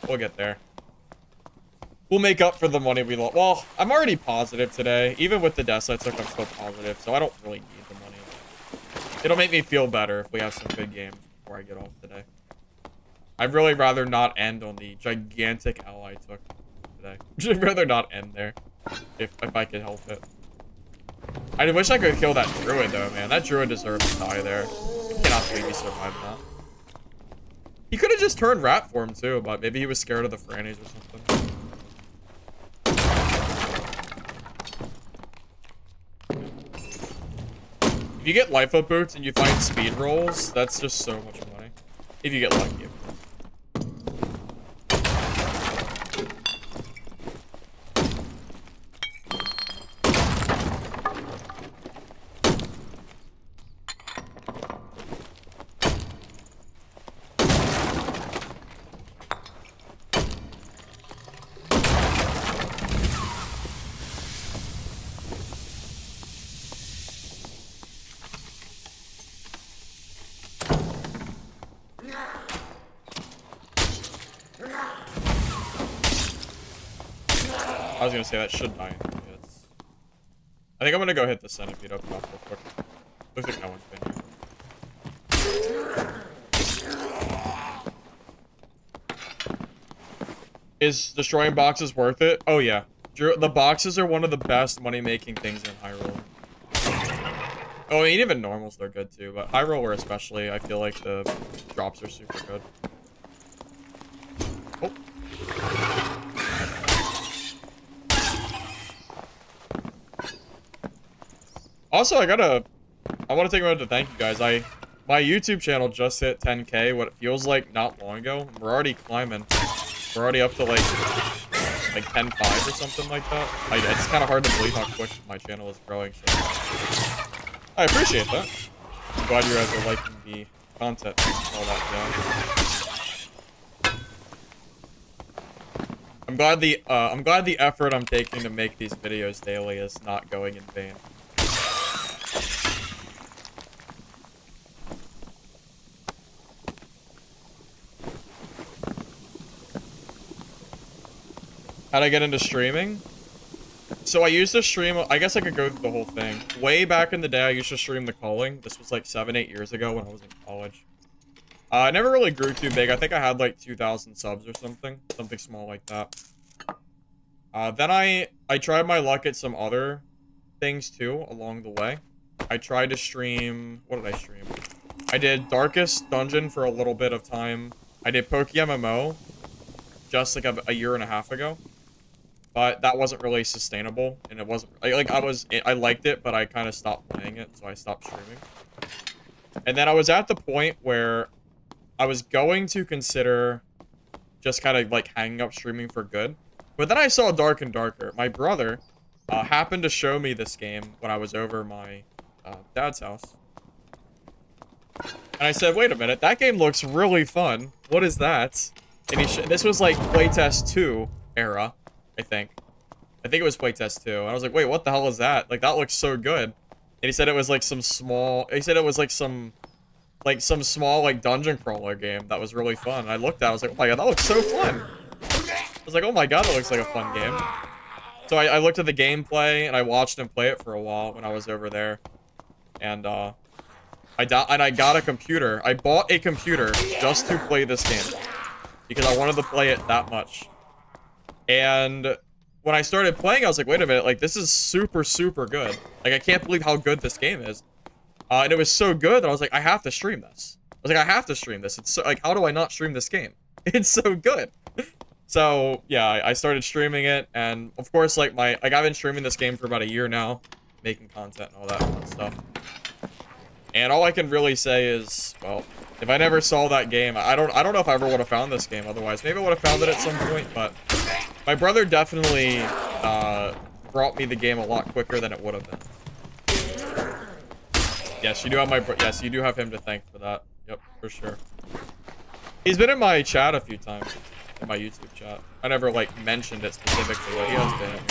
We'll get there. We'll make up for the money we lost. Well, I'm already positive today. Even with the deaths I took, I'm still positive, so I don't really need the money. It'll make me feel better if we have some good games before I get off today. I'd really rather not end on the gigantic L I took today. I'd rather not end there, if I could help it. I wish I could kill that druid though, man. That druid deserves to die there. I cannot believe he survived that. He could have just turned rat form too, but maybe he was scared of the frannies or something. If you get life up boots and you find speed rolls, that's just so much money. If you get lucky. I was gonna say that should die in 3 hits. I think I'm gonna go hit the centipede up top real quick. Looks like no one's been here. Is destroying boxes worth it? Oh yeah. The boxes are one of the best money-making things in HighRoller. Oh, I mean, even normals they're good too, but HighRoller especially, I feel like the drops are super good. Oh. Also, I want to take a moment to thank you guys. My YouTube channel just hit 10K, what it feels like not long ago. We're already climbing. We're already up to like 10.5 or something like that. It's kind of hard to believe how quick my channel is growing. So I appreciate that. I'm glad you guys are liking the content and all that jazz. I'm glad the effort I'm taking to make these videos daily is not going in vain. How'd I get into streaming? So I used to stream, I guess I could go through the whole thing. Way back in the day, I used to stream The Calling. This was like 7-8 years ago when I was in college. I never really grew too big. I think I had like 2,000 subs or something. Something small like that. Then I tried my luck at some other things too along the way. I tried to stream, what did I stream? I did Darkest Dungeon for a little bit of time. I did PokeMMO just like a year and a half ago. But that wasn't really sustainable, and it wasn't like I liked it, but I kind of stopped playing it, so I stopped streaming. And then I was at the point where I was going to consider just kind of like hanging up streaming for good. But then I saw Dark and Darker. My brother happened to show me this game when I was over my dad's house. And I said, wait a minute, that game looks really fun. What is that? And this was like playtest 2 era, I think. I think it was playtest 2. And I was like, wait, what the hell is that? Like, that looks so good. And he said it was like some small, he said it was like some small like dungeon crawler game that was really fun. And I looked at it, I was like, oh my god, that looks so fun. I was like, oh my god, that looks like a fun game. So I looked at the gameplay and I watched him play it for a while when I was over there. And I got a computer. I bought a computer just to play this game because I wanted to play it that much. And when I started playing, I was like, wait a minute, like, this is super, super good. Like, I can't believe how good this game is. And it was so good that I was like, I have to stream this. I was like, I have to stream this. It's so, like, how do I not stream this game? It's so good. So, yeah, I started streaming it, and of course, like, I've been streaming this game for about a year now, making content and all that fun stuff. And all I can really say is, well, if I never saw that game, I don't know if I ever would have found this game otherwise. Maybe I would have found it at some point, but my brother definitely brought me the game a lot quicker than it would have been. Yes, you do have yes, you do have him to thank for that. Yep, for sure. He's been in my chat a few times, in my YouTube chat. I never like mentioned it specifically, but he has been in here.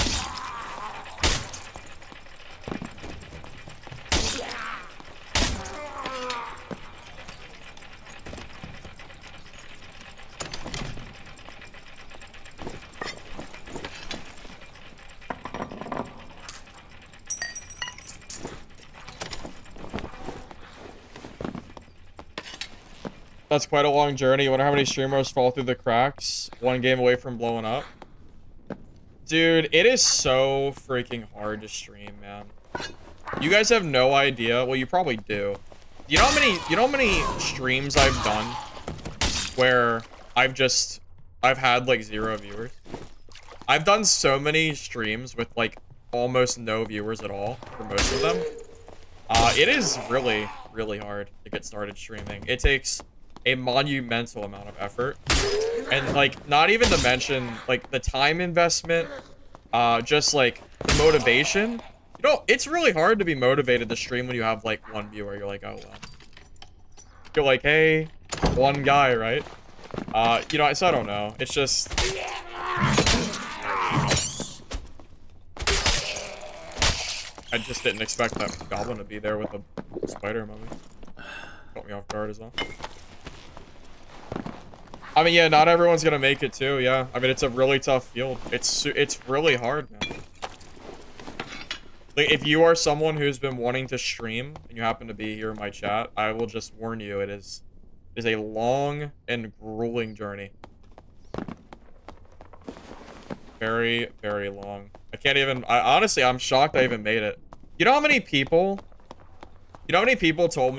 That's quite a long journey. You wonder how many streamers fall through the cracks? One game away from blowing up. Dude, it is so freaking hard to stream, man. You guys have no idea. Well, you probably do. You know how many streams I've done where I've had like 0 viewers? I've done so many streams with like almost no viewers at all for most of them. It is really, really hard to get started streaming. It takes a monumental amount of effort, and like not even to mention like the time investment, just like the motivation. You know, it's really hard to be motivated to stream when you have like 1 viewer. You're like, oh well. You're like, hey, 1 guy, right? You know, so I don't know. It's just I just didn't expect that goblin to be there with a spider mummy. Caught me off guard as well. I mean, yeah, not everyone's gonna make it too, yeah. I mean, it's a really tough field. It's really hard, man. Like, if you are someone who's been wanting to stream, and you happen to be here in my chat, I will just warn you, it is a long and grueling journey. Very, very long. I can't even, honestly, I'm shocked I even made it. You know how many people told me how many people told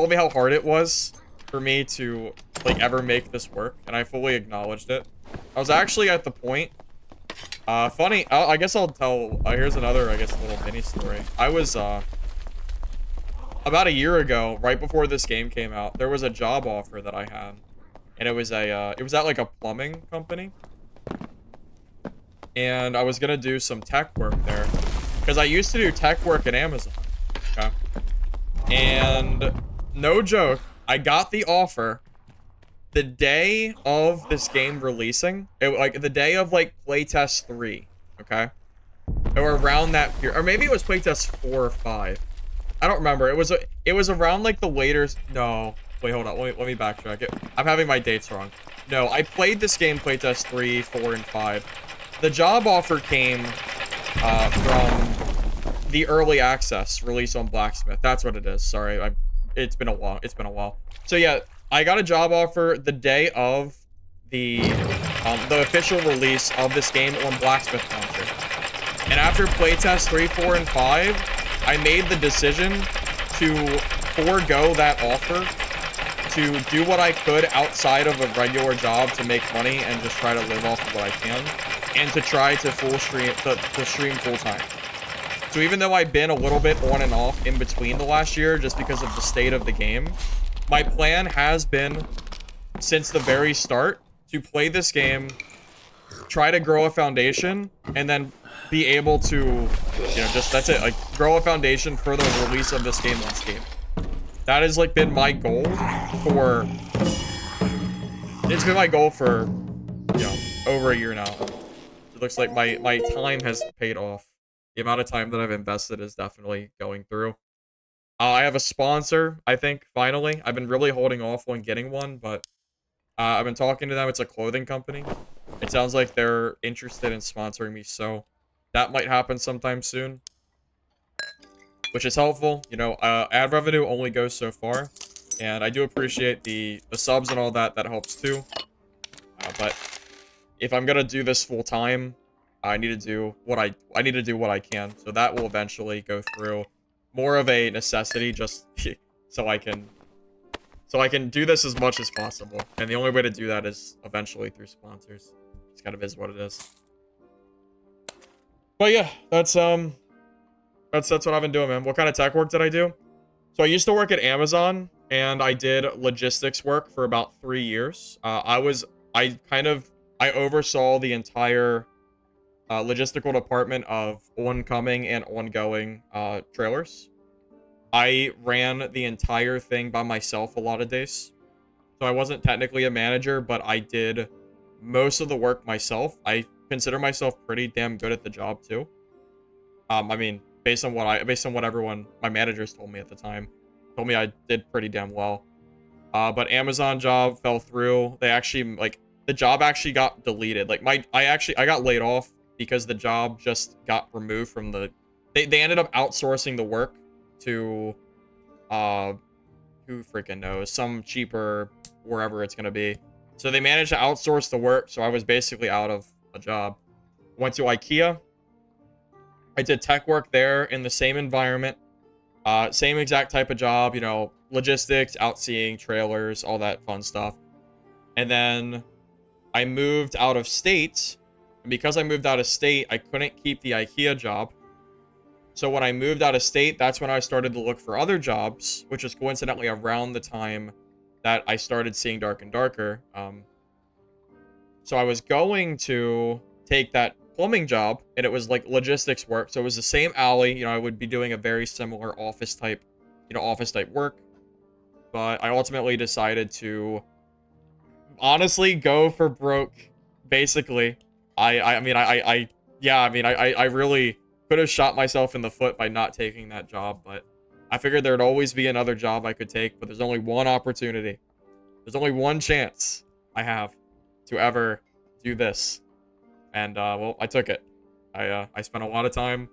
me how hard it was for me to like ever make this work, and I fully acknowledged it. I was actually at the point, funny, I guess I'll tell, here's another, I guess, little mini story. I was, about a year ago, right before this game came out, there was a job offer that I had, and it was at like a plumbing company, and I was gonna do some tech work there, because I used to do tech work at Amazon, okay? And no joke, I got the offer the day of this game releasing. Like the day of like playtest 3, okay? Or around that period, or maybe it was playtest 4 or 5. I don't remember. It was around like the later. No, wait, hold on. Let me backtrack it. I'm having my dates wrong. No, I played this game playtest 3, 4, and 5. The job offer came from the early access release on Blacksmith. That's what it is. Sorry, it's been a while. So yeah, I got a job offer the day of the official release of this game on Blacksmith Launcher. And after playtest 3, 4, and 5, I made the decision to forego that offer to do what I could outside of a regular job to make money and just try to live off of what I can, and to try to stream full time. So even though I've been a little bit on and off in between the last year just because of the state of the game, my plan has been, since the very start, to play this game, try to grow a foundation, and then be able to, you know, just, that's it, like, grow a foundation for the release of this game on Steam. that has like been my goal for, it's been my goal for, you know, over a year now. It looks like my time has paid off. The amount of time that I've invested is definitely going through. I have a sponsor, I think, finally. I've been really holding off on getting one, but I've been talking to them. It's a clothing company. It sounds like they're interested in sponsoring me, so that might happen sometime soon, which is helpful. You know, ad revenue only goes so far, and I do appreciate the subs and all that. That helps too. But if I'm gonna do this full time, I need to do what I need to do what I can. So that will eventually go through more of a necessity, just so I can do this as much as possible. And the only way to do that is eventually through sponsors. It kind of is what it is. But yeah, that's what I've been doing, man. What kind of tech work did I do? So I used to work at Amazon, and I did logistics work for about 3 years. I oversaw the entire logistical department of oncoming and ongoing trailers. I ran the entire thing by myself a lot of days. So I wasn't technically a manager, but I did most of the work myself. I consider myself pretty damn good at the job too. I mean, based on what everyone, my managers told me at the time, told me I did pretty damn well. But Amazon job fell through. They actually, like, the job actually got deleted. Like, I got laid off because the job just got removed from the, they ended up outsourcing the work to, who freaking knows, some cheaper, wherever it's gonna be. So they managed to outsource the work, so I was basically out of a job. Went to IKEA. I did tech work there in the same environment. Same exact type of job, you know, logistics, outseeing trailers, all that fun stuff. And then I moved out of state. And because I moved out of state, I couldn't keep the IKEA job. So when I moved out of state, that's when I started to look for other jobs, which is coincidentally around the time that I started seeing Dark and Darker. So I was going to take that plumbing job, and it was like logistics work. So it was the same alley. You know, I would be doing a very similar office type work. But I ultimately decided to honestly go for broke. Basically, I really could have shot myself in the foot by not taking that job, but I figured there'd always be another job I could take, but there's only one opportunity. There's only one chance I have to ever do this. And, well, I took it. I spent a lot of time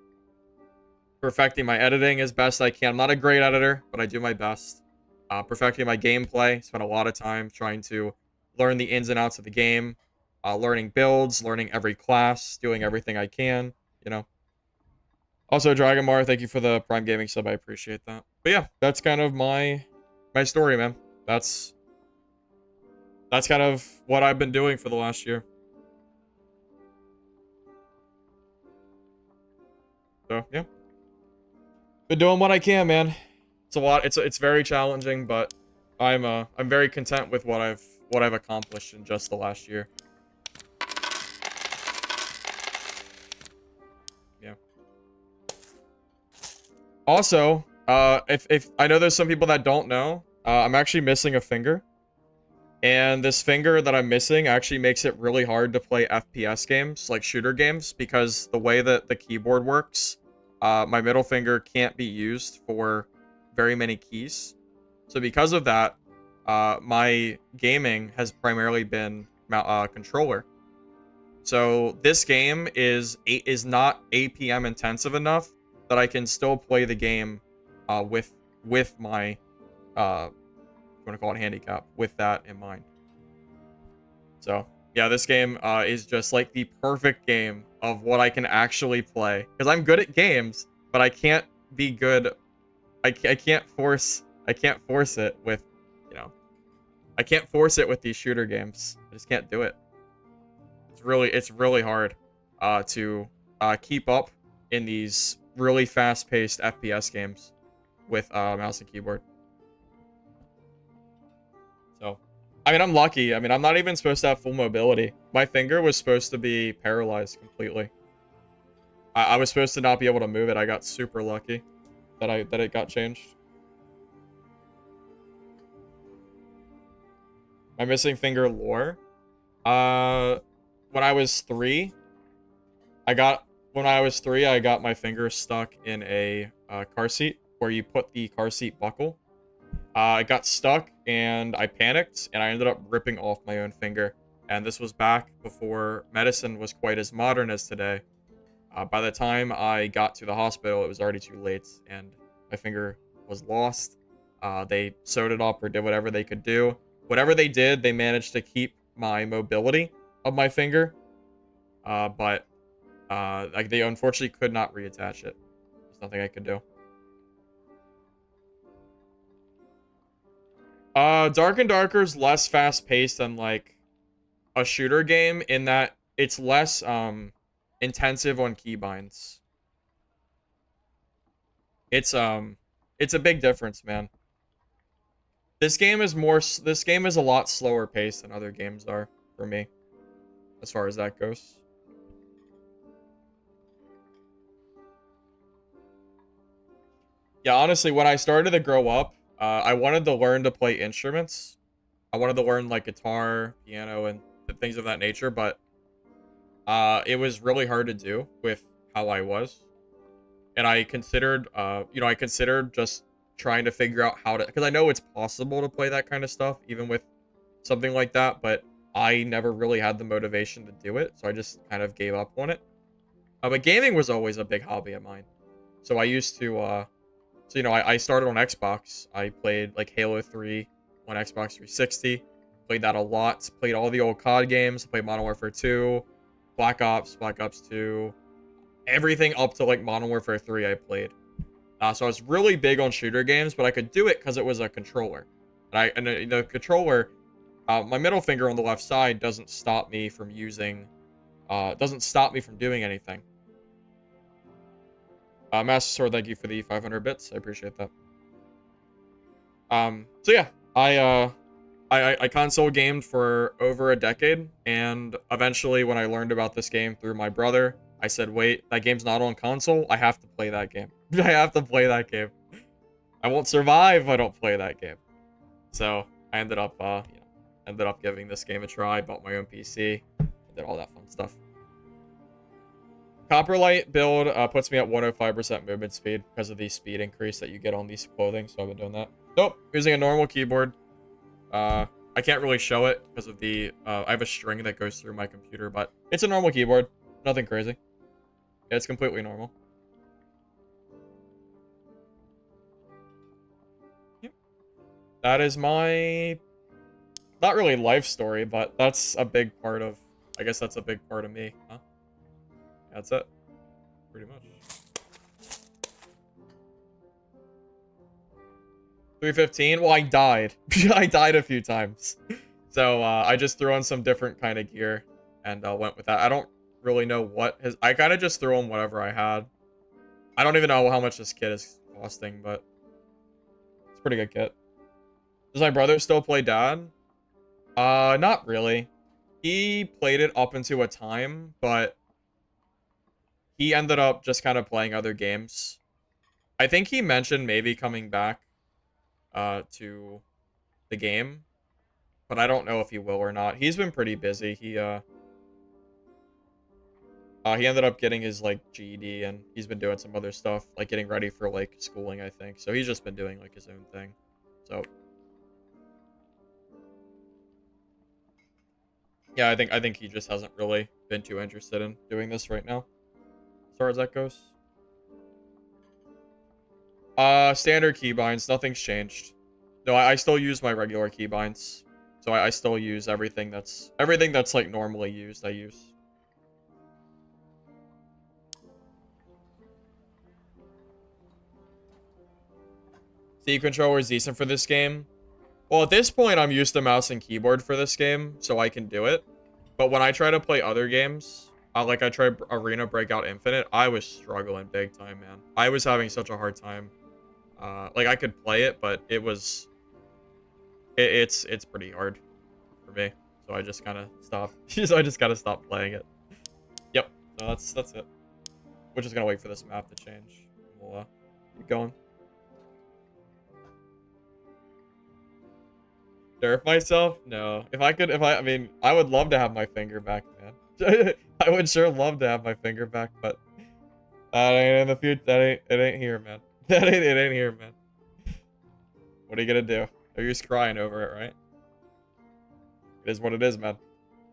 perfecting my editing as best I can. I'm not a great editor, but I do my best. Perfecting my gameplay. Spent a lot of time trying to learn the ins and outs of the game. Learning builds, learning every class, doing everything I can, you know. Also, Dragonmar, thank you for the Prime Gaming sub. I appreciate that. But yeah, that's kind of my story, man. That's kind of what I've been doing for the last year. So yeah, been doing what I can, man. It's a lot. It's very challenging, but I'm very content with what I've accomplished in just the last year. Yeah. Also, if I know there's some people that don't know, I'm actually missing a finger. And this finger that I'm missing actually makes it really hard to play FPS games, like shooter games, because the way that the keyboard works, my middle finger can't be used for very many keys. So because of that, my gaming has primarily been controller. So this game is not APM intensive enough that I can still play the game with my you want to call it handicap, with that in mind. So yeah, this game is just like the perfect game of what I can actually play, because I'm good at games, but I can't be good. I can't force it with, you know, I can't force it with these shooter games. I just can't do it. It's really hard to keep up in these really fast-paced FPS games with mouse and keyboard. So, I mean, I'm lucky. I mean, I'm not even supposed to have full mobility. My finger was supposed to be paralyzed completely. I was supposed to not be able to move it. I got super lucky that it got changed. My missing finger lore. Uh, when I was 3, I got my finger stuck in a car seat where you put the car seat buckle. It got stuck and I panicked and I ended up ripping off my own finger. And this was back before medicine was quite as modern as today. By the time I got to the hospital, it was already too late and my finger was lost. They sewed it up or did whatever they could do. Whatever they did, they managed to keep my mobility of my finger. But like they unfortunately could not reattach it. There's nothing I could do. Dark and Darker is less fast-paced than like a shooter game in that it's less intensive on keybinds. It's a big difference, man. This game is a lot slower paced than other games are for me as far as that goes. Yeah, honestly, when I started to grow up, I wanted to learn to play instruments. I wanted to learn like guitar, piano, and things of that nature, but it was really hard to do with how I was. And I considered, I considered just trying to figure out how to, because I know it's possible to play that kind of stuff, even with something like that, but I never really had the motivation to do it, so I just kind of gave up on it. But gaming was always a big hobby of mine. So I used to, I started on Xbox. I played like Halo 3 on Xbox 360. Played that a lot. Played all the old COD games. Played Modern Warfare 2, Black Ops 2. Everything up to like Modern Warfare 3 I played. So I was really big on shooter games, but I could do it because it was a controller. And the controller, my middle finger on the left side doesn't stop me from doing anything. Master Sword, thank you for the 500 bits. I appreciate that. So yeah, I console gamed for over a decade, and eventually when I learned about this game through my brother, I said, wait, that game's not on console. I have to play that game. I have to play that game. I won't survive if I don't play that game. So I ended up, giving this game a try. Bought my own PC, did all that fun stuff. Copperlight build puts me at 105% movement speed because of the speed increase that you get on these clothing. So I've been doing that. Nope, using a normal keyboard. I can't really show it because of the I have a string that goes through my computer, but it's a normal keyboard. Nothing crazy. Yeah, it's completely normal. Yep. That is my not really life story, but that's a big part of I guess that's a big part of me, huh? That's it. Pretty much. 315? Well, I died. I died a few times. So, I just threw on some different kind of gear and went with that. I don't really know what his... I kind of just threw on whatever I had. I don't even know how much this kit is costing, but it's a pretty good kit. Does my brother still play Dad? Not really. He played it up into a time, but he ended up just kind of playing other games. I think he mentioned maybe coming back to the game, but I don't know if he will or not. He's been pretty busy. He ended up getting his like GED, and he's been doing some other stuff, like getting ready for like schooling, I think. So he's just been doing like his own thing. So yeah, I think he just hasn't really been too interested in doing this right now, as far as that goes. Standard keybinds, nothing's changed. No, I still use my regular keybinds. So I still use everything that's like normally used, I use. C controller is decent for this game. Well, at this point, I'm used to mouse and keyboard for this game, so I can do it. But when I try to play other games, like I tried Arena Breakout Infinite, I was struggling big time, man. I was having such a hard time. Like I could play it, but it was... It's pretty hard for me. So I just kind of stopped. So I just gotta stop playing it. Yep. So that's it. We're just gonna wait for this map to change. We'll keep going. Nerf myself? No. If I could, I mean, I would love to have my finger back, man. I would sure love to have my finger back, but that ain't in the future. It ain't here, man. It ain't here, man. What are you gonna do? You're just crying over it, right? It is what it is, man.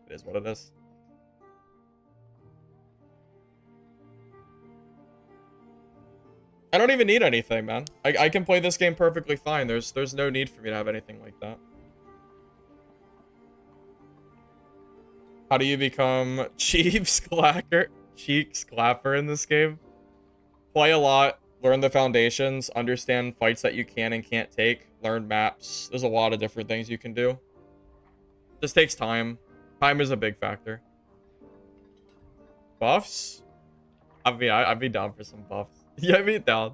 It is what it is. I don't even need anything, man. I can play this game perfectly fine. There's no need for me to have anything like that. How do you become Cheeks Clapper in this game? Play a lot, learn the foundations, understand fights that you can and can't take, learn maps. There's a lot of different things you can do. This takes time. Time is a big factor. Buffs? I'd be down for some buffs. Yeah, I'd be down.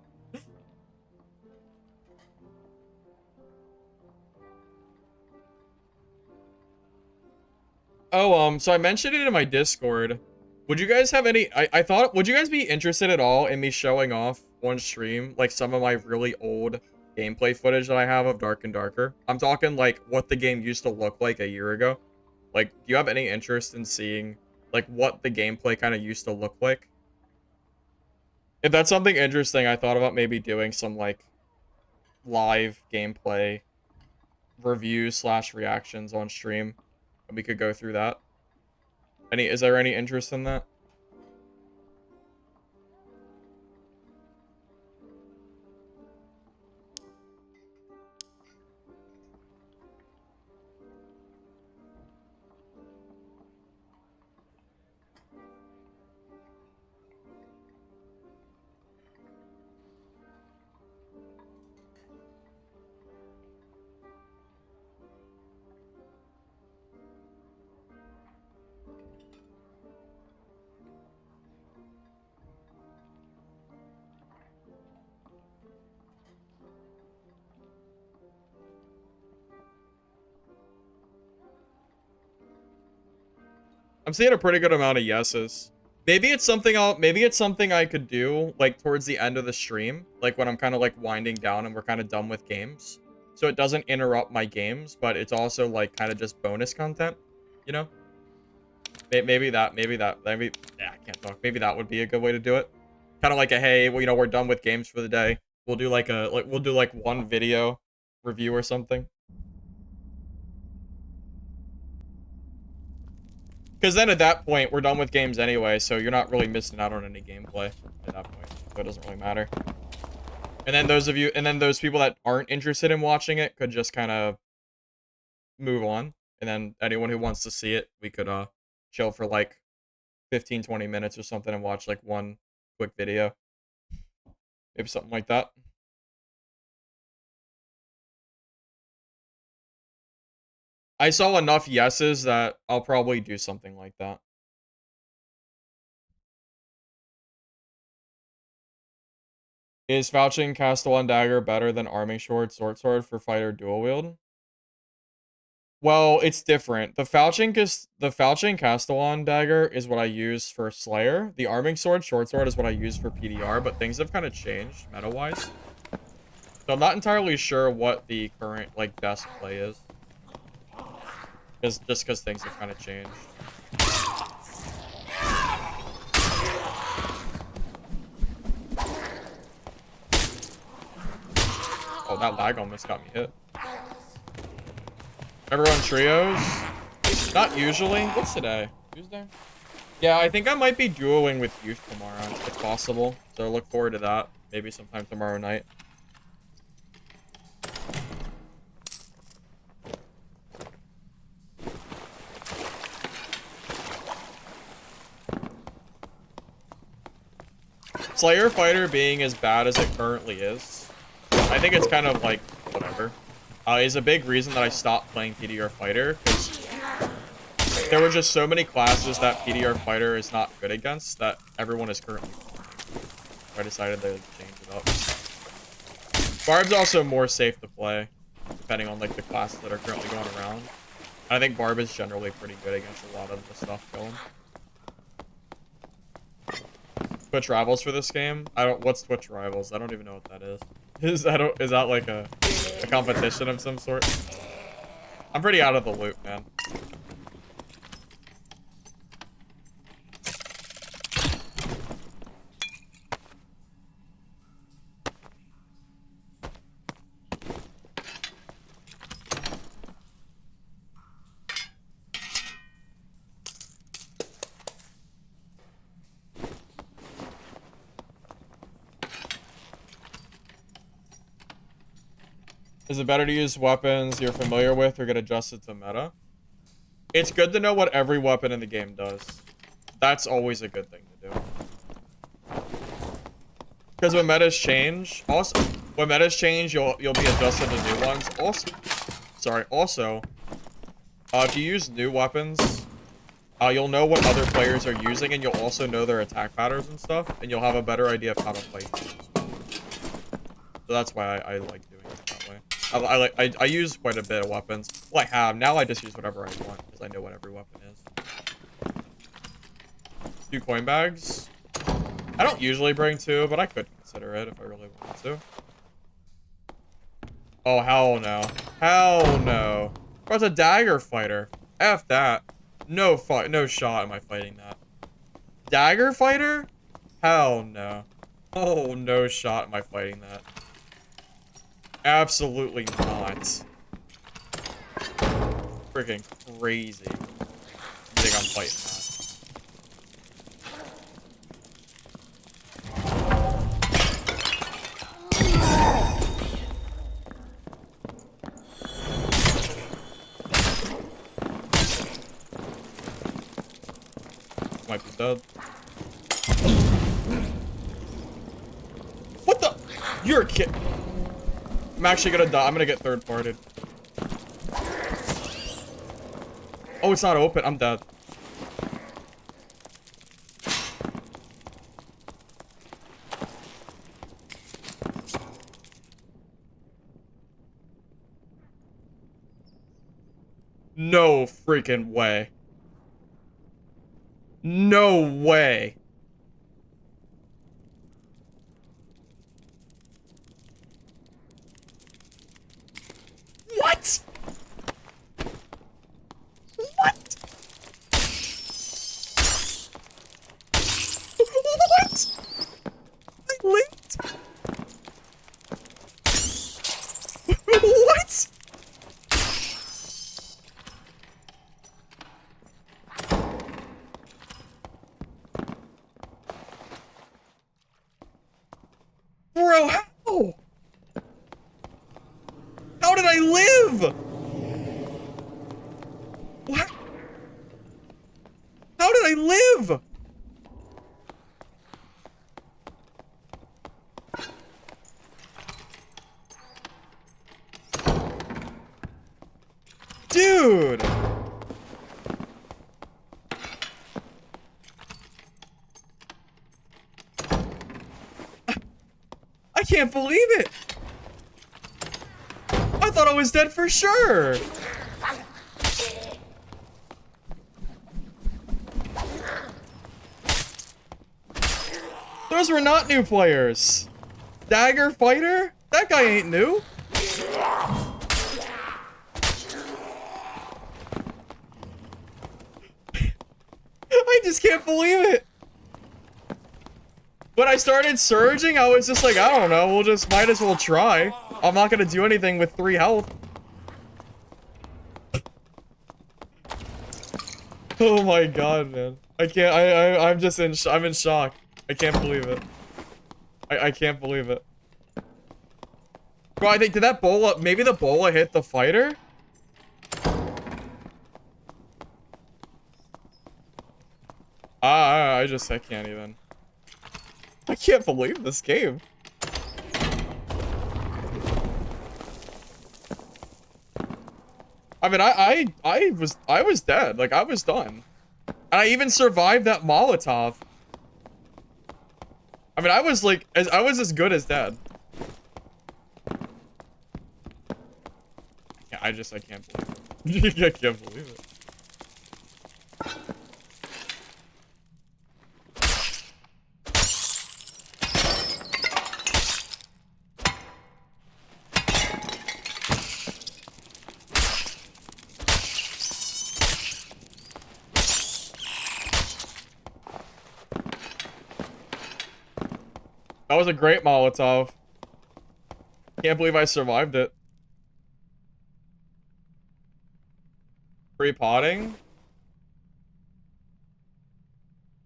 Oh, so I mentioned it in my Discord. Would you guys have any... I thought... Would you guys be interested at all in me showing off on stream, like, some of my really old gameplay footage that I have of Dark and Darker? I'm talking, like, what the game used to look like a year ago. Like, do you have any interest in seeing, like, what the gameplay kind of used to look like? If that's something interesting, I thought about maybe doing some, like, live gameplay reviews / reactions on stream. And we could go through that. Is there any interest in that? I'm seeing a pretty good amount of yeses. Maybe it's something I could do, like, towards the end of the stream. Like, when I'm kind of, like, winding down and we're kind of done with games. So it doesn't interrupt my games, but it's also, like, kind of just bonus content. You know? Maybe I can't talk. Maybe that would be a good way to do it. Kind of like a, hey, well, you know, we're done with games for the day. We'll do, like, one video review or something. Because then at that point, we're done with games anyway, so you're not really missing out on any gameplay at that point. So it doesn't really matter. And then those people that aren't interested in watching it could just kind of move on. And then anyone who wants to see it, we could chill for like 15, 20 minutes or something and watch like one quick video. Maybe something like that. I saw enough yeses that I'll probably do something like that. Is Fauching Castellan Dagger better than Arming Sword Sword for fighter dual wield? Well, it's different. The Fauching Castellan Dagger is what I use for Slayer. The Arming Sword Short Sword is what I use for PDR, but things have kind of changed meta-wise. So I'm not entirely sure what the current, like, best play is. Just because things have kind of changed. Oh, that lag almost got me hit. Everyone trios? Not usually. What's today? Tuesday? Yeah, I think I might be dueling with Youth tomorrow, if possible. So look forward to that. Maybe sometime tomorrow night. Slayer Fighter being as bad as it currently is, I think it's kind of like, whatever. Is a big reason that I stopped playing PDR Fighter, because there were just so many classes that PDR Fighter is not good against that everyone is currently playing. So I decided to change it up. Barb's also more safe to play, depending on like the classes that are currently going around. I think Barb is generally pretty good against a lot of the stuff going. Twitch Rivals for this game? What's Twitch Rivals? I don't even know what that is. Is that like a competition of some sort? I'm pretty out of the loop, man. Is it better to use weapons you're familiar with or get adjusted to meta? It's good to know what every weapon in the game does. That's always a good thing to do. Because when metas change, you'll be adjusted to new ones. Also, if you use new weapons, you'll know what other players are using, and you'll also know their attack patterns and stuff, and you'll have a better idea of how to fight them as well. So that's why I like doing it that way. I use quite a bit of weapons. Well, I have. Now I just use whatever I want, because I know what every weapon is. 2 coin bags. I don't usually bring 2, but I could consider it if I really wanted to. Oh, hell no. Hell no. Bro, it's a dagger fighter. F that. No shot am I fighting that. Dagger fighter? Hell no. Oh, no shot am I fighting that. Absolutely not. Freaking crazy. I think I'm fighting that. Might be dead. What the? You're a kid. I'm actually gonna die. I'm gonna get third parted. Oh, it's not open. I'm dead. No freaking way. No way. What? What? What? I linked? What? Bro, how? How did I live? What? How did I live? Dude. I can't believe it. I thought I was dead for sure. Those were not new players. Dagger fighter? That guy ain't new. I just can't believe it. When I started surging, I was just like, I don't know, might as well try. I'm not gonna do anything with 3 health. Oh my god, man. I can't, I'm just I'm in shock. I can't believe it. I can't believe it. Bro, I think, did that bola, maybe the bola hit the fighter? I can't even. I can't believe this game. I mean, I was dead. Like, I was done. And I even survived that Molotov. I mean, I was as good as dead. Yeah, I can't believe it. I can't believe it. That was a great Molotov. Can't believe I survived it. Free potting?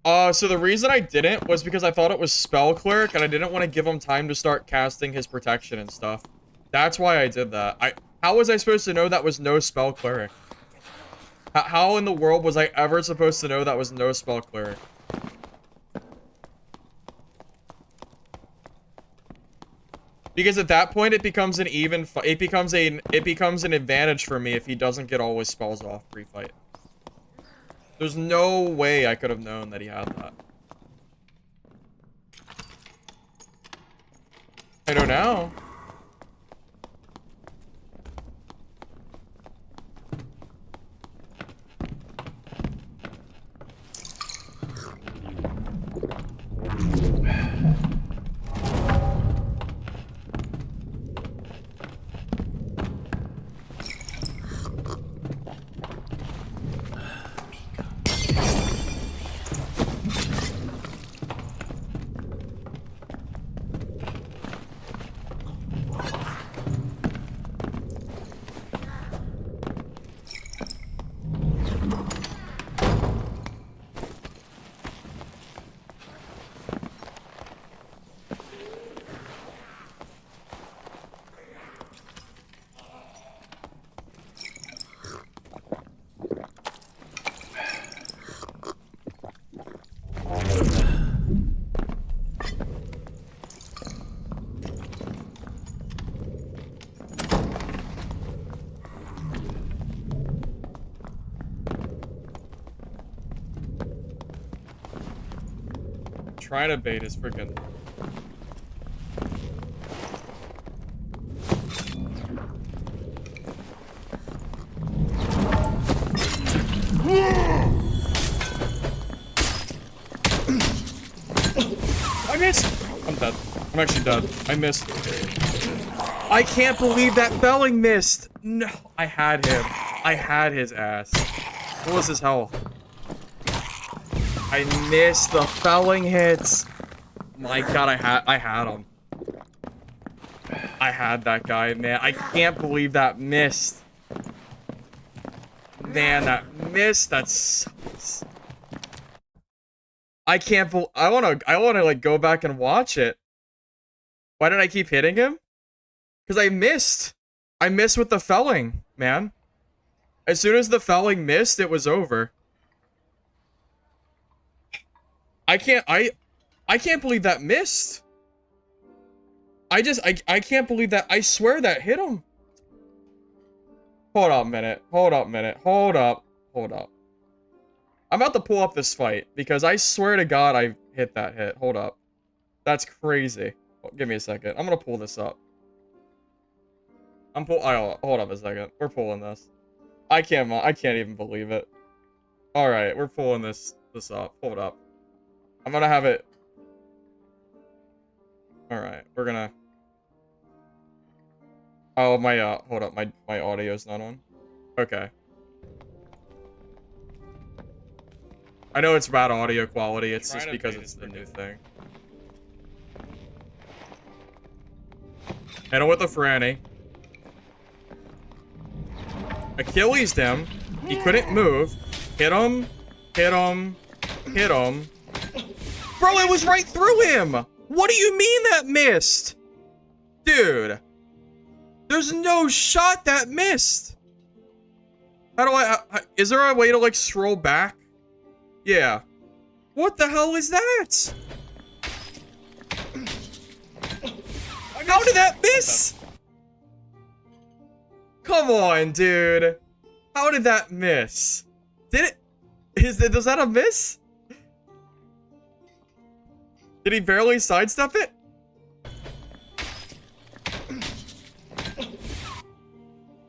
So the reason I didn't was because I thought it was Spell Cleric, and I didn't want to give him time to start casting his protection and stuff. That's why I did that. How was I supposed to know that was no Spell Cleric? How in the world was I ever supposed to know that was no Spell Cleric? Because at that point, it becomes an even it becomes an advantage for me if he doesn't get all his spells off pre-fight. There's no way I could have known that he had that. I know now. Trying to bait his freaking. I missed! I'm dead. I'm actually dead. I missed. I can't believe that felling missed! No, I had him. I had his ass. What was his health? I missed the felling hits. My god, I had him. I had that guy, man. I can't believe that missed. Man, that missed. That sucks. I can't I wanna like go back and watch it. Why did I keep hitting him? Because I missed. I missed with the felling, man. As soon as the felling missed, it was over. I can't believe that missed. I can't believe that. I swear that hit him. Hold up a minute. Hold up a minute. Hold up. Hold up. I'm about to pull up this fight because I swear to God I hit that hit. Hold up. That's crazy. Give me a second. I'm gonna pull this up. Hold up a second. We're pulling this. I can't even believe it. All right, we're pulling this up. Hold up. I'm gonna have it. All right, we're gonna. Oh, my, hold up, my audio's not on. Okay. I know it's bad audio quality, it's just because it's the new thing. Hit him with the Franny. Achilles him. He couldn't move. Hit him. Hit him. Hit him. Bro, it was right through him! What do you mean that missed? Dude. There's no shot that missed. How do is there a way to like scroll back? Yeah. What the hell is that? How did that miss? Come on, dude. How did that miss? Does that a miss? Did he barely sidestep it?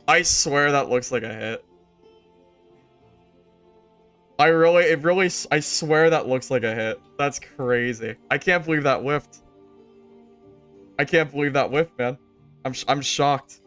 I swear that looks like a hit. I swear that looks like a hit. That's crazy. I can't believe that whiffed. I can't believe that whiffed, man. I'm shocked.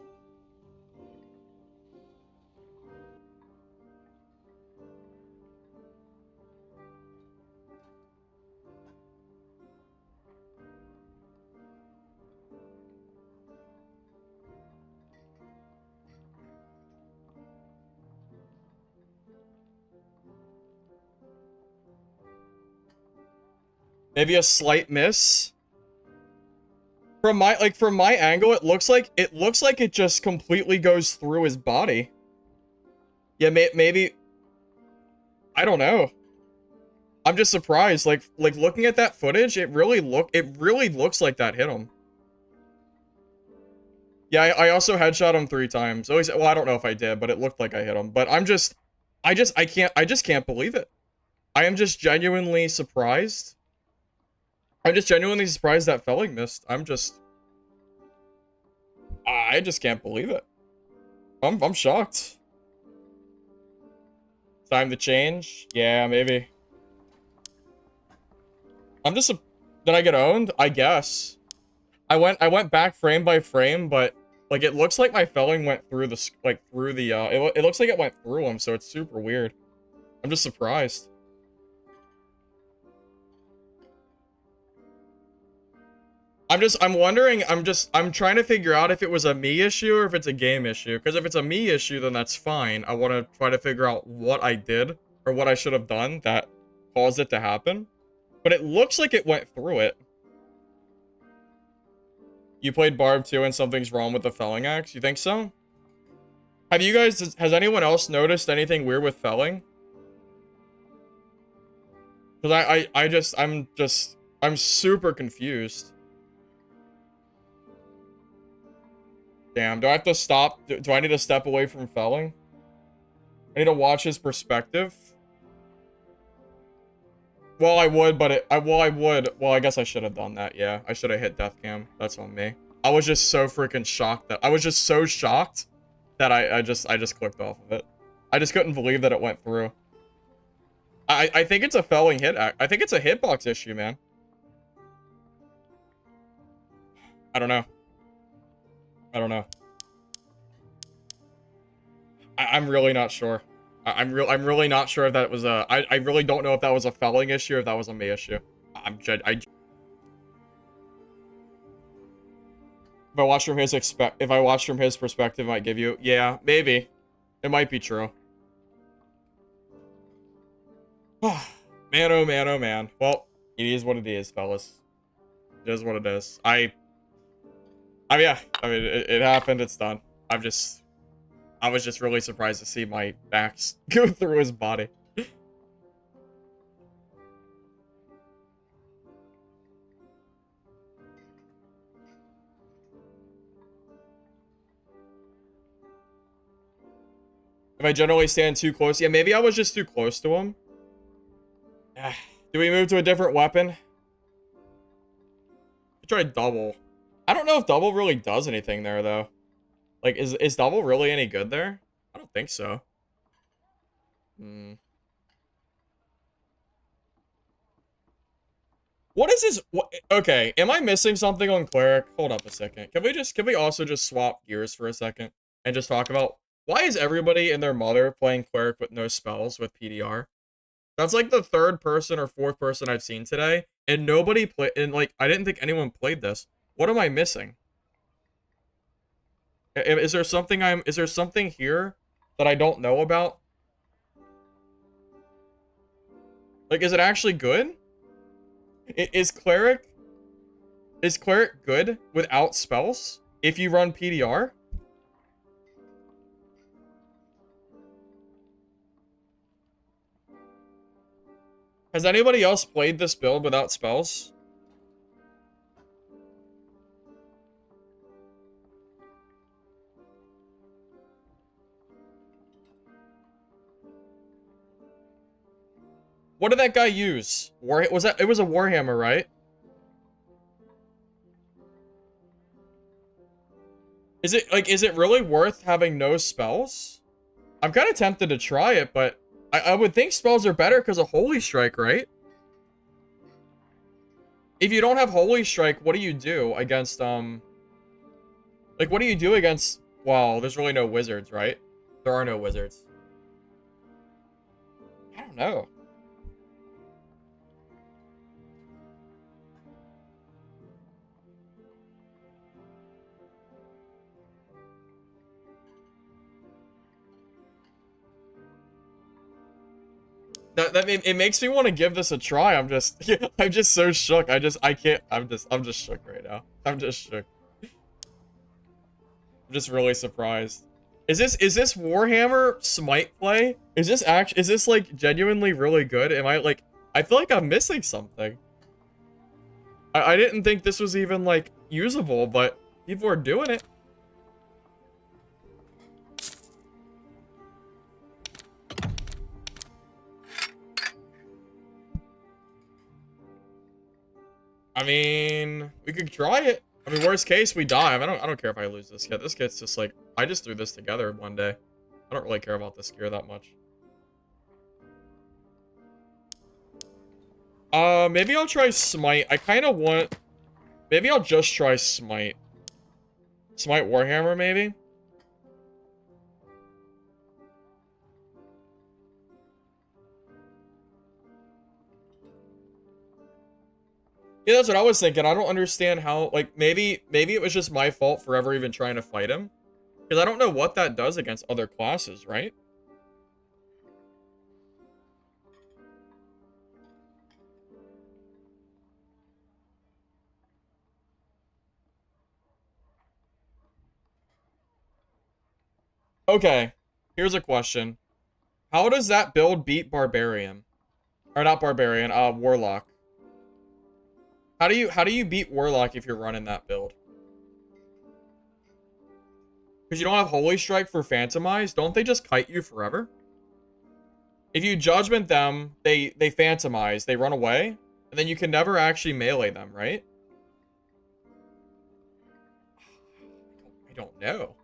Maybe a slight miss. From my angle, it looks like it just completely goes through his body. Yeah, maybe. I don't know. I'm just surprised. Like looking at that footage, it really looks like that hit him. Yeah, I also headshot him 3 times. Always, well, I don't know if I did, but it looked like I hit him. But I just can't believe it. I am just genuinely surprised. I'm just genuinely surprised that Felling missed. I just can't believe it. I'm shocked. Time to change? Yeah, maybe. Did I get owned? I guess. I went back frame by frame, but like it looks like my felling went through the it looks like it went through him, so it's super weird. I'm just surprised. I'm trying to figure out if it was a me issue or if it's a game issue. Because if it's a me issue, then that's fine. I want to try to figure out what I did or what I should have done that caused it to happen. But it looks like it went through it. You played Barb too and something's wrong with the felling axe? You think so? Have you guys, has anyone else noticed anything weird with felling? Because I'm super confused. Damn, do I have to stop? Do I need to step away from felling? I need to watch his perspective. Well, I would, but well, I guess I should have done that, yeah. I should have hit death cam. That's on me. I was just so freaking shocked that, I was just so shocked that I just clicked off of it. I just couldn't believe that it went through. I think it's a felling hit. I think it's a hitbox issue, man. I don't know. I don't know. I'm really not sure. I'm really not sure if that was a. I really don't know if that was a felling issue or if that was a me issue. If I watch from his perspective, it might give you. Yeah, maybe. It might be true. Man, oh man, oh man. Well, it is what it is, fellas. It is what it is. Yeah. I mean, it happened. It's done. I was just really surprised to see my axe go through his body. If I generally stand too close, yeah, maybe I was just too close to him. Do we move to a different weapon? Try double. I don't know if double really does anything there, though. Like, is double really any good there? I don't think so. What is this? Okay, am I missing something on cleric? Hold up a second. Can we also just swap gears for a second and just talk about why is everybody and their mother playing cleric with no spells with PDR? That's like the 3rd person or 4th person I've seen today, and nobody played. And like, I didn't think anyone played this. What am I missing? Is there something here that I don't know about? Like, is it actually good? Is cleric good without spells if you run PDR? Has anybody else played this build without spells? What did that guy use? It was a Warhammer, right? Is it really worth having no spells? I'm kind of tempted to try it, but I would think spells are better because of Holy Strike, right? If you don't have Holy Strike, what do you do against, like, what do you do against, well, there's really no wizards, right? There are no wizards. I don't know. It makes me want to give this a try. I'm just so shook. I can't. I'm just shook right now. I'm just shook. I'm just really surprised. Is this Warhammer Smite play? Is this like genuinely really good? Am I like, I feel like I'm missing something. I didn't think this was even like usable, but people are doing it. I mean, we could try it. I mean, worst case, we die. I don't care if I lose this kit. This kit's just like, I just threw this together one day. I don't really care about this gear that much. Maybe I'll try Smite. I kind of want... Maybe I'll just try Smite. Smite Warhammer, maybe? Yeah, that's what I was thinking. I don't understand how, like, maybe it was just my fault for ever even trying to fight him. Because I don't know what that does against other classes, right? Okay, here's a question. How does that build beat Barbarian? Or not Barbarian, Warlock. How do you beat Warlock if you're running that build? Because you don't have Holy Strike for Phantomize? Don't they just kite you forever? If you Judgment them, they Phantomize, they run away, and then you can never actually melee them, right? I don't know.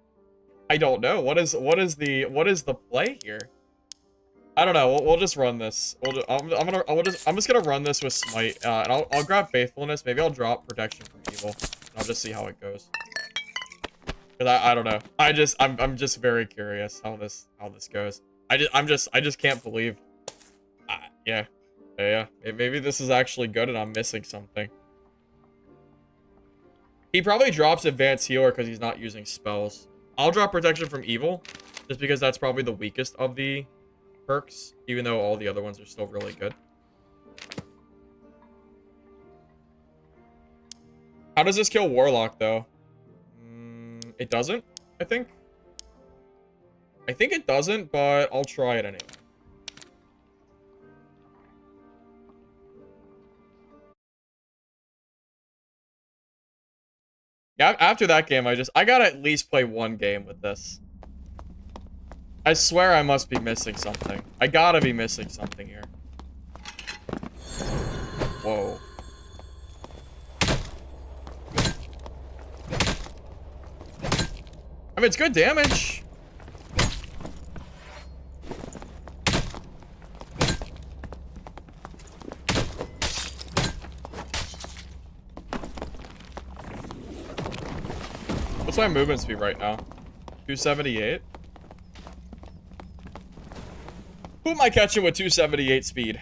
I don't know. What is the play here? I don't know. We'll just run this. I'm just gonna run this with Smite, and I'll grab Faithfulness. Maybe I'll drop Protection from Evil. And I'll just see how it goes. Cause I don't know. I'm just very curious how this goes. I just can't believe. Yeah. Maybe this is actually good, and I'm missing something. He probably drops Advanced Healer because he's not using spells. I'll drop Protection from Evil, just because that's probably the weakest of the perks, even though all the other ones are still really good. How does this kill Warlock, though? It doesn't, I think. I think it doesn't, but I'll try it anyway. Yeah, after that game, I gotta at least play one game with this. I swear I must be missing something. I gotta be missing something here. Whoa. I mean, it's good damage. What's my movement speed right now? 278? Who am I catching with 278 speed?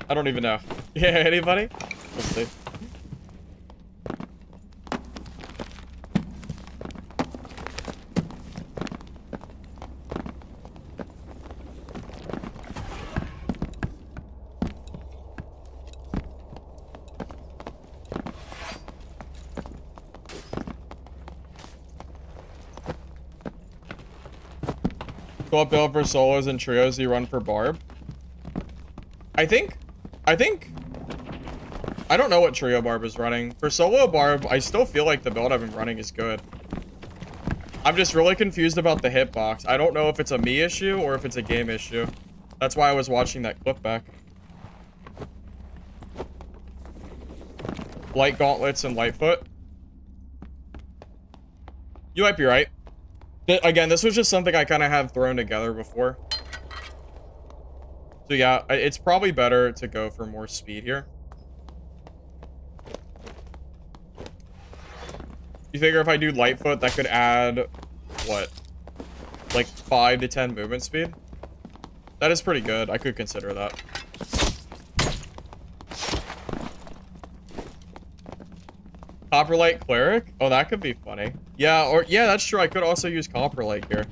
I don't even know. Yeah, anybody? Let's see. Go up build for solos and trios, you run for Barb. I think, I don't know what trio Barb is running. For solo Barb, I still feel like the build I've been running is good. I'm just really confused about the hitbox. I don't know if it's a me issue or if it's a game issue. That's why I was watching that clip back. Light gauntlets and Lightfoot. You might be right. Again, this was just something I kind of had thrown together before. So yeah, it's probably better to go for more speed here. You figure if I do Lightfoot, that could add, what? Like 5 to 10 movement speed? That is pretty good. I could consider that. Copperlight Cleric? Oh, that could be funny. Yeah, or yeah, that's true. I could also use Copperlight here.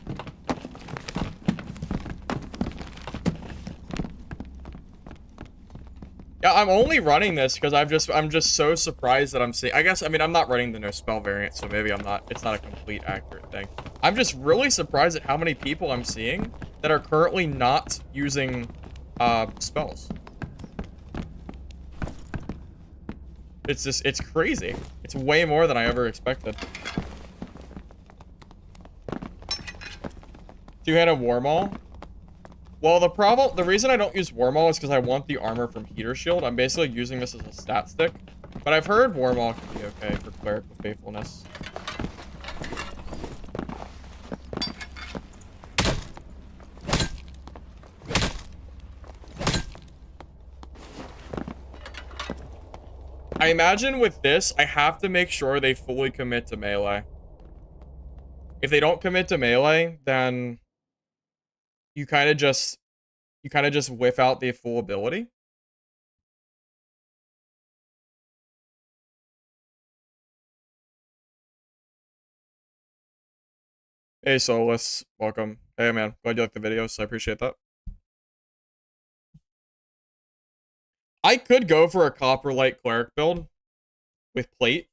Yeah, I'm only running this because I'm just so surprised that I'm seeing. I guess I mean I'm not running the no spell variant, so maybe I'm not. It's not a complete accurate thing. I'm just really surprised at how many people I'm seeing that are currently not using spells. It's crazy. It's way more than I ever expected. Two-handed Warmaul. Well, the reason I don't use Warmaul is because I want the armor from Heater Shield. I'm basically using this as a stat stick. But I've heard Warmaul can be okay for Cleric with Faithfulness. I imagine with this, I have to make sure they fully commit to melee. If they don't commit to melee, then you kind of just whiff out the full ability. Hey Solus, welcome. Hey man, glad you like the videos. I appreciate that. I could go for a Copperlight Cleric build with plate.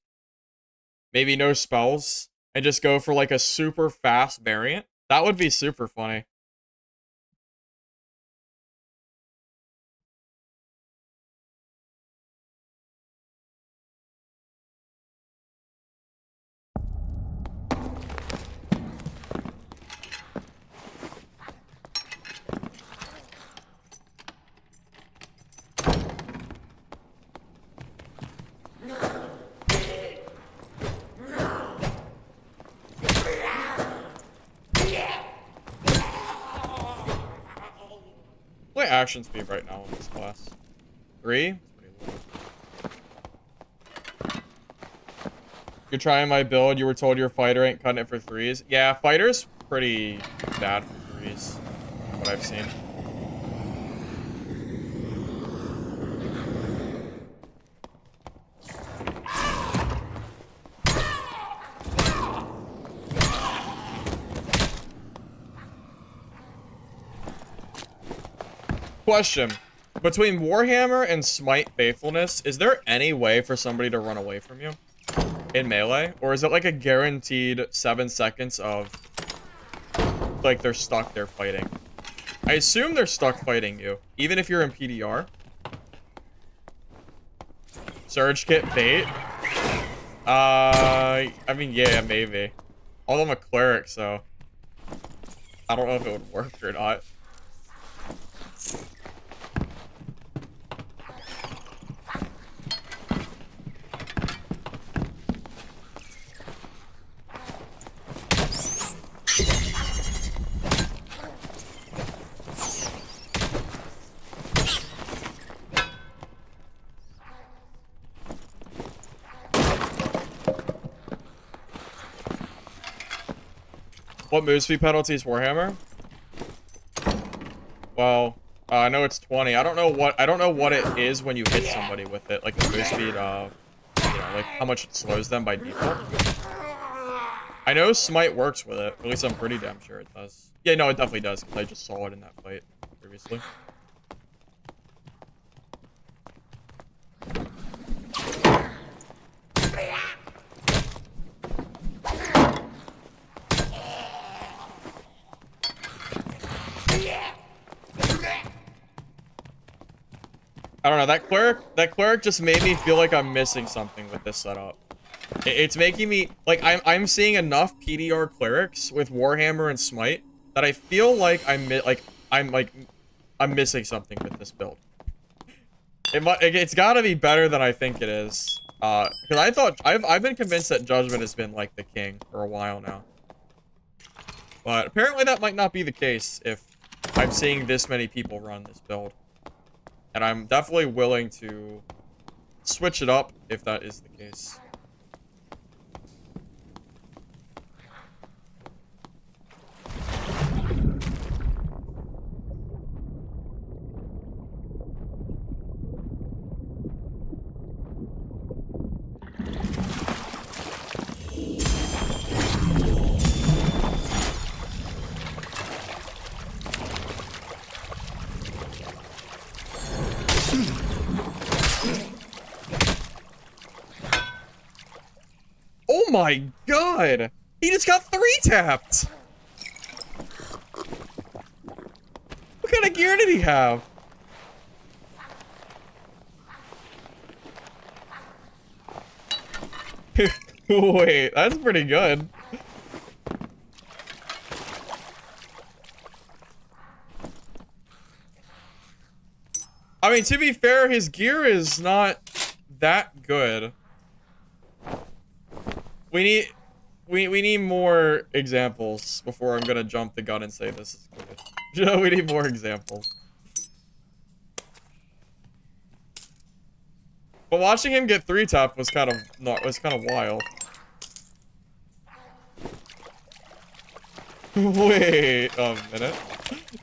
Maybe no spells. And just go for like a super fast variant. That would be super funny. What action speed right now in this class? 3? You're trying my build. You were told your fighter ain't cutting it for 3s. Yeah, fighter's pretty bad for 3s. What I've seen. Question. Between Warhammer and Smite Faithfulness, is there any way for somebody to run away from you in melee? Or is it like a guaranteed 7 seconds of, like, they're stuck there fighting? I assume they're stuck fighting you, even if you're in PDR. Surge kit bait? I mean, yeah, maybe. Although I'm a cleric, so I don't know if it would work or not. What move speed penalty is Warhammer? Well, I know it's 20. I don't know what it is when you hit somebody with it, like the move speed, you know, like how much it slows them by default. I know Smite works with it. At least I'm pretty damn sure it does. Yeah, no, it definitely does, because I just saw it in that fight previously. I don't know, that cleric just made me feel like I'm missing something with this setup. It's making me, like, I'm seeing enough PDR clerics with Warhammer and Smite that I feel like I'm missing something with this build. It's gotta be better than I think it is. Because I've been convinced that Judgment has been, like, the king for a while now. But apparently that might not be the case if I'm seeing this many people run this build. And I'm definitely willing to switch it up if that is the case. Oh my god! He just got 3-tapped! What kind of gear did he have? Wait, that's pretty good. I mean, to be fair, his gear is not that good. We need more examples before I'm gonna jump the gun and say this is good. You know, we need more examples. But watching him get 3-tapped was kind of wild. Wait a minute.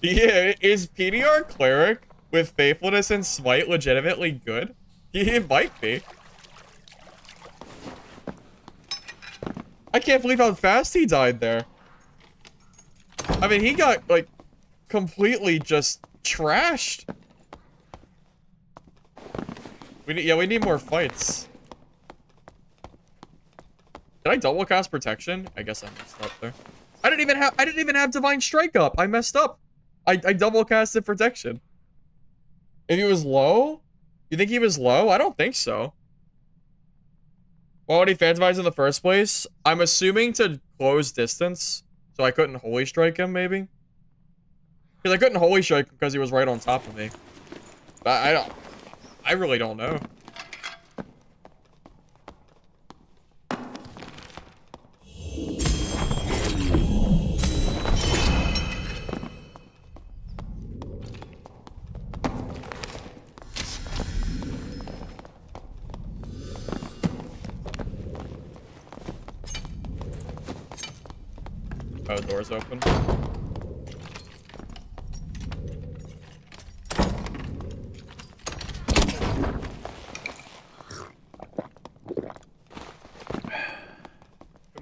Yeah, is PDR Cleric with Faithfulness and Smite legitimately good? He might be. I can't believe how fast he died there. I mean, he got, like, completely just trashed. We need more fights. Did I double cast protection? I guess I messed up there. I didn't even have divine strike up. I messed up. I double casted protection. If he was low? You think he was low? I don't think so. Why would he phantomize in the first place? I'm assuming to close distance, so I couldn't holy strike him, maybe? Because I couldn't holy strike him because he was right on top of me. I really don't know. Oh, door's open.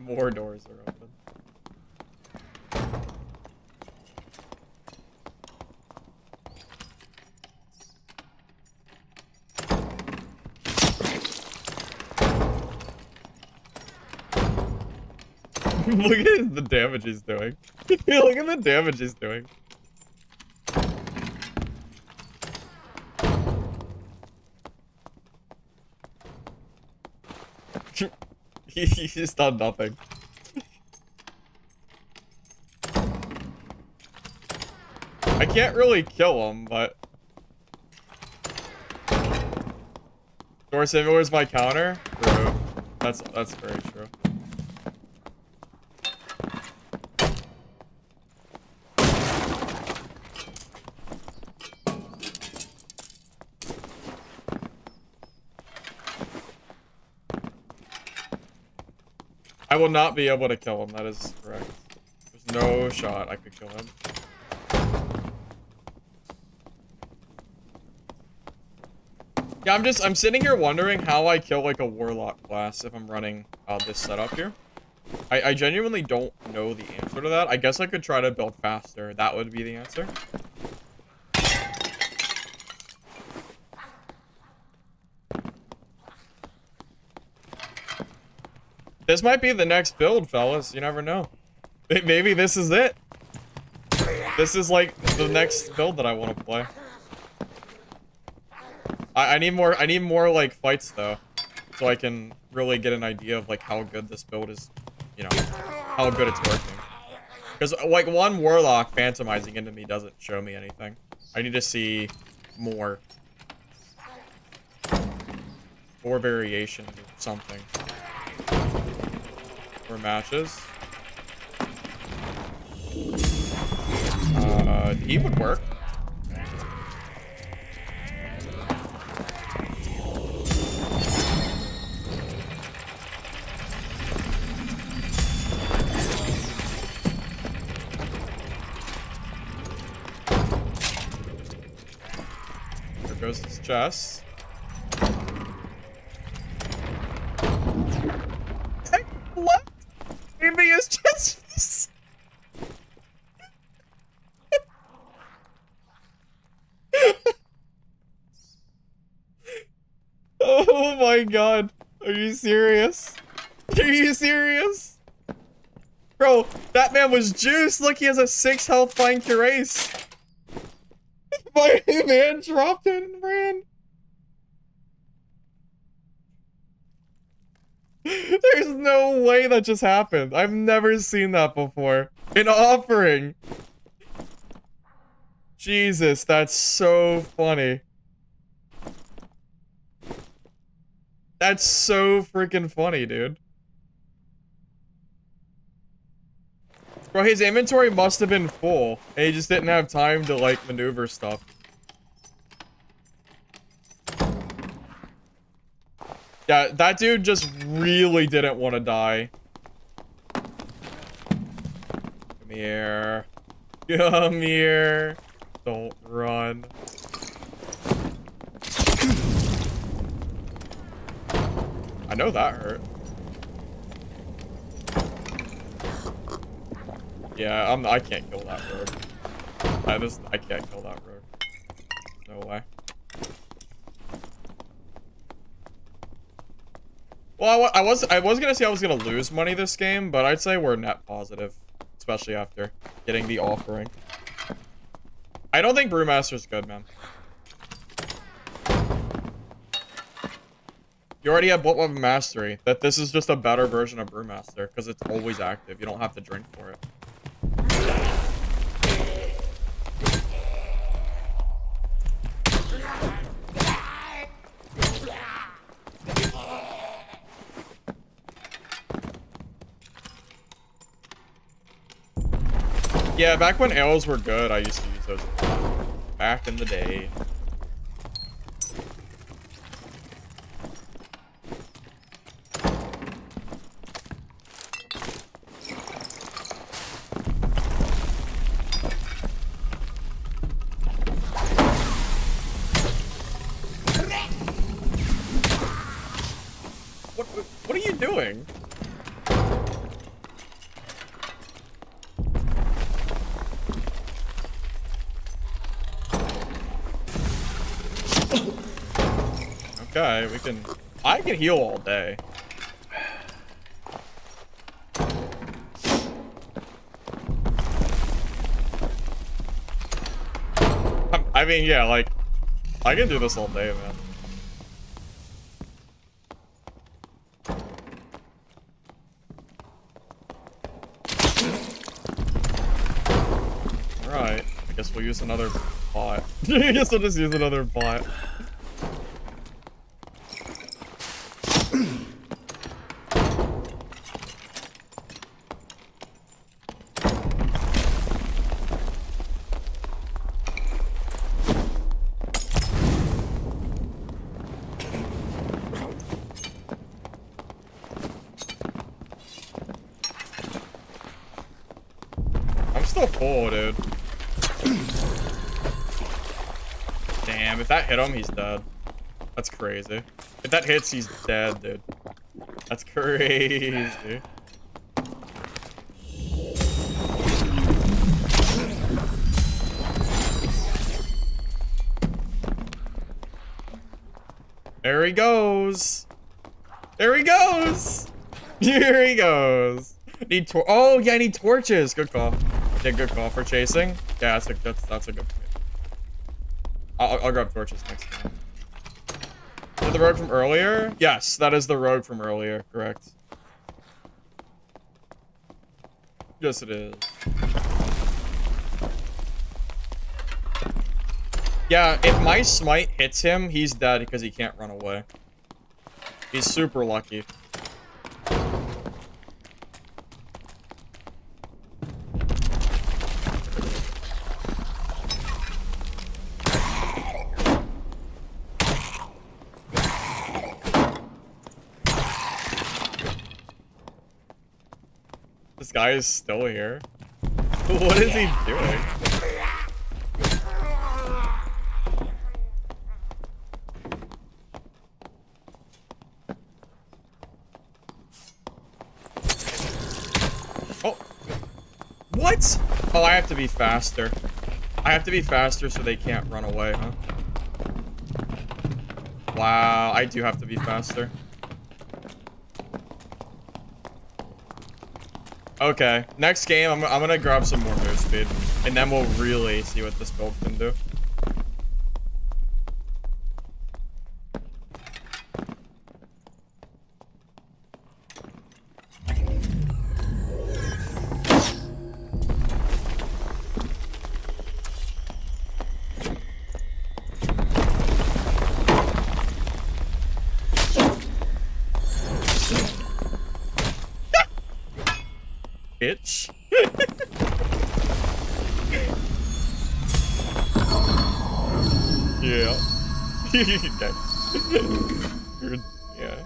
More doors are open. Look at the damage he's doing. Look at the damage he's doing. He's done nothing. I can't really kill him, but... Door Savior was my counter? True. That's very true. I will not be able to kill him, that is correct. There's no shot I could kill him. Yeah, I'm sitting here wondering how I kill like a warlock class if I'm running this setup here. I genuinely don't know the answer to that. I guess I could try to build faster. That would be the answer. This might be the next build, fellas. You never know. Maybe this is it. This is like the next build that I want to play. I need more like fights though, so I can really get an idea of like how good this build is, you know, how good it's working. Because like one warlock phantomizing into me doesn't show me anything. I need to see more variation of something. More matches. He would work. There goes his chest. What? Maybe his chest. Oh my god. Are you serious? Are you serious? Bro, that man was juiced. Look, he has a 6 health flying cuirass. My man dropped it and ran. There's no way that just happened. I've never seen that before. An offering. Jesus, that's so funny. That's so freaking funny, dude. Bro, his inventory must have been full, and he just didn't have time to, like, maneuver stuff. Yeah, that dude just really didn't want to die. Come here. Come here. Don't run. I know that hurt. Yeah, I can't kill that rogue. I can't kill that rogue. No way. Well, I was gonna say I was gonna lose money this game, but I'd say we're net positive, especially after getting the offering. I don't think Brewmaster's good, man. You already have Blood Weapon Mastery. That this is just a better version of Brewmaster because it's always active. You don't have to drink for it. Yeah, back when arrows were good, I used to use those back in the day. What are you doing? Okay, I can heal all day. I mean, yeah, like, I can do this all day, man. Alright, I guess we'll use another bot. I guess we'll just use another bot. I'm still full, dude. Damn, if that hit him, he's dead. That's crazy. If that hits, he's dead, dude. That's crazy. There he goes. There he goes. Here he goes. Oh yeah, I need torches. Good call. Yeah, good call for chasing. Yeah, that's a good point. I'll grab torches next time. Is it the rogue from earlier? Yes, that is the rogue from earlier. Correct. Yes, it is. Yeah, if my smite hits him, he's dead because he can't run away. He's super lucky. This guy is still here. What is he doing? Oh. What? Oh, I have to be faster. I have to be faster so they can't run away, huh? Wow, I do have to be faster. Okay, next game, I'm gonna grab some more move speed, and then we'll really see what this build can do. Bitch. Yeah. Okay. Yeah.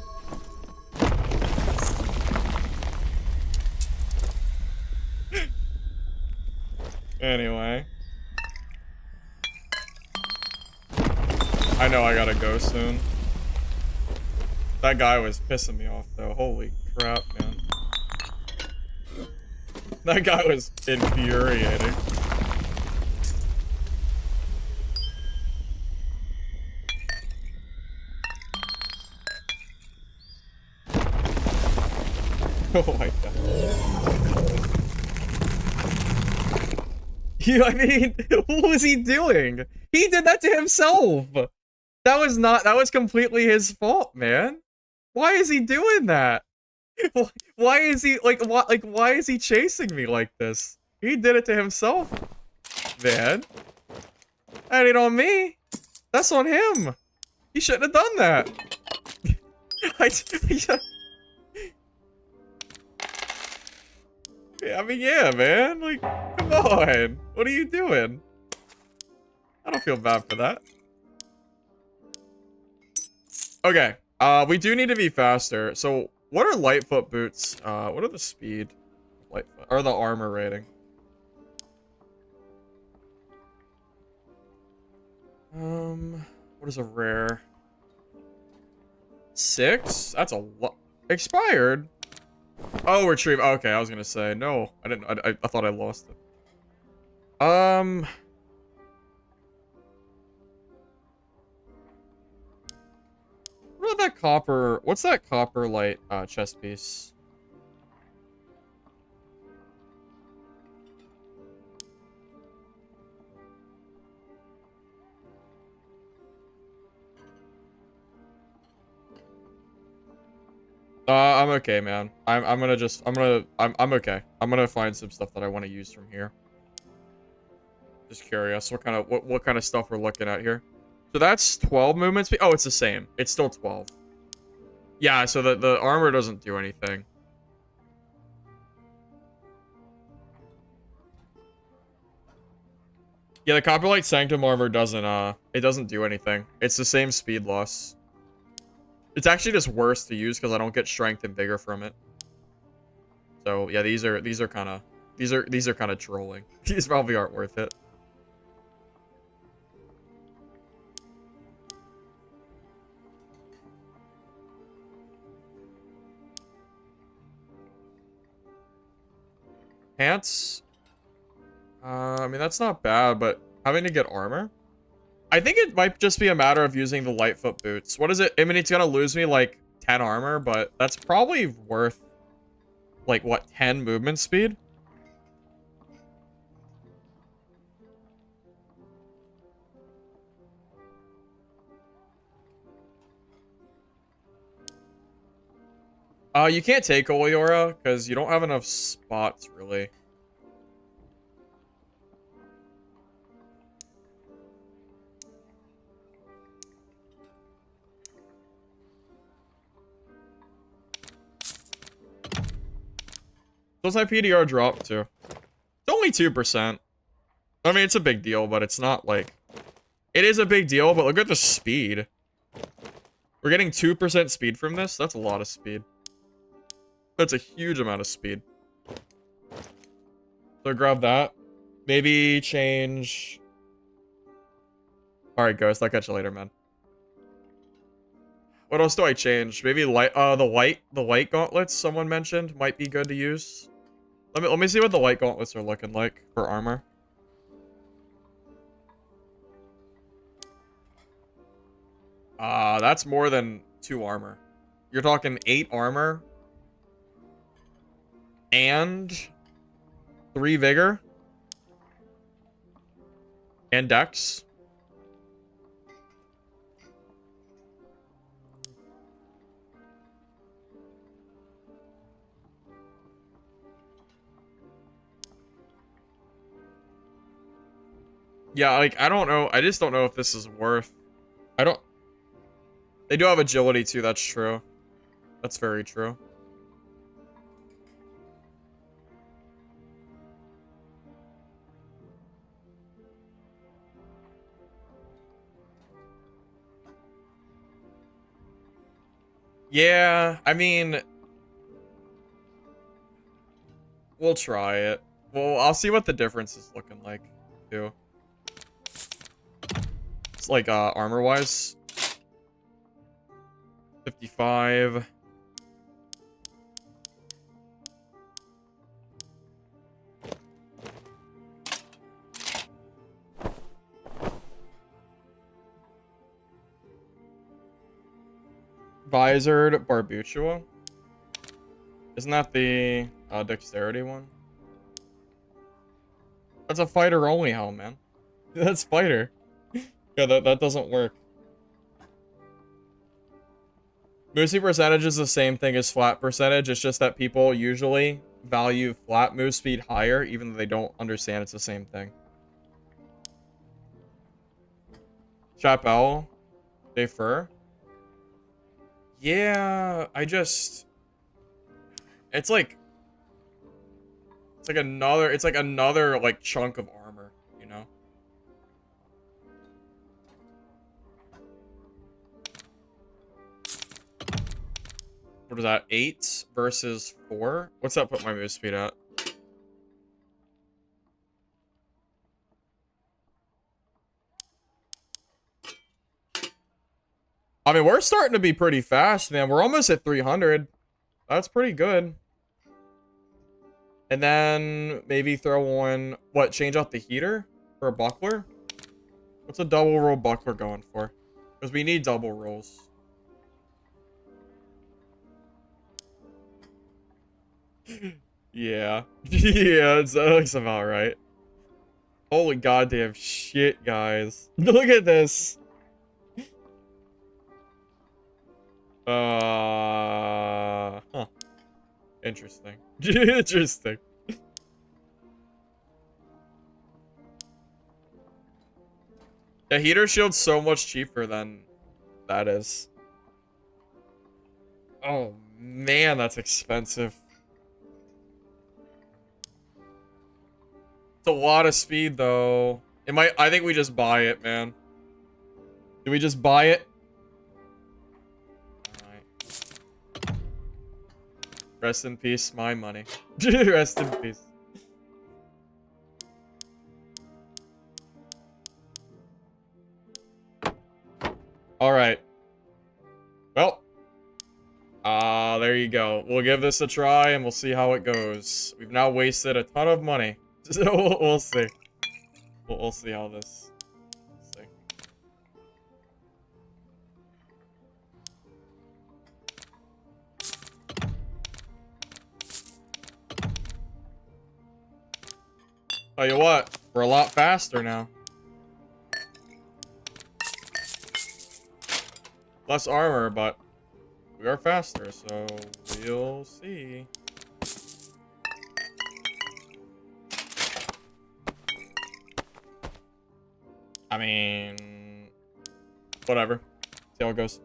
Anyway. I know I gotta go soon. That guy was pissing me off though. Holy crap, man. That guy was infuriating. Oh my god. I mean, what was he doing? He did that to himself. That was completely his fault, man. Why is he doing that? Why is he why is he chasing me like this? He did it to himself, man. That ain't on me. That's on him. He shouldn't have done that. I mean, yeah, man. Like, come on. What are you doing? I don't feel bad for that. Okay. We do need to be faster. So, what are Lightfoot boots? What are the speed? Lightfoot, or the armor rating? What is a rare? 6? That's a lot. Expired? Oh, retrieve. Okay, I was gonna say no. I didn't. I thought I lost it. What about that copper? What's that Copperlight chest piece? I'm okay, man. I'm okay. I'm gonna find some stuff that I want to use from here. Just curious, what kind of stuff we're looking at here. So that's 12 movement speed. Oh, it's the same. It's still 12. Yeah, so the armor doesn't do anything. Yeah, the Copperlight Sanctum armor doesn't it doesn't do anything. It's the same speed loss. It's actually just worse to use because I don't get strength and vigor from it. So yeah, these are kind of trolling. These probably aren't worth it. Pants. I mean that's not bad, but having to get armor. I think it might just be a matter of using the Lightfoot boots. What is it? I mean, it's gonna lose me like 10 armor, but that's probably worth like what, 10 movement speed? You can't take Oleora because you don't have enough spots really. Does my PDR drop too? It's only 2%. I mean, it's a big deal, but it's not like... It is a big deal, but look at the speed. We're getting 2% speed from this? That's a lot of speed. That's a huge amount of speed. So grab that. Maybe change... Alright, Ghost. I'll catch you later, man. What else do I change? Maybe the white gauntlets someone mentioned might be good to use. Let me see what the white gauntlets are looking like for armor. That's more than 2 armor. You're talking 8 armor. and 3 vigor and dex. Yeah, like, I don't know. I just don't know if this is worth... I don't... They do have agility, too. That's true. That's very true. Yeah, I mean... We'll try it. Well, I'll see what the difference is looking like, too. It's like, armor-wise. 55. Visored Barbutua. Isn't that the dexterity one? That's a fighter only helm, man. That's fighter. Yeah, that doesn't work. Move speed percentage is the same thing as flat percentage. It's just that people usually value flat move speed higher, even though they don't understand it's the same thing. Chapelle. Defer. Yeah, it's like another like chunk of armor, you know? What is that? 8 versus 4? What's that put my move speed at? I mean, we're starting to be pretty fast, man. We're almost at 300. That's pretty good. And then maybe throw on... What, change out the heater for a buckler? What's a double roll buckler going for? Because we need double rolls. Yeah. Yeah, that looks about right. Holy goddamn shit, guys. Look at this. Huh. Interesting. Interesting. The heater shield's so much cheaper than that is. Oh man, that's expensive. It's a lot of speed though. I think we just buy it, man. Do we just buy it? Alright. Rest in peace, my money. Rest in peace. Alright. Well. There you go. We'll give this a try and we'll see how it goes. We've now wasted a ton of money. So we'll see. We'll see how this... We'll see. Tell you what, we're a lot faster now. Less armor, but we are faster, so we'll see. I mean, whatever. See how it goes.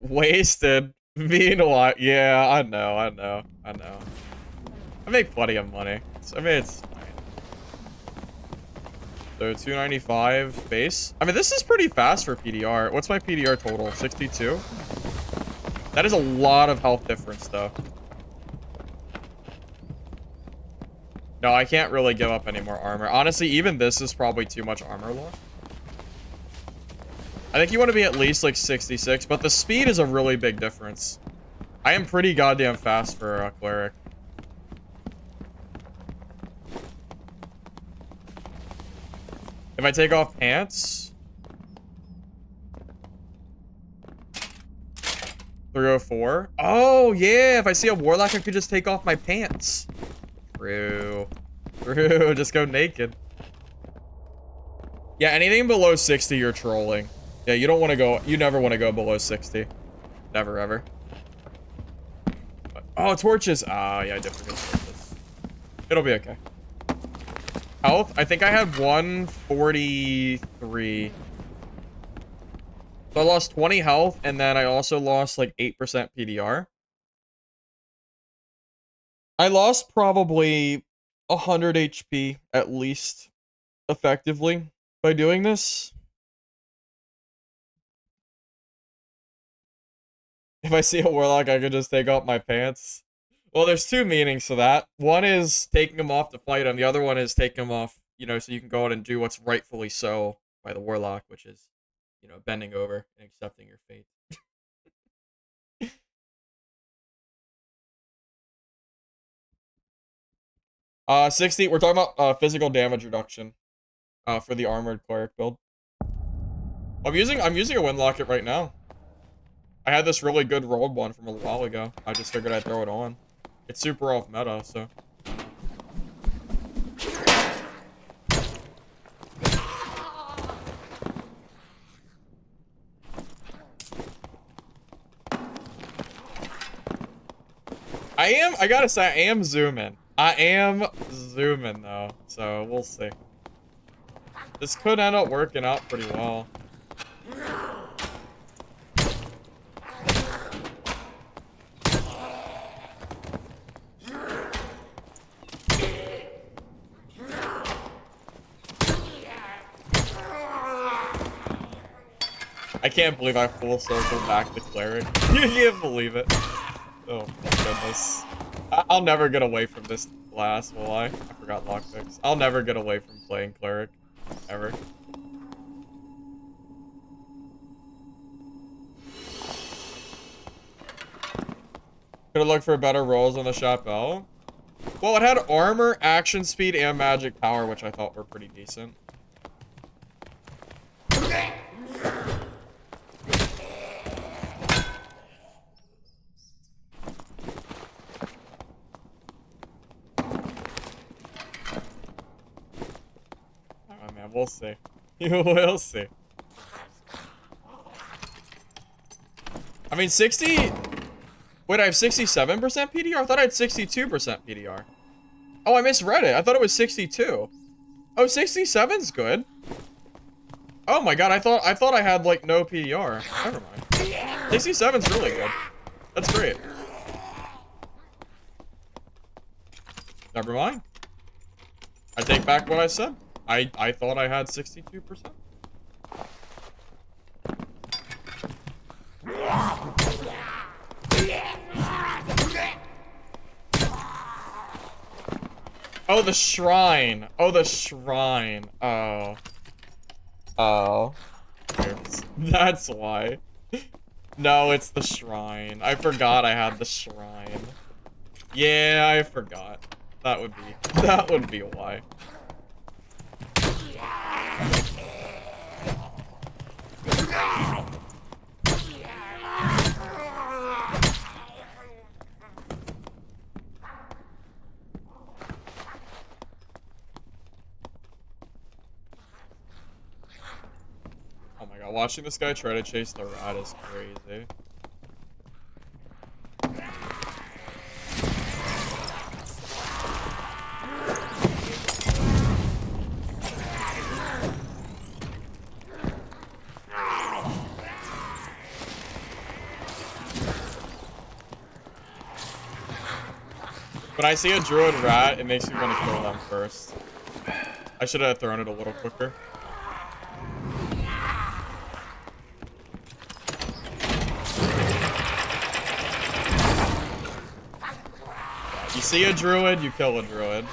Wasted. Meanwhile, yeah, I know. I make plenty of money. I mean, it's fine. So 295 base. I mean, this is pretty fast for PDR. What's my PDR total? 62? That is a lot of health difference, though. No, I can't really give up any more armor. Honestly, even this is probably too much armor lock. I think you want to be at least like 66, but the speed is a really big difference. I am pretty goddamn fast for a cleric. If I take off pants... 304. Oh, yeah. If I see a warlock, I could just take off my pants. True. True. Just go naked. Yeah, anything below 60, you're trolling. Yeah, you don't want to go. You never want to go below 60. Never, ever. But, oh, torches. Ah, yeah, I did forget torches. It'll be okay. Health? I think I had 143. So I lost 20 health, and then I also lost like 8% PDR. I lost probably 100 HP at least, effectively, by doing this. If I see a warlock, I could just take off my pants. Well, there's two meanings to that. One is taking them off to fight him. The other one is taking them off, you know, so you can go out and do what's rightfully so by the warlock, which is, you know, bending over and accepting your fate. 60, we're talking about physical damage reduction for the armored cleric build. I'm using a wind locket right now. I had this really good rolled one from a while ago. I just figured I'd throw it on. It's super off meta, so. I gotta say, I am zooming. I am zooming though, so we'll see. This could end up working out pretty well. I can't believe I full circled back to cleric. You can't believe it. Oh my goodness. I'll never get away from this class, will I? I forgot lockpicks. I'll never get away from playing cleric. Ever. Could've looked for better rolls on the Chapelle. Well, it had armor, action speed, and magic power, which I thought were pretty decent. We'll see. You will see. I mean, 60... Wait, I have 67% PDR? I thought I had 62% PDR. Oh, I misread it. I thought it was 62. Oh, 67's good. Oh my god, I thought I had, like, no PDR. Never mind. 67's really good. That's great. Never mind. I take back what I said. I thought I had 62%. Oh, the shrine. Oh, the shrine. Oh. Oh. Oops. That's why. No, it's the shrine. I forgot I had the shrine. Yeah, I forgot. That would be why. Oh my god, watching this guy try to chase the rat is crazy. When I see a druid rat, it makes me want to kill them first. I should have thrown it a little quicker. You see a druid, you kill a druid.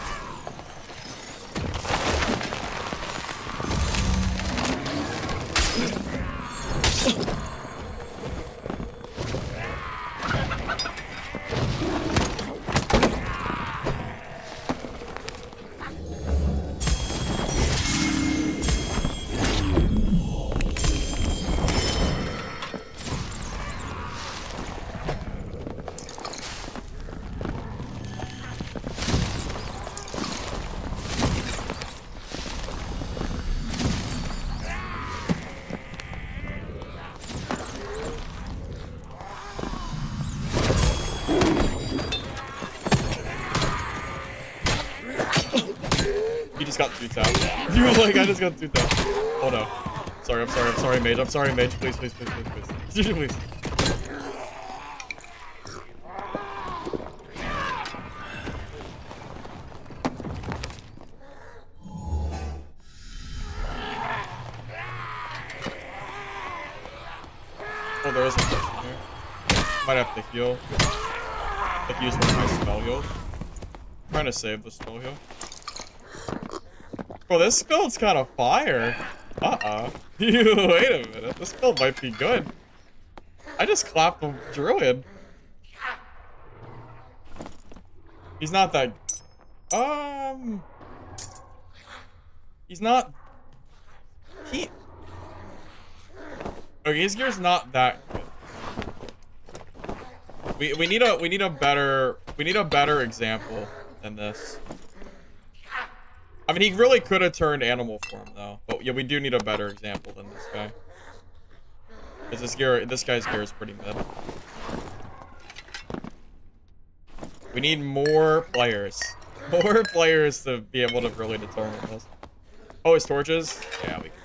got 2 taps. You like, I just got 2 taps. Oh no. Sorry, I'm sorry, mage. I'm sorry, mage. Please. Please. Oh, there is a person here. Might have to heal. Like, use one of my spell heals. I'm trying to save the spell heal. Bro, this build's kind of fire. Wait a minute. This build might be good. I just clapped a druid. He's not that... He's not... Okay, his gear's not that good. We need a better example than this. I mean, he really could have turned animal form though, but yeah, we do need a better example than this guy. Cause this guy's gear is pretty mid. We need more players to be able to really determine this. Oh, his torches? Yeah, we can.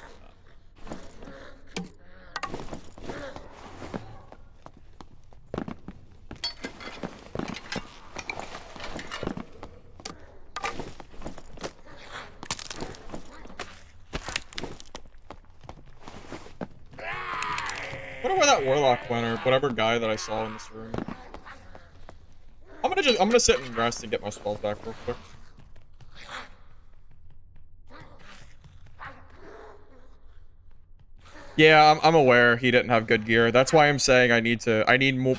I wonder where that warlock went, or whatever guy that I saw in this room. I'm gonna sit and rest and get my spells back real quick. Yeah, I'm aware he didn't have good gear. That's why I'm saying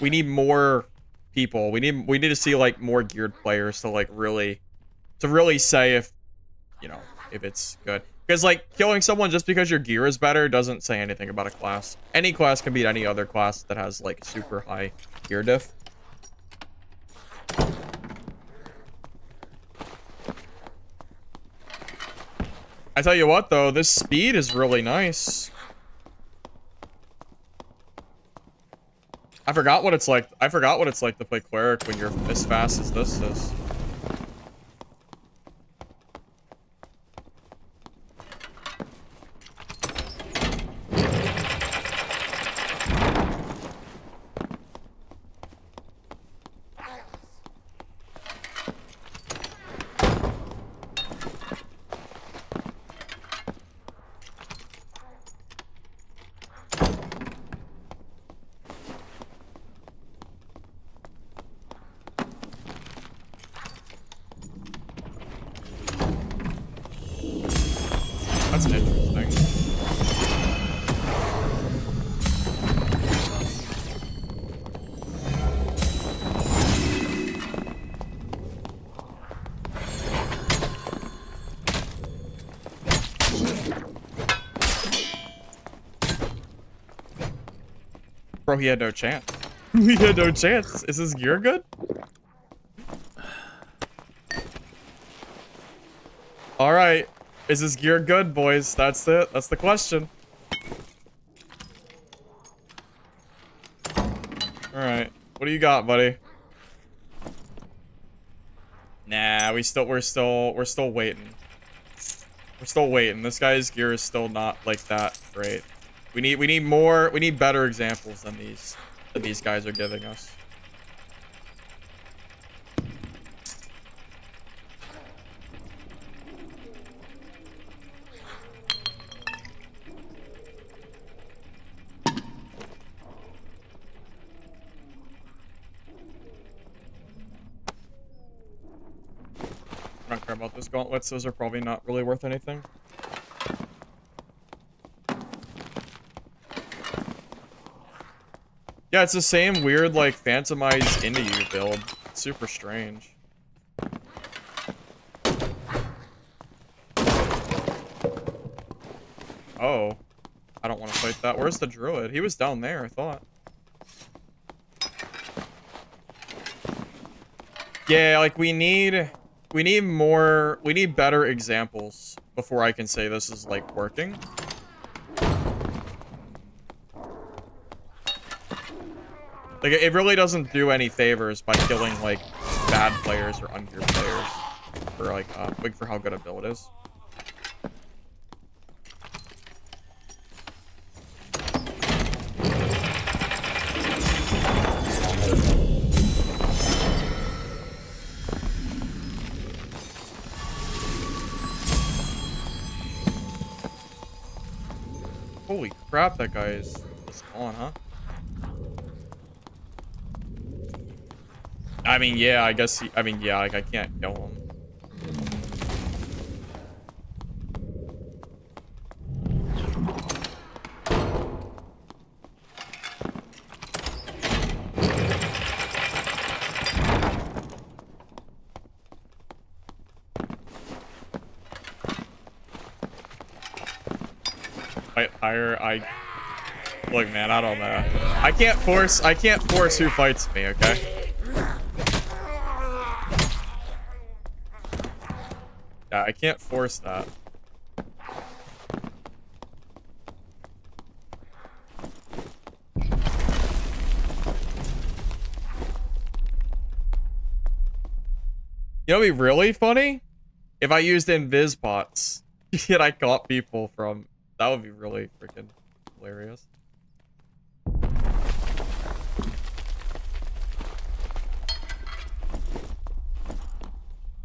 we need more people. We need to see like more geared players to like really say if, you know, if it's good. Because, like, killing someone just because your gear is better doesn't say anything about a class. Any class can beat any other class that has, like, super high gear diff. I tell you what, though, this speed is really nice. I forgot what it's like. I forgot what it's like to play cleric when you're as fast as this is. That's interesting. Bro, he had no chance. He had no chance. Is his gear good? All right. Is his gear good, boys? That's it. That's the question. All right. What do you got, buddy? Nah, we're still waiting. We're still waiting. This guy's gear is still not like that great. We need better examples than these guys are giving us. I don't care about those gauntlets. Those are probably not really worth anything. Yeah, it's the same weird, like, phantomized into you build. It's super strange. Oh. I don't want to fight that. Where's the druid? He was down there, I thought. Yeah, like, we need better examples before I can say this is, like, working. Like, it really doesn't do any favors by killing, like, bad players or ungeared players for, like, for how good a build is. Holy crap, that guy is just on, huh? I mean, yeah, I guess I mean, yeah, like, I can't kill him. Fight higher, look, man, I don't know. I can't force who fights me, okay? Yeah, I can't force that. You know, it'd be really funny if I used invis bots and I caught people from. That would be really freaking hilarious.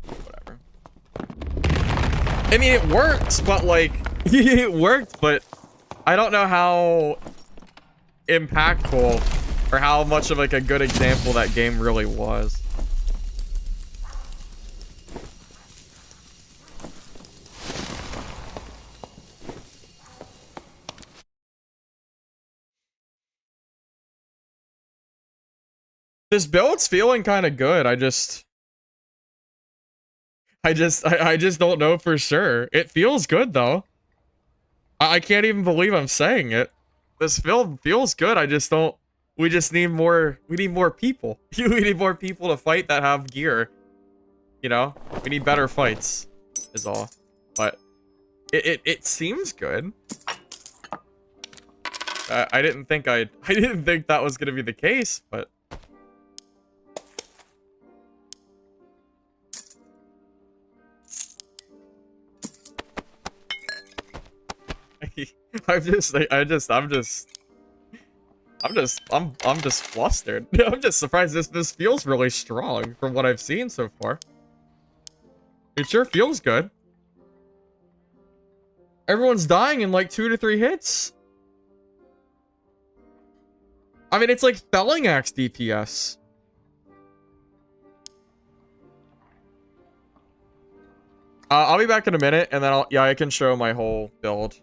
Whatever. I mean, it works, but like, it worked, but I don't know how impactful or how much of like a good example that game really was. This build's feeling kind of good. I just don't know for sure. It feels good though. I can't even believe I'm saying it. This build feels good. I just don't. We just need more. We need more people. We need more people to fight that have gear. You know, we need better fights. Is all. But it seems good. I didn't think I didn't think that was gonna be the case, but. I'm just flustered. I'm just surprised this feels really strong from what I've seen so far. It sure feels good. Everyone's dying in like 2 to 3 hits. I mean, it's like felling axe DPS. I'll be back in a minute, and then I can show my whole build.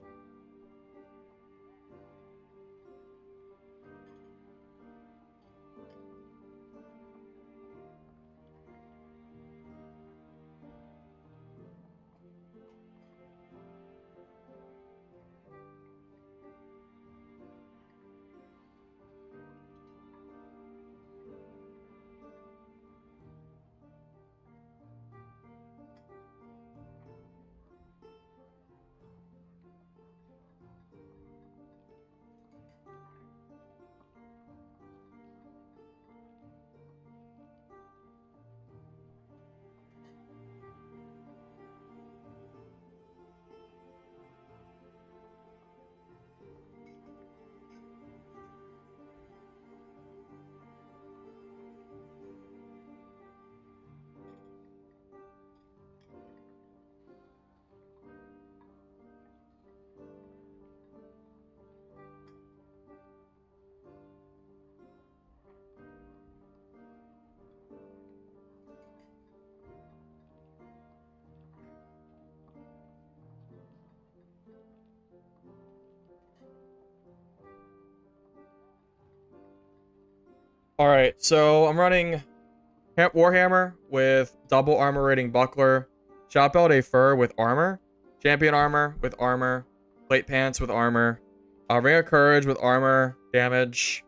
Alright, so I'm running Warhammer with double armor rating buckler, Shot Belt A Fur with armor, Champion armor with armor, Plate Pants with armor, Ring of Courage with armor damage,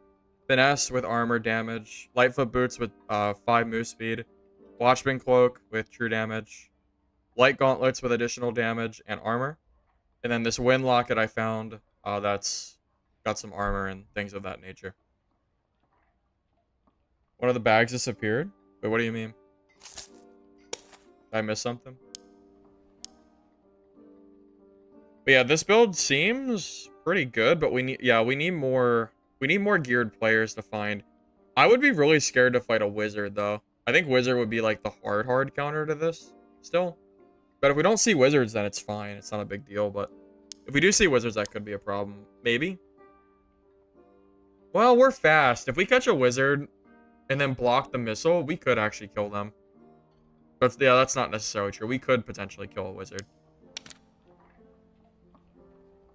Finesse with armor damage, Lightfoot Boots with 5 move speed, Watchman Cloak with true damage, Light Gauntlets with additional damage and armor, and then this Wind Locket I found that's got some armor and things of that nature. One of the bags disappeared? Wait, what do you mean? Did I miss something? But yeah, this build seems pretty good, but we need more geared players to find. I would be really scared to fight a wizard, though. I think wizard would be, like, the hard counter to this, still. But if we don't see wizards, then it's fine. It's not a big deal, but if we do see wizards, that could be a problem. Maybe. Well, we're fast. If we catch a wizard and then block the missile, we could actually kill them. But yeah, that's not necessarily true. We could potentially kill a wizard.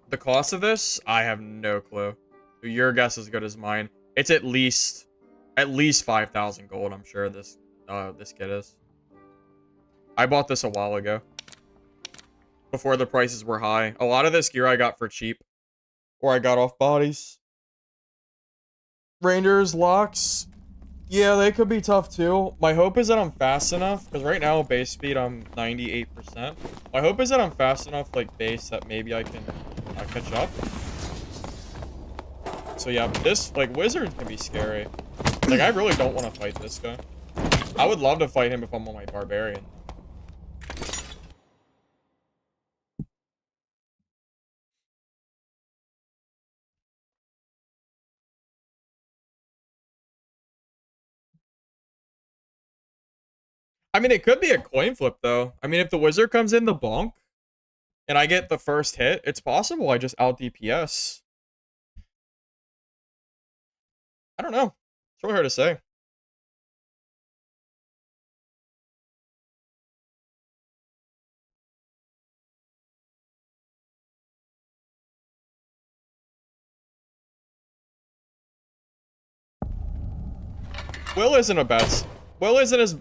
The cost of this, I have no clue. Your guess is as good as mine. It's at least 5,000 gold, I'm sure this kit is. I bought this a while ago. Before the prices were high. A lot of this gear I got for cheap. Or I got off bodies. Rangers, locks. Yeah, they could be tough too. My hope is that I'm fast enough. Because right now, base speed, I'm 98%. My hope is that I'm fast enough, like, base, that maybe I can catch up. So yeah, but this, like, wizard can be scary. Like, I really don't want to fight this guy. I would love to fight him if I'm on my barbarian. I mean, it could be a coin flip, though. I mean, if the wizard comes in the bonk, and I get the first hit, it's possible I just out DPS. I don't know. It's really hard to say. Will isn't as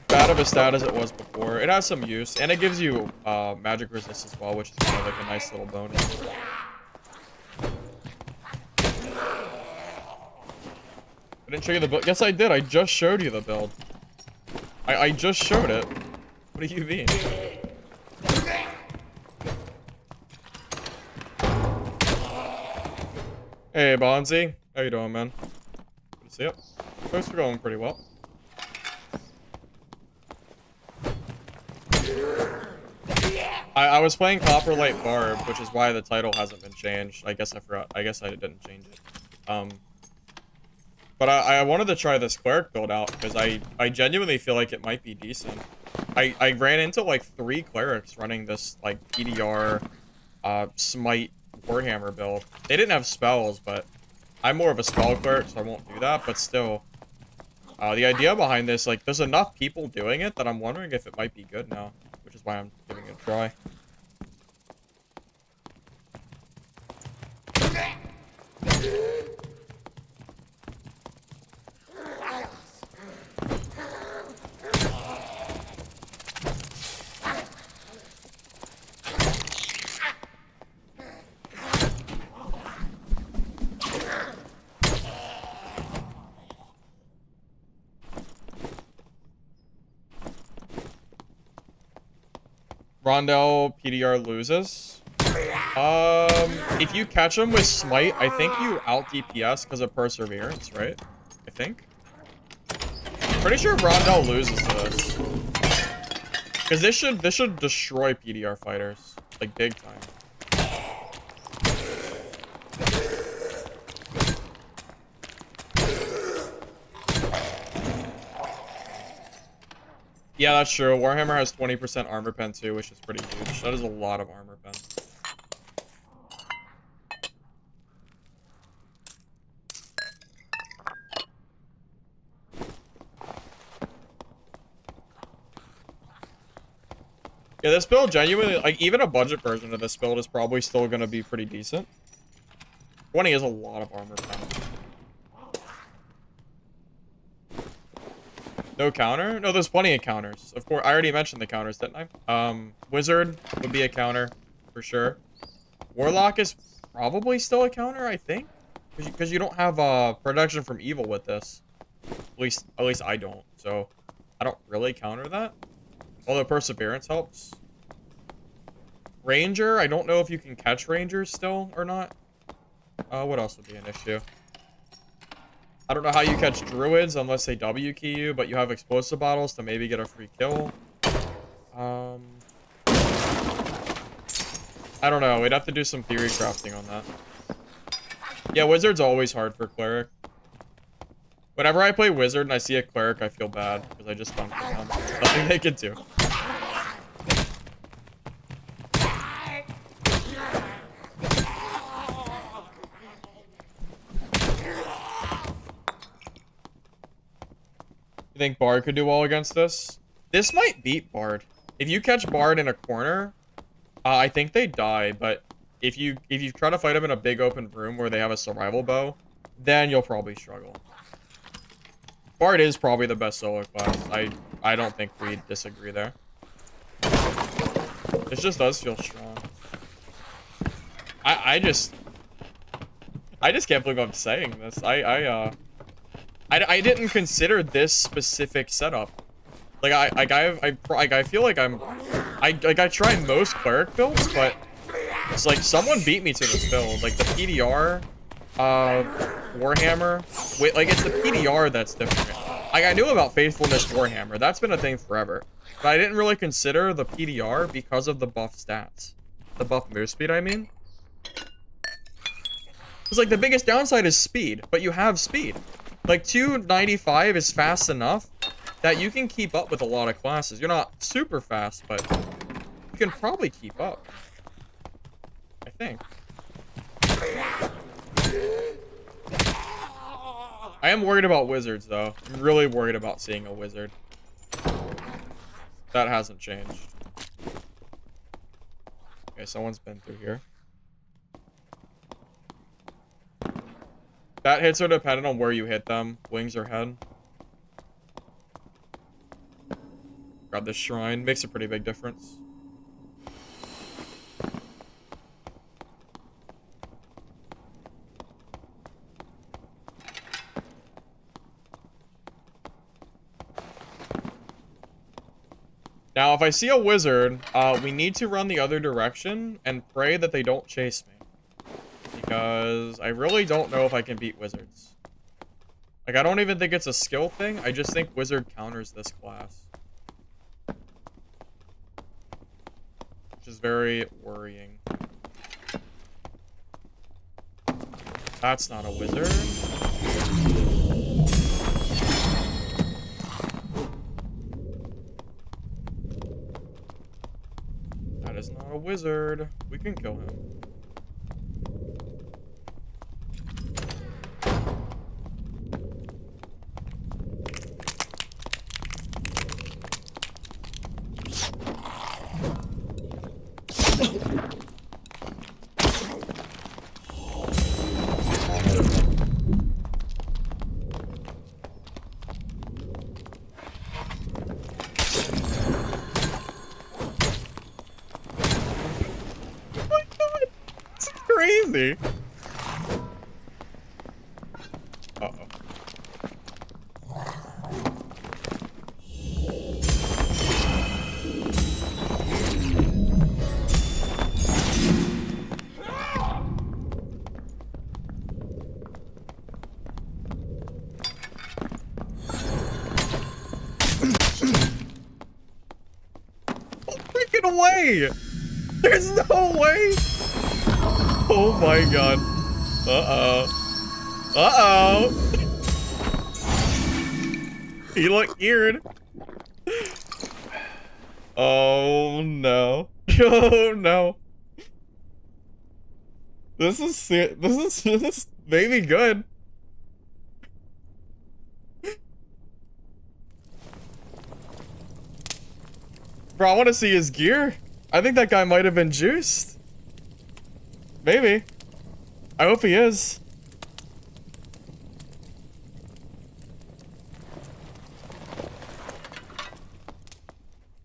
bad of a stat as it was before. It has some use, and it gives you magic resist as well, which is kind of like a nice little bonus. I didn't show you the build. Yes, I did. I just showed you the build. I just showed it. What do you mean? Hey, Bonzi. How you doing, man? Good to see you. Things are going pretty well. I was playing Copperlight Barb, which is why the title hasn't been changed. I guess I forgot. I guess I didn't change it. But I wanted to try this cleric build out because I genuinely feel like it might be decent. I ran into like 3 clerics running this like PDR smite warhammer build. They didn't have spells, but I'm more of a spell cleric, so I won't do that. But still, the idea behind this, like, there's enough people doing it that I'm wondering if it might be good now, which is why I'm giving it a try. Rondell PDR loses. If you catch him with Smite, I think you out DPS because of Perseverance, right? I think. Pretty sure Rondell loses to this. Because this should destroy PDR fighters. Like, big time. Yeah, that's true. Warhammer has 20% armor pen too, which is pretty huge. That is a lot of armor pen. Yeah, this build genuinely, like, even a budget version of this build is probably still going to be pretty decent. 20 is a lot of armor pen. No counter? No, there's plenty of counters. Of course, I already mentioned the counters, didn't I? Wizard would be a counter, for sure. Warlock is probably still a counter, I think. Because you don't have protection from evil with this. At least I don't. So, I don't really counter that. Although Perseverance helps. Ranger, I don't know if you can catch Rangers still or not. What else would be an issue? I don't know how you catch druids unless they W key you, but you have explosive bottles to maybe get a free kill. I don't know. We'd have to do some theory crafting on that. Yeah, wizard's always hard for cleric. Whenever I play wizard and I see a cleric, I feel bad because I just don't kill them. Nothing they can do. You think Bard could do well against this? This might beat Bard. If you catch Bard in a corner, I think they die, but if you try to fight them in a big open room where they have a survival bow, then you'll probably struggle. Bard is probably the best solo class. I don't think we disagree there. This just does feel strong. I just can't believe I'm saying this. I didn't consider this specific setup. Like I feel like I try most cleric builds, but it's like someone beat me to this build. Like the PDR, Warhammer. Wait, like it's the PDR that's different. Like I knew about Faithfulness Warhammer. That's been a thing forever. But I didn't really consider the PDR because of the buff stats. The buff move speed, I mean. It's like the biggest downside is speed, but you have speed. Like 295 is fast enough that you can keep up with a lot of classes. You're not super fast, but you can probably keep up. I think. I am worried about wizards, though. I'm really worried about seeing a wizard. That hasn't changed. Okay, someone's been through here. That hits are dependent on where you hit them. Wings or head. Grab this shrine. Makes a pretty big difference. Now, if I see a wizard, we need to run the other direction and pray that they don't chase me. Because I really don't know if I can beat wizards. Like, I don't even think it's a skill thing. I just think wizard counters this class. Which is very worrying. That's not a wizard. That is not a wizard. We can kill him. Crazy. Uh-oh. Freaking away! There's no way! Oh my god. Uh-oh. Uh-oh. He looked weird. Oh no. Oh no. This is maybe good. Bro, I want to see his gear. I think that guy might have been juiced. Maybe. I hope he is.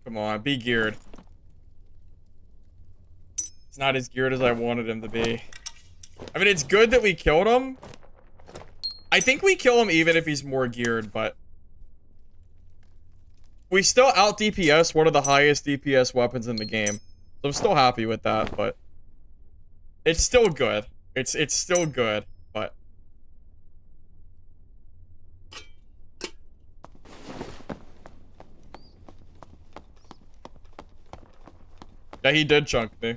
Come on, be geared. It's not as geared as I wanted him to be. I mean, it's good that we killed him. I think we kill him even if he's more geared, but... we still out DPS one of the highest DPS weapons in the game. So I'm still happy with that, but... it's still good. It's still good, but... yeah, he did chunk me.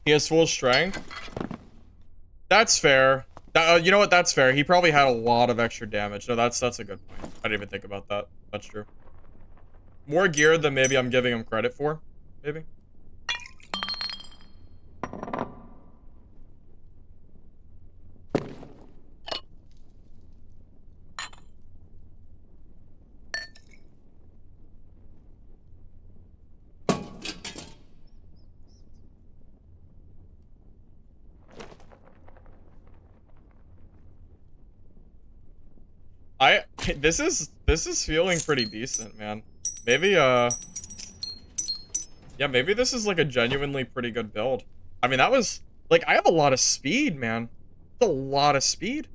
He has full strength. That's fair. You know what? That's fair. He probably had a lot of extra damage. No, that's a good point. I didn't even think about that. That's true. More gear than maybe I'm giving him credit for. Maybe. This is feeling pretty decent, man. Maybe yeah, maybe this is like a genuinely pretty good build. I mean, that was like, I have a lot of speed, man. That's a lot of speed.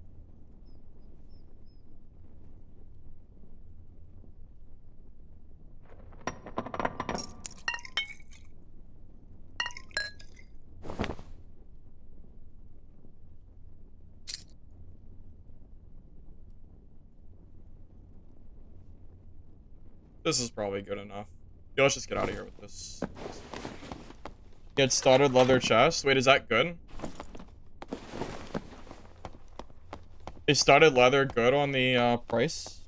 This is probably good enough. Yeah, let's just get out of here with this. Get started leather chest. Wait, is that good? Is started leather good on the price?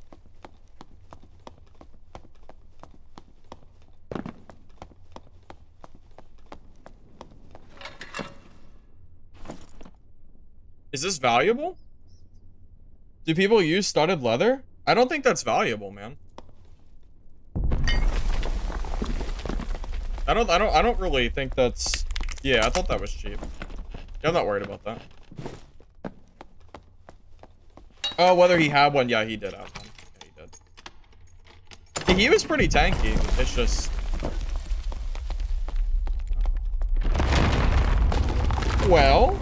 Is this valuable? Do people use studded leather? I don't think that's valuable, man. I don't really think that's... Yeah, I thought that was cheap. Yeah, I'm not worried about that. Oh, whether he had one. Yeah, he did have one. Yeah, he did. He was pretty tanky. It's just... Well...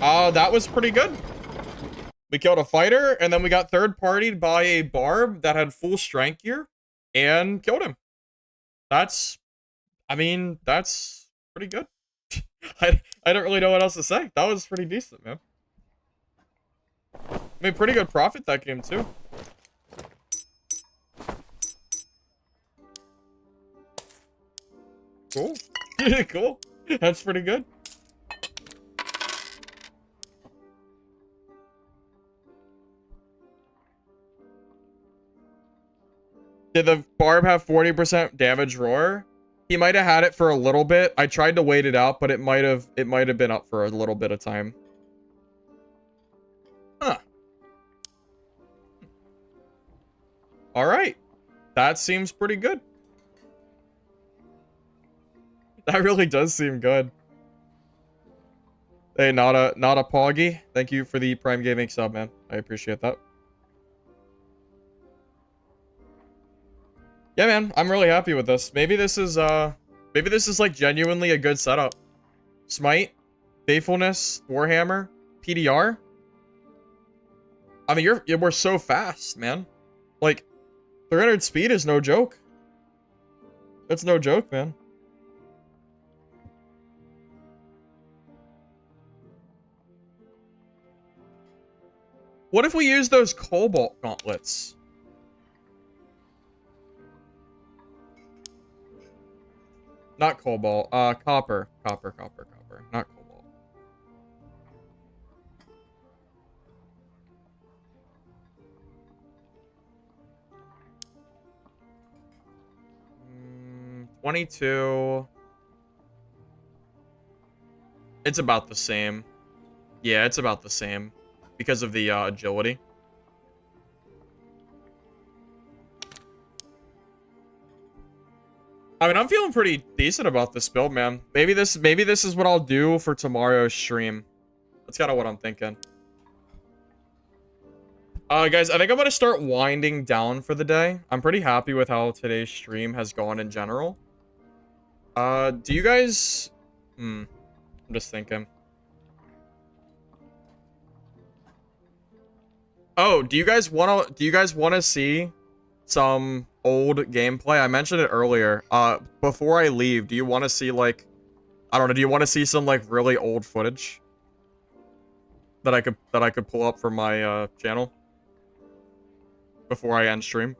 that was pretty good. We killed a fighter, and then we got third-partied by a barb that had full strength gear, and killed him. That's... I mean, that's pretty good. I don't really know what else to say. That was pretty decent, man. Made pretty good profit that game, too. Cool. Cool. That's pretty good. Did the barb have 40% damage roar? He might have had it for a little bit. I tried to wait it out, but it might have been up for a little bit of time. Huh. All right. That seems pretty good. That really does seem good. Hey, not a Poggy. Thank you for the Prime Gaming sub, man. I appreciate that. Yeah, man, I'm really happy with this. Maybe this is like genuinely a good setup. Smite, Faithfulness, Warhammer, PDR. I mean, we're so fast, man. Like, 300 speed is no joke. That's no joke, man. What if we use those Cobalt gauntlets? Not cobalt, copper, not cobalt. Mm, 22. It's about the same. Yeah, it's about the same because of the agility. I mean, I'm feeling pretty decent about this build, man. Maybe this is what I'll do for tomorrow's stream. That's kind of what I'm thinking. Guys, I think I'm gonna start winding down for the day. I'm pretty happy with how today's stream has gone in general. Do you guys... I'm just thinking. Oh, do you guys wanna see some old gameplay? I mentioned it earlier. Before I leave, do you want to see, like, I don't know, do you want to see some, like, really old footage that I could pull up from my channel before I end stream?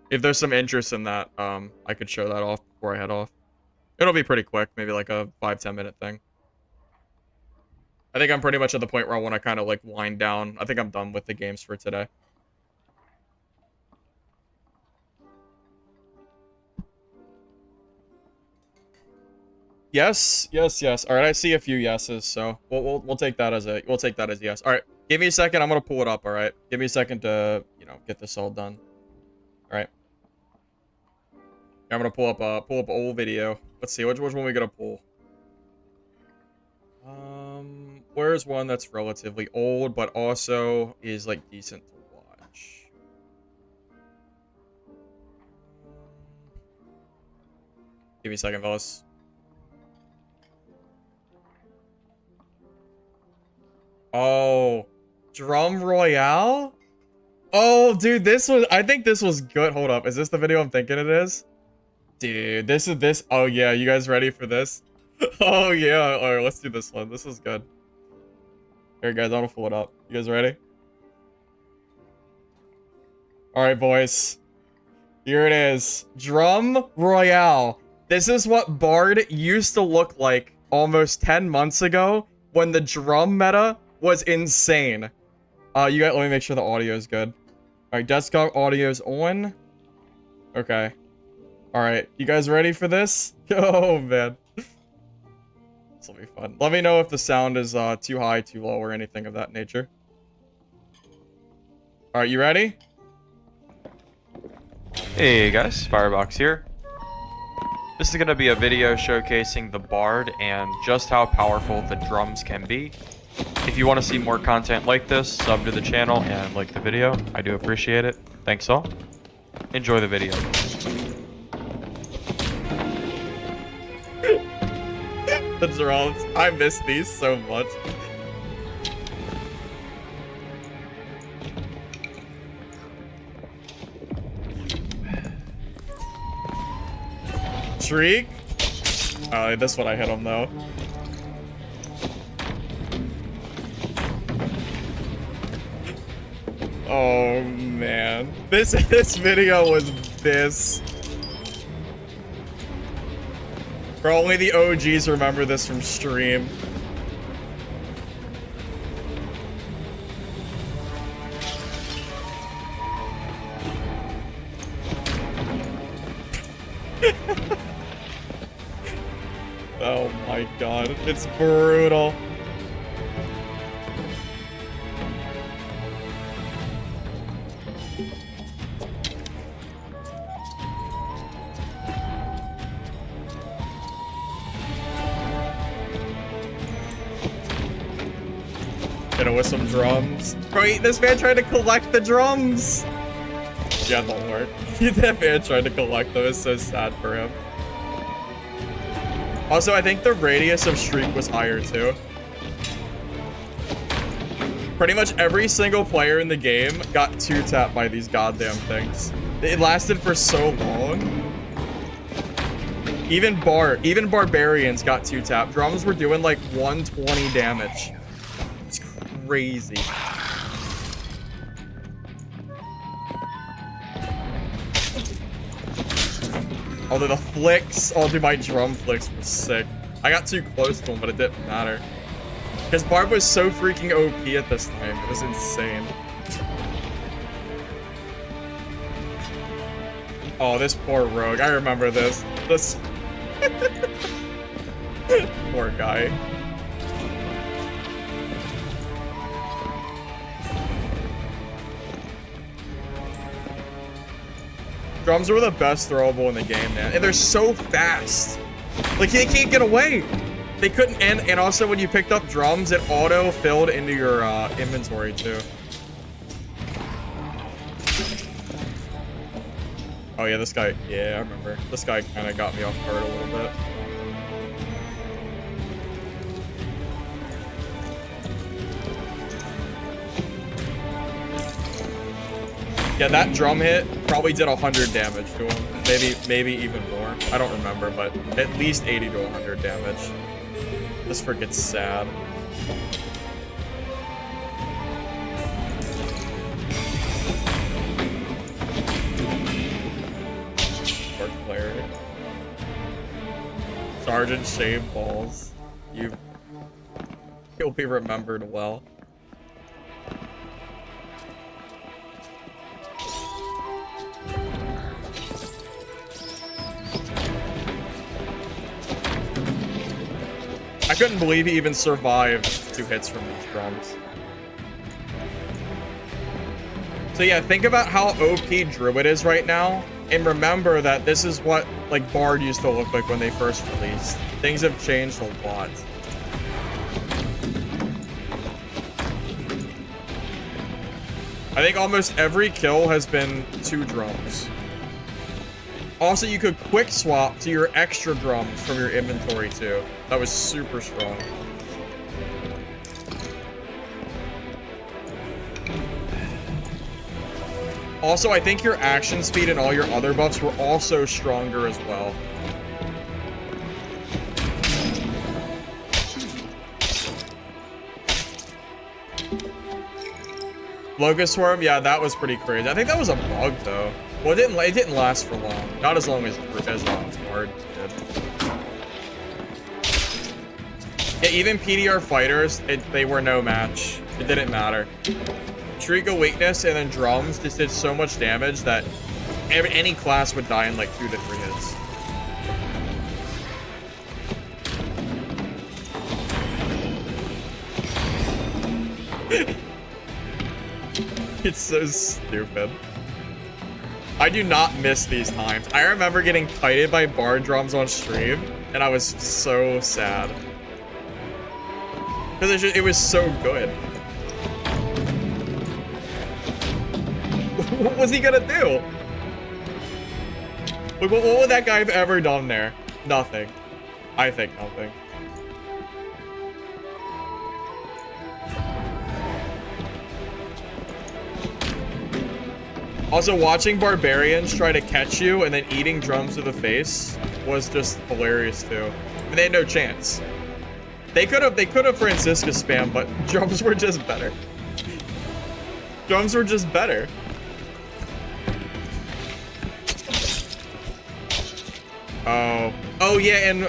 If there's some interest in that, I could show that off before I head off. It'll be pretty quick, maybe like a 5-10 minute thing. I think I'm pretty much at the point where I want to kind of like wind down. I think I'm done with the games for today. Yes, yes, yes. All right, I see a few yeses, so we'll take that as a yes. All right, give me a second. I'm gonna pull it up. All right, give me a second to get this all done. All right, I'm gonna pull up an old video. Let's see which one we gonna pull. Where's one that's relatively old but also is like decent to watch? Give me a second, fellas. Oh, Drum Royale? Oh, dude, I think this was good. Hold up. Is this the video I'm thinking it is? Dude, this. Oh, yeah. You guys ready for this? Oh, yeah. All right, let's do this one. This is good. Here, guys, I'm gonna pull it up. You guys ready? All right, boys. Here it is. Drum Royale. This is what Bard used to look like almost 10 months ago when the drum meta was insane. Let me make sure the audio is good. All right, desktop audio's on. Okay. All right, you guys ready for this? Oh, man. This will be fun. Let me know if the sound is too high, too low, or anything of that nature. All right, you ready? Hey guys, Firebox here. This is going to be a video showcasing the Bard and just how powerful the drums can be. If you want to see more content like this, sub to the channel and like the video. I do appreciate it. Thanks all. Enjoy the video. The drums. I miss these so much. Shriek? This one I hit him though. Oh man. This video was this. For only the OGs remember this from stream. Oh my god, it's brutal. Hit it with some drums. Wait, this man tried to collect the drums! Yeah, that won't work. That man tried to collect them. It's so sad for him. Also, I think the radius of Shriek was higher, too. Pretty much every single player in the game got 2-tapped by these goddamn things. It lasted for so long. Even Barbarians got 2-tapped. Drums were doing like 120 damage. It's crazy. Although the flicks, my drum flicks were sick. I got too close to him, but it didn't matter. Because Barb was so freaking OP at this time. It was insane. Oh, this poor rogue. I remember this. This poor guy. Drums were the best throwable in the game, man. And they're so fast. Like, they can't get away. They couldn't, and also when you picked up drums, it auto-filled into your inventory, too. Oh, yeah, this guy, yeah, I remember. This guy kind of got me off guard a little bit. Yeah, that drum hit probably did 100 damage to him. Maybe even more. I don't remember, but at least 80 to 100 damage. This freaking sad. Sergeant Shave Balls. You'll be remembered well. I couldn't believe he even survived 2 hits from these drums. So yeah, think about how OP Druid is right now, and remember that this is what like Bard used to look like when they first released. Things have changed a lot. I think almost every kill has been 2 drums. Also, you could quick swap to your extra drums from your inventory too. That was super strong. Also, I think your action speed and all your other buffs were also stronger as well. Locust Swarm, yeah, that was pretty crazy. I think that was a bug though. Well, it didn't last for long. Not as long as Bard did. Yeah, even PDR fighters, they were no match. It didn't matter. Trico weakness and then drums just did so much damage that any class would die in like 2 to 3 hits. It's so stupid. I do not miss these times. I remember getting kited by Bard drums on stream, and I was so sad. Because it was so good. What was he gonna do? Like, what would that guy have ever done there? Nothing. I think nothing. Also, watching Barbarians try to catch you and then eating drums to the face was just hilarious too. I mean, they had no chance. They could have Francisca spam, but drums were just better. Drums were just better. Oh yeah, and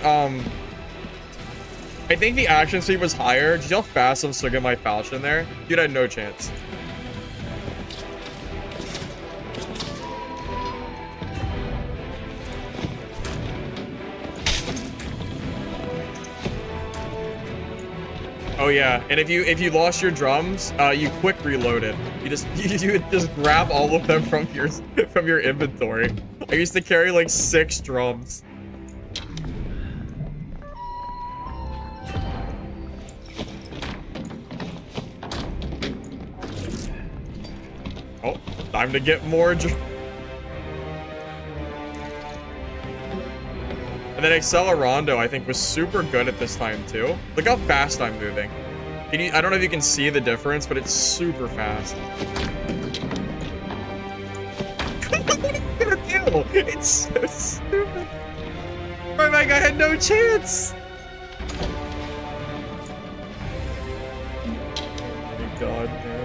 I think the action speed was higher. Did you know how fast I'm swinging my falchion there? Dude, I had no chance. Oh yeah, and if you lost your drums, you quick reloaded. You just grab all of them from your inventory. I used to carry like 6 drums. Oh, time to get more. And then Accelerando, I think, was super good at this time, too. Look how fast I'm moving. I don't know if you can see the difference, but it's super fast. What are you gonna do? It's so stupid. My guy had no chance. Oh my god, man.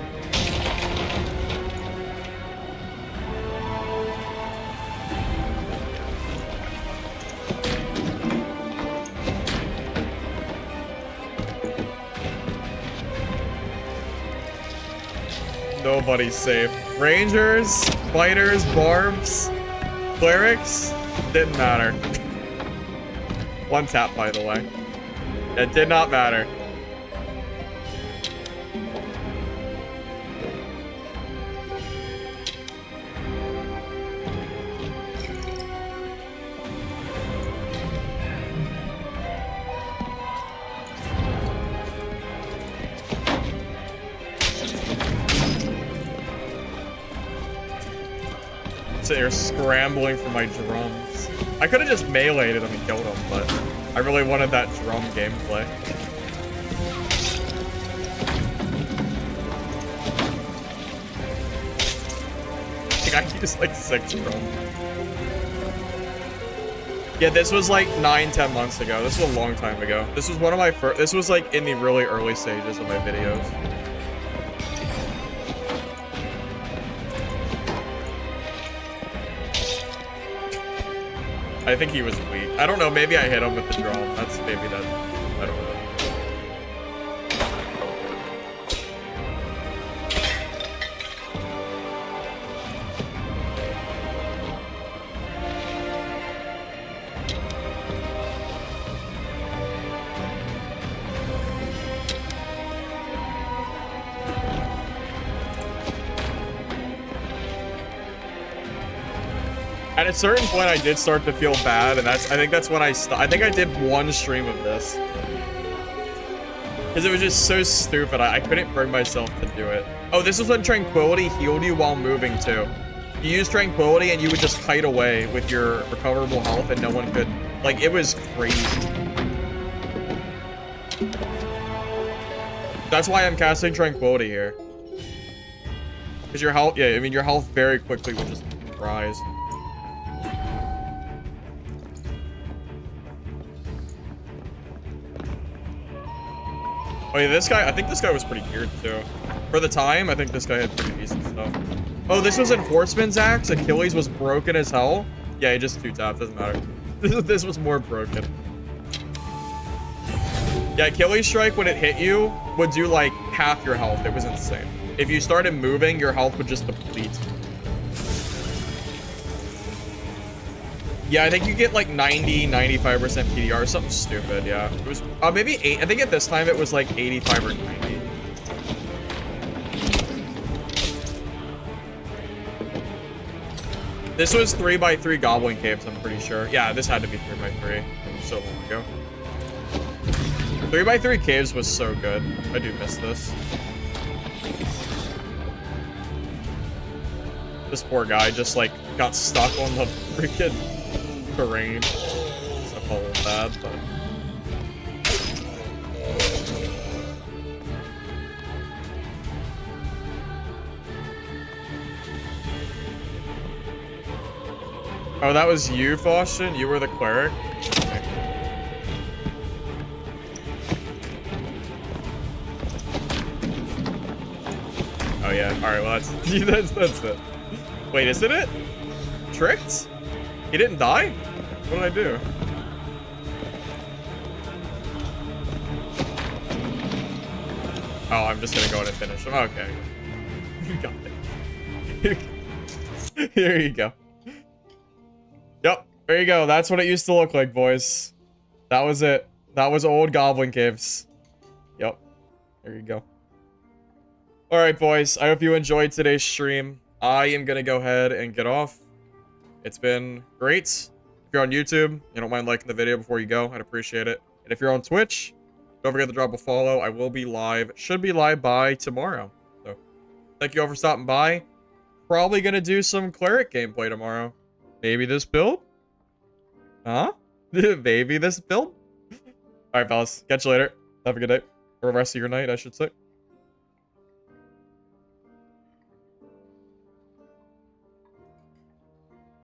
Nobody's safe. Rangers, fighters, barbs, clerics, didn't matter. 1 tap, by the way. It did not matter. They're scrambling for my drums. I could have just meleeed him and killed him, but I really wanted that drum gameplay. I used like 6 drums. Yeah, this was like 9-10 months ago. This was a long time ago. This was one of my first. This was like in the really early stages of my videos. I think he was weak. I don't know. Maybe I hit him with the drum. That's maybe that. I don't know. At a certain point, I did start to feel bad, and I think that's when I stopped. I think I did one stream of this. Because it was just so stupid, I couldn't bring myself to do it. Oh, this was when Tranquility healed you while moving, too. You used Tranquility, and you would just kite away with your recoverable health, and no one could... Like, it was crazy. That's why I'm casting Tranquility here. Because your health... Yeah, I mean, your health very quickly will just rise. Oh yeah, this guy, I think this guy was pretty geared too. For the time, I think this guy had pretty decent stuff. Oh, this was Enforcement's axe. Achilles was broken as hell. Yeah, he just 2-tapped, doesn't matter. This was more broken. Yeah, Achilles strike, when it hit you, would do like half your health. It was insane. If you started moving, your health would just deplete. Yeah, I think you get like 90, 95% PDR, something stupid, yeah. It was, maybe 8, I think at this time it was like 85 or 90. This was 3x3 Goblin Caves, I'm pretty sure. Yeah, this had to be 3x3. So long ago. 3x3 Caves was so good. I do miss this. This poor guy just like got stuck on the freaking terrain. It's a little bad, but... Oh, that was you, Faustin? You were the cleric? Okay. Oh yeah, alright, well that's it. Wait, isn't it? Tricked? He didn't die? What did I do? Oh, I'm just gonna go in and finish him. Okay. You got it. Here you go. Yep, there you go. That's what it used to look like, boys. That was it. That was old Goblin Caves. Yep. There you go. Alright, boys. I hope you enjoyed today's stream. I am gonna go ahead and get off. It's been great. If you're on YouTube, you don't mind liking the video before you go, I'd appreciate it. And if you're on Twitch, don't forget to drop a follow. I will be live. Should be live by tomorrow. So, thank you all for stopping by. Probably gonna do some cleric gameplay tomorrow. Maybe this build? Huh? Maybe this build? Alright, fellas. Catch you later. Have a good day. Or the rest of your night, I should say.